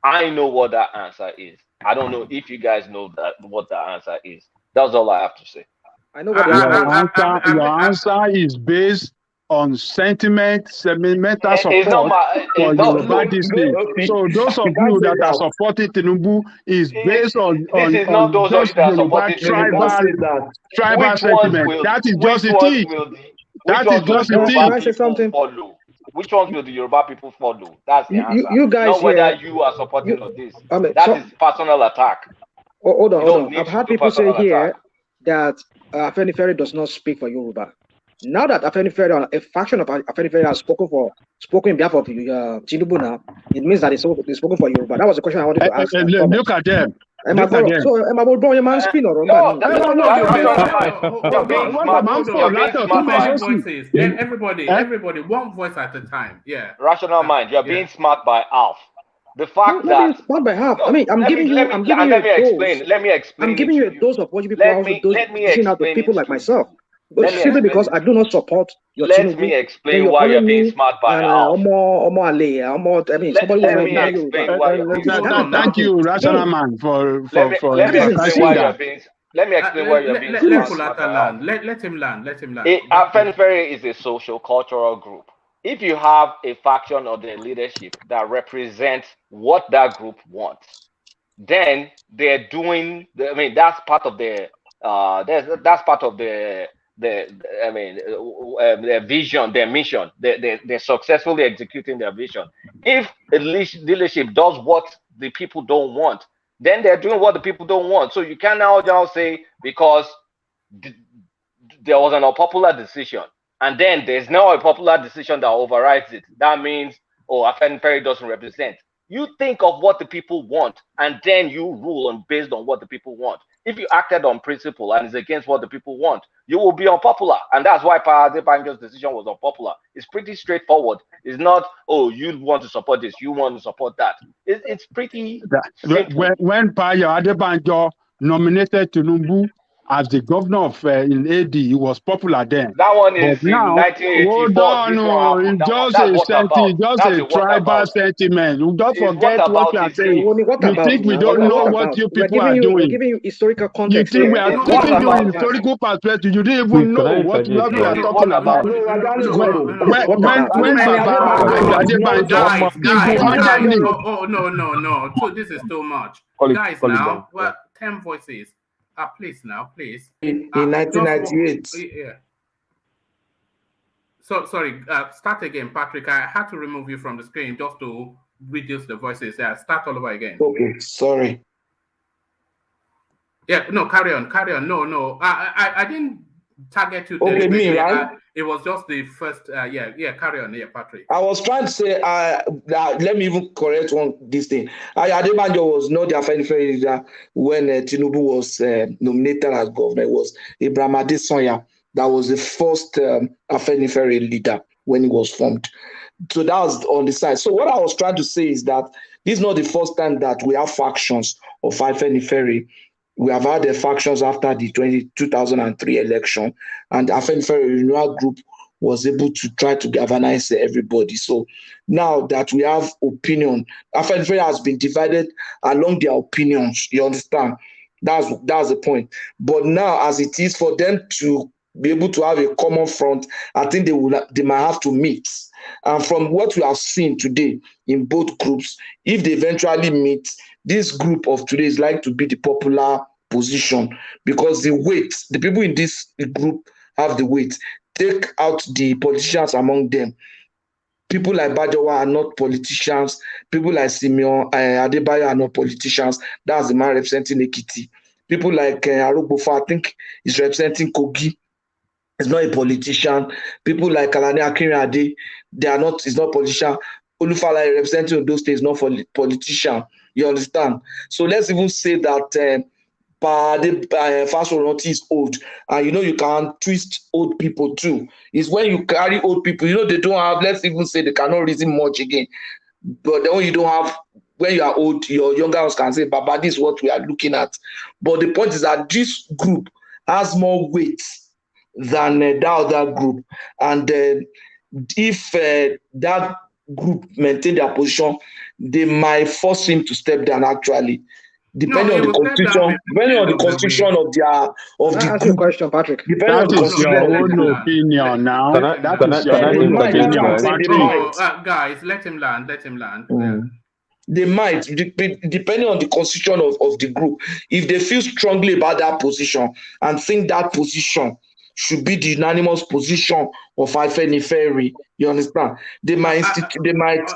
I: I know what that answer is. I don't know if you guys know what that answer is. That's all I have to say.
P: I know what
H: Your answer is based on sentimental
I: It's not
H: support
I: my.
H: for
I: It's not.
H: Yoruba
I: Look,
H: district. So those of you that are supporting Tinubu is based on
I: this is not those of
H: just
I: you that are
H: Yoruba
I: supporting Tinubu.
H: tribal
I: Which ones
H: sentiment.
I: will?
H: That is just
I: Which
H: it.
I: ones will the? Which
H: That is
I: ones will
H: just
I: the Yoruba
H: it.
I: people follow? Which ones will the Yoruba people follow? That's the answer.
P: You guys
I: not whether
P: here,
I: you are supporting or this.
P: I mean,
I: That is personal attack.
P: Hold
I: You don't
P: on.
I: need
P: I've
I: to
P: had
I: do
P: people say
I: personal
P: here
I: attack.
P: that Afenifere does not speak for Yoruba. Now that Afenifere, a faction of Afenifere has spoken in behalf of Tinubu now, it means that they're spoken for Yoruba. That was the question I wanted to ask.
H: Look at them. Look at them.
P: So, Emma will your man spin or
I: No,
A: You're being smart. Everybody, one voice at a time. Yeah.
I: Rational mind. You're being smart by half. The fact
P: not being
I: that
P: smart by half.
I: No,
P: I mean, I'm giving you a dose.
I: Let me explain.
P: I'm giving you a dose of what you people are also dishing out to people like myself. But simply because I do not support your
I: Let me explain why you're being smart by half.
P: I mean, somebody
I: let me explain why you're being smart.
H: Thank you, Rational Man, for
I: let me explain why you're being. Let me explain why you're being smart by half.
A: Let him land.
I: Afenifere is a social cultural group. If you have a faction or the leadership that represents what that group wants, then they're doing. That's part of their. That's part of their vision, their mission. They're successfully executing their vision. If a leadership does what the people don't want, then they're doing what the people don't want. So you can now say because there was an unpopular decision, and then there's now a popular decision that overrides it. That means, Afenifere doesn't represent. You think of what the people want, and then you rule based on what the people want. If you acted on principle and it's against what the people want, you will be unpopular. And that's why Adebanjo's decision was unpopular. It's pretty straightforward. It's not, you want to support this, you want to support that. It's pretty simple.
H: When Adebanjo nominated Tinubu as the governor of in AD, he was popular then.
I: That one is
H: but now,
I: in 1984.
H: Just a tribal sentiment. Don't forget what you are saying. You think we don't know what you people are doing.
P: We're giving you historical context.
H: You think we are giving you historical perspective. You didn't even know what we are talking about. When
A: no. So this is too much. Guys, now, 10 voices. Please.
F: In 1998.
A: Yeah. So sorry. Start again, Patrick. I had to remove you from the screen just to reduce the voices. Yeah. Start all over again.
F: Okay. Sorry.
A: Yeah. No. Carry on. No. I didn't target you.
F: Okay, me, right?
A: It was just the first. Yeah. Carry on. Yeah, Patrick.
F: I was trying to say. Let me even correct this thing. Adebanjo was not the Afenifere leader when Tinubu was nominated as governor. It was Ibrahim Adesanya that was the first Afenifere leader when it was formed. So that was on the side. So what I was trying to say is that this is not the first time that we have factions of Afenifere. We have had the factions after the 2003 election, and the Afenifere renewal group was able to try to galvanize everybody. So now that we have opinion, Afenifere has been divided along their opinions. You understand? That's the point. But now, as it is for them to be able to have a common front, I think they might have to meet. And from what we have seen today in both groups, if they eventually meet, this group of today is like to be the popular position, because the weight, the people in this group have the weight. Take out the politicians among them. People like Bajowa are not politicians. People like Simeon Adebayo are not politicians. That's the man representing Ekiti. People like Arugbofa, I think is representing Kogi. He's not a politician. People like Kalani Akinrade, he's not politician. Olufala representing those states, not for politician. You understand? So let's even say that Fasoranti is old, and you can twist old people too. It's when you carry old people, they don't have, let's even say they cannot reason much again. But then when you are old, your younger ones can say, Baba, this is what we are looking at. But the point is that this group has more weight than that other group. And if that group maintain their position, they might force him to step down actually. Depending on the constitution of the group.
P: Question, Patrick.
H: That is your own opinion now. That is your own opinion.
A: Guys, let him land.
F: They might, depending on the constitution of the group. If they feel strongly about that position and think that position should be the unanimous position of Afenifere, you understand? They might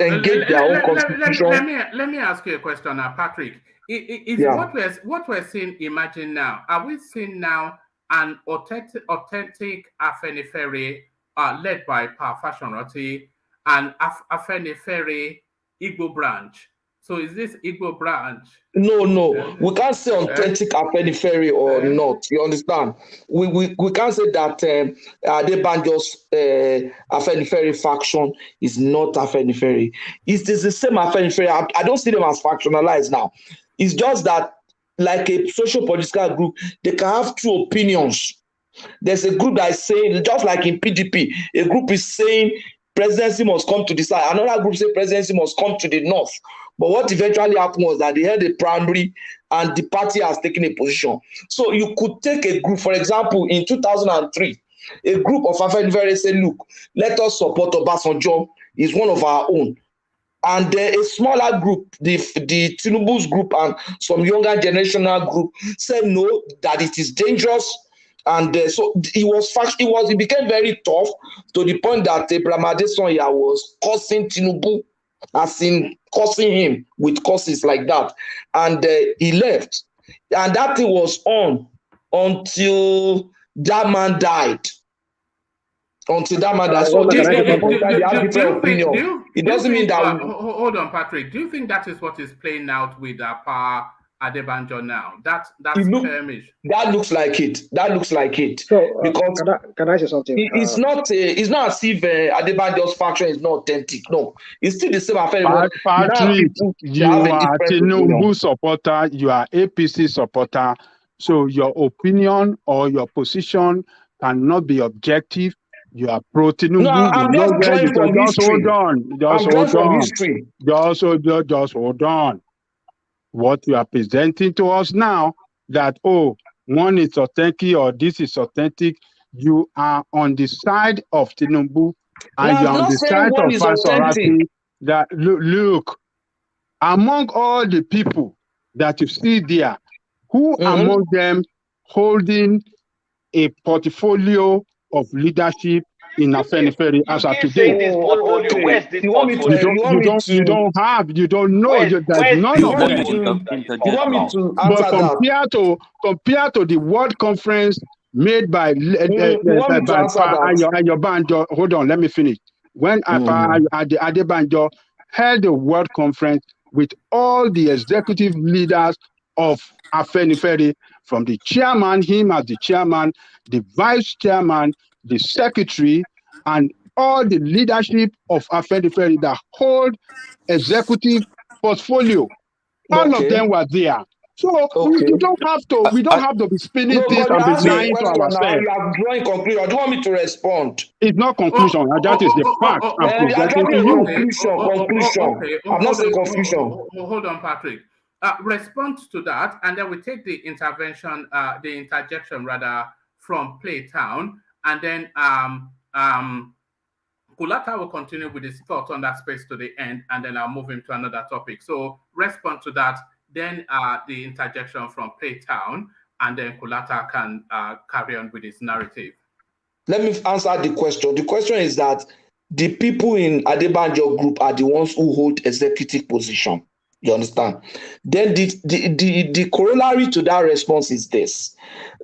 F: engage their own constitution.
A: Let me ask you a question now, Patrick. What we're seeing, imagine now, are we seeing now an authentic Afenifere led by Fasoranti and Afenifere Igbo branch? So is this Igbo branch?
F: No. We can't say authentic Afenifere or not. You understand? We can't say that Adebanjo's Afenifere faction is not Afenifere. It is the same Afenifere. I don't see them as factionalized now. It's just that, like a social political group, they can have two opinions. There's a group that is saying, just like in PDP, a group is saying presidency must come to the south. Another group say presidency must come to the north. But what eventually happened was that they had a primary and the party has taken a position. So you could take a group, for example, in 2003, a group of Afenifere say, look, let us support Obasanjo. He's one of our own. And a smaller group, the Tinubu's group and some younger generational group said no, that it is dangerous. And so it became very tough to the point that Abraham Adesanya was cursing Tinubu, as in cursing him with curses like that. And he left. And that thing was on until that man died. So this opinion. It doesn't mean that.
A: Hold on, Patrick. Do you think that is what is playing out with Adebanjo now? That looks like it.
P: So,
F: because
P: can I say something?
F: It's not as if Adebanjo's faction is not authentic. No, it's still the same affair.
H: Patrick, you are Tinubu supporter. You are APC supporter. So your opinion or your position cannot be objective. You are pro Tinubu.
F: No, I'm just drawing from history.
H: Just hold on. What you are presenting to us now, that, one is authentic or this is authentic, you are on the side of Tinubu and you are on the side of Fasoranti. That, look, among all the people that you see there, who among them holding a portfolio of leadership in Afenifere as of today?
F: You
H: don't know. There's none of them.
F: You want me to answer
H: but compared to the World Conference made by Ayobanjo, hold on, let me finish. When Adebanjo held a World Conference with all the executive leaders of Afenifere, from the chairman, him as the chairman, the vice chairman, the secretary, and all the leadership of Afenifere that hold executive portfolio. All of them were there. So we don't have to be spinning things and be lying to ourselves.
F: You are drawing conclusion. I don't want me to respond.
H: It's not conclusion. That is the fact.
F: Conclusion. I'm not saying confusion.
A: Hold on, Patrick. Respond to that, and then we take the interjection from Playtown. And then Kulata will continue with his thoughts on that space to the end, and then I'll move him to another topic. So respond to that, then the interjection from Playtown, and then Kulata can carry on with his narrative.
F: Let me answer the question. The question is that the people in Adebanjo group are the ones who hold executive position. You understand? Then the corollary to that response is this,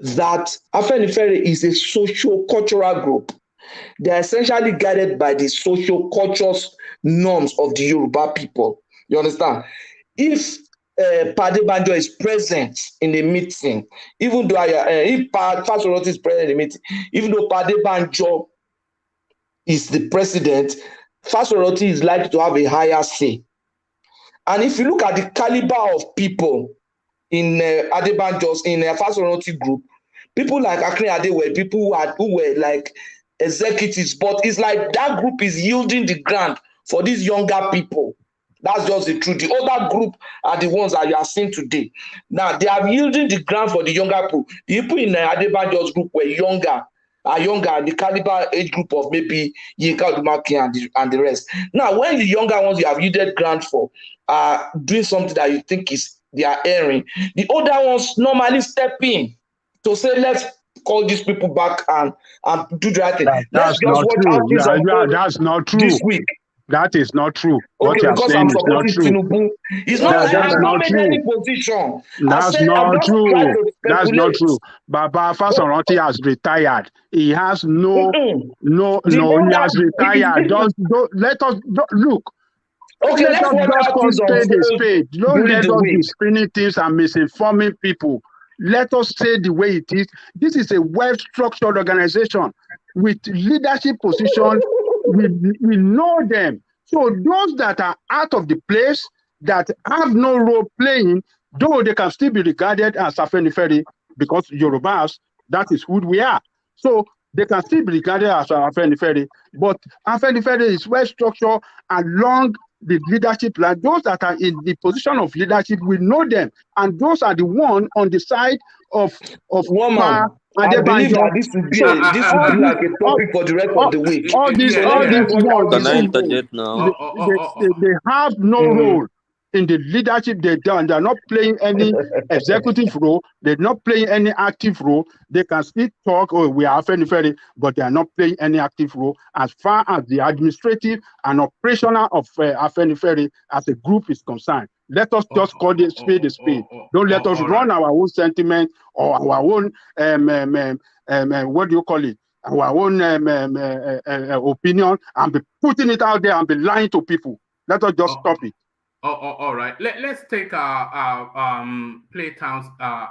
F: that Afenifere is a socio-cultural group. They are essentially guided by the socio-cultural norms of the Yoruba people. You understand? If Adebanjo is present in a meeting, even though if Fasoroti is present in a meeting, even though Adebanjo is the president, Fasoroti is likely to have a higher say. And if you look at the caliber of people in Adebanjo's, in Fasoroti group, people like AKEREDOLU were people who were like executives, but it's like that group is yielding the ground for these younger people. That's just the truth. The older group are the ones that you are seeing today. Now they are yielding the ground for the younger people. The people in Adebanjo's group were younger, the caliber age group of maybe Yinka Odumaki and the rest. Now, when the younger ones you have yielded ground for are doing something that you think is they are erring, the older ones normally step in to say, let's call these people back and do the right thing. Let's just watch how things unfold
H: that's not true.
F: This week.
H: That is not true.
F: Okay,
H: what you are
F: because
H: saying
F: I'm
H: is not
F: supporting
H: true.
F: Tinubu. It's not. I have not made any position.
H: That's not true. That's not true. Baba Fasoroti has retired. He has no. He has retired. Don't let us look.
F: Okay,
H: let us just call spade a spade. Don't let us be spinning things and misinforming people. Let us say the way it is. This is a well-structured organization with leadership position. We know them. So those that are out of the place, that have no role playing, though they can still be regarded as Afenifere, because Yorubas, that is who we are. So they can still be regarded as Afenifere, but Afenifere is well structured along the leadership line. Those that are in the position of leadership, we know them, and those are the one on the side of
F: woman. I believe that this will be like a topic for the rest of the week.
H: All these ones,
Q: can I interject now?
H: They have no role in the leadership. They're not playing any executive role. They're not playing any active role. They can still talk, oh, we are Afenifere, but they are not playing any active role as far as the administrative and operational of Afenifere as a group is concerned. Let us just call it spade a spade. Don't let us run our own sentiment or our own what do you call it? Our own opinion and be putting it out there and be lying to people. Let us just stop it.
A: All right. Let's take our Playtown's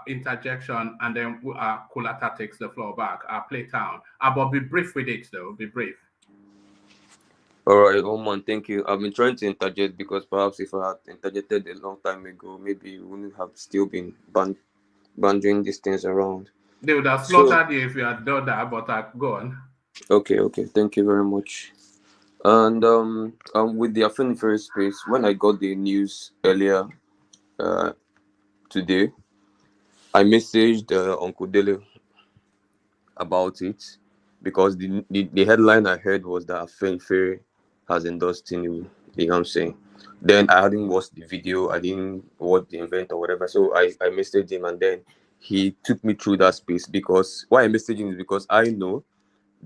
A: interjection, and then Kulata takes the floor back. Playtown. But be brief with it, though. Be brief.
Q: All right, Oman, thank you. I've been trying to interject because perhaps if I had interjected a long time ago, maybe we wouldn't have still been banding these things around.
A: They would have slaughtered you if you had done that, but go on.
Q: Okay, thank you very much. And with the Afenifere space, when I got the news earlier today, I messaged Uncle Dele about it because the headline I heard was that Afenifere has endorsed Tinubu. You know what I'm saying? Then I hadn't watched the video, I didn't watch the event or whatever. So I messaged him, and then he took me through that space, because why I messaged him is because I know,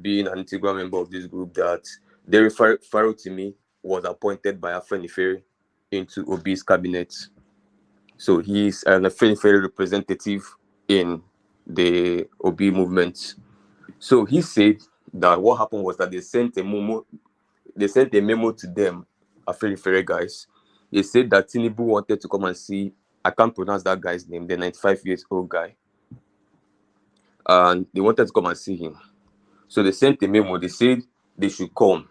Q: being an integral member of this group, that Derry Farotimi was appointed by Afenifere into Obi's cabinet. So he's an Afenifere representative in the Obi movement. So he said that what happened was that they sent a memo to them, Afenifere guys. They said that Tinubu wanted to come and see, I can't pronounce that guy's name, the 95-year-old guy. And they wanted to come and see him. So they sent a memo. They said they should come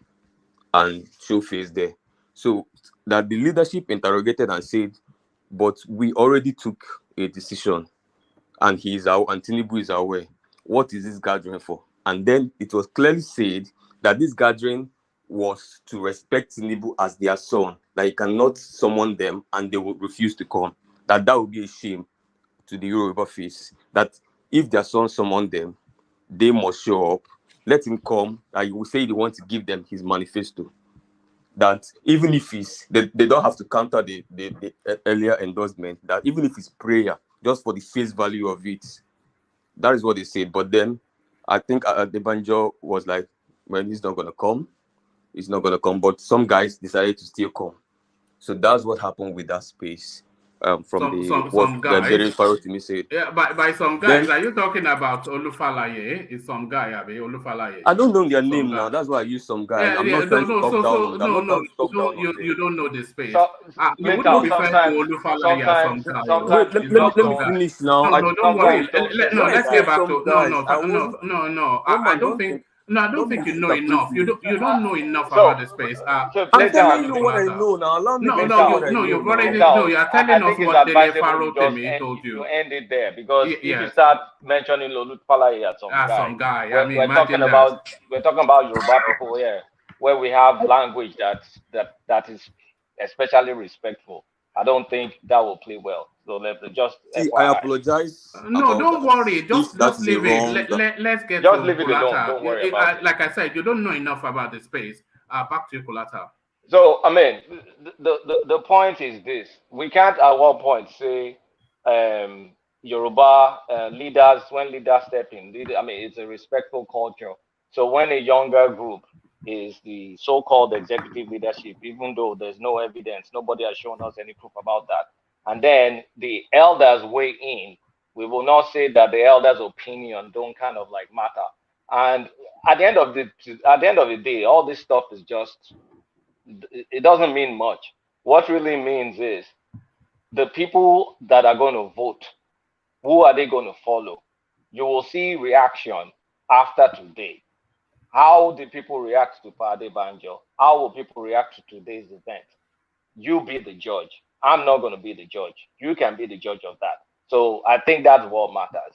Q: and show face there. So that the leadership interrogated and said, but we already took a decision, and Tinubu is aware. What is this gathering for? And then it was clearly said that this gathering was to respect Tinubu as their son, that he cannot summon them and they would refuse to come. That would be a shame to the Yoruba face. That if their son summoned them, they must show up. let him come, and you will say you want to give them his manifesto. That even if they don't have to counter the earlier endorsement, that even if it's prayer, just for the face value of it, that is what they said. But then I think Adebanjo was like, well, he's not going to come. He's not going to come. But some guys decided to still come. So that's what happened with that space. From
A: some guys.
Q: Said.
A: Yeah, by some guys. Are you talking about Olufalaye? Is some guy, Abi Olufalaye?
Q: I don't know their name now. That's why I use some guys.
A: Yeah,
Q: I'm not trying to talk down.
A: You don't know the space.
I: You wouldn't refer to Olufalaye some guy.
Q: Wait, let me finish now.
A: No, don't worry. Let's get back to I don't think. No, I don't think you know enough. You don't know enough about the space.
Q: I'm telling you what I know now. Allow me to
A: you've already know. You are telling us what Dele Faro Temi told you.
I: You end it there because if you start mentioning Olufalaye as some guy, we're talking about Yoruba people here, where we have language that is especially respectful. I don't think that will play well. So let's just.
Q: See, I apologize.
A: No, don't worry. Just leave it. Let's get
I: just leave it alone. Don't worry about it.
A: Like I said, you don't know enough about the space. Back to you, Kulata.
I: So I mean, the point is this: we can't at one point say Yoruba leaders, when leaders step in. I mean, it's a respectful culture. So when a younger group is the so-called executive leadership, even though there's no evidence, nobody has shown us any proof about that. And then the elders weigh in. We will not say that the elders' opinion don't kind of like matter. And at the end of the day, all this stuff is just, it doesn't mean much. What really means is the people that are going to vote, who are they going to follow? You will see reaction after today. How did people react to Pade Banjo? How will people react to today's event? You be the judge. I'm not going to be the judge. You can be the judge of that. So I think that's what matters.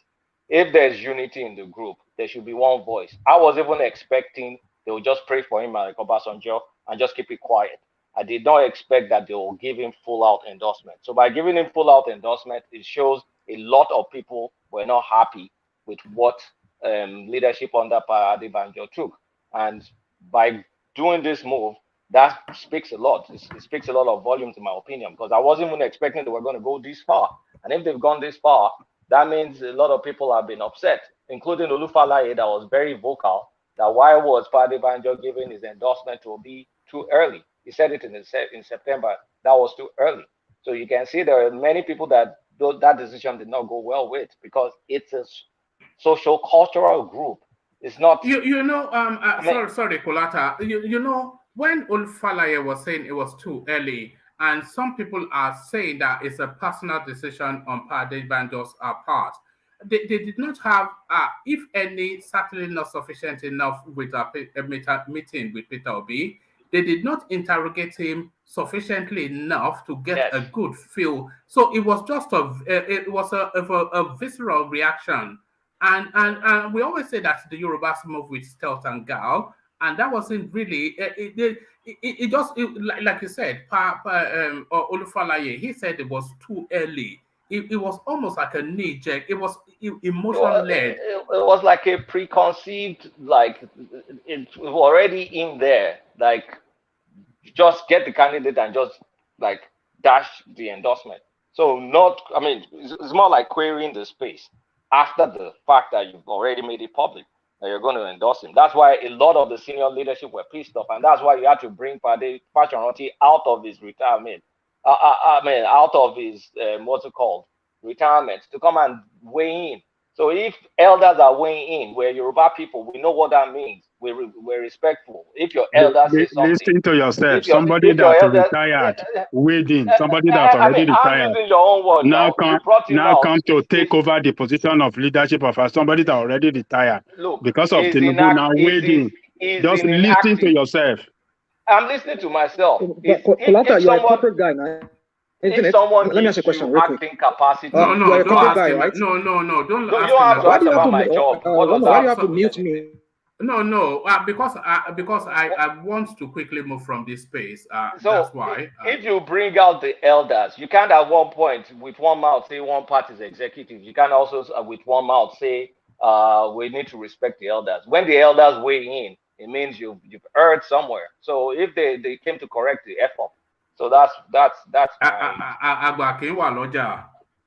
I: If there's unity in the group, there should be one voice. I was even expecting they will just pray for him like Obasanjo and just keep it quiet. I did not expect that they will give him full-out endorsement. So by giving him full-out endorsement, it shows a lot of people were not happy with what leadership under Pade Banjo took. And by doing this move, that speaks a lot. It speaks a lot of volumes, in my opinion, because I wasn't even expecting they were going to go this far. And if they've gone this far, that means a lot of people have been upset, including Olufalaye, that was very vocal, that why was Pade Banjo giving his endorsement to be too early? He said it in September. That was too early. So you can see there are many people that that decision did not go well with, because it's a social cultural group. It's not.
A: Sorry, Kolata. You know, when Olufalaye was saying it was too early, and some people are saying that it's a personal decision on Pade Banjo's part, they did not have, if any, certainly not sufficient enough with a meeting with Peter Obi. They did not interrogate him sufficiently enough to get a good feel. So it was just a visceral reaction. And we always say that the Yorubas move with stealth and guile, and that wasn't really it just like you said, Olufalaye, he said it was too early. It was almost like a knee jerk. It was emotion led.
I: It was like a preconceived, like it was already in there. Like just get the candidate and just like dash the endorsement. So it's more like querying the space after the fact that you've already made it public that you're going to endorse him. That's why a lot of the senior leadership were pissed off, and that's why you had to bring Pade Fashion out of his retirement. Out of his retirement, to come and weigh in. So if elders are weighing in, we're Yoruba people, we know what that means. We're respectful. If your elders say something,
H: listen to yourself. Somebody that retired, waiting. Somebody that already retired.
I: I'm using your own word
H: now come to take over the position of leadership of somebody that already retired.
I: Look,
H: because of Tinubu now waiting. Just listen to yourself.
I: I'm listening to myself.
P: Kolata, you're a corporate guy now.
I: If someone
P: let me ask you a question real quick.
I: Capacity,
A: no,
P: don't ask him.
A: Right? No, don't ask
I: him.
P: Why do you have to mute me?
A: No, because I want to quickly move from this space. That's why.
I: If you bring out the elders, you can't at one point with one mouth say one party is executive. You can also with one mouth say we need to respect the elders. When the elders weigh in, it means you've erred somewhere. So if they came to correct the F up, so that's my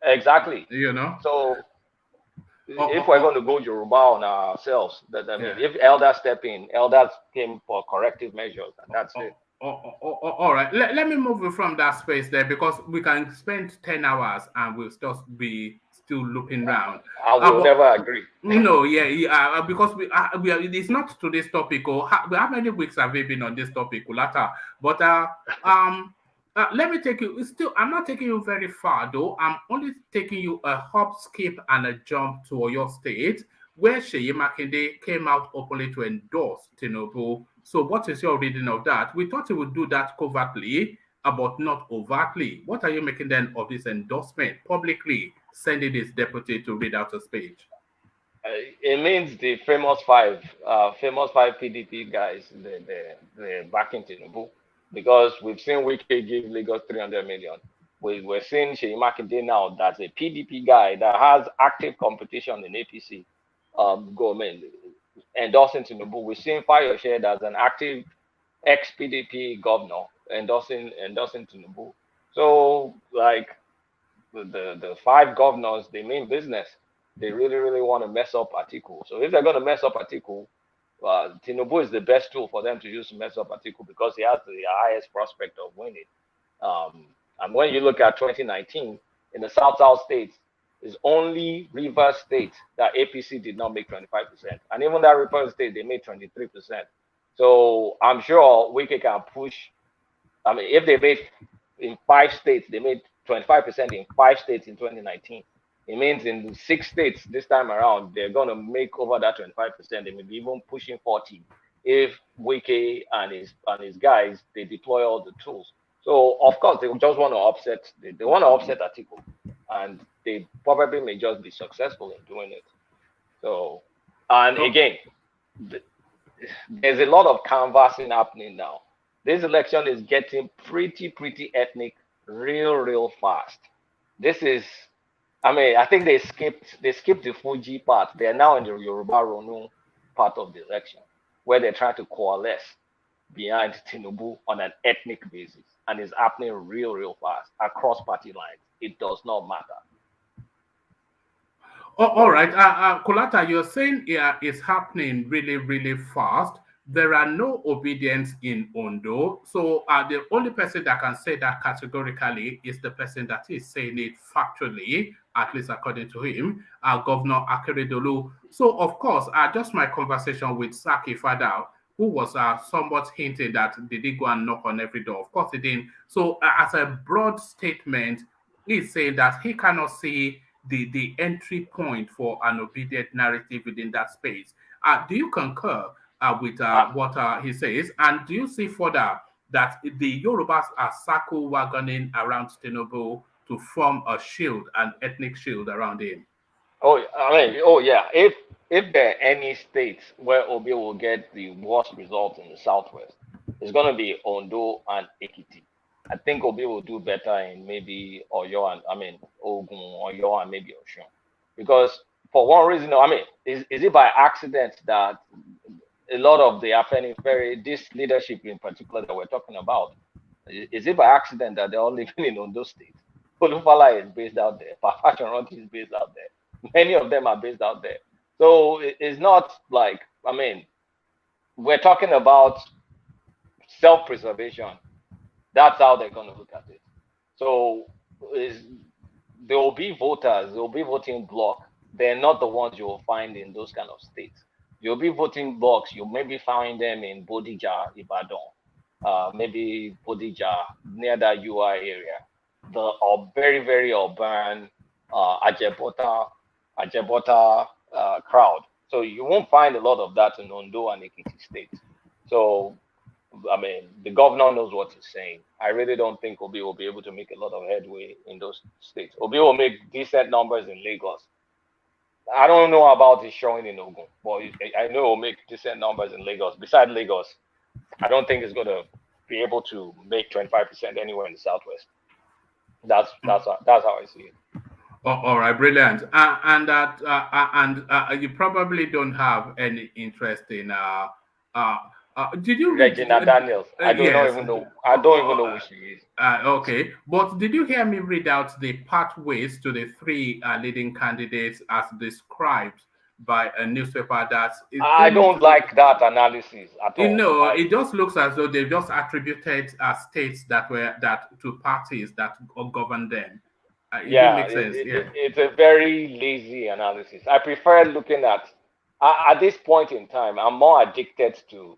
I: exactly.
A: You know.
I: So if we're going to go Yoruba on ourselves, that I mean, if elders step in, elders came for corrective measures, and that's it.
A: All right. Let me move from that space there, because we can spend 10 hours and we'll still be looping around.
I: I will never agree.
A: No, because we are, it's not to this topic. Or how many weeks have we been on this topic, Kulata? But let me take you. I'm not taking you very far, though. I'm only taking you a hop, skip, and a jump to your state, where SEYI Makinde came out openly to endorse Tinubu. So what is your reading of that? We thought he would do that covertly, but not overtly. What are you making then of this endorsement, publicly sending his deputy to read out a speech?
I: It means the famous five PDP guys, they're backing Tinubu, because we've seen WIKE give Lagos 300 million. We're seeing SEYI Makinde now, that's a PDP guy that has active competition in APC government, endorsing Tinubu. We're seeing Fayose as an active ex-PDP governor endorsing Tinubu. So, like, the five governors, they mean business. They really want to mess up ATIKU. So if they're going to mess up ATIKU, Tinubu is the best tool for them to use to mess up ATIKU, because he has the highest prospect of winning. And when you look at 2019, in the South states, it's only Rivers State that APC did not make 25%. And even that Rivers State, they made 23%. So I'm sure WIKE can push. I mean, if they made in 5 states, they made 25% in 5 states in 2019. It means in 6 states this time around, they're going to make over that 25%. They may be even pushing 40 if WIKE and his guys, they deploy all the tools. So of course they just want to upset. They want to upset ATIKU, and they probably may just be successful in doing it. So, and again, there's a lot of canvassing happening now. This election is getting pretty ethnic real fast. This is, I mean, I think they skipped the Fuji part. They're now in the Yoruba Ronu part of the election, where they're trying to coalesce behind Tinubu on an ethnic basis, and it's happening real fast across party lines. It does not matter.
A: All right, Kolata, you're saying it's happening really fast. There are no obedience in Ondo. So the only person that can say that categorically is the person that is saying it factually, at least according to him, Governor AKEREDOLU. So, of course, just my conversation with Saki Fadao, who was somewhat hinting that they did go and knock on every door. Of course, he didn't. So, as a broad statement, he's saying that he cannot see the entry point for an obedient narrative within that space. Do you concur with what he says? And do you see further that the Yorubas are circle wagoning around Tinubu to form a shield, an ethnic shield around him?
I: Yeah. If there are any states where Obi will get the worst results in the Southwest, it's going to be Ondo and Ekiti. I think Obi will do better in maybe Ogun, Oyo, and maybe Oshun. Because for one reason, is it by accident that a lot of the Afenifere, this leadership in particular that we're talking about, is it by accident that they're all living in Ondo State? Olufala is based out there. Papachonronti is based out there. Many of them are based out there. So it's not like, we're talking about self-preservation. That's how they're going to look at it. So there will be voters, there will be voting bloc. They're not the ones you will find in those kind of states. You'll be voting blocks. You maybe find them in Bodija, Ibadan, maybe Bodija, near that UI area. The very urban Ajebota crowd. So you won't find a lot of that in Ondo and Ekiti states. So, the governor knows what he's saying. I really don't think Obi will be able to make a lot of headway in those states. Obi will make decent numbers in Lagos. I don't know about his showing in Ogun, but I know he'll make decent numbers in Lagos. Besides Lagos, I don't think he's going to be able to make 25% anywhere in the Southwest. That's how I see it.
A: All right, brilliant. And that you probably don't have any interest in did you read
I: Regina Daniels? I don't
A: yes.
I: even know. I don't even know who she is.
A: Okay, but did you hear me read out the pathways to the three leading candidates as described by a newspaper that
I: I don't like that analysis at all.
A: You know, it just looks as though they just attributed states that to parties that govern them. It didn't make sense.
I: It's a very lazy analysis. I prefer looking at this point in time. I'm more addicted to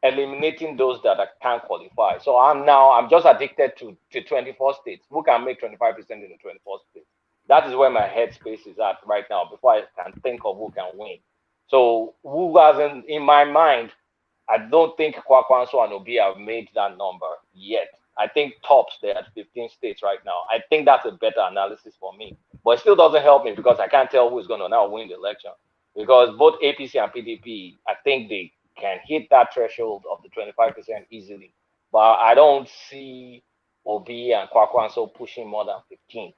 I: eliminating those that can't qualify. So I'm just addicted to 24 states. Who can make 25% in the 24 states? That is where my headspace is at right now before I can think of who can win. So who hasn't, in my mind, I don't think Kwakwanso and Obi have made that number yet. I think tops they're at 15 states right now. I think that's a better analysis for me. But it still doesn't help me because I can't tell who's going to now win the election. Because both APC and PDP, I think they can hit that threshold of the 25% easily. But I don't see Obi and Kwakwanso pushing more than 15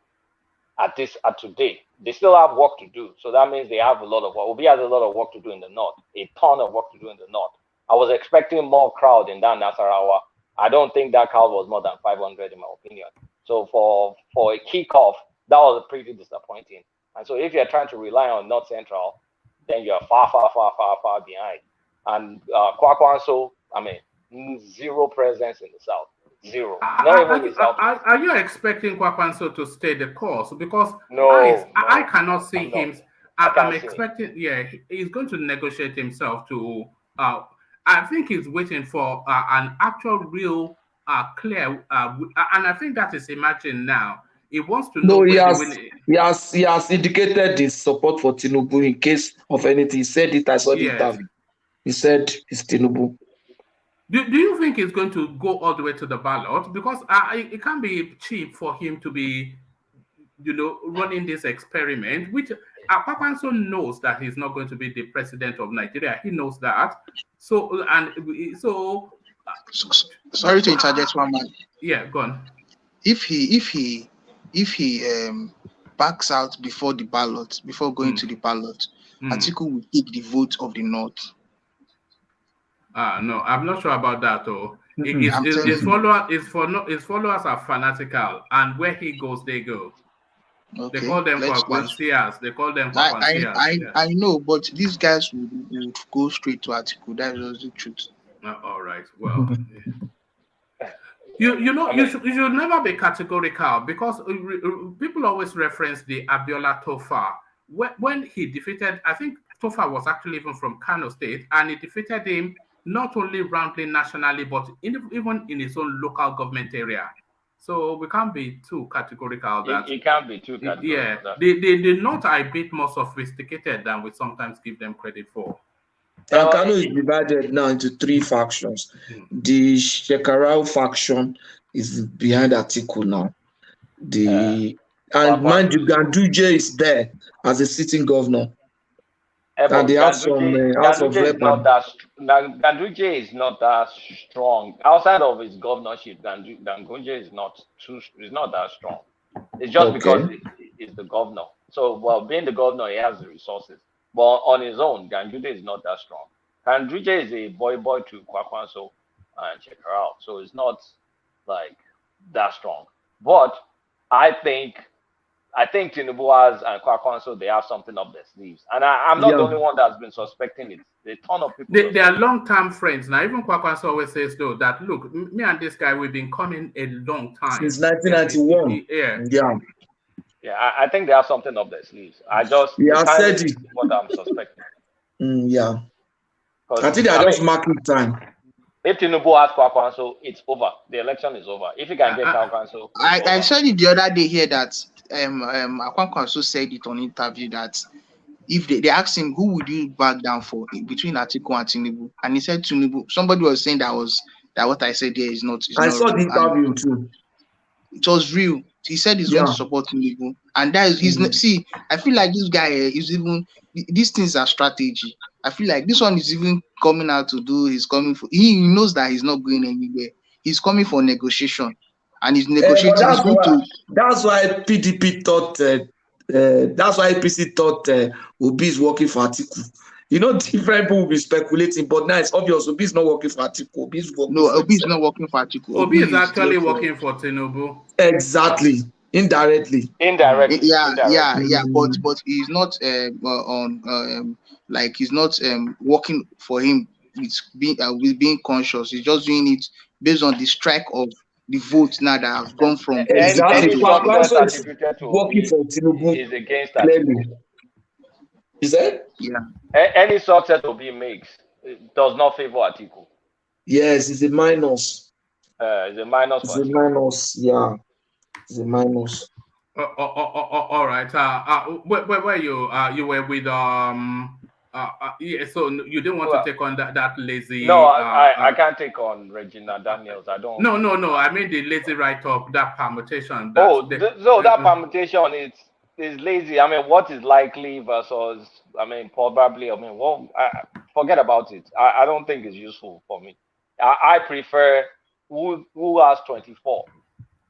I: at today. They still have work to do. So that means they have a lot of work. Obi has a lot of work to do in the north, a ton of work to do in the north. I was expecting more crowd in that Nasarawa. I don't think that crowd was more than 500 in my opinion. So for a kickoff, that was pretty disappointing. And so if you're trying to rely on North Central, then you're far behind. And Kwakwanso, I mean, zero presence in the South. Zero. Not even the South.
A: Are you expecting Kwakwanso to stay the course? Because
I: no,
A: I cannot see him. I'm expecting, he's going to negotiate himself to, I think he's waiting for an actual, real, clear, and I think that is emerging now. He wants to know.
F: No, he has indicated his support for Tinubu in case of anything. He said it. I saw the interview. He said it's Tinubu.
A: Do you think he's going to go all the way to the ballot? Because it can't be cheap for him to be, running this experiment, which Kwakwanso knows that he's not going to be the president of Nigeria. He knows that. So
O: sorry to interject one man.
A: Yeah, go on.
O: If he backs out before the ballot, before going to the ballot, ATIKU will take the vote of the North.
A: No, I'm not sure about that though. His followers are fanatical, and where he goes, they go.
O: Okay.
A: They call them Kwakwansias. They call them Kwakwansias.
O: I know, but these guys would go straight to ATIKU. That is the truth.
A: All right. Well, you should never be categorical because people always reference the Abiola Tofa. When he defeated, I think Tofa was actually even from Kano State, and he defeated him not only roundly nationally, but even in his own local government area. So we can't be too categorical.
I: It can't be too categorical.
A: Yeah, the North are a bit more sophisticated than we sometimes give them credit for.
F: And Kano is divided now into three factions. The Shekarau faction is behind ATIKU now. And mind you, Ganduje is there as a sitting governor. And they have some House of Rep.
I: Ganduje is not that strong. Outside of his governorship, Ganduje is not that strong. It's just because he's the governor. So, being the governor, he has the resources. But on his own, Ganduje is not that strong. Ganduje is a boy to Kwakwanso and Shekarau. So it's not like that strong. But I think Tinubu has and Kwakwanso, they have something up their sleeves. And I'm not the only one that's been suspecting it. A ton of people.
A: They are long-term friends. Now, even Kwakwanso always says, though, that, look, me and this guy, we've been coming a long time.
F: Since 1991.
I: Yeah, I think they have something up their sleeves. I just
F: said it.
I: What I'm suspecting.
F: I think they're just marking time.
I: If Tinubu has Kwakwanso, it's over. The election is over. If you can get Kwakwanso,
O: I said it the other day here that Kwakwanso said it on interview that if they asked him who would you back down for between ATIKU and Tinubu, and he said Tinubu. Somebody was saying that what I said there is not.
F: I saw the interview too.
O: It was real. He said he's going to support Tinubu, and that is see. I feel like this guy is even these things are strategy. I feel like this one is even coming out to do. He's coming for. He knows that he's not going anywhere. He's coming for negotiation, and he's negotiating.
F: That's why PDP thought That's why APC thought Obi is working for ATIKU. You know, different people will be speculating, but now it's obvious Obi is not working for ATIKU. Obi is working for
O: Obi is not working for ATIKU.
A: Obi is actually working for Tinubu.
F: Exactly. Indirectly.
I: Indirectly.
O: Yeah. But he's not like he's not working for him with being conscious. He's just doing it based on the strike of the votes now that have gone from
F: exactly.
I: Any substance attributed to
F: working for Tinubu
I: is against
F: clearly. Is that?
O: Yeah.
I: Any success Obi makes does not favor ATIKU.
F: Yes, it's a minus.
I: It's a minus.
F: It's a minus. Yeah, it's a minus.
A: All right. Where you you were with yeah, so you didn't want to take on that lazy.
I: No, I can't take on Regina Daniels. I don't.
A: No. I mean the lazy write-up, that permutation.
I: That permutation is lazy. I mean, what is likely versus, I mean, probably. I mean, well, forget about it. I don't think it's useful for me. I prefer who has 24.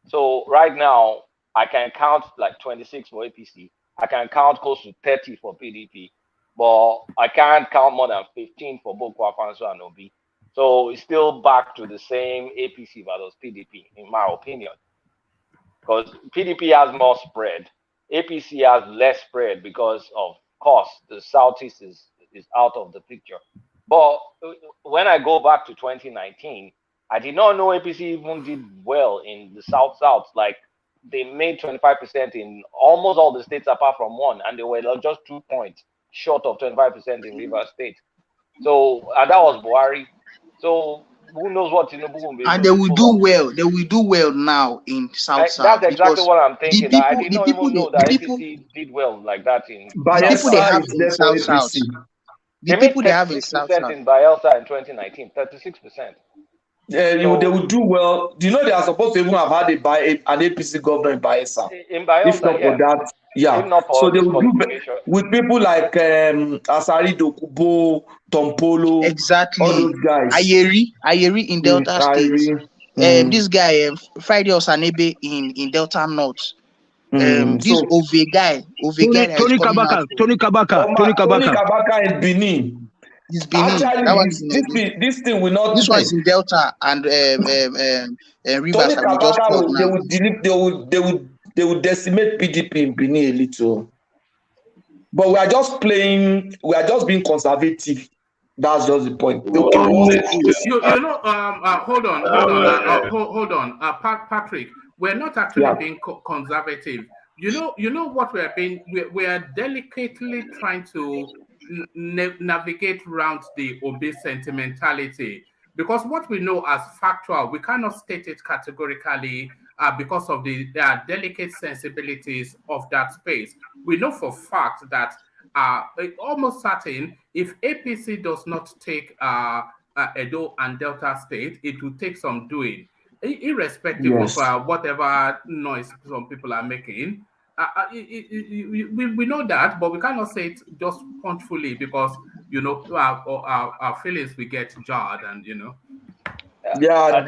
I: So right now I can count like 26 for APC. I can count close to 30 for PDP. But I can't count more than 15 for both Kwafanso and Obi. So it's still back to the same APC versus PDP, in my opinion. Because PDP has more spread. APC has less spread because of cost. The Southeast is out of the picture. But when I go back to 2019, I did not know APC even did well in the South. Like, they made 25% in almost all the states apart from one, and they were just 2 points short of 25% in Rivers State. So, and that was Buhari. So, who knows what Tinubu will be.
O: And they will do well. They will do well now in South.
I: That's exactly what I'm thinking. I did not even know that APC did well like that in.
O: The people they have in South. The people they have in South.
I: In Bayelsa in 2019, 36%.
F: Yeah, they will do well. Do you know they are supposed to even have had an APC governor in Bayelsa?
I: In Bayelsa,
F: if not for that, yeah. So they will do with people like Asari Dokubo, Tompolo,
O: exactly.
F: All those guys.
O: Ayeri in Delta State. This guy Friday Osanebe in Delta North. This Ove guy
K: Tony Kabaka
F: in Benin.
O: Actually,
F: this thing will not.
O: This one is in Delta and Rivers.
F: They will decimate PDP in Benin a little. But we are just playing. We are just being conservative. That's just the point.
A: Okay. Hold on. Patrick, we're not actually being conservative. You know what we are being. We are delicately trying to navigate around the Obi sentimentality, because what we know as factual, we cannot state it categorically because of the delicate sensibilities of that space. We know for fact that almost certain if APC does not take Edo and Delta State, it will take some doing, irrespective of whatever noise some people are making. We know that, but we cannot say it just punchfully because our feelings we get jarred, and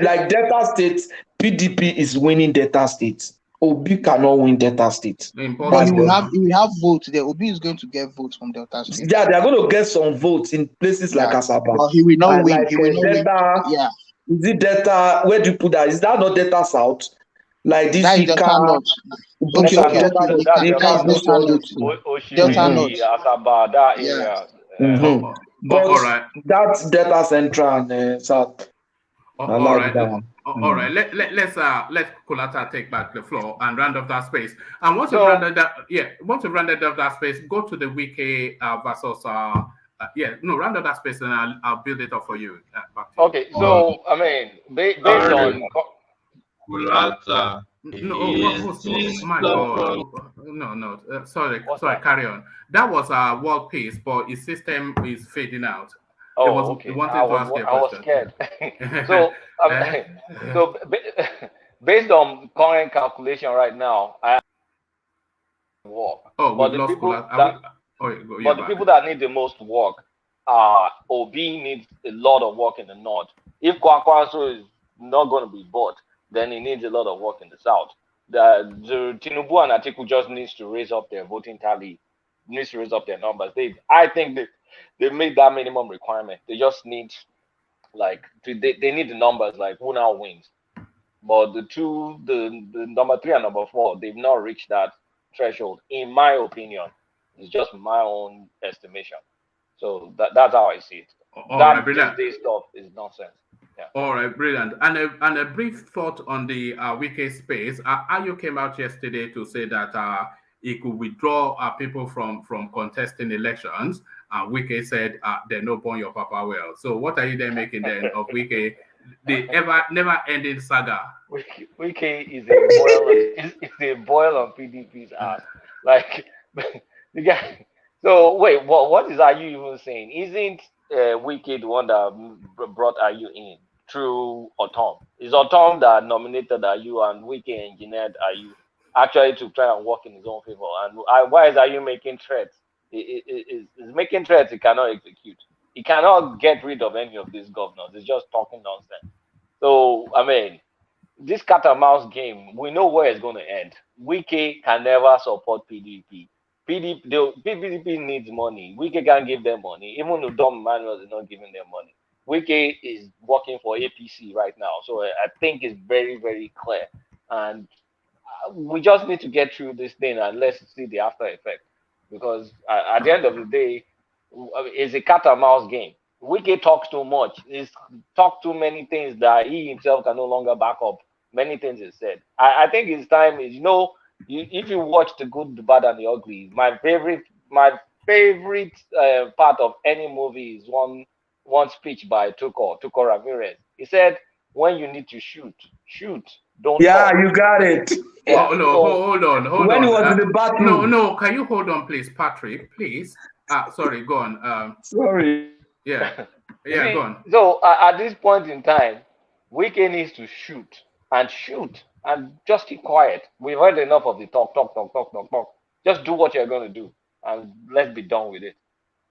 F: like Delta State, PDP is winning Delta State. Obi cannot win Delta State.
O: But we have votes there. Obi is going to get votes from Delta State.
F: Yeah, they are going to get some votes in places like Asaba.
O: But he will not win.
F: Like,
O: he will not
F: Delta,
O: win. Yeah.
F: Is it Delta? Where do you put that? Is that not Delta South? Like this
O: Delta North. Okay. Delta North.
I: Asaba, that area.
F: But that's Delta Central and South.
A: All right. Let's Kulata take back the floor and round up that space. And once you rounded up that space, go to the WIKE versus round up that space, and I'll build it up for you.
I: Okay, so I mean, based on
A: Kulata. My God. No. Sorry, carry on. That was a world peace, but his system is fading out.
I: Okay. I was scared. So, so based on current calculation right now, I work. But the people that need the most work, Obi needs a lot of work in the north. If Kwakwanso is not going to be bought, then he needs a lot of work in the south. the Tinubu and ATIKU just needs to raise up their voting tally, needs to raise up their numbers. I think they made that minimum requirement. They just need they need the numbers, like who now wins. But the number 3 and number 4, they've not reached that threshold, in my opinion. It's just my own estimation. So that's how I see it. That this stuff is nonsense. Yeah.
A: All right, brilliant. And a brief thought on the WIKE space. Ayo came out yesterday to say that he could withdraw people from contesting elections. WIKE said they no born your papa well. So what are you then making then of WIKE, the never ending saga?
I: WIKE is a boil on PDP's ass. Like the guy. So wait, what is Ayu even saying? Isn't WIKE the one that brought Ayu in through Autumn? It's Autumn that nominated Ayu, and WIKE engineered Ayu actually to try and work in his own favor. And why is Ayu making threats? He's making threats he cannot execute. He cannot get rid of any of these governors. It's just talking nonsense. So I mean, this cat and mouse game, we know where it's going to end. WIKE can never support PDP. PDP needs money. WIKE can't give them money. Even though Dom Manuel is not giving them money. WIKE is working for APC right now. So I think it's very, very clear. And we just need to get through this thing and let's see the after effect. Because at the end of the day, it's a cat and mouse game. WIKE talks too much. He's talked too many things that he himself can no longer back up. Many things he said. I think his time is, if you watch The Good, the Bad, and the Ugly, my favorite part of any movie is one speech by Tuco Ramirez. He said, "When you need to shoot, don't talk."
F: You got it.
A: Yeah. Hold on.
F: When he was in the bathroom.
A: No, can you hold on, please, Patrick? Please. Sorry, go on.
F: Sorry.
A: Yeah, go on.
I: So at this point in time, WIKE needs to shoot and just keep quiet. We've heard enough of the talk. Just do what you're going to do, and let's be done with it.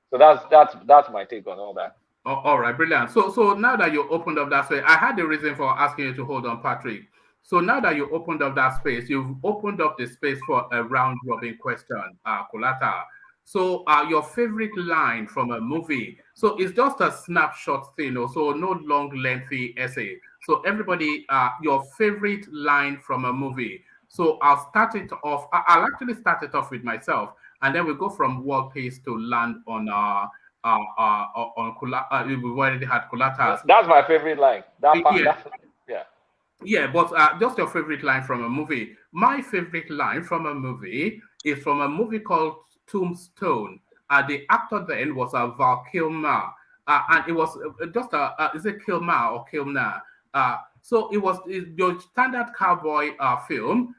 I: So that's my take on all that.
A: All right, brilliant. So now that you opened up that space, I had the reason for asking you to hold on, Patrick. So now that you opened up that space, you've opened up the space for a round robin question, Kulata. So your favorite line from a movie. So it's just a snapshot thing, so no long, lengthy essay. So everybody, your favorite line from a movie. So I'll start it off. I'll actually start it off with myself, and then we go from world pace to land on we've already had Kulatas.
I: That's my favorite line. That part,
A: yeah. Yeah, but just your favorite line from a movie. My favorite line from a movie is from a movie called Tombstone. The actor then was Val Kilmer, and it was just is it Kilmer or Kilmer? So it was your standard cowboy film.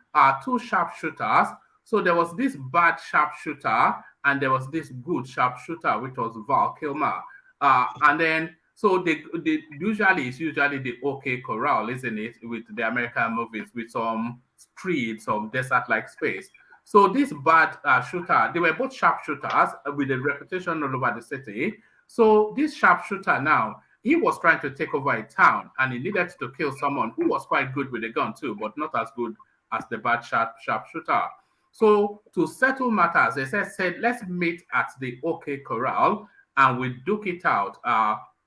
A: 2 sharpshooters. So there was this bad sharpshooter and there was this good sharpshooter, which was Val Kilmer. And then so it's usually the OK Corral, isn't it, with the American movies with some streets, some desert-like space. So this bad shooter, they were both sharpshooters with a reputation all over the city. So this sharpshooter now, he was trying to take over a town and he needed to kill someone who was quite good with a gun too, but not as good as the bad sharpshooter. So to settle matters, they said, let's meet at the OK Corral and we duke it out,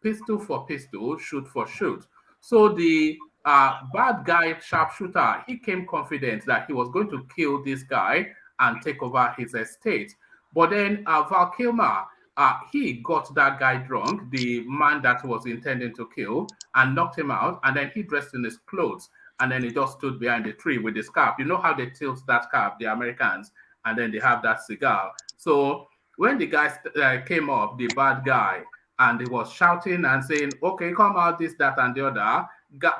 A: pistol for pistol, shoot for shoot. So the bad guy sharpshooter, he came confident that he was going to kill this guy and take over his estate. But then Val Kilmer, he got that guy drunk, the man that was intending to kill, and knocked him out. And then he dressed in his clothes. And then he just stood behind the tree with his cap. You know how they tilt that cap, the Americans, and then they have that cigar. So when the guy came up, the bad guy, and he was shouting and saying, okay, come out, this, that, and the other,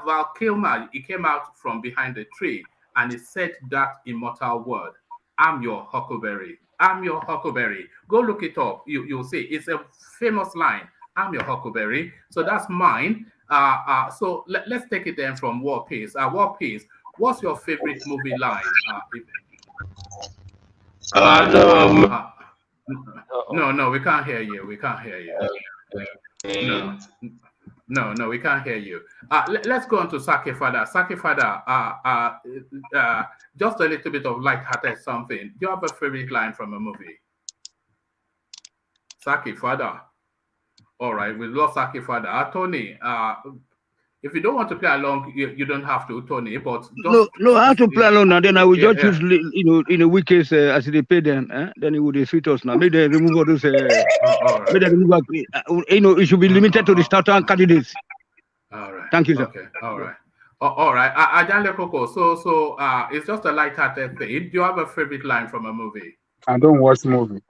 A: Val Kilmer, he came out from behind the tree, and he said that immortal word, I'm your huckleberry. I'm your huckleberry. Go look it up. You'll see. It's a famous line. I'm your huckleberry. So that's mine. So let's take it then from War Peace. War Peace, what's your favorite movie line? No, we can't hear you. We can't hear you. No, we can't hear you. Let's go on to Sake Fada. Sake Fada, just a little bit of light-hearted something. Do you have a favorite line from a movie? Sake Fada. All right, we lost Sake Fada. Tony, if you don't want to play along, you don't have to, Tony. But just,
K: no, I have to play along now. Then I will just choose, in a weak case, as they pay them. Then it would suit us now. Maybe they remove all those.
A: Right.
K: Maybe they remove. It should be limited to the starter candidates.
A: All right.
K: Thank you, sir.
A: Okay. All right. All right. Ajale Koko. So it's just a light-hearted thing. Do you have a favorite line from a movie?
H: I don't watch movie.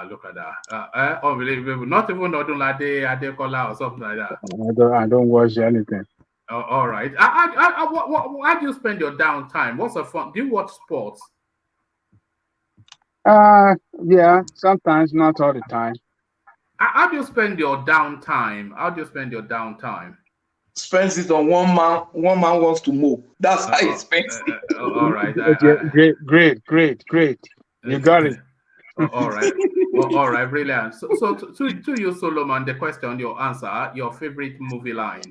A: Look at that. Unbelievable. Not even Odunlade Adekola or something like that.
H: I don't watch anything.
A: All right. How do you spend your downtime? What's the fun? Do you watch sports?
H: Yeah, sometimes, not all the time.
A: How do you spend your downtime?
F: Spends it on one man wants to mow. That's how he spends it.
A: All right.
H: Great. You got it.
A: All right. All right, brilliant. So to you, Solomon, the question, your answer, your favorite movie line.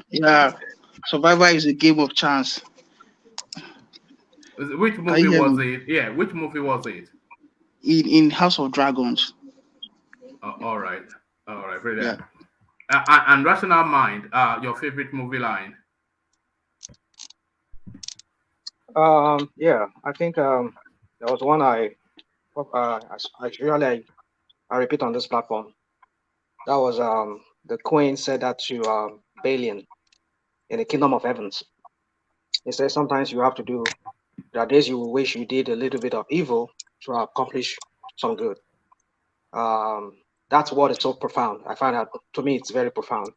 O: Yeah, Survivor is a game of chance.
A: Which movie was it? Yeah, which movie was it?
O: In House of Dragons.
A: All right, brilliant. Yeah. And Rational Mind, your favorite movie line?
P: Yeah, I think there was one I repeat on this platform. That was the Queen said that to Balian in the Kingdom of Heavens. He says sometimes you have to do. There are days you wish you did a little bit of evil to accomplish some good. That's what is so profound. I find that, to me, it's very profound.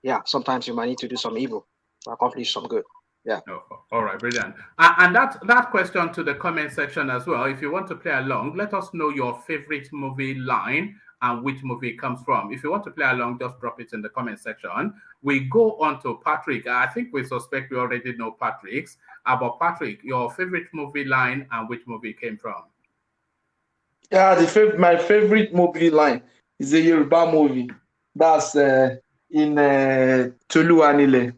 P: Yeah, sometimes you might need to do some evil to accomplish some good. Yeah.
A: All right, brilliant. And that question to the comment section as well. If you want to play along, let us know your favorite movie line and which movie it comes from. If you want to play along, just drop it in the comment section. We go on to Patrick. I think we suspect we already know Patrick's. But Patrick, your favorite movie line and which movie it came from?
F: Yeah, my favorite movie line is a Yoruba movie. That's in Tolu Anile.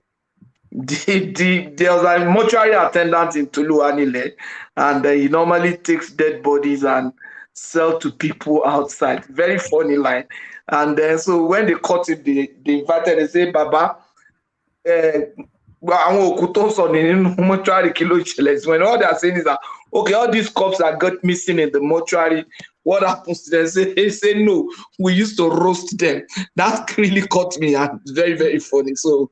F: There was a mortuary attendant in Tolu Anile, and he normally takes dead bodies and sell to people outside. Very funny line. And so when they caught him, they invited, they say, Baba, when all they are saying is that, okay, all these cops are got missing in the mortuary. What happens to them? They say, no, we used to roast them. That really caught me, and it's very, very funny. So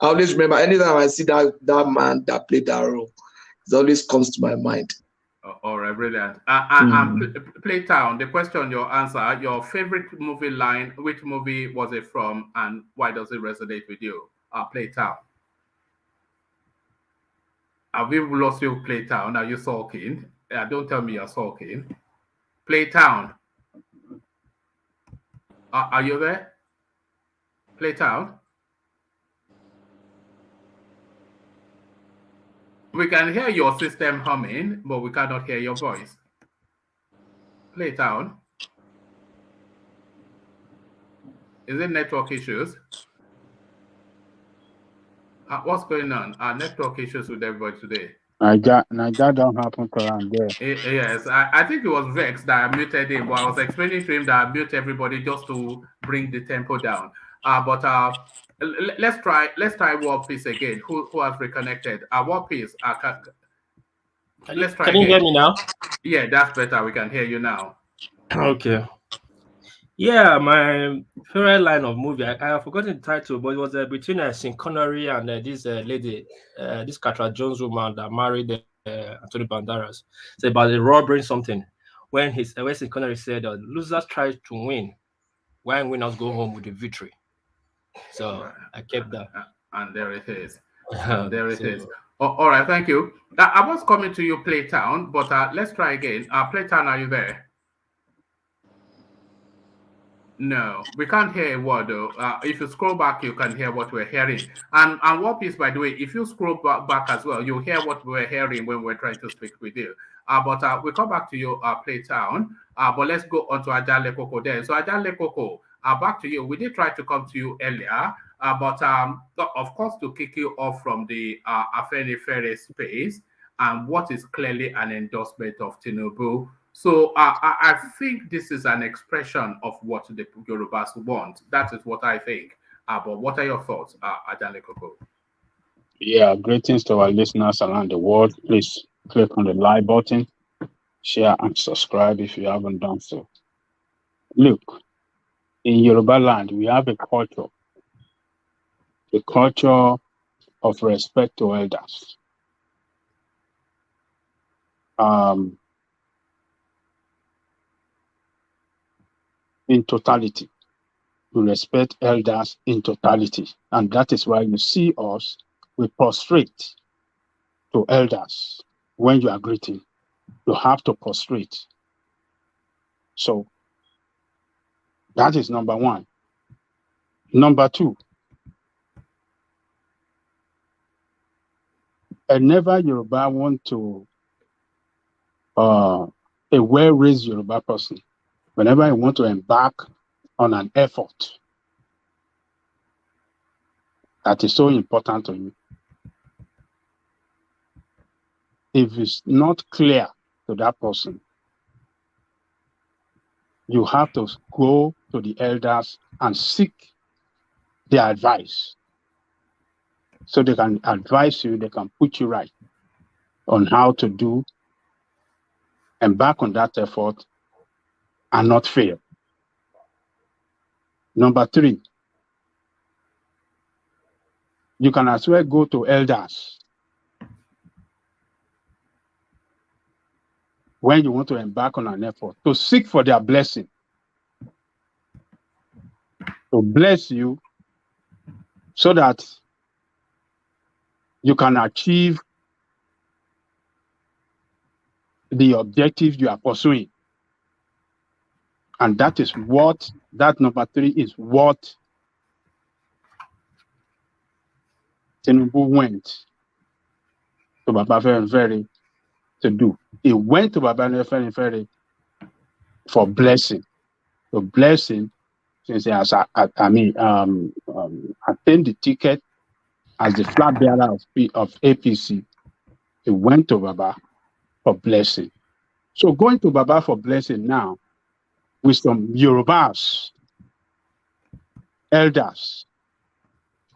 F: I always remember, anytime I see that man that played that role, it always comes to my mind.
A: All right, brilliant. Playtown, the question, your answer, your favorite movie line, which movie was it from, and why does it resonate with you? Playtown. Have we lost you, Playtown? Are you sulking? Don't tell me you're sulking. Playtown. Are you there? Playtown. We can hear your system humming, but we cannot hear your voice. Playtown. Is it network issues? What's going on? Network issues with everybody today.
H: That don't happen around there.
A: Yes, I think it was Vex that I muted him, but I was explaining to him that I mute everybody just to bring the tempo down. But let's try War Peace again. Who has reconnected? War Peace. Let's try.
J: Can you hear me now?
A: Yeah, that's better. We can hear you now.
J: Okay. Yeah, my favorite line of movie, I have forgotten the title, but it was between Sean Connery and this lady, this Catra Jones woman that married Antonio Banderas. It's about the robbery something. When Sean Connery said, losers try to win, when winners go home with the victory. So I kept that.
A: And there it is. There it is. All right, thank you. I was coming to you, Playtown, but let's try again. Playtown, are you there? No, we can't hear a word though. If you scroll back, you can hear what we're hearing. And War Peace, by the way, if you scroll back as well, you'll hear what we're hearing when we're trying to speak with you. But we'll come back to you, Playtown. But let's go on to Ajale Koko then. So Ajale Koko, Back to you. We did try to come to you earlier, but of course, to kick you off from the Afenifere space and what is clearly an endorsement of Tinubu. So I think this is an expression of what the Yorubas want. That is what I think. But what are your thoughts, Ajane Koko?
H: Yeah, greetings to our listeners around the world. Please click on the like button, share and subscribe if you haven't done so. Look, in Yoruba land, we have a culture of respect to elders. In totality, we respect elders in totality. And that is why you see us, we prostrate to elders. When you are greeting, you have to prostrate. So that is number one. Number two, and never Yoruba want to, a well-raised Yoruba person, whenever I want to embark on an effort that is so important to you, if it's not clear to that person, you have to go to the elders and seek their advice. So they can advise you, they can put you right on how to do, embark on that effort and not fail. Number three, you can as well go to elders when you want to embark on an effort to seek for their blessing, to bless you so that you can achieve the objective you are pursuing. And that is what, that number three is what Tinubu went to Baba Afenifere to do. He went to Baba Afenifere for blessing. To bless him, since he has, attained the ticket as the flag bearer of APC. He went to Baba for blessing. So going to Baba for blessing now with some Yorubas, elders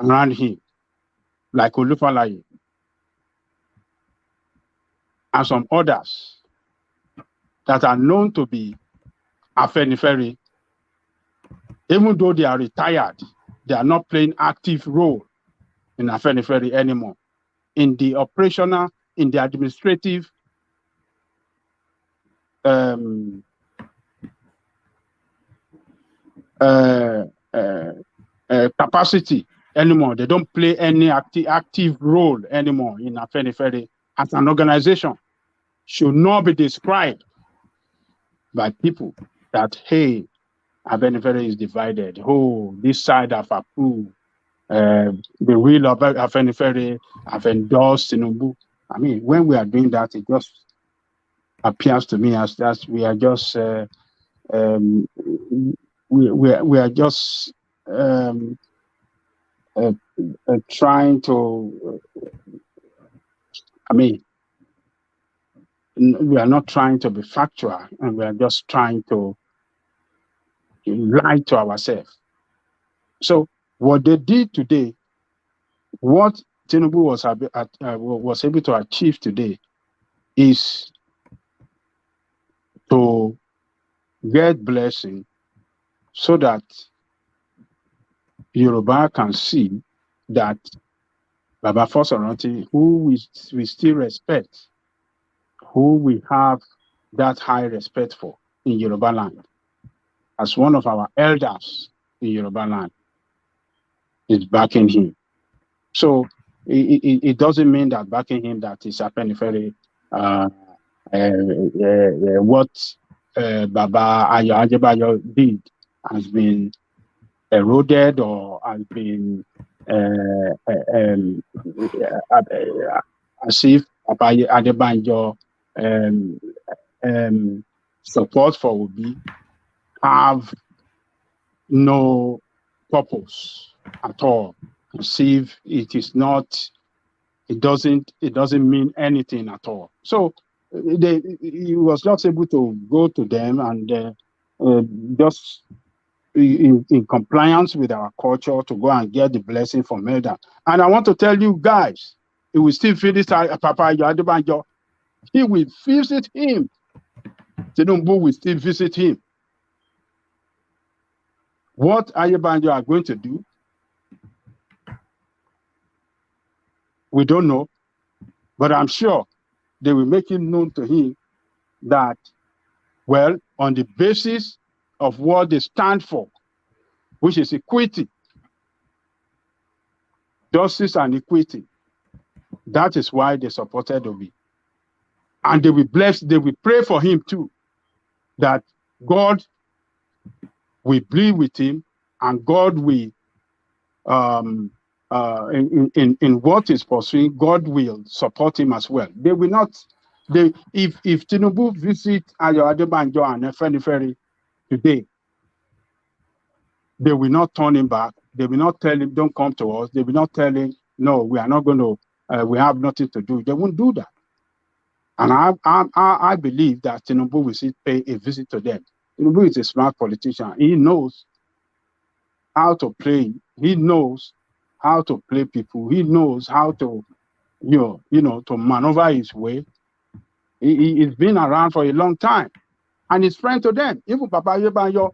H: around him, like Olufalaye, and some others that are known to be Afenifere, even though they are retired, they are not playing active role in Afenifere anymore. In the operational, in the administrative capacity anymore. They don't play any active role anymore in Afenifere as an organization. Should not be described by people that, hey, Afenifere is divided. Oh, this side have approved. The real of Afenifere have endorsed Tinubu. I mean, when we are doing that, it just appears to me as that we are just we are just trying to. I mean, we are not trying to be factual, and we are just trying to lie to ourselves. So what they did today, what Tinubu was able to achieve today, is to get blessing so that Yoruba can see that Baba Fosoranti, who we still respect, who we have that high respect for in Yoruba land, as one of our elders in Yoruba land, is backing him. So it doesn't mean that backing him that is Afenifere what Baba Ayo Adebayo did has been eroded or has been as if Baba Adebayo support for Obi have no purpose at all. See if it is not, it doesn't mean anything at all. So he was just able to go to them and just in compliance with our culture to go and get the blessing from elder. And I want to tell you guys, he will still visit Papa Adebanjo. He will visit him. Tinubu will still visit him. What Adebanjo are going to do, we don't know, but I'm sure they will make it known to him that, well, on the basis of what they stand for, which is equity, justice and equity, that is why they supported Obi. And they will bless, they will pray for him too, that God will be with him and God will, in what he's pursuing, God will support him as well. They will not, if Tinubu visit Ayo Adebanjo and Afenifere today, they will not turn him back. They will not tell him, don't come to us. They will not tell him, no, we are not going to, we have nothing to do. They won't do that. And I believe that Tinubu will pay a visit to them. Tinubu is a smart politician. He knows how to play. He knows how to play people. He knows how to, to maneuver his way. He's been around for a long time. And he's friend to them. Even Papa Yebanyo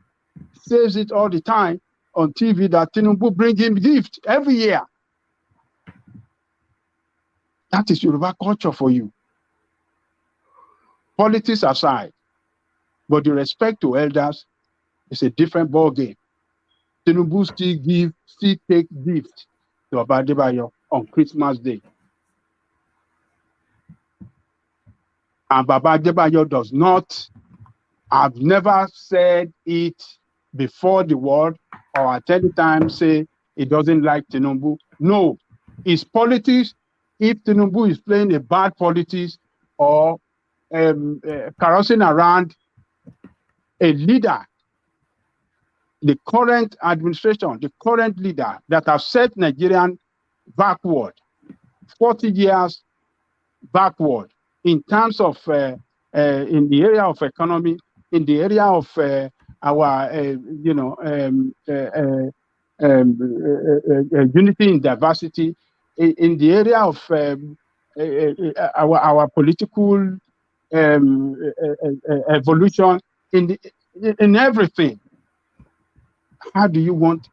H: says it all the time on TV that Tinubu bring him gift every year. That is Yoruba culture for you. Politics aside, but the respect to elders is a different ball game. Tinubu still take gift to Baba Adebayo on Christmas Day. And Baba Adebayo does not, I've never said it before the world or at any time say he doesn't like Tinubu. No, it's politics. If Tinubu is playing a bad politics or carousing around a leader, the current administration, the current leader that have set Nigerian backward, 40 years backward in terms of, in the area of economy, in the area of our, unity in diversity, in the area of our political evolution, in everything. How do you want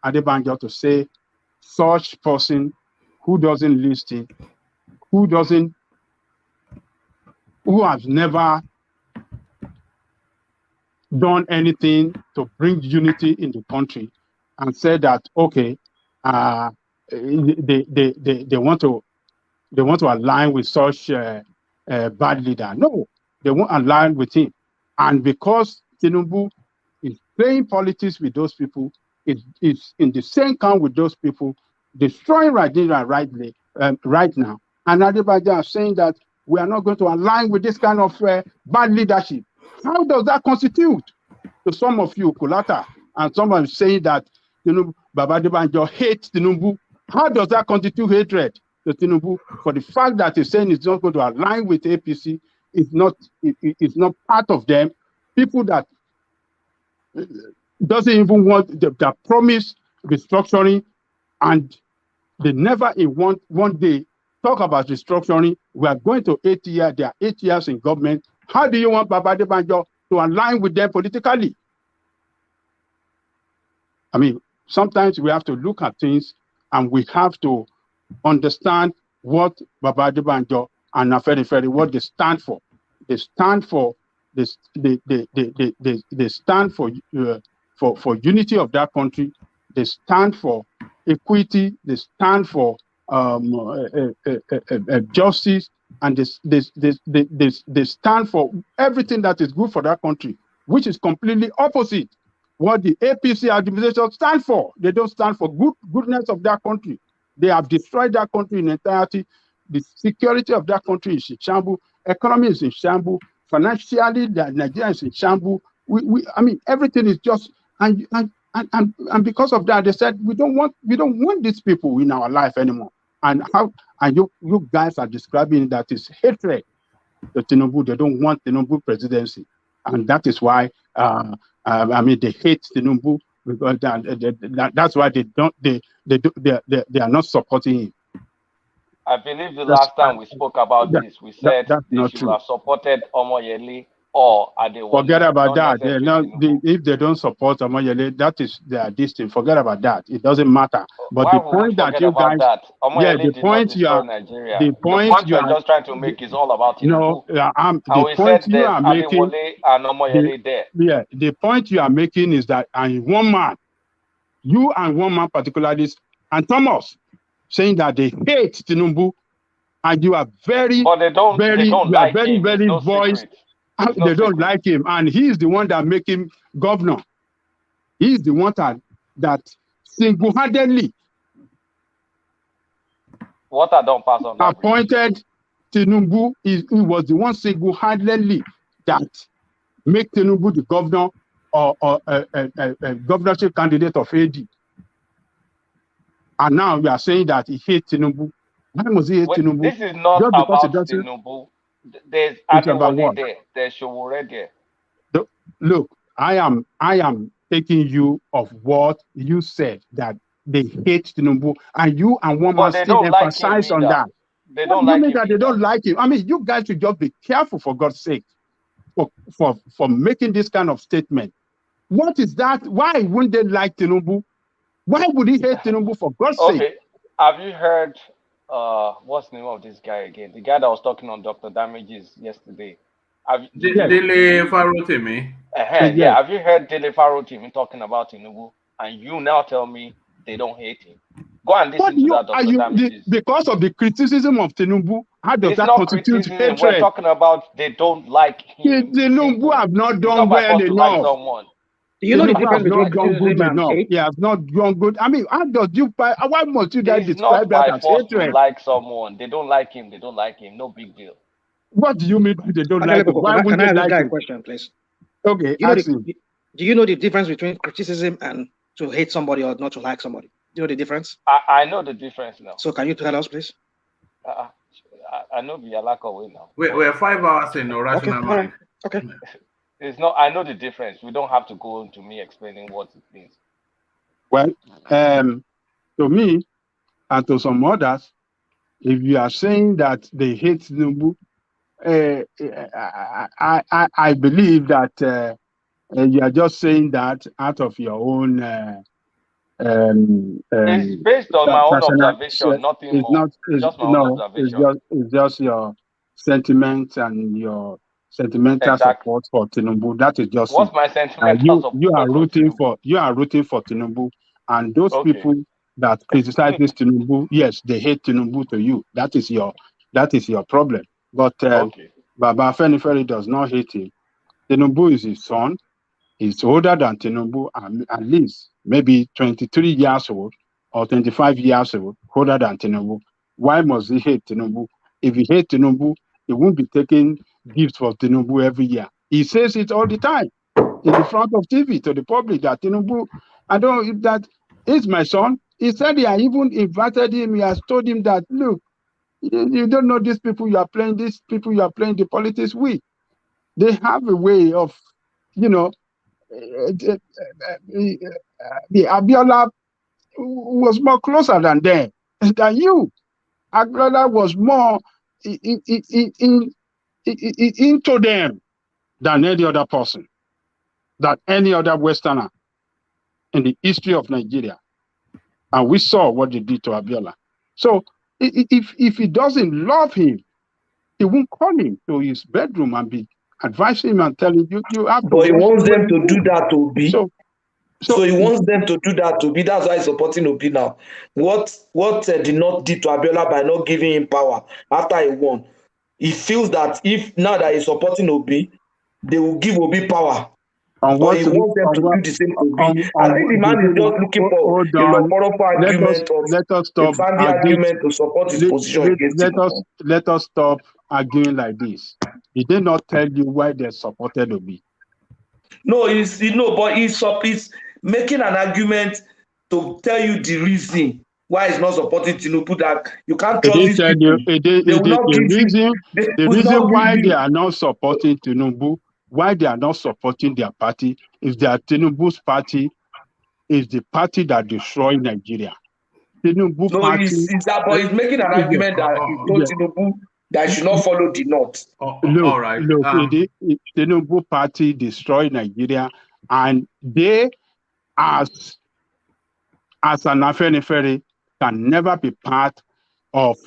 H: Adebanjo to say such person who doesn't listen, who has never done anything to bring unity in the country, and said that okay, they want to align with such bad leader? No, they won't align with him, and because Tinubu is playing politics with those people, it's in the same camp with those people, destroying Nigeria right now. And Adebayo are saying that we are not going to align with this kind of bad leadership. How does that constitute? To some of you, Kulata, and someone saying that Baba Adebayo hates Tinubu. How does that constitute hatred to Tinubu? For the fact that he's saying it's not going to align with APC, it's not part of them. People that doesn't even want the promise restructuring, and they never in one day talk about restructuring. We are going to 8 years. They are 8 years in government. How do you want Baba Adebayo to align with them politically? I mean, sometimes we have to look at things and we have to understand what Baba Adebayo and Afenifere, what they stand for. They stand for this. They stand for unity of that country. They stand for equity. They stand for justice, and they stand for everything that is good for that country, which is completely opposite what the APC administration stand for. They don't stand for goodness of that country. They have destroyed that country in entirety. The security of that country is in shambles. Economy is in shambles. Financially, Nigeria is in shambles. I mean, everything is just
S: And because of that, they said we don't want these people in our life anymore. And you guys are describing that is hatred to Tinubu. They don't want Tinubu presidency, and that is why I mean they hate Tinubu because that's why they are not supporting him.
I: I believe the last time we spoke about this, we said they should have supported Omoyele or Adewale.
S: Forget about that. If they don't support Omoyele, that is their distance. Forget about that. It doesn't matter. But
I: why
S: the point that you guys,
I: the point you are, Nigeria. The point you are just trying to make is all about Tinubu.
S: The point you are making,
I: and Omoyele there.
S: Yeah, the point you are making is that one man, you and one man particularly, and Thomas, saying that they hate Tinubu, and you are very voiced. They don't like him, and he is the one that make him governor. He is the one that single-handedly appointed Tinubu. He was the one single-handedly that make Tinubu the governor or a governorship candidate of AD. And now we are saying that he hates Tinubu. Why must he hate Tinubu?
I: This is not
S: just
I: about Tinubu. There's Adewale there. There's Showore there.
S: Look, I am taking you of what you said, that they hate Tinubu, and you and one man still emphasize on that.
I: They don't like him.
S: They don't like him. I mean, you guys should just be careful, for God's sake, for making this kind of statement. What is that? Why wouldn't they like Tinubu? Why would he hate Tinubu, for God's sake?
I: Have you heard, what's the name of this guy again? The guy that was talking on Dr. Damages yesterday.
A: Dele Farotimi.
I: Yeah, have you heard Dele Farotimi talking about Tinubu? And you now tell me they don't hate him. Go and listen to that, Dr. Damages.
S: Because of the criticism of Tinubu, how does that constitute hatred?
I: We're talking about they don't like him.
S: Tinubu have not done well enough.
P: You know the difference between criticism and hate?
S: He has not done good. I mean, how does why must you guys
I: describe
S: that as hatred?
I: To like someone. They don't like him. They don't like him. No big deal.
S: What do you mean they don't like him? Why would they like him?
P: Question, please.
S: Okay,
P: do you know the difference between criticism and to hate somebody or not to like somebody? Do you know the difference?
I: I know the difference now.
P: So can you tell us, please?
I: I know the Alaka way now.
A: We're 5 hours in rational mind.
P: Okay.
I: It's not. I know the difference. We don't have to go into me explaining what it means.
S: Well, to me and to some others, if you are saying that they hate Tinubu, I believe that you are just saying that out of your own.
I: It's based on my own observation, nothing more. Just my own observation.
S: It's just your sentiment and your sentimental support for Tinubu. That is just
I: what's my sentimental support?
S: You are rooting for Tinubu, and those people that criticize this Tinubu, yes, they hate Tinubu to you. That is your problem. But Baba Afenifere does not hate him. Tinubu is his son. He's older than Tinubu, at least maybe 23 years old or 25 years old, older than Tinubu. Why must he hate Tinubu? If he hates Tinubu, he won't be taking gifts for Tinubu every year. He says it all the time in the front of TV to the public that Tinubu, that is my son. He said he even invited him. He has told him that, look, you don't know these people you are playing the politics with. They have a way of, Abiola was more closer than you. Abiola was more into them than any other person, than any other Westerner in the history of Nigeria. And we saw what they did to Abiola. So if he doesn't love him, he won't call him to his bedroom and be advising him and telling you have to.
F: But he wants them to do that to Obi. So he wants them to do that to Obi. That's why he's supporting Obi now. What did not do to Abiola by not giving him power after he won? He feels that if now that he's supporting Obi, they will give Obi power. But he wants them to do the same to Obi. I think the man is just looking for a argument to support his position against him.
S: Let us stop arguing like this. He did not tell you why they supported Obi.
F: No, but he's making an argument to tell you the reason why he's not supporting Tinubu, that you can't
S: It
F: trust
S: did
F: these
S: tell you,
F: people. They will not give you.
S: the reason why they are not supporting Tinubu, why they are not supporting their party, is that Tinubu's party is the party that destroyed Nigeria. Tinubu
F: No,
S: party.
F: he's making an argument that he told Tinubu that he should not follow the North.
S: Look,
A: all right.
S: Tinubu party destroyed Nigeria, and they, as an Afenifere, can never be part of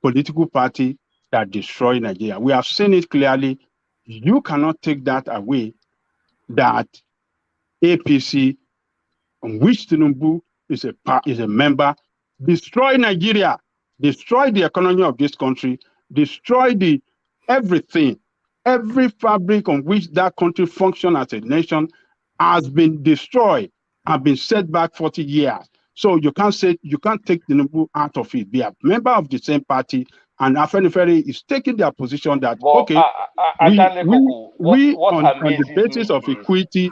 S: political party that destroy Nigeria. We have seen it clearly. You cannot take that away, that APC, on which Tinubu is a member, destroy Nigeria, destroy the economy of this country, destroy everything. Every fabric on which that country functions as a nation has been destroyed and been set back 40 years. So you can't take Tinubu out of it. They are member of the same party, and Afenifere is taking their position that okay, on the basis of equity,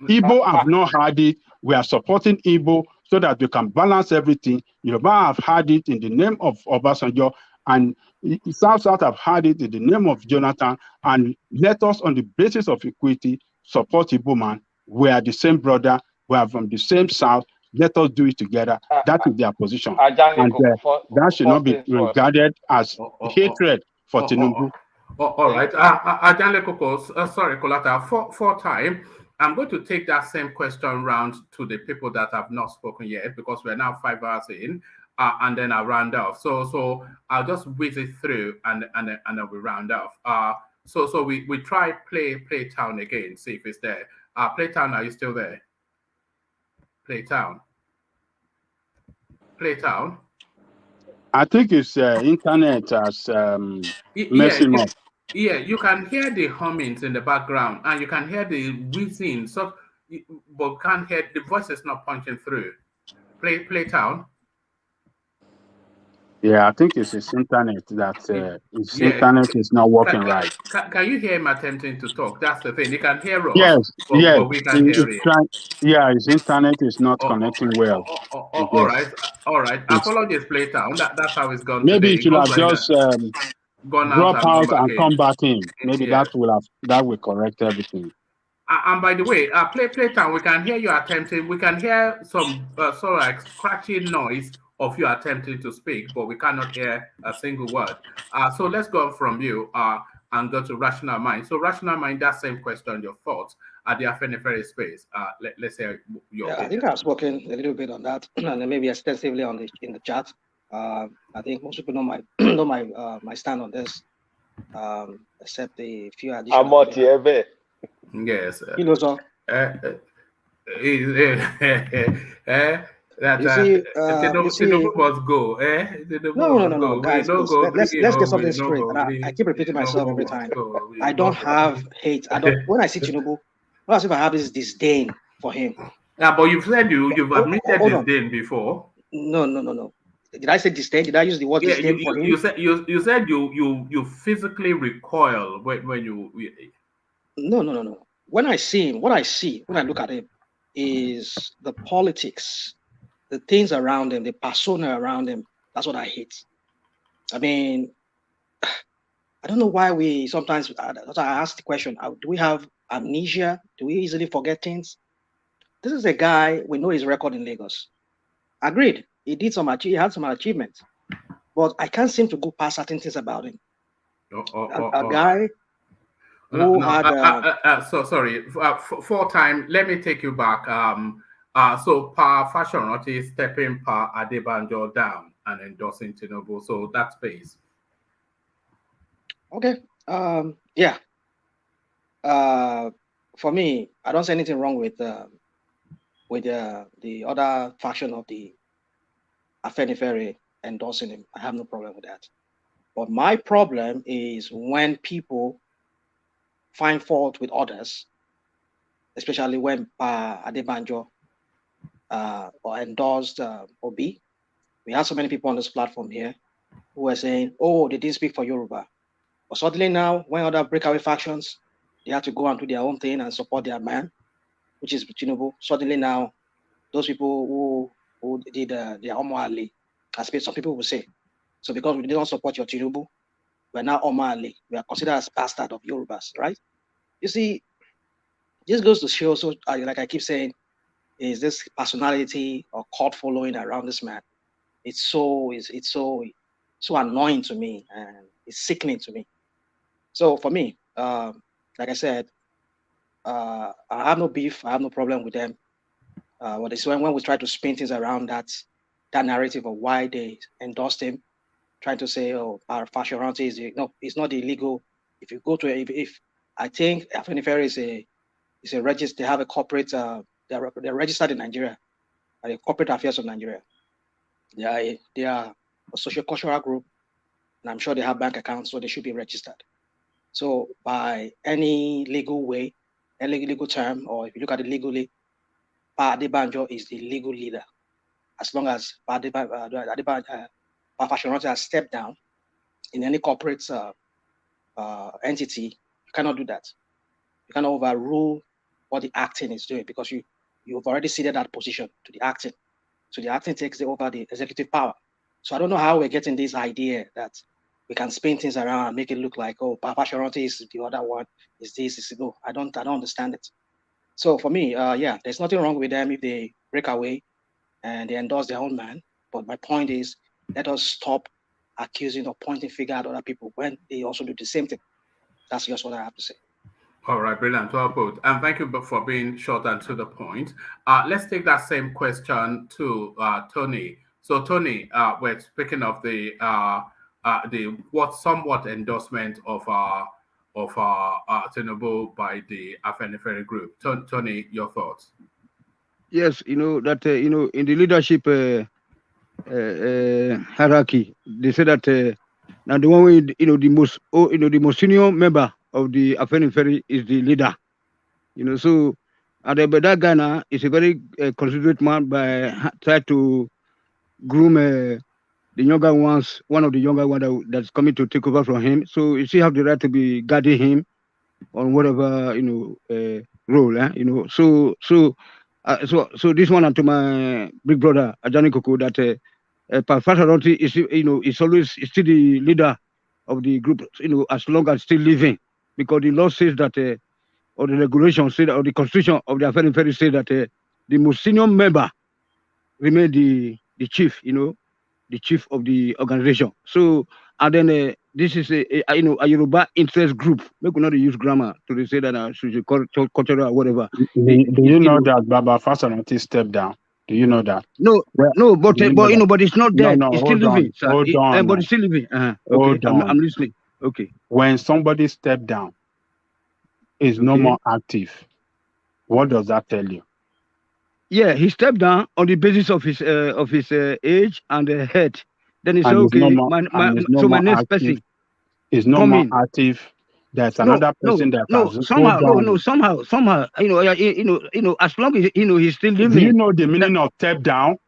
S: Igbo have not had it. We are supporting Igbo so that we can balance everything. Yoruba have had it in the name of Obasanjo, and South have had it in the name of Jonathan. And let us, on the basis of equity, support Igbo man. We are the same brother. We are from the same South. Let us do it together. That is their position. And that should not be regarded as hatred for Tinubu.
A: All right. Ajanle Koko, sorry, Kolata, for time, I'm going to take that same question round to the people that have not spoken yet, because we're now 5 hours in, and then I'll round off. So I'll just whiz it through and then we round off. So we try Playtown again, see if it's there. Playtown, are you still there? Playtown.
S: I think it's internet as messing up.
A: Yeah, you can hear the hummings in the background, and you can hear the whizzing. So, but can't hear the voice is not punching through. Playtown.
S: Yeah, I think it's his internet internet is not working right.
A: Can you hear him attempting to talk? That's the thing. He can hear us.
S: Yes,
A: but we can hear it.
S: His internet is not connecting well.
A: All right. Apologies, Playtown. That's how it's gone.
S: Maybe
A: today.
S: you should have just drop out and come back in. Maybe that will correct everything.
A: And by the way, Playtown, we can hear you attempting. We can hear some sort of like scratching noise of you attempting to speak, but we cannot hear a single word. So let's go from you and go to Rational Mind. So Rational Mind, that same question, your thoughts at the Afenifere space. Let's say your
P: I think I've spoken a little bit on that, and maybe extensively in the chat. I think most people know my stand on this, except the few additional.
A: Yes.
P: He knows all.
A: Tinubu must go.
P: No, guys, let's get something straight. And I keep repeating myself every time. I don't have hate. When I see Tinubu, not as if I have this disdain for him.
A: Yeah, but you've said you've admitted disdain before.
P: No. Did I say disdain? Did I use the word disdain for him?
A: You said you physically recoil when you.
P: No. When I see him, what I see when I look at him is the politics, the things around him, the persona around him. That's what I hate. I mean, I don't know why we sometimes. I ask the question: do we have amnesia? Do we easily forget things? This is a guy, we know his record in Lagos. Agreed, he had some achievements, but I can't seem to go past certain things about him. A guy who had.
A: Sorry, for time. Let me take you back. So Pa Fashion is stepping Pa Adebanjo down and endorsing Tinubu. So that space.
P: Okay. Yeah. For me, I don't see anything wrong with the other faction of the Afenifere endorsing him. I have no problem with that. But my problem is when people find fault with others, especially when Adebanjo or endorsed Obi. We have so many people on this platform here who are saying, oh, they didn't speak for Yoruba. But suddenly now, when other breakaway factions they had to go and do their own thing and support their man, which is Tinubu. Suddenly now, those people who did their Omo as some people will say, so because we didn't support your Tinubu, we're now Omo we are considered as bastard of Yorubas, right? You see, this goes to show, so like I keep saying, is this personality or cult following around this man? It's so annoying to me, and it's sickening to me. So for me, like I said, I have no beef, I have no problem with them. But it's when we try to spin things around that narrative of why they endorsed him, trying to say, oh, our Fashoranti is no, it's not illegal. If you go to if I think Afenifere is a register, they have a corporate, they're registered in Nigeria, the corporate affairs of Nigeria. They are a socio-cultural group, and I'm sure they have bank accounts, so they should be registered. So by any legal way, any legal term, or if you look at it legally, Pa Adebanjo is the legal leader. As long as Pa Fashoranti has stepped down in any corporate entity, you cannot do that. You cannot overrule what the acting is doing, because you've already ceded that position to the acting. So the acting takes over the executive power. So I don't know how we're getting this idea that we can spin things around and make it look like, oh, Pa Fashoranti is the other one, is this, is no. I don't understand it. So for me, yeah, there's nothing wrong with them if they break away and they endorse their own man. But my point is, let us stop accusing or pointing finger at other people when they also do the same thing. That's just what I have to say.
A: All right, brilliant. Well put. And thank you for being short and to the point. Let's take that same question to Tony. So Tony, we're speaking of the somewhat endorsement of Tinubu by the Afenifere group. Tony, your thoughts?
K: Yes, that in the leadership hierarchy, they say that now the one way, the most senior member of the Afenifere is the leader. So but that guy now is a very considerate man by try to groom the younger ones, one of the younger ones that's coming to take over from him. So you still have the right to be guarding him on whatever role. So this one, and to my big brother Ajani Koko, that Fashoranti is is always still the leader of the group, as long as still living, because the law says that or the regulations say that, or the constitution of the Afenifere say that the most senior member remain the chief, the chief of the organization. So and then this is a Yoruba interest group. We could not use grammar to say that should call cultural or whatever.
S: Do you know that Baba Fashoranti stepped down? Do you know that?
K: No, no, but it's not dead.
S: No,
K: it's still living, sir.
S: Hold on.
K: But it's still living. Okay,
S: Hold on.
K: I'm listening. Okay.
S: When somebody stepped down, is no more active. What does that tell you?
K: Yeah, he stepped down on the basis of his age and head. Then he said, okay, my next person
S: is no more active. There's another person that has
K: somehow, as long as he's still living.
S: Do you know the meaning of step down?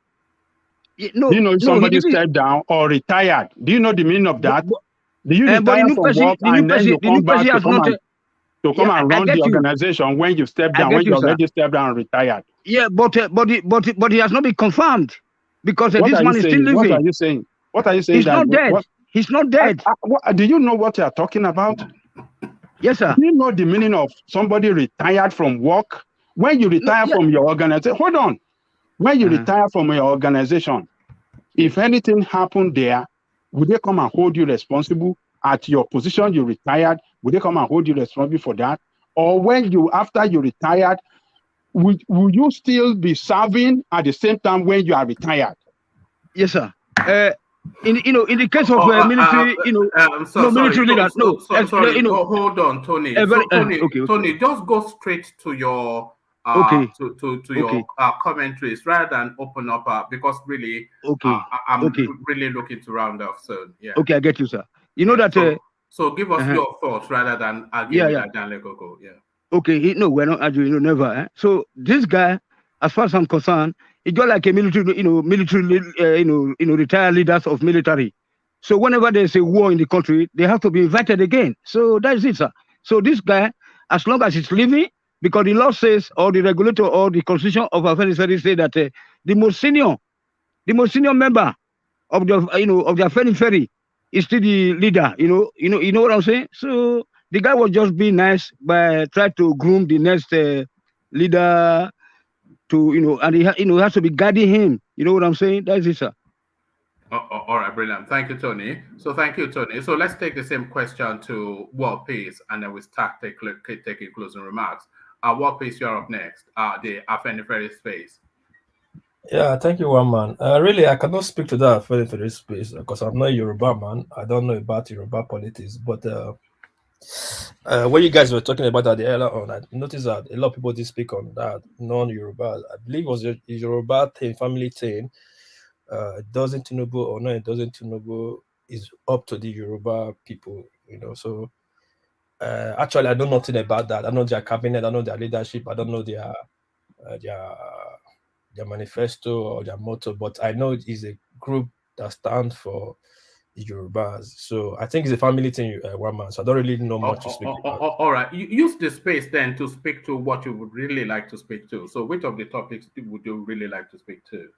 K: No,
S: do you know if somebody stepped down or retired? Do you know the meaning of that? Do you retire from work and then you come back to come and run the organization when you step down, when you already stepped down and retired?
K: Yeah, but he has not been confirmed, because this man is still living.
S: What are you saying? What are you saying?
K: He's not dead. He's not dead.
S: Do you know what you are talking about?
K: Yes, sir.
S: Do you know the meaning of somebody retired from work? When you retire from your organization, hold on. When you retire from your organization, if anything happened there, would they come and hold you responsible? At your position you retired, would they come and hold you responsible for that? Or after you retired, will you still be serving at the same time when you are retired?
K: Yes, sir. In the case of military, military leaders.
A: Hold on, Tony. Tony, just go straight to your your commentaries rather than open up because really, I'm really looking to round off soon. Yeah.
K: Okay, I get you, sir. You know that.
A: So give us your thoughts rather than arguing with Dan Legogo. Yeah.
K: Okay. No, we're not arguing. Never. So this guy, as far as I'm concerned, it's just like a military, retired leaders of military. So whenever there's a war in the country, they have to be invited again. So that's it, sir. So this guy, as long as it's living, because the law says, or the regulator, or the constitution of Afenifere say that the most senior member of the of the Afenifere is still the leader. You know what I'm saying? So the guy was just being nice by trying to groom the next leader to and he has to be guiding him. You know what I'm saying? That's it, sir.
A: All right, brilliant. Thank you, Tony. So thank you, Tony. So let's take the same question to World Peace, and then we start taking closing remarks. World Peace, you're up next. The Afenifere space.
J: Yeah, thank you, one man. Really, I cannot speak to that Afenifere space because I'm not a Yoruba man. I don't know about Yoruba politics, but when you guys were talking about that earlier on, I noticed that a lot of people did speak on that non-Yoruba. I believe it was a Yoruba thing, family thing. Doesn't Tinubu or no, it doesn't Tinubu is up to the Yoruba people, So actually, I know nothing about that. I know their cabinet, I know their leadership, I don't know their manifesto or their motto, but I know it is a group that stands for the Yorubas. So I think it's a family thing, one man. So I don't really know much to speak about.
A: All right, use the space then to speak to what you would really like to speak to. So which of the topics would you really like to speak to?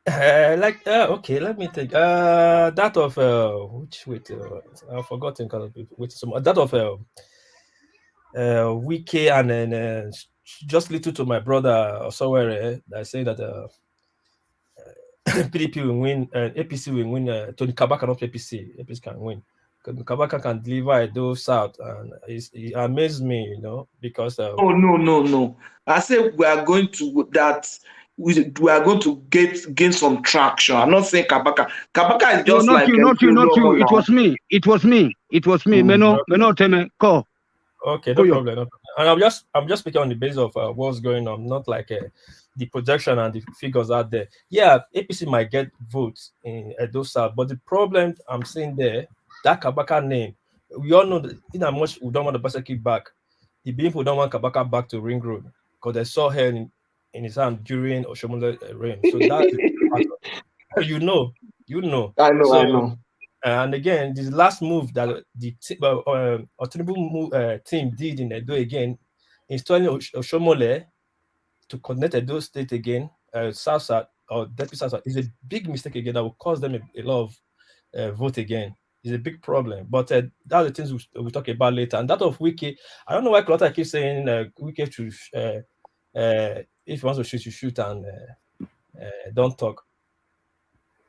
J: Okay, let me think. That of I've forgotten kind of with some that of WIKE, and then just little to my brother or somewhere that saying that PDP will win, APC will win. Tony Kabaka not APC can win. Kabaka can deliver those out, and it amazed me, because
F: no. I said we are going to we are going to gain some traction. I'm not saying Kabaka. Kabaka is just
K: not you. It was me. Meno Teme, call.
J: Okay, no problem. And I'm just speaking on the basis of what's going on, not like the projection and the figures out there. Yeah, APC might get votes in Edo South, but the problem I'm seeing there, that Kabaka name, we all know that in how much we don't want the Basaki back. The people don't want Kabaka back to Ring Road because they saw her in his hand during Oshomole reign. So that's you know.
F: I know.
J: And again, this last move that the Tinubu team did in Edo again, installing Oshomole to connect Edo State again, South or Deputy South, is a big mistake again that will cause them a lot of vote again. It's a big problem. But that's the things we'll talk about later. And that of WIKE, I don't know why Clotta keeps saying WIKE should, if he wants to shoot, you shoot and don't talk.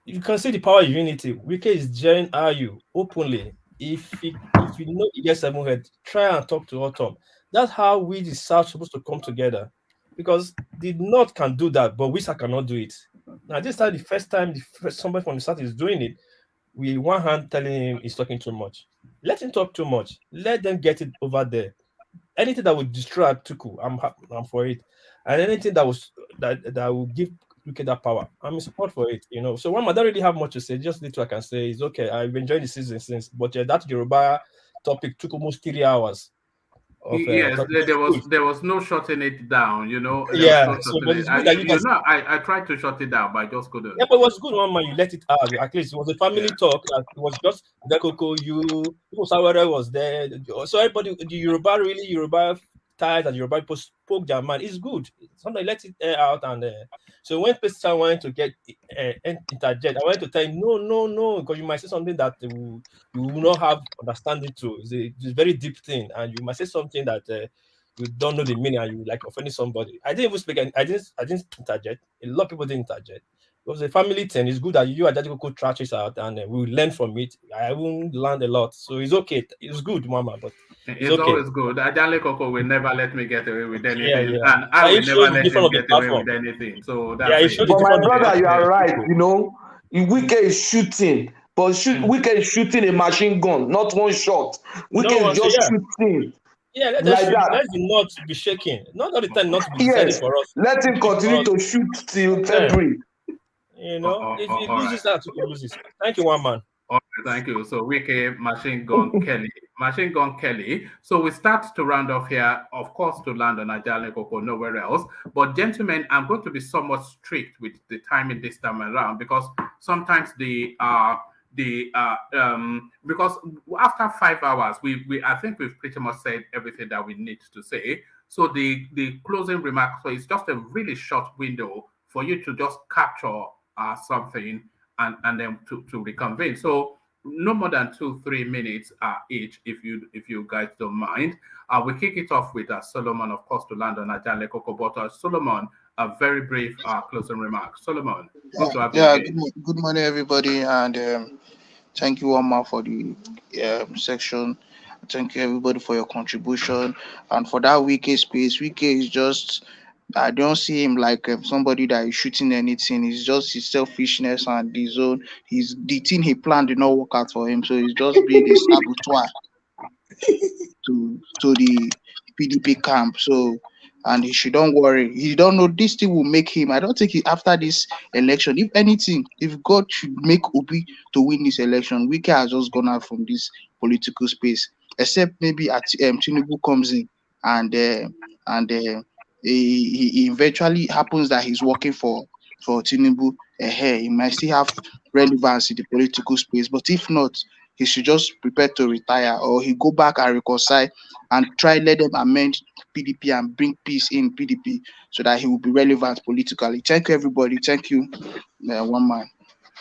J: You can see the power of unity. WIKE is jeering you openly. If you know he gets 7 head, try and talk to Autumn. That's how we the South supposed to come together. Because the North can do that, but we cannot do it. Now, this is the first time somebody from the South is doing it. We one hand telling him he's talking too much. Let him talk too much. Let them get it over there. Anything that would destroy ATIKU, I'm for it. And anything that will give WIKE that power, I'm in support for it. So I don't really have much to say. Just little I can say is okay. I've enjoyed the season since, but that Yoruba topic took almost 3 hours.
A: Yes, there was no shutting it down.
J: Yeah, so but it's good that you guys.
A: I tried to shut it down, but I just couldn't.
J: Yeah, but it was good one man. You let it out. At least it was a family talk. It was just Dekoko, you, Sawara was there. So everybody, the Yoruba ties and Yoruba people spoke their mind. It's good. Sometimes let it air out and so when Pestica wanted to get interject, I wanted to tell him no, because you might say something that you will not have understanding to. It's a very deep thing, and you might say something that you don't know the meaning and you like offending somebody. I didn't even speak. I didn't interject. A lot of people didn't interject. It was a family thing. It's good that you and Daddy could trash it out and we will learn from it. I won't learn a lot, so it's okay. It's good, Mama, but
A: it's
J: okay.
A: Always good. Ajale Koko will never let me get away with anything,
J: yeah.
A: And I will never let him get away with anything. So that's
F: it. But my brother, you are right. WIKE is shooting, but WIKE is shooting a machine gun, not one shot. WIKE is just shooting.
J: Yeah, let the not be shaking. Not all the time, not to be decided for us.
F: Let him continue to shoot till February.
J: If he loses that, he loses. Thank you, one man.
A: Okay, thank you. So WIKE, Machine Gun Kelly. So we start to round off here, of course, to land on Ajale Koko, nowhere else. But gentlemen, I'm going to be somewhat strict with the timing this time around because sometimes the because after 5 hours, I think we've pretty much said everything that we need to say. So the closing remarks, so it's just a really short window for you to just capture something and then to reconvene. So no more than 2-3 minutes each, if you guys don't mind. We kick it off with Solomon, of course, to land on Ajale Koko. But Solomon, a very brief closing remark. Solomon, good to have you again.
O: Good morning, everybody, and thank you, Omar, for the section. Thank you, everybody, for your contribution. And for that WIKE space, WIKE is just, I don't see him like somebody that is shooting anything. It's just his selfishness and his own. The thing he planned did not work out for him. So he's just being a saboteur to the PDP camp. So, and he should don't worry. He don't know this thing will make him. I don't think after this election, if anything, if God should make Obi to win this election, WIKE has just gone out from this political space. Except maybe Tinubu comes in and he eventually happens that he's working for Tinubu. He might still have relevance in the political space. But if not, he should just prepare to retire, or he go back and reconcile and try let them amend PDP and bring peace in PDP so that he will be relevant politically. Thank you, everybody. Thank you, one man.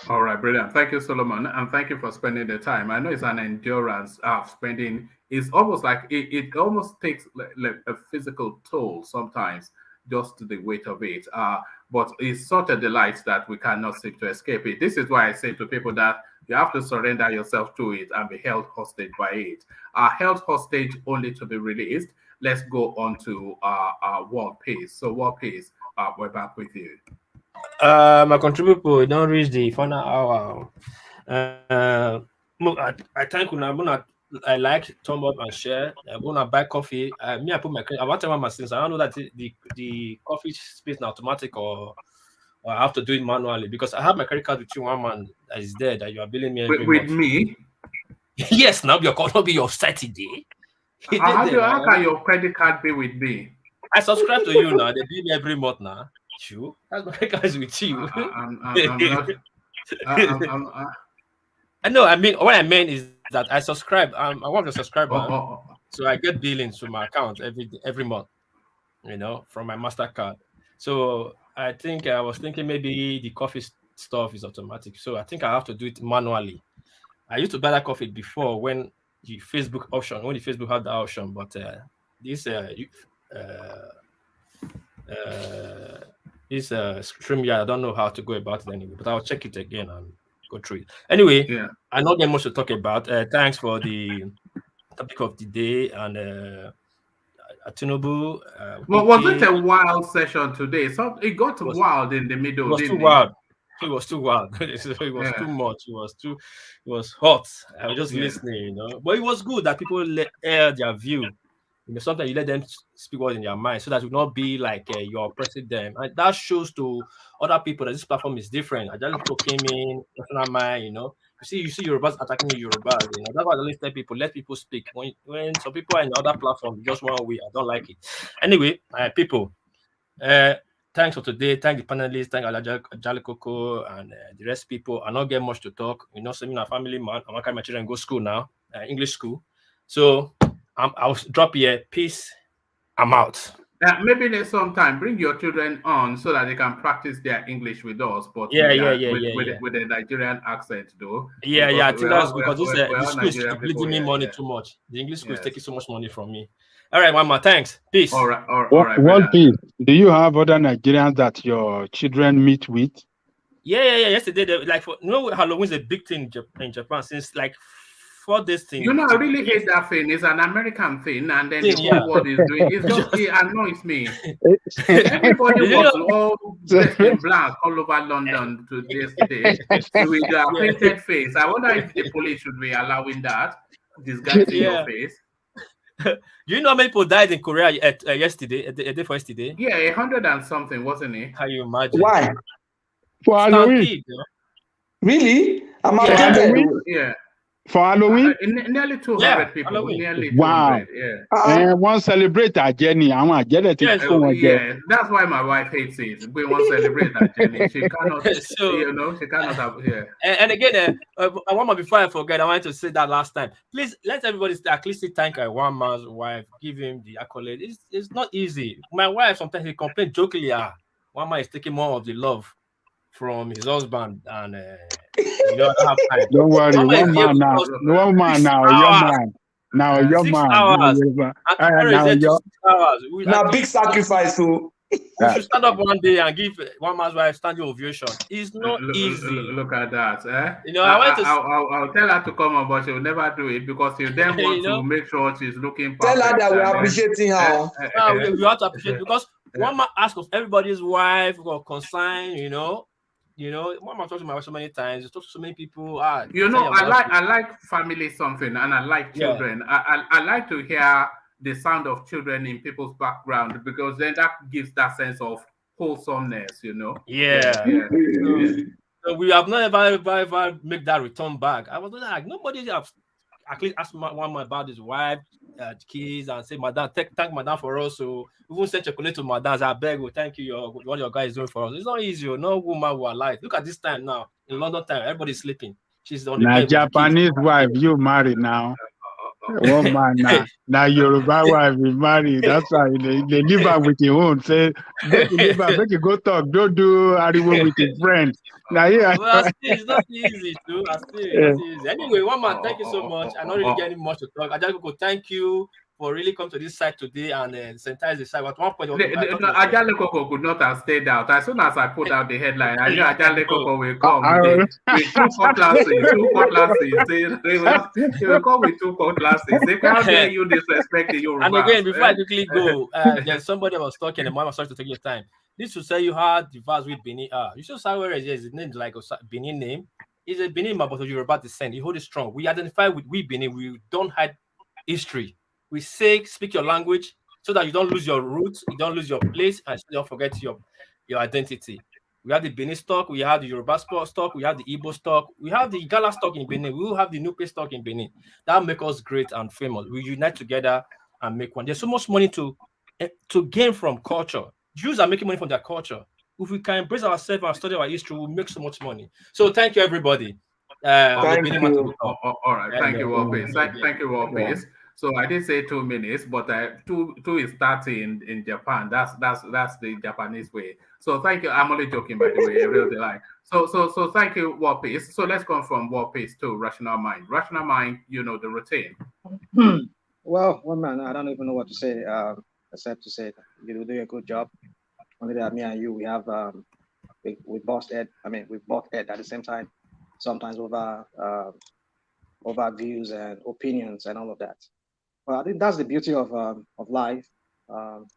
A: All right, brilliant. Thank you, Solomon, and thank you for spending the time. I know it's an endurance spending. It's almost like it almost takes like a physical toll sometimes, just to the weight of it. But it's such a delight that we cannot seem to escape it. This is why I say to people that you have to surrender yourself to it and be held hostage by it. Held hostage only to be released. Let's go on to World Peace. So World Peace, we're back with you.
J: My contributor, we don't reach the final hour. I thank you. I like thumb up and share. I'm gonna buy coffee. Me, I put my. I want to my sins. I don't know that the coffee space is automatic or I have to do it manually because I have my credit card with you, one man that is there that you are billing me every
A: with
J: month.
A: Me.
J: Yes, now your call will be your Saturday.
A: How can your credit card be with me?
J: I subscribe to you now. They bill me every month now. You, that's my credit card is with you. I know. I mean, what I meant is that I subscribe. I'm one of the subscribers, so I get billings from my account every month. You know, from my MasterCard. So I think I was thinking maybe the coffee stuff is automatic. So I think I have to do it manually. I used to buy that coffee before when the Facebook option, when the Facebook had the option, but this StreamYard, I don't know how to go about it anyway, but I'll check it again and go through it. Anyway, I not get much to talk about. Thanks for the topic of the day and Tinubu.
A: Well, was it a wild session today? So it got wild in the middle.
J: It was too wild. It was too wild. It was too much. It was hot. I was just listening, you know. But it was good that people air their view. You know, sometimes you let them speak what's in their mind so that it will not be like you're oppressing them. And that shows to other people that this platform is different. I just came in, personal mind, you know. You see Yorubas attacking the Yorubas, you know. That's why I always tell people, let people speak. When some people are in other platforms, just one way, I don't like it. Anyway, people, thanks for today. Thank the panelists, thank Ajale Koko and the rest people. I not get much to talk. You know, I'm a family man. I'm carry my children go school now, English school. So I'll drop here. Peace. I'm out.
A: Maybe next sometime bring your children on so that they can practice their English with us. But with a Nigerian accent, though.
J: I think that's because the school is bleeding me money too much. The English school is taking so much money from me. All right, Mama. Thanks. Peace.
A: All right.
S: One thing. Do you have other Nigerians that your children meet with?
J: Yeah. Yesterday, Halloween is a big thing in Japan since like 4 days thing.
A: You know, I really hate that thing. It's an American thing, and then the whole world is doing it. It annoys me. Everybody was all dressed in black all over London yesterday with their painted face. I wonder if the police should be allowing that, disguising your face.
J: Do you know how many people died in Korea yesterday? A day for yesterday?
A: Yeah, 100 and something, wasn't it?
J: Can you imagine?
F: Why?
S: For Halloween?
F: Really?
A: Yeah.
S: For Halloween?
A: Nearly 200 people.
J: Halloween.
A: Nearly
S: Wow.
A: 200, yeah.
S: And one celebrate our journey. I want to get it.
A: Yeah, that's why my wife hates it. We want to celebrate that journey. She cannot,
J: So,
A: she cannot have, yeah.
J: And again, one more before I forget, I wanted to say that last time. Please let everybody at least thank one man's wife, give him the accolade. It's not easy. My wife sometimes he complains jokingly, one man is taking more of the love from his husband, and you know, I don't have time.
S: Don't worry, one man now, your man. Now your
J: 6
S: man.
J: hours.
S: Now your.
J: 6 hours.
F: Now big sacrifice, so.
J: We should stand up one day and give one man's wife standing ovation. It's not easy.
A: Look at that.
J: You know, I'll
A: tell her to come on, but she'll never do it because she then want to make sure she's looking perfect.
F: Tell her that we're appreciating her.
J: We have to appreciate because one man asks of everybody's wife or consign, you know, one man talks to my wife so many times, he talks to so many people.
A: I like family something, and I like children. Yeah. I like to hear the sound of children in people's background because then that gives that sense of wholesomeness, you know.
J: Yeah. So we have not ever make that return back. I was like, nobody have at least asked one man about his wife, kids, and say, Madam, thank Madam for us. So we won't send chocolate to Madam. I beg you, thank you, what your guy is doing for us. It's not easy. No woman will alive. Look at this time now in London time, everybody's sleeping. She's on the bed.
S: Japanese wife, you married now. One man now Yoruba wife is married. That's why they live out with your own. Say, make you go talk. Don't do ariwo with your friends. Now
J: it's not easy too. Easy. Anyway, one man, thank you so much. I'm not really getting much to talk. I just go thank you for really come to this site today and sanitize the site. At one point,
A: Ajale Koko could not have stayed out. As soon as I put out the headline, I knew Ajale Koko will come with 2 cutlasses. They will come with 2 cutlasses. They can't dare you disrespect the Yoruba.
J: And again, before I quickly go, there's somebody was talking, and mama started to take your time. This should say you had the verse with Benin. You should say where his name is like a Benin name. It's a Benin man, but of Yoruba descent. You hold it strong. We identify with Benin. We don't hide history. We say, speak your language so that you don't lose your roots, you don't lose your place, and you don't forget your identity. We have the Benin stock, we have the Yoruba stock, we have the Igbo stock, we have the Gala stock in Benin, we will have the Nupe stock in Benin. That make us great and famous. We unite together and make one. There's so much money to gain from culture. Jews are making money from their culture. If we can embrace ourselves and study our history, we'll make so much money. So thank you, everybody.
F: Thank you.
A: All right. Thank you, Warpace. Thank you, Warpace. So I did say 2 minutes, but 2 is 30 in Japan. That's the Japanese way. So thank you. I'm only joking, by the way. I really like. So thank you, Warpace. So let's go from Warpace to Rational Mind. Rational Mind, you know the routine.
P: Well, one man, I don't even know what to say except to say that you do a good job. Only that me and you, we have we both Ed. I mean, we both Ed at the same time. Sometimes over views and opinions and all of that. Well, I think that's the beauty of life. We're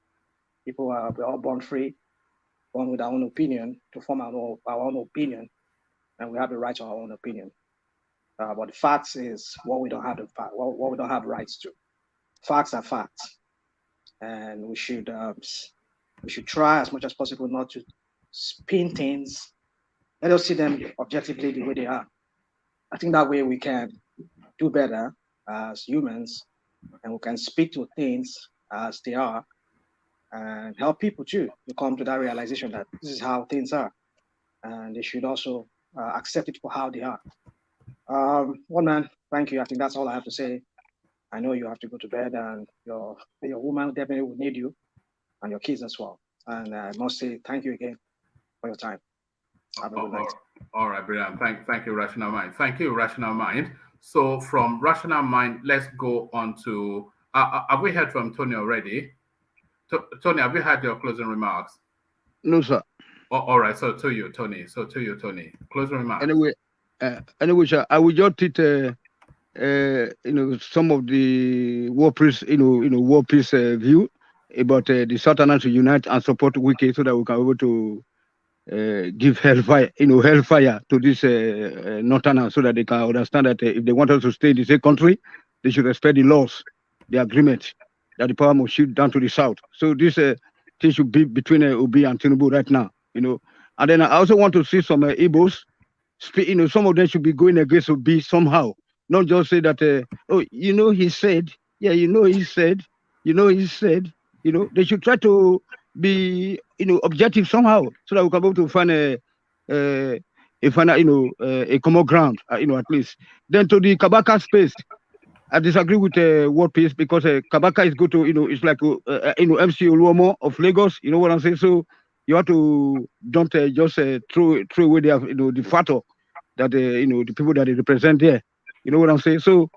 P: all born free, born with our own opinion to form our own opinion, and we have the right to our own opinion. But the facts is what we don't have what we don't have rights to. Facts are facts, and we should try as much as possible not to spin things. Let us see them objectively the way they are. I think that way we can do better as humans, and we can speak to things as they are and help people too to come to that realization that this is how things are, and they should also accept it for how they are. One man, thank you. I think that's all I have to say. I know you have to go to bed, and your woman definitely will need you, and your kids as well. And I must say thank you again for your time. Have a good night.
A: All right, brilliant. Thank you, Rational Mind. Thank you, Rational Mind. So from Rational Mind, let's go on to, have we heard from Tony already? Tony, have you had your closing remarks?
K: No, sir.
A: All right, so to you, Tony. Closing remarks.
K: Anyway, sir, I will just treat, some of the war peace, war peace view about the Southerners to unite and support WIKE so that we can be able to give hellfire to this Northerners so that they can understand that if they want us to stay in the same country, they should respect the laws, the agreement that the power must shoot down to the south. So this thing should be between Obi and Tinubu right now, And then I also want to see some Igbos, some of them should be going against Obi somehow, Not just say that, he said, yeah, he said, he said, they should try to be, objective somehow so that we can be able to find a common ground, at least. Then to the Kabaka space, I disagree with World Peace because Kabaka is good to, it's like, MC Oluomo of Lagos, you know what I'm saying? So you have to don't just throw away the factor that, the people that they represent there. You know what I'm saying? So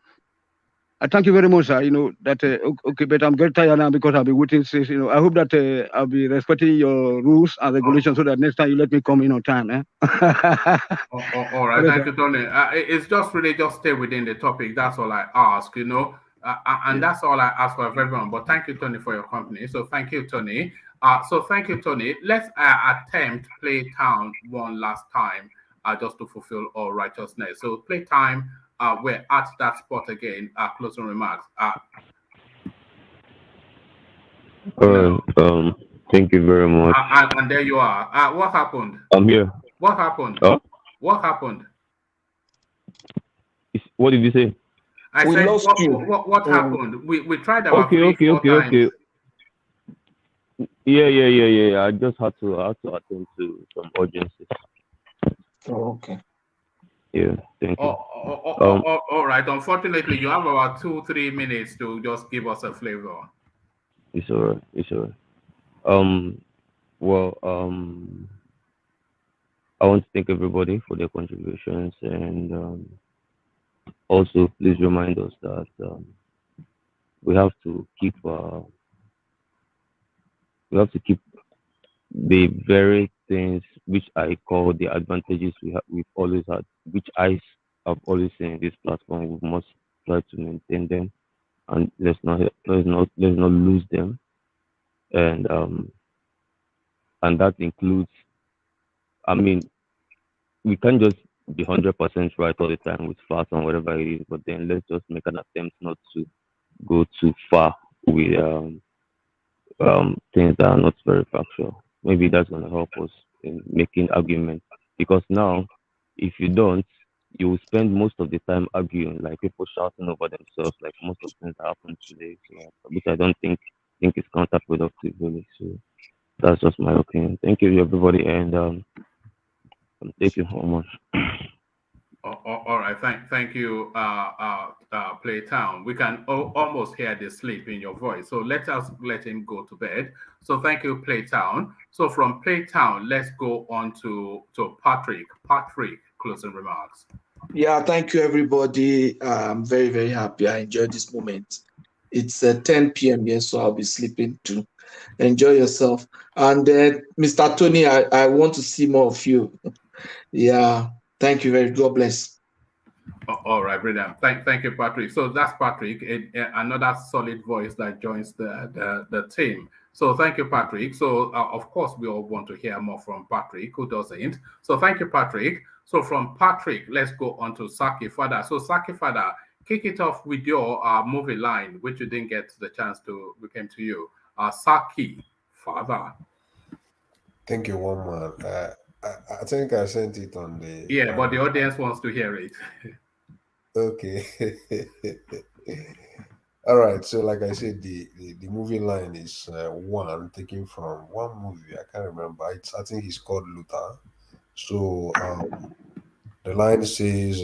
K: I thank you very much, sir. Okay, but I'm getting tired now because I've been waiting since, I hope that I'll be respecting your rules and regulations so that next time you let me come in on time.
A: All right, thank you, Tony. It's just really just stay within the topic. That's all I ask, and that's all I ask of everyone. But thank you, Tony, for your company. So thank you, Tony. Thank you, Tony. Let's attempt play town one last time, just to fulfill all righteousness. So play time. We're at that spot again. Closing remarks.
M: Thank you very much.
A: And there you are. What happened?
M: I'm here.
A: What happened?
M: Huh?
A: What happened?
M: What did you say?
A: I said, what happened? We tried our
M: okay.
A: times.
M: Yeah. I just had to attend to some urgencies.
F: Oh, okay.
M: Yeah, thank you.
A: All right. Unfortunately, you have about 2-3 minutes to just give us a flavor.
M: It's all right. I want to thank everybody for their contributions, and also please remind us that we have to keep the very things which I call the advantages we've always had, which I have always seen in this platform. We must try to maintain them, and let's not lose them. And that includes, we can't just be 100% right all the time with facts and whatever it is, but then let's just make an attempt not to go too far with things that are not very factual. Maybe that's going to help us in making arguments, because now if you don't, you will spend most of the time arguing, like people shouting over themselves, like most of the things that happen today, which I don't think is counterproductive really. So that's just my opinion. Thank you everybody, and thank you so much.
A: All right, thank you, Playtown. We can almost hear the sleep in your voice, so let him go to bed. So thank you, Playtown. So from Playtown, let's go on to Patrick. Patrick, closing remarks.
F: Yeah, thank you, everybody. I'm very, very happy. I enjoyed this moment. It's 10 p.m. here, so I'll be sleeping too. Enjoy yourself. And Mr. Tony, I want to see more of you. Yeah, thank you very much. God bless.
A: All right, brilliant. Thank you, Patrick. So that's Patrick, another solid voice that joins the team. So thank you, Patrick. So of course, we all want to hear more from Patrick. Who doesn't? So thank you, Patrick. So from Patrick, let's go on to Saki Fada. So Saki Fada, kick it off with your movie line, which you didn't get the chance to. We came to you. Saki Fada.
L: Thank you, one man. I think I sent it on the...
A: Yeah, but the audience wants to hear it.
L: Okay. All right. So like I said, the movie line is one taken from one movie. I can't remember. I think it's called Luther. So the line says,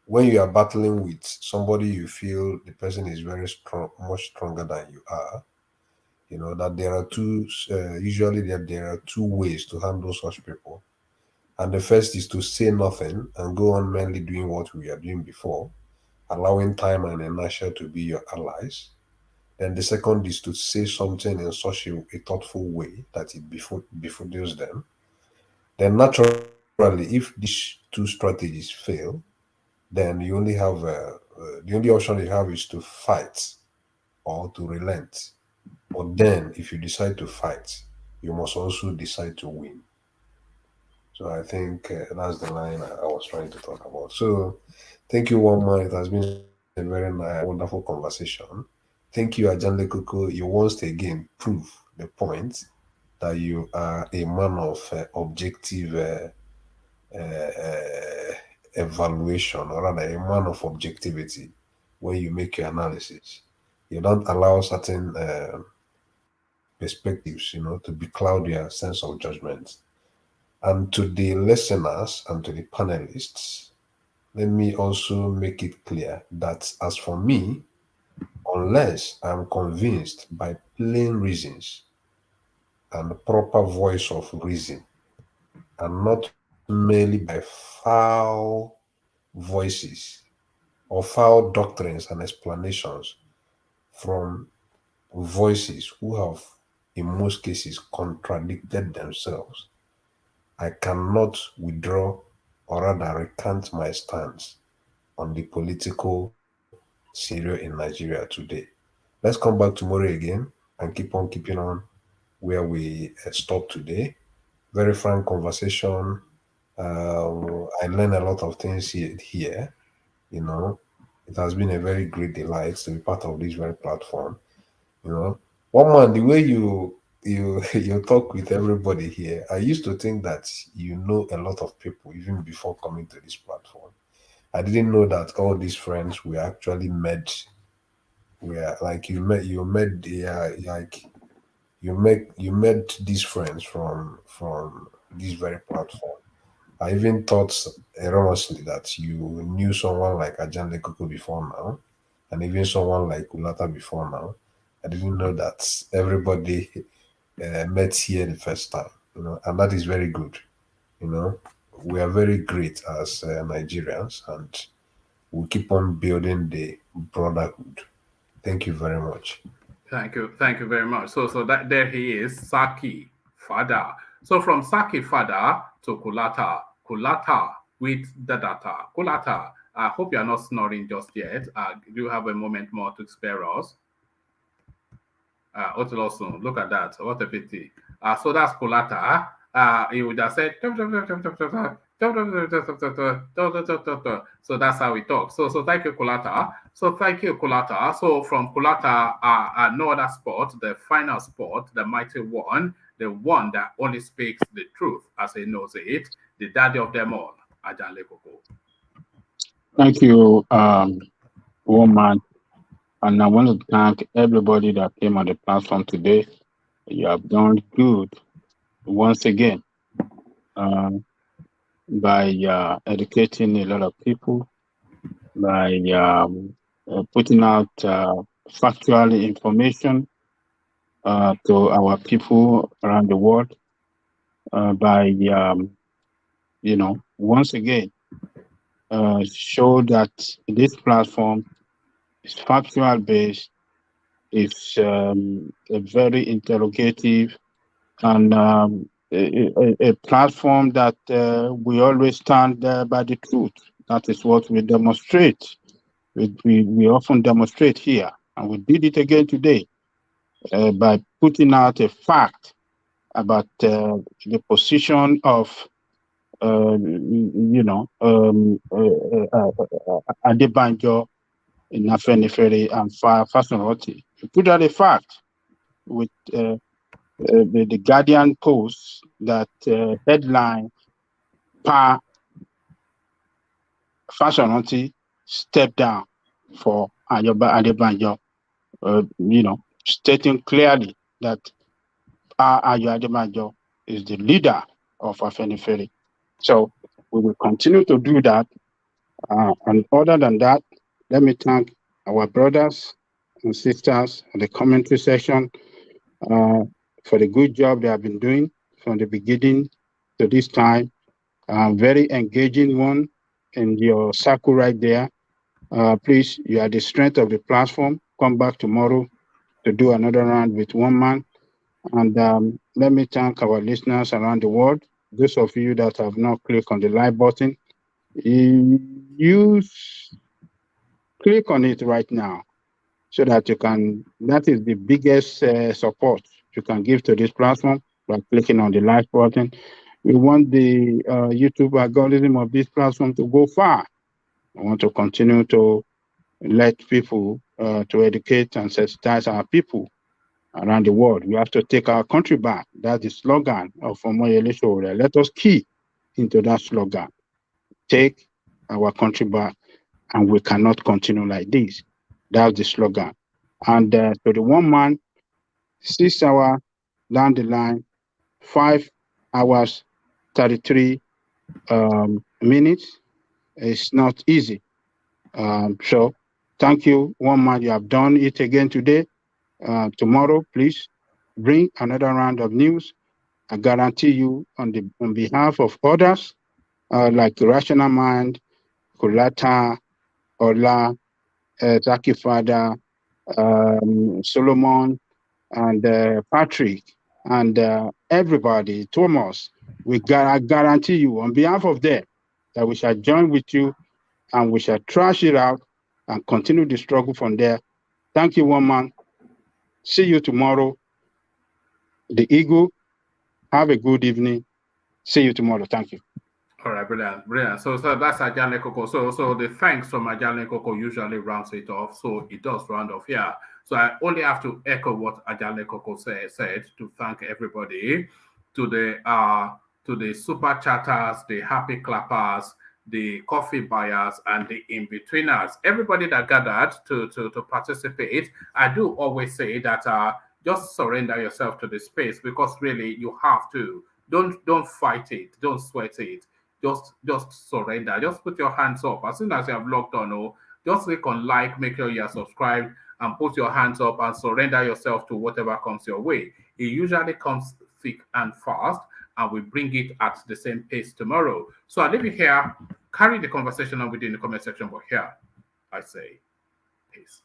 L: when you are battling with somebody you feel the person is very strong, much stronger than you are, you know, that there are usually there are two ways to handle such people. And the first is to say nothing and go on merely doing what we are doing before, allowing time and inertia to be your allies. Then the second is to say something in such a thoughtful way that it befuddles them. Then naturally, if these two strategies fail, then you only have the only option you have is to fight or to relent. But then if you decide to fight, you must also decide to win. So I think that's the line I was trying to talk about. So thank you, one man. It has been a very wonderful conversation. Thank you, Ajanle Koko. You once again prove the point that you are a man of objective evaluation, or rather a man of objectivity when you make your analysis. You don't allow certain perspectives, to becloud your sense of judgment. And to the listeners and to the panelists, let me also make it clear that as for me, unless I'm convinced by plain reasons and the proper voice of reason, and not merely by foul voices or foul doctrines and explanations from voices who have, in most cases, contradicted themselves, I cannot withdraw or rather recant my stance on the political scenario in Nigeria today. Let's come back tomorrow again and keep on keeping on where we stopped today. Very frank conversation. I learned a lot of things here. It has been a very great delight to be part of this very platform. One man, the way you you talk with everybody here, I used to think that you know a lot of people even before coming to this platform. I didn't know that all these friends were actually met. Were like you met these friends from this very platform. I even thought erroneously that you knew someone like Ajanle Koko before now, and even someone like Kulata before now. I didn't know that everybody met here the first time, and that is very good. We are very great as Nigerians, and we'll keep on building the brotherhood. Thank you very much.
A: Thank you very much. So that there he is, Saki Fada. So from Saki Fada to Kulata with the data. Kulata, I hope you are not snoring just yet. Do you have a moment more to spare us? Otilosun, look at that. What a pity. So that's Kulata. He would have said, so that's how we talk. So thank you, Kulata. So from Kulata, no other sport, the final sport, the mighty one, the one that only speaks the truth as he knows it, the daddy of them all, Ajanle Koko.
S: Thank you, woman. And I want to thank everybody that came on the platform today. You have done good once again by educating a lot of people, by putting out factual information to our people around the world, by once again show that this platform is factual based. It's a very interrogative and a platform that we always stand by the truth. That is what we demonstrate. We often demonstrate here, and we did it again today by putting out a fact about the position of Adebanjo in Afenifere and Fasanroti. We put out a fact with the Guardian post that headline Pa Fasanroti step down for Adebanjo, stating clearly that Ayo Adebanjo is the leader of Afenifere. So we will continue to do that. And other than that, let me thank our brothers and sisters in the commentary section for the good job they have been doing from the beginning to this time. Very engaging one in your circle right there. Please, you are the strength of the platform. Come back tomorrow to do another round with one man. And let me thank our listeners around the world. Those of you that have not clicked on the like button, click on it right now so that you can, that is the biggest support you can give to this platform by clicking on the like button. We want the YouTube algorithm of this platform to go far. I want to continue to let people to educate and sensitize our people around the world. We have to take our country back. That's the slogan of Omoyele Sowore. Let us key into that slogan. Take our country back, and we cannot continue like this. That's the slogan. And to the one man, 6 hours down the line, 5 hours, 33 minutes. It's not easy. So thank you, one man. You have done it again today. Tomorrow, please bring another round of news. I guarantee you, on behalf of others, like Rational Mind, Kulata, Ola, Zaki Fada, Solomon, and Patrick, and everybody, Thomas, I guarantee you, on behalf of them, that we shall join with you and we shall trash it out and continue the struggle from there. Thank you, one man. See you tomorrow. The Eagle, have a good evening. See you tomorrow. Thank you.
A: All right, brilliant, brilliant. So that's Ajane Koko. So the thanks from Ajane Koko usually rounds it off. So it does round off here. So I only have to echo what Ajane Koko said to thank everybody, to the super chatters, the happy clappers, the coffee buyers, and the in-betweeners. Everybody that gathered to participate. I do always say that just surrender yourself to the space, because really you have to. Don't fight it. Don't sweat it. Just surrender. Just put your hands up. As soon as you have logged on, just click on like, make sure you are subscribed, and put your hands up and surrender yourself to whatever comes your way. It usually comes thick and fast, and we bring it at the same pace tomorrow. So I leave it here. Carry the conversation on within the comment section, but here I say peace.